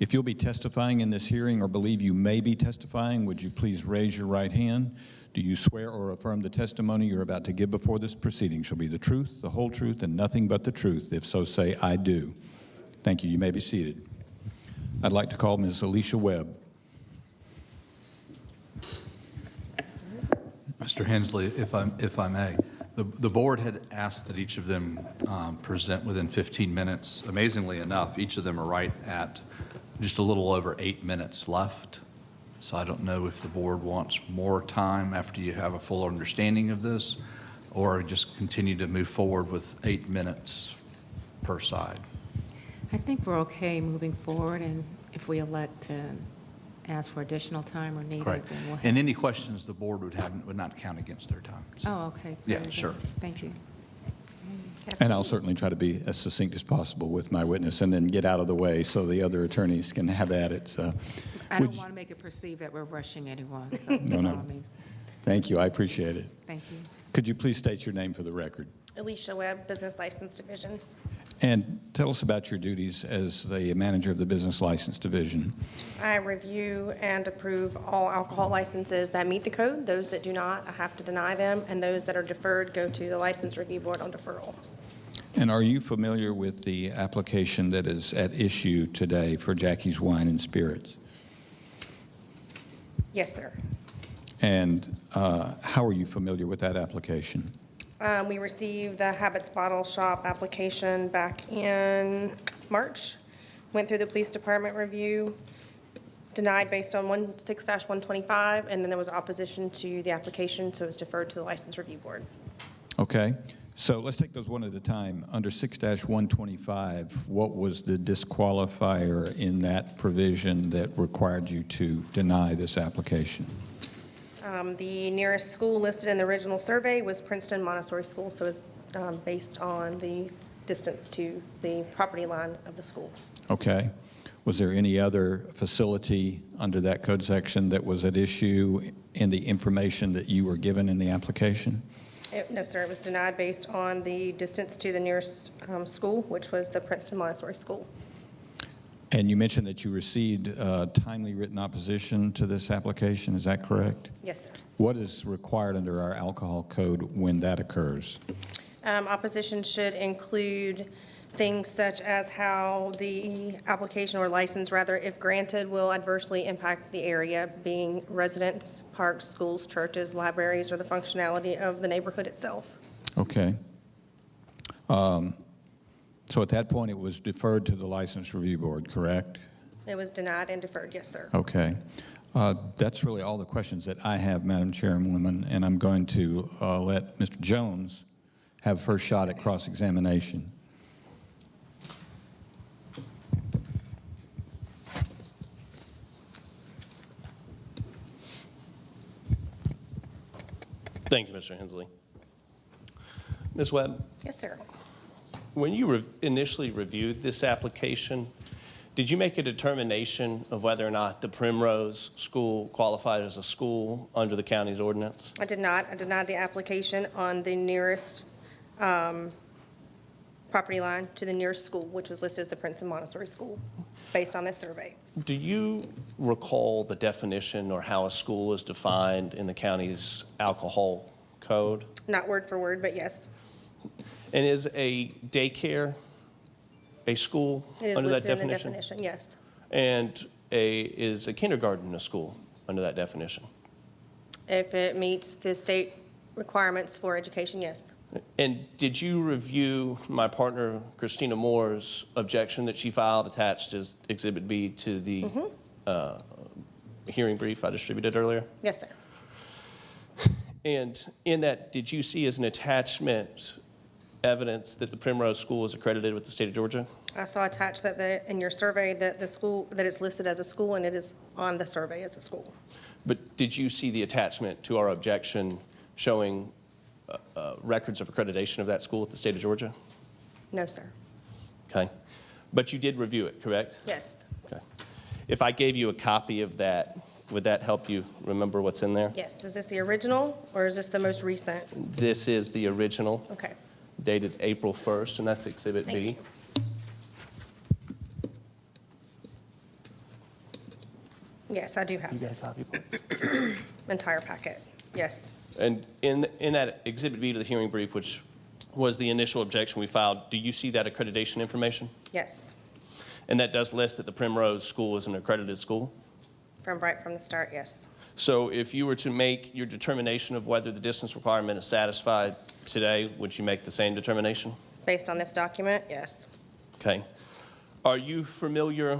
If you'll be testifying in this hearing or believe you may be testifying, would you please raise your right hand? Do you swear or affirm the testimony you're about to give before this proceeding shall be the truth, the whole truth, and nothing but the truth? If so, say, I do. Thank you. You may be seated. I'd like to call Ms. Alicia Webb. Mr. Hensley, if I may, the board had asked that each of them present within 15 minutes. Amazingly enough, each of them are right at just a little over 8 minutes left. So I don't know if the board wants more time after you have a full understanding of this, or just continue to move forward with 8 minutes per side. I think we're okay moving forward, and if we elect to ask for additional time or need it, then Right. we'll have. And any questions the board would have would not count against their time. So, Oh, okay. yeah, Very good. sure. Thank you. And I'll certainly try to be as succinct as possible with my witness and then get out of the way so the other attorneys can have at it. So, I don't want to make it perceived that we're rushing anyone, so No, by all no. means, Thank you. I appreciate it. thank you. Could you please state your name for the record? Alicia Webb, Business License Division. And tell us about your duties as the manager of the Business License Division. I review and approve all alcohol licenses that meet the code. Those that do not, I have to deny them, and those that are deferred go to the License Review Board on deferral. And are you familiar with the application that is at issue today for Jackie's Wine and Spirits? Yes, sir. And how are you familiar with that application? We received the Habits Bottle Shop application back in March, went through the police department review, denied based on 6-125, and then there was opposition to the application, so it was deferred to the License Review Board. Okay. So let's take those one at a time. Under 6-125, what was the disqualifier in that provision that required you to deny this application? The nearest school listed in the original survey was Princeton Montessori School, so it's based on the distance to the property line of the school. Okay. Was there any other facility under that code section that was at issue in the information that you were given in the application? No, sir, it was denied based on the distance to the nearest school, which was the Princeton Montessori School. And you mentioned that you received timely written opposition to this application. Is that correct? Yes, sir. What is required under our alcohol code when that occurs? Opposition should include things such as how the application or license, rather, if granted, will adversely impact the area, being residents, parks, schools, churches, libraries, or the functionality of the neighborhood itself. Okay. So at that point, it was deferred to the License Review Board, correct? It was denied and deferred, yes, sir. Okay. That's really all the questions that I have, Madam Chairwoman, and I'm going to let Mr. Jones have first shot at cross-examination. Thank you, Mr. Hensley. Ms. Webb, Yes, sir. when you initially reviewed this application, did you make a determination of whether or not the Primrose School qualified as a school under the county's ordinance? I did not. I denied the application on the nearest property line to the nearest school, which was listed as the Princeton Montessori School, based on this survey. Do you recall the definition or how a school is defined in the county's alcohol code? Not word for word, but yes. And is a daycare a school It is under that listed in the definition? definition, yes. And is a kindergarten a school under that definition? If it meets the state requirements for education, yes. And did you review my partner Christina Moore's objection that she filed attached as Exhibit B to the hearing brief I distributed earlier? Yes, sir. And in that, did you see as an attachment evidence that the Primrose School is accredited with the state of Georgia? I saw attached that in your survey that the school, that is listed as a school, and it is on the survey as a school. But did you see the attachment to our objection showing records of accreditation of that school at the state of Georgia? No, sir. Okay. But you did review it, correct? Yes. Okay. If I gave you a copy of that, would that help you remember what's in there? Yes. Is this the original or is this the most recent? This is the original, Okay. dated April 1st, and that's Exhibit Thank B. you. Yes, I do have You got a this. copy? Entire packet. Yes. And in that Exhibit B to the hearing brief, which was the initial objection we filed, do you see that accreditation information? Yes. And that does list that the Primrose School is an accredited school? From right from the start, yes. So if you were to make your determination of whether the distance requirement is satisfied today, would you make the same determination? Based on this document, yes. Okay. Are you familiar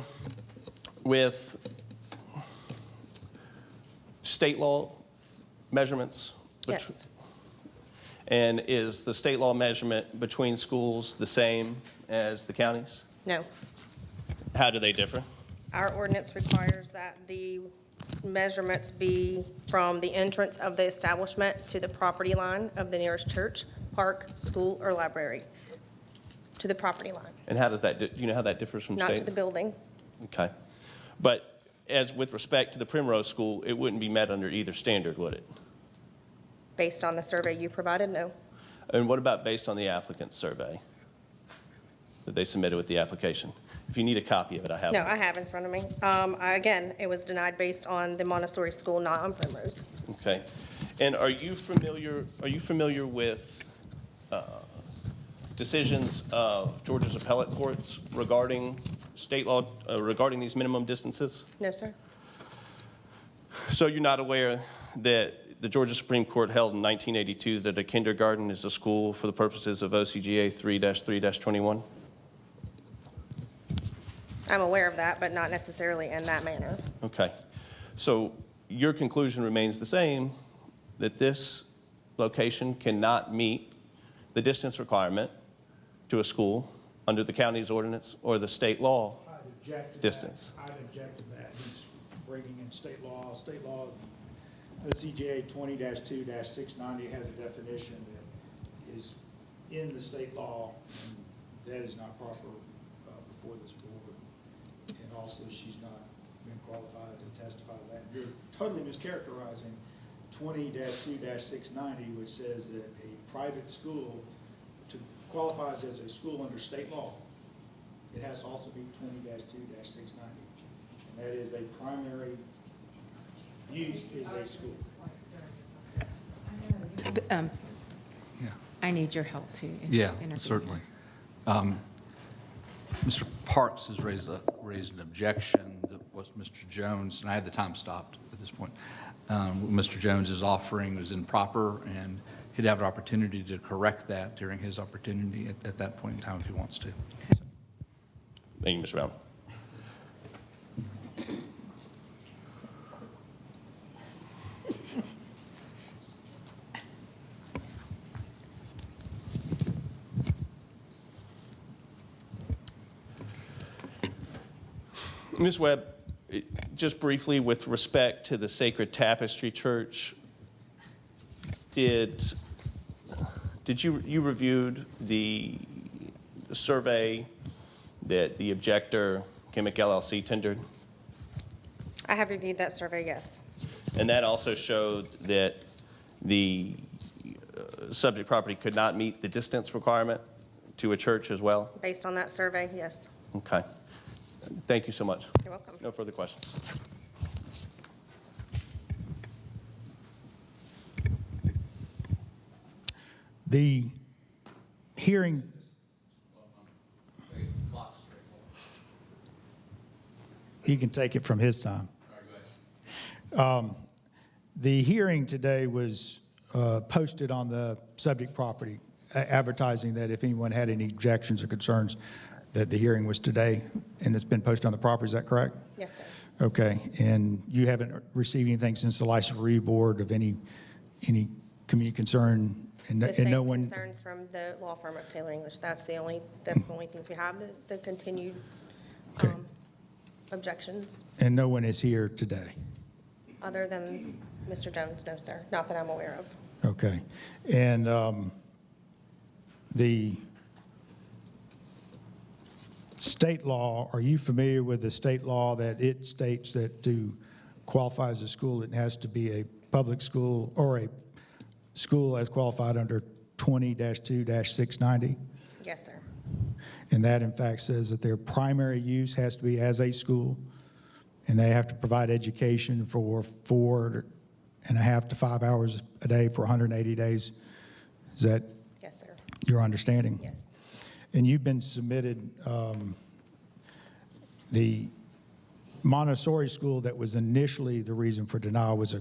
with state law measurements? Yes. And is the state law measurement between schools the same as the counties? No. How do they differ? Our ordinance requires that the measurements be from the entrance of the establishment to the property line of the nearest church, park, school, or library, to the property line, And how does that, do you know how that differs from not state? to the building. Okay. But as with respect to the Primrose School, it wouldn't be met under either standard, would it? Based on the survey you provided, no. And what about based on the applicant's survey that they submitted with the application? If you need a copy of it, I have No, one. I have in front of me. Again, it was denied based on the Montessori school, not on Primrose. Okay. And are you familiar with decisions of Georgia's appellate courts regarding state law, regarding these minimum distances? No, sir. So you're not aware that the Georgia Supreme Court held in 1982 that a kindergarten is a school for the purposes of OCGA 3-3-21? I'm aware of that, but not necessarily in that manner. Okay. So your conclusion remains the same, that this location cannot meet the distance requirement to a school under the county's ordinance or the state law distance? I'd object to that. He's bringing in state law. State law, OCGA 20-2-690 has a definition that is in the state law, and that is not proper before this board. And also, she's not been qualified to testify to that. You're totally mischaracterizing 20-2-690, which says that a private school qualifies as a school under state law. It has to also be 20-2-690. And that is a primary use is a school. I need your help to Yeah, intervene. certainly. Mr. Parks has raised an objection that was Mr. Jones, and I had the time stopped at this point. What Mr. Jones is offering is improper, and he'd have an opportunity to correct that during his opportunity at that point in time if he wants to. Thank you, Mr. Brown. Ms. Webb, just briefly with respect to the Sacred Tapestry Church, did you reviewed the survey that the objector, Chemic LLC, tendered? I have reviewed that survey, yes. And that also showed that the subject property could not meet the distance requirement to a church as well? Based on that survey, yes. Okay. Thank you so much. You're welcome. No further questions. The hearing, he can take it from his time. The hearing today was posted on the subject property, advertising that if anyone had any objections or concerns, that the hearing was today, and it's been posted on the property. Is that correct? Yes, sir. Okay, and you haven't received anything since the license review board of any community concern, and The no same one. concerns from the law firm of Taylor English. That's the only things we have, the continued objections. And no one is here today. Other than Mr. Jones, no, sir. Not that I'm aware of. Okay. And the state law, are you familiar with the state law that it states that to qualify as a school, it has to be a public school or a school as qualified under 20-2-690? Yes, sir. And that, in fact, says that their primary use has to be as a school, and they have to provide education for 4.5 to 5 hours a day for 180 days. Is that Yes, sir. your understanding? Yes. And you've been submitted the Montessori school that was initially the reason for denial was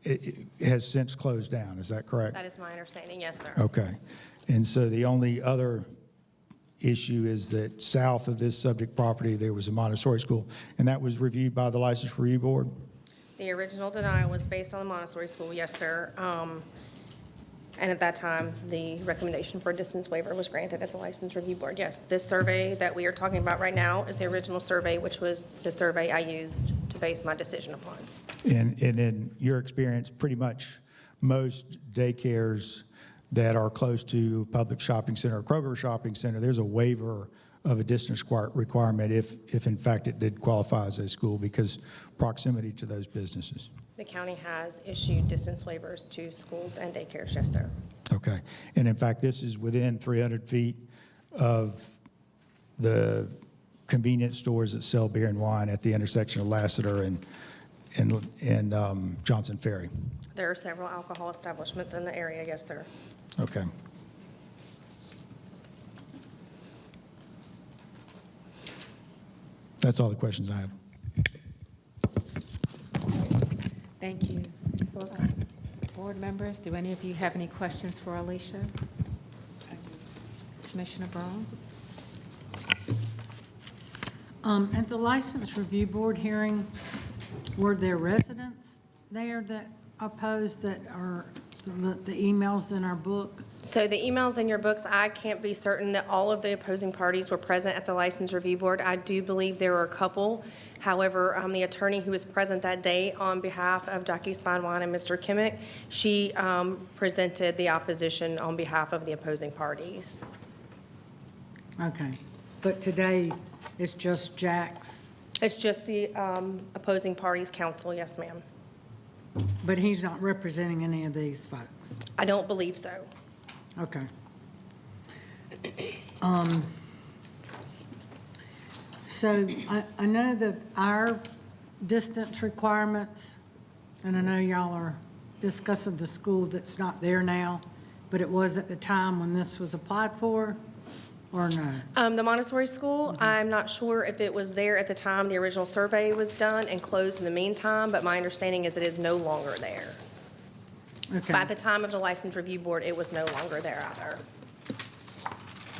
it has since closed down. Is that correct? That is my understanding. Yes, sir. Okay. And so the only other issue is that south of this subject property, there was a Montessori school, and that was reviewed by the License Review Board? The original denial was based on the Montessori school, yes, sir. And at that time, the recommendation for a distance waiver was granted at the License Review Board. Yes, this survey that we are talking about right now is the original survey, which was the survey I used to base my decision upon. And in your experience, pretty much most daycares that are close to public shopping center or Kroger shopping center, there's a waiver of a distance requirement if in fact it did qualify as a school because proximity to those businesses. The county has issued distance waivers to schools and daycares, yes, sir. Okay. And in fact, this is within 300 feet of the convenience stores that sell beer and wine at the intersection of Lassiter and Johnson Ferry. There are several alcohol establishments in the area, yes, sir. Okay. That's all the questions I have. Thank you. Board members, do any of you have any questions for Alicia? Commissioner Braun? At the License Review Board hearing, were there residents there that opposed that are the emails in our book? So the emails in your books, I can't be certain that all of the opposing parties were present at the License Review Board. I do believe there were a couple. However, the attorney who was present that day on behalf of Jackie Spinewine and Mr. Kimmick, she presented the opposition on behalf of the opposing parties. Okay, but today it's just Jack's, It's just the opposing parties' counsel, yes, ma'am. but he's not representing any of these folks? I don't believe so. Okay. So I know that our distance requirements, and I know y'all are discussing the school that's not there now, but it was at the time when this was applied for, or no? The Montessori school, I'm not sure if it was there at the time the original survey was done and closed in the meantime, but my understanding is it is no longer there. Okay. By the time of the License Review Board, it was no longer there either.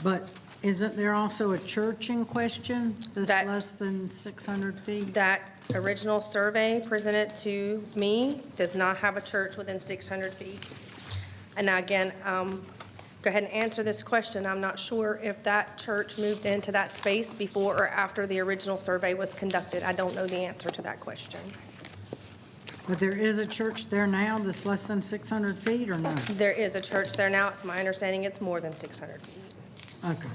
But isn't there also a church in question that's less than 600 feet? That original survey presented to me does not have a church within 600 feet. And now again, go ahead and answer this question. I'm not sure if that church moved into that space before or after the original survey was conducted. I don't know the answer to that question. But there is a church there now that's less than 600 feet, or no? There is a church there now. It's my understanding it's more than 600 feet. Okay.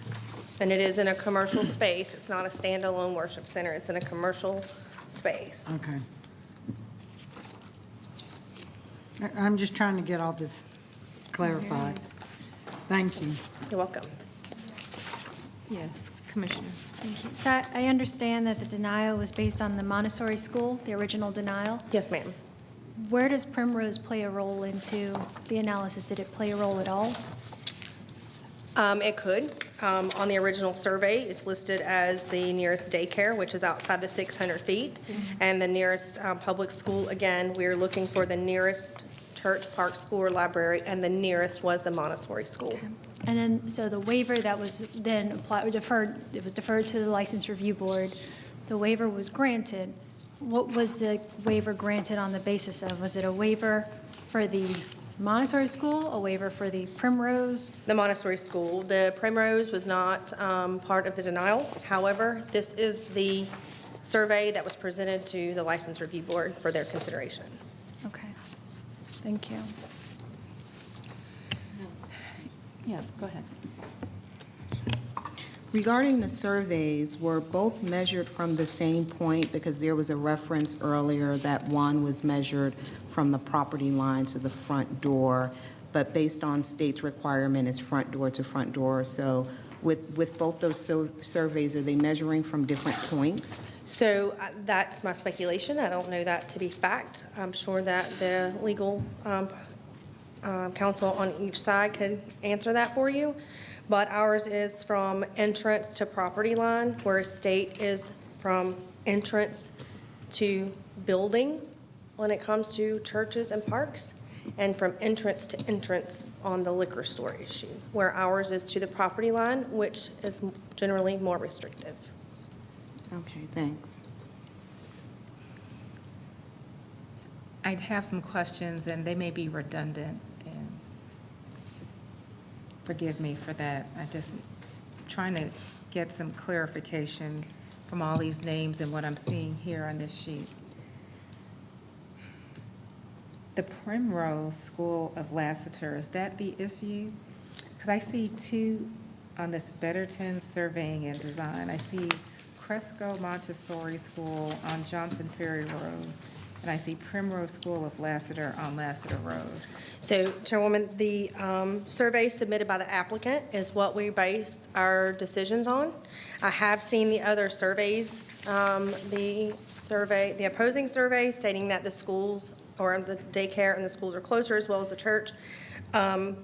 And it is in a commercial space. It's not a standalone worship center. It's in a commercial space. Okay. I'm just trying to get all this clarified. Thank you. You're welcome. Yes, Commissioner. Thank you. So I understand that the denial was based on the Montessori school, the original denial. Yes, ma'am. Where does Primrose play a role into the analysis? Did it play a role at all? It could. On the original survey, it's listed as the nearest daycare, which is outside the 600 feet. And the nearest public school, again, we're looking for the nearest church, park, school, or library, and the nearest was the Montessori school. Okay. And then, so the waiver that was then applied, deferred, it was deferred to the License Review Board. The waiver was granted. What was the waiver granted on the basis of? Was it a waiver for the Montessori school, a waiver for the Primrose? The Montessori school. The Primrose was not part of the denial. However, this is the survey that was presented to the License Review Board for their consideration. Okay. Thank you. Yes, go ahead. Regarding the surveys, were both measured from the same point? Because there was a reference earlier that one was measured from the property line to the front door, but based on state's requirement, it's front door to front door. So with both those surveys, are they measuring from different points? So that's my speculation. I don't know that to be fact. I'm sure that the legal counsel on each side could answer that for you. But ours is from entrance to property line, whereas state is from entrance to building when it comes to churches and parks, and from entrance to entrance on the liquor store issue, where ours is to the property line, which is generally more restrictive. Okay, thanks. I'd have some questions, and they may be redundant, and forgive me for that. I just trying to get some clarification from all these names and what I'm seeing here on this sheet. The Primrose School of Lassiter, is that the issue? Because I see two on this Betterton Surveying and Design. I see Cresco Montessori School on Johnson Ferry Road, and I see Primrose School of Lassiter on Lassiter Road. So, Chairwoman, the survey submitted by the applicant is what we base our decisions on. I have seen the other surveys, the opposing survey stating that the schools or the daycare and the schools are closer, as well as the church. But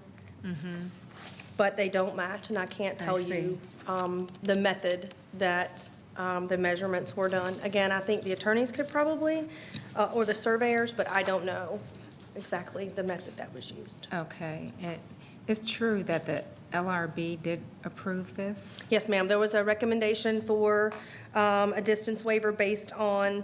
they don't match, and I can't tell you the method that the measurements were done. Again, I think the attorneys could probably, or the surveyors, but I don't know exactly the method that was used. Okay. It's true that the LRB did approve this? Yes, ma'am. There was a recommendation for a distance waiver based on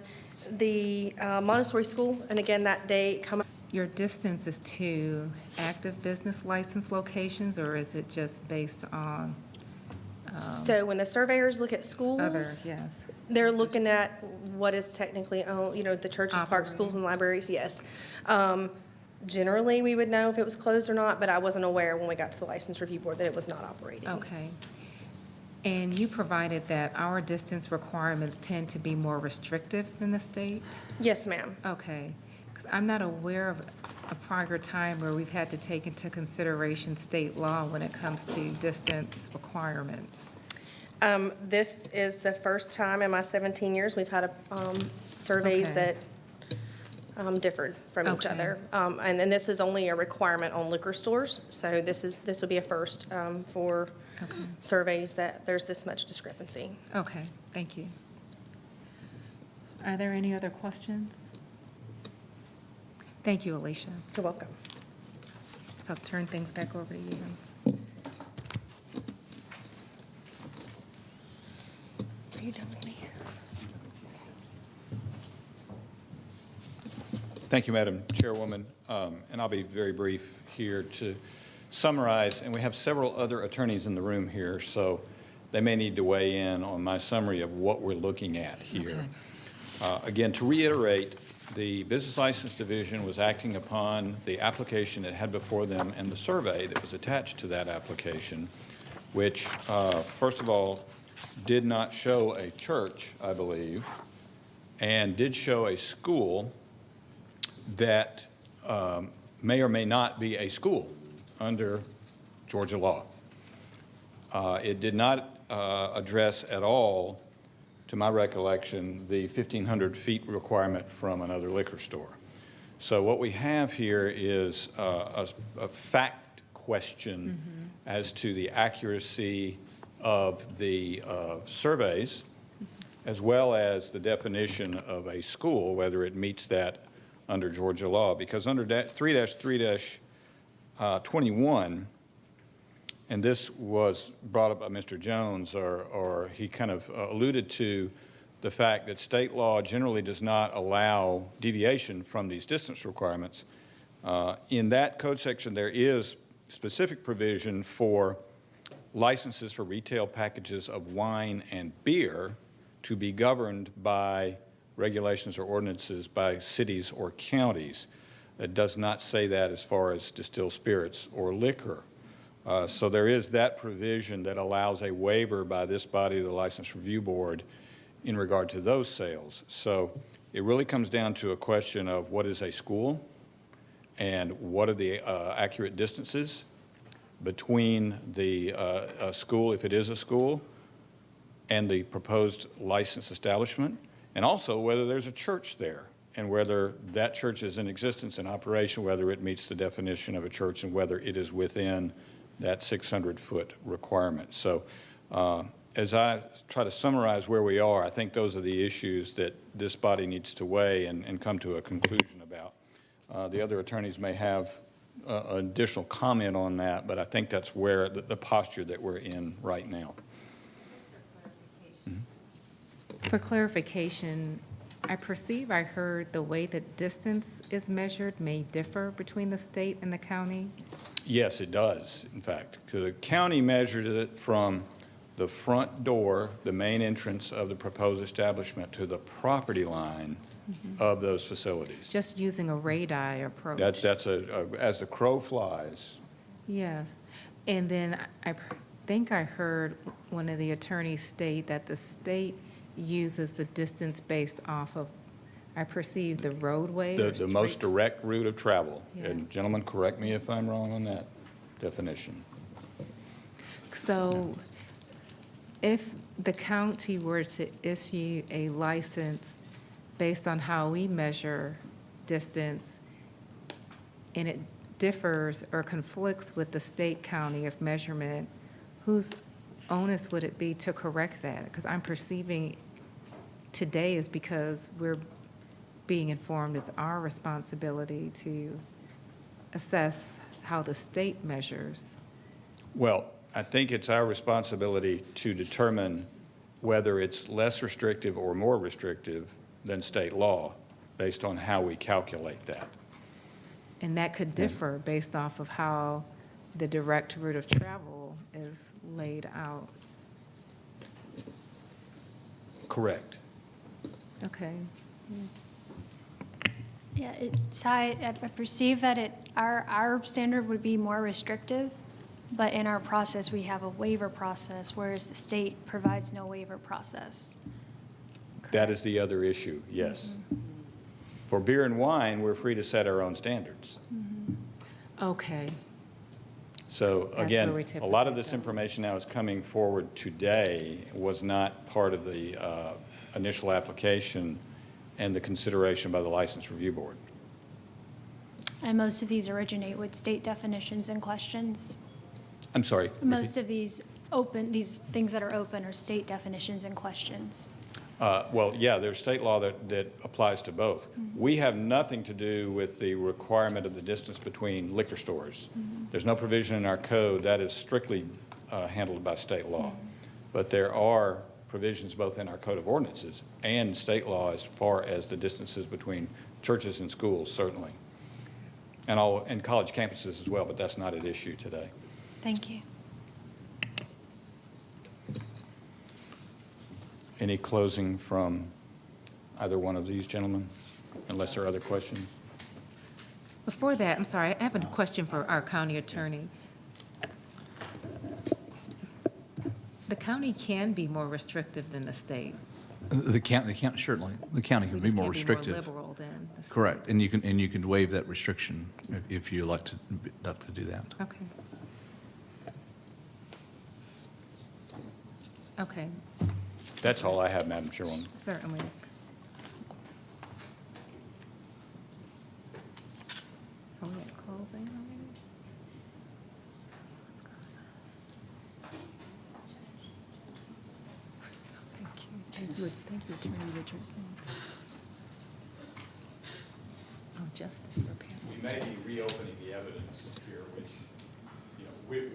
the Montessori school, and again, that day come. Your distance is to active business license locations, or is it just based on? So when the surveyors look at schools, yes. They're looking at what is technically owned, the churches, parks, schools, and libraries, yes. Generally, we would know if it was closed or not, but I wasn't aware when we got to the License Review Board that it was not operating. Okay. And you provided that our distance requirements tend to be more restrictive than the state? Yes, ma'am. Okay. Because I'm not aware of a prior time where we've had to take into consideration state law when it comes to distance requirements. This is the first time in my 17 years we've had surveys that differed from each other. And then this is only a requirement on liquor stores, so this would be a first for surveys that there's this much discrepancy. Okay, thank you. Are there any other questions? Thank you, Alicia. You're welcome. So I'll turn things back over to you. Are you done with me? Thank you, Madam Chairwoman. And I'll be very brief here to summarize. And we have several other attorneys in the room here, so they may need to weigh in on my summary of what we're looking at here. Again, to reiterate, the Business License Division was acting upon the application it had before them and the survey that was attached to that application, which, first of all, did not show a church, I believe, and did show a school that may or may not be a school under Georgia law. It did not address at all, to my recollection, the 1,500 feet requirement from another liquor store. So what we have here is a fact question as to the accuracy of the surveys, as well as the definition of a school, whether it meets that under Georgia law. Because under 3-3-21, and this was brought up by Mr. Jones, or he kind of alluded to the fact that state law generally does not allow deviation from these distance requirements. In that code section, there is specific provision for licenses for retail packages of wine and beer to be governed by regulations or ordinances by cities or counties. It does not say that as far as distilled spirits or liquor. So there is that provision that allows a waiver by this body, the License Review Board, in regard to those sales. So it really comes down to a question of what is a school and what are the accurate distances between the school, if it is a school, and the proposed licensed establishment, and also whether there's a church there and whether that church is in existence and operation, whether it meets the definition of a church and whether it is within that 600-foot requirement. So as I try to summarize where we are, I think those are the issues that this body needs to weigh and come to a conclusion about. The other attorneys may have additional comment on that, but I think that's where the posture that we're in right now. For clarification, I perceive I heard the way that distance is measured may differ between the state and the county. Yes, it does, in fact, because the county measures it from the front door, the main entrance of the proposed establishment, to the property line of those facilities. Just using a radii approach. That's as the crow flies. Yes. And then I think I heard one of the attorneys state that the state uses the distance based off of, I perceive, the roadway. The most direct route of travel. Yeah. And gentlemen, correct me if I'm wrong on that definition. So if the county were to issue a license based on how we measure distance, and it differs or conflicts with the state county of measurement, whose onus would it be to correct that? Because I'm perceiving today is because we're being informed it's our responsibility to assess how the state measures. Well, I think it's our responsibility to determine whether it's less restrictive or more restrictive than state law based on how we calculate that. And that could differ based off of how the direct route of travel is laid out. Correct. Okay. Yeah, so I perceive that our standard would be more restrictive, but in our process, we have a waiver process, whereas the state provides no waiver process. That is the other issue, yes. For beer and wine, we're free to set our own standards. Okay. So That's again, where we a lot of this information now is coming forward today, was not part of the initial application and the consideration by the License Review Board. And most of these originate with state definitions and questions. I'm sorry. Most of these things that are open are state definitions and questions. Well, yeah, there's state law that applies to both. We have nothing to do with the requirement of the distance between liquor stores. There's no provision in our code. That is strictly handled by state law. But there are provisions both in our code of ordinances and state law as far as the distances between churches and schools, certainly. And college campuses as well, but that's not at issue today. Thank you. Any closing from either one of these gentlemen, unless there are other questions? Before that, I'm sorry, I have a question for our county attorney. The county can be more restrictive than the state. The county, certainly, the county can be more restrictive. We just can't be more liberal than the state. Correct, and you can waive that restriction if you elect to do that. Okay. Okay, That's all I have, Madam Chairwoman. certainly. Are we at closing already? What's going on? Thank you. Thank you, Attorney Richardson. Oh, justice repair. We may be reopening the evidence here, which,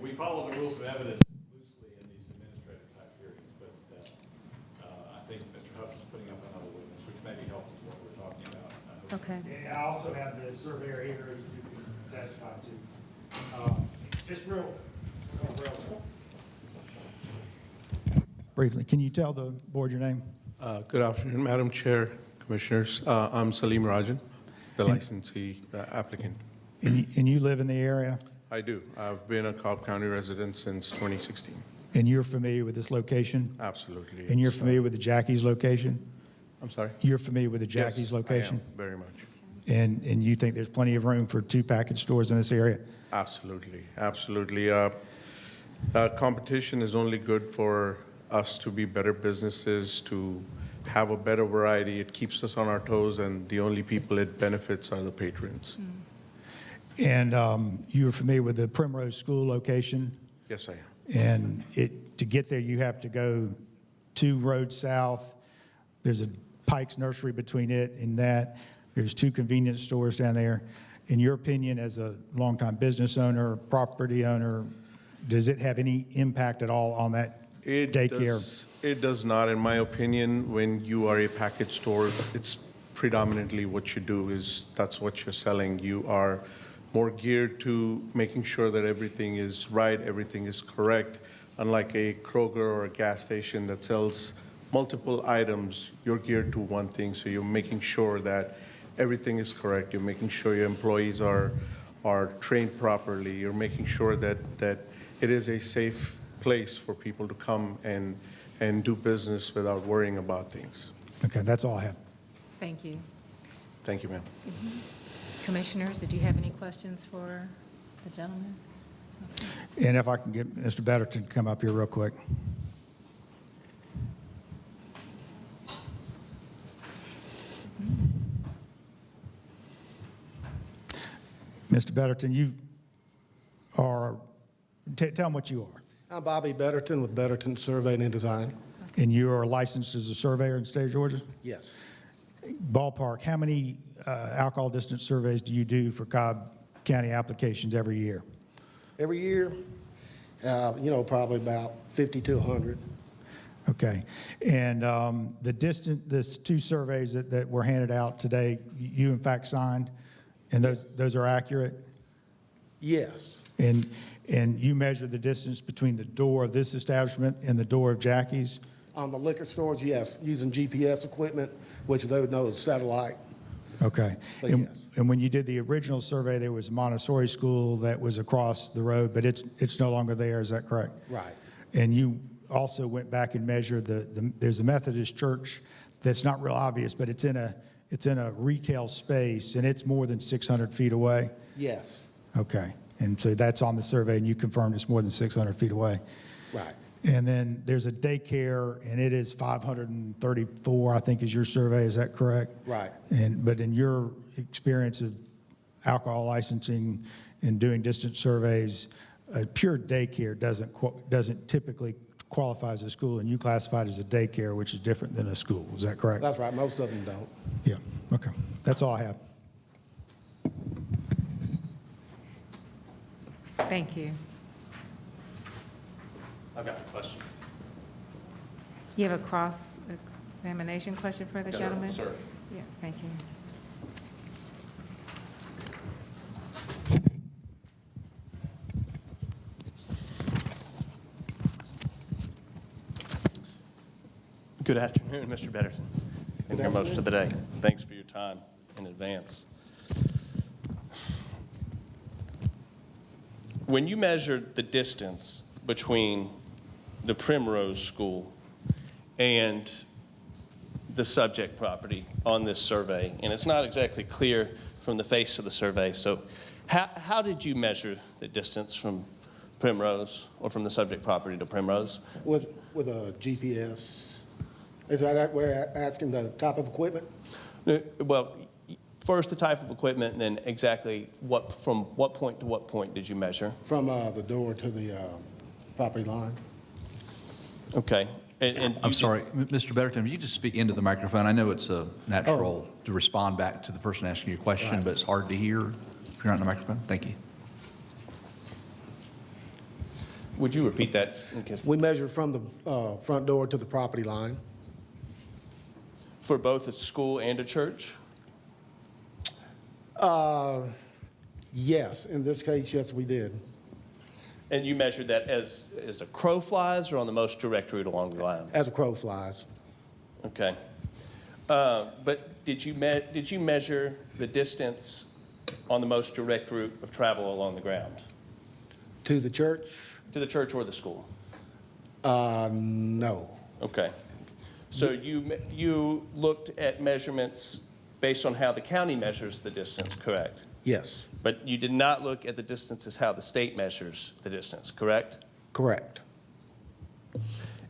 we follow the rules of evidence loosely in these administrative type hearings, but I think Mr. Huff is putting up another witness, which may be helpful to what we're talking about. Okay. And I also have the surveyor here who can testify to. Just real. Briefly, can you tell the board your name? Good afternoon, Madam Chair, Commissioners. I'm Salim Rajan, the licensee applicant. And you live in the area? I do. I've been a Cobb County resident since 2016. And you're familiar with this location? Absolutely. And you're It's, familiar with the Jackie's location? I'm sorry? You're familiar with the Jackie's Yes, location? I am, very much. And you think there's plenty of room for 2 package stores in this area? Absolutely, absolutely. Competition is only good for us to be better businesses, to have a better variety. It keeps us on our toes, and the only people it benefits are the patrons. And you're familiar with the Primrose School location? Yes, I am. And to get there, you have to go 2 roads south. There's a Pike's Nursery between it and that. There's 2 convenience stores down there. In your opinion, as a longtime business owner, property owner, does it have any impact at all on that daycare? It does not, in my opinion. When you are a package store, it's predominantly what you do is that's what you're selling. You are more geared to making sure that everything is right, everything is correct. Unlike a Kroger or a gas station that sells multiple items, you're geared to one thing, so you're making sure that everything is correct. You're making sure your employees are trained properly. You're making sure that it is a safe place for people to come and do business without worrying about things. Okay, that's all I have. Thank you. Thank you, ma'am. Commissioners, did you have any questions for the gentleman? And if I can get Mr. Betterton to come up here real quick. Mr. Betterton, you are, tell them what you are. I'm Bobby Betterton with Betterton Surveying and Design. And you are licensed as a surveyor in the state of Georgia? Yes. Ballpark, how many alcohol distance surveys do you do for Cobb County applications every year? Every year, probably about 50 to 100. Okay. And this 2 surveys that were handed out today, you in fact signed, and those are accurate? Yes. And you measure the distance between the door of this establishment and the door of Jackie's? On the liquor stores, yes, using GPS equipment, which they would know is satellite. Okay. But And, yes. and when you did the original survey, there was a Montessori school that was across the road, but it's no longer there, is that correct? Right. And you also went back and measured there's a Methodist church that's not real obvious, but it's in a retail space, and it's more than 600 feet away? Yes. Okay. And so that's on the survey, and you confirmed it's more than 600 feet away? Right. And then there's a daycare, and it is 534, I think, is your survey, is that correct? Right. But in your experience of alcohol licensing and doing distance surveys, a pure daycare doesn't typically qualify as a school, and you classify it as a daycare, which is different than a school, is that correct? That's right. Most of them don't. Yeah, okay. That's all I have. Thank you. I've got a question. You have a cross-examination question for the Yes, gentleman? sir. Yes, thank you. Good afternoon, Mr. Betterton, and here most of the day. Thanks for your time in advance. When you measured the distance between the Primrose School and the subject property on this survey, and it's not exactly clear from the face of the survey, so how did you measure the distance from Primrose, or from the subject property to Primrose? With a GPS. Is that we're asking the type of equipment? Well, first the type of equipment, and then exactly from what point to what point did you measure? From the door to the property line. Okay. And I'm sorry, Mr. Betterton, if you just speak into the microphone. I know it's natural to respond back to the person asking you a question, but it's hard to hear if you're not in the microphone. Thank you. Would you repeat that? We measure from the front door to the property line. For both a school and a church? Yes, in this case, yes, we did. And you measured that as a crow flies, or on the most direct route along the line? As a crow flies. Okay. But did you measure the distance on the most direct route of travel along the ground? To the church? To the church or the school? No. Okay. So you looked at measurements based on how the county measures the distance, correct? Yes. But you did not look at the distance as how the state measures the distance, correct? Correct.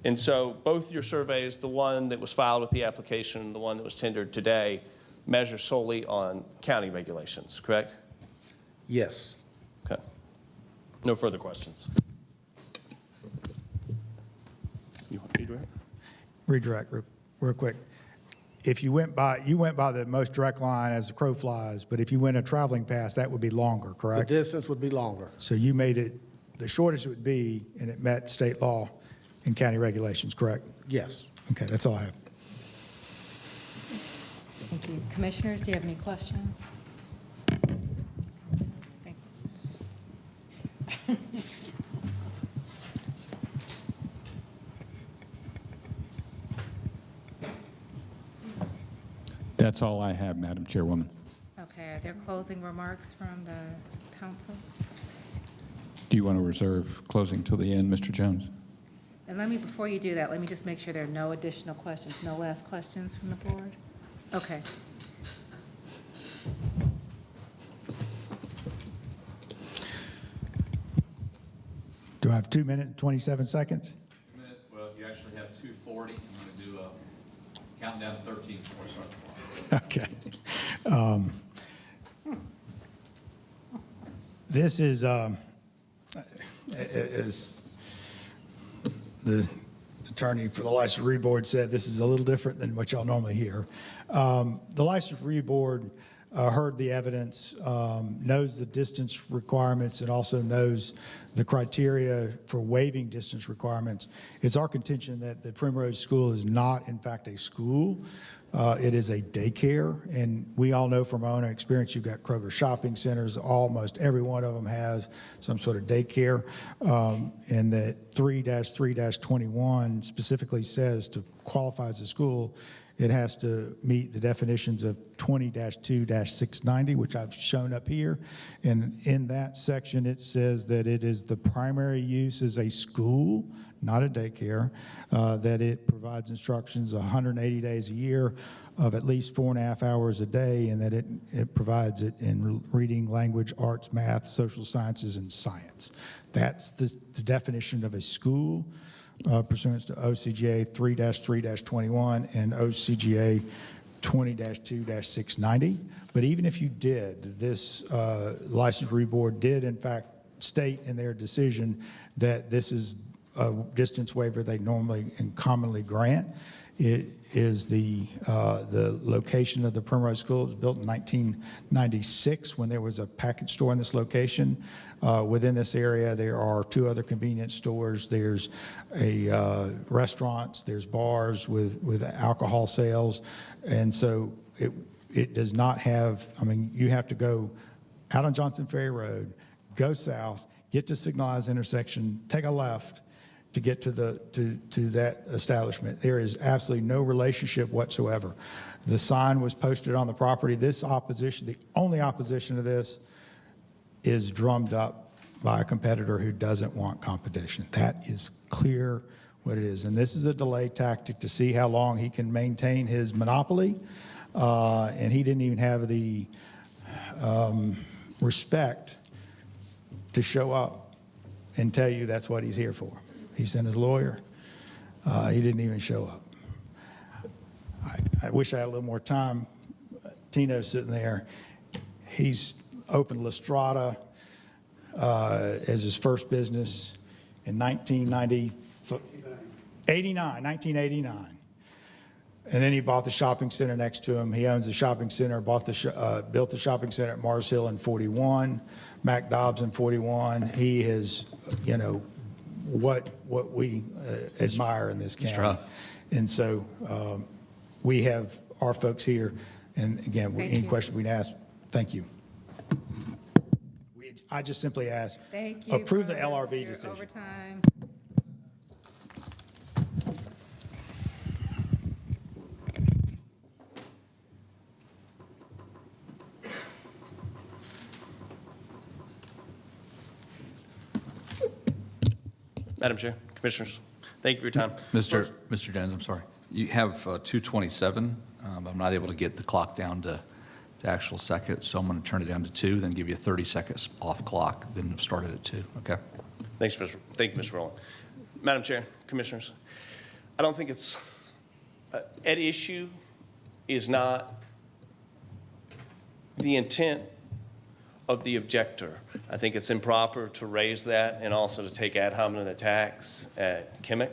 And so both your surveys, the one that was filed with the application and the one that was tendered today, measure solely on county regulations, correct? Yes. Okay. No further questions. You want to redirect? Redirect real quick. If you went by the most direct line as the crow flies, but if you went a traveling path, that would be longer, correct? The distance would be longer. So you made it the shortest it would be, and it met state law and county regulations, correct? Yes. Okay, that's all I have. Thank you. Commissioners, do you have any questions? Thank you. That's all I have, Madam Chairwoman. Okay, are there closing remarks from the council? Do you want to reserve closing till the end, Mr. Jones? And before you do that, let me just make sure there are no additional questions, no last questions from the board? Okay. Do I have 2 minutes and 27 seconds? Well, you actually have 2:40. I'm going to do a countdown to 13 before I start the clock. Okay. This is, as the attorney for the License Review Board said, this is a little different than what y'all normally hear. The License Review Board heard the evidence, knows the distance requirements, and also knows the criteria for waiving distance requirements. It's our contention that the Primrose School is not, in fact, a school. It is a daycare, and we all know from our own experience, you've got Kroger shopping centers, almost every one of them has some sort of daycare, and that 3-3-21 specifically says to qualify as a school, it has to meet the definitions of 20-2-690, which I've shown up here. And in that section, it says that it is the primary use as a school, not a daycare, that it provides instructions 180 days a year of at least 4.5 hours a day, and that it provides it in reading, language, arts, math, social sciences, and science. That's the definition of a school. Pursuant to OCGA 3-3-21 and OCGA 20-2-690. But even if you did, this License Review Board did in fact state in their decision that this is a distance waiver they normally and commonly grant. It is the location of the Primrose School. It was built in 1996 when there was a package store in this location. Within this area, there are 2 other convenience stores. There's a restaurants, there's bars with alcohol sales. And so it does not have, I mean, you have to go out on Johnson Ferry Road, go south, get to signalized intersection, take a left, to get to that establishment. There is absolutely no relationship whatsoever. The sign was posted on the property. This opposition, the only opposition to this, is drummed up by a competitor who doesn't want competition. That is clear what it is. And this is a delay tactic to see how long he can maintain his monopoly. And he didn't even have the respect to show up and tell you that's what he's here for. He sent his lawyer. He didn't even show up. I wish I had a little more time. Tino's sitting there. He's opened La Strada as his first business in 1989. And then he bought the shopping center next to him. He owns the shopping center, built the shopping center at Mars Hill in 41, Mac Dobbs in 41. He is, what we admire in this county. And so we have our folks here. And again, any questions we'd ask, thank you. I just simply ask, approve the LRB decision. Overtime. Madam Chair, Commissioners, thank you for your time. Mr. Jones, I'm sorry. You have 2:27. I'm not able to get the clock down to actual seconds, so I'm going to turn it down to 2, then give you 30 seconds off clock, then start it at 2, okay? Thank you, Mr. Rowland. Madam Chair, Commissioners, I don't think it's, at issue is not the intent of the objector. I think it's improper to raise that and also to take ad hominem attacks at Kimmick.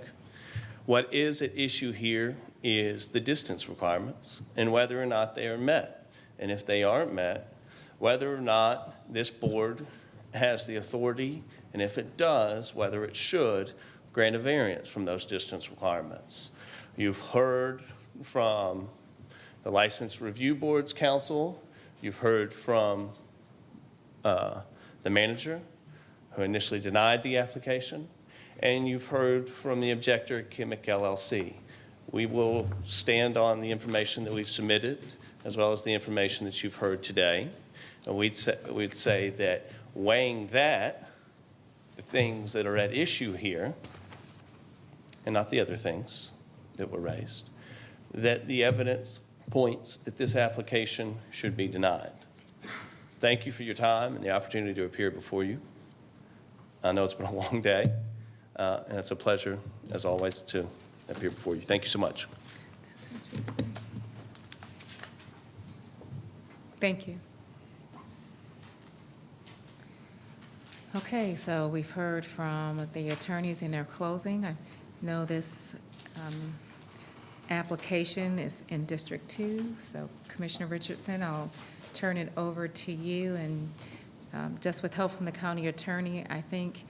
What is at issue here is the distance requirements and whether or not they are met. And if they aren't met, whether or not this board has the authority, and if it does, whether it should grant a variance from those distance requirements. You've heard from the License Review Board's counsel. You've heard from the manager who initially denied the application, and you've heard from the objector at Kimmick LLC. We will stand on the information that we've submitted as well as the information that you've heard today. And we'd say that weighing that, the things that are at issue here, and not the other things that were raised, that the evidence points that this application should be denied. Thank you for your time and the opportunity to appear before you. I know it's been a long day, and it's a pleasure, as always, to appear before you. Thank you so much. Thank you. Okay, so we've heard from the attorneys in their closing. I know this application is in District 2, so Commissioner Richardson, I'll turn it over to you. And just with help from the county attorney, I think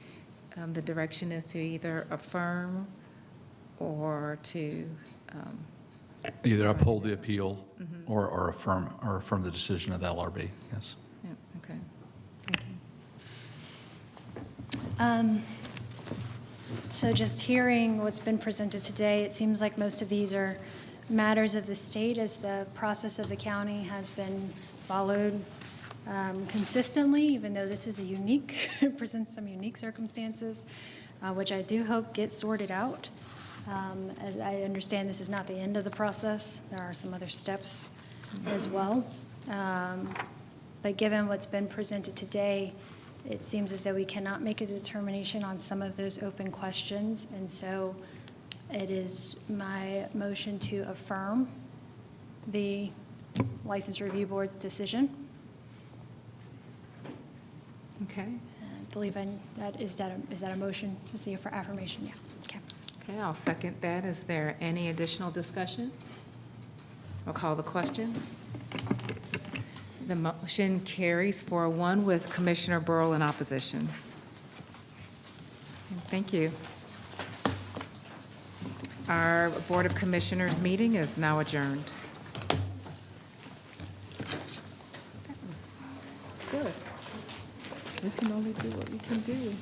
the direction is to either affirm or to Either uphold the appeal or affirm the decision of the LRB, yes. Yeah, okay. Thank you. So just hearing what's been presented today, it seems like most of these are matters of the state as the process of the county has been followed consistently, even though this is a unique, presents some unique circumstances, which I do hope get sorted out. As I understand, this is not the end of the process. There are some other steps as well. But given what's been presented today, it seems as though we cannot make a determination on some of those open questions. And so it is my motion to affirm the License Review Board's decision. Okay. I believe is that a motion? Is the affirmation? Yeah. Okay. Okay, I'll second that. Is there any additional discussion? I'll call the question. The motion carries 4-1 with Commissioner Burrow in opposition. Thank you. Our Board of Commissioners meeting is now adjourned. Good. We can only do what we can do.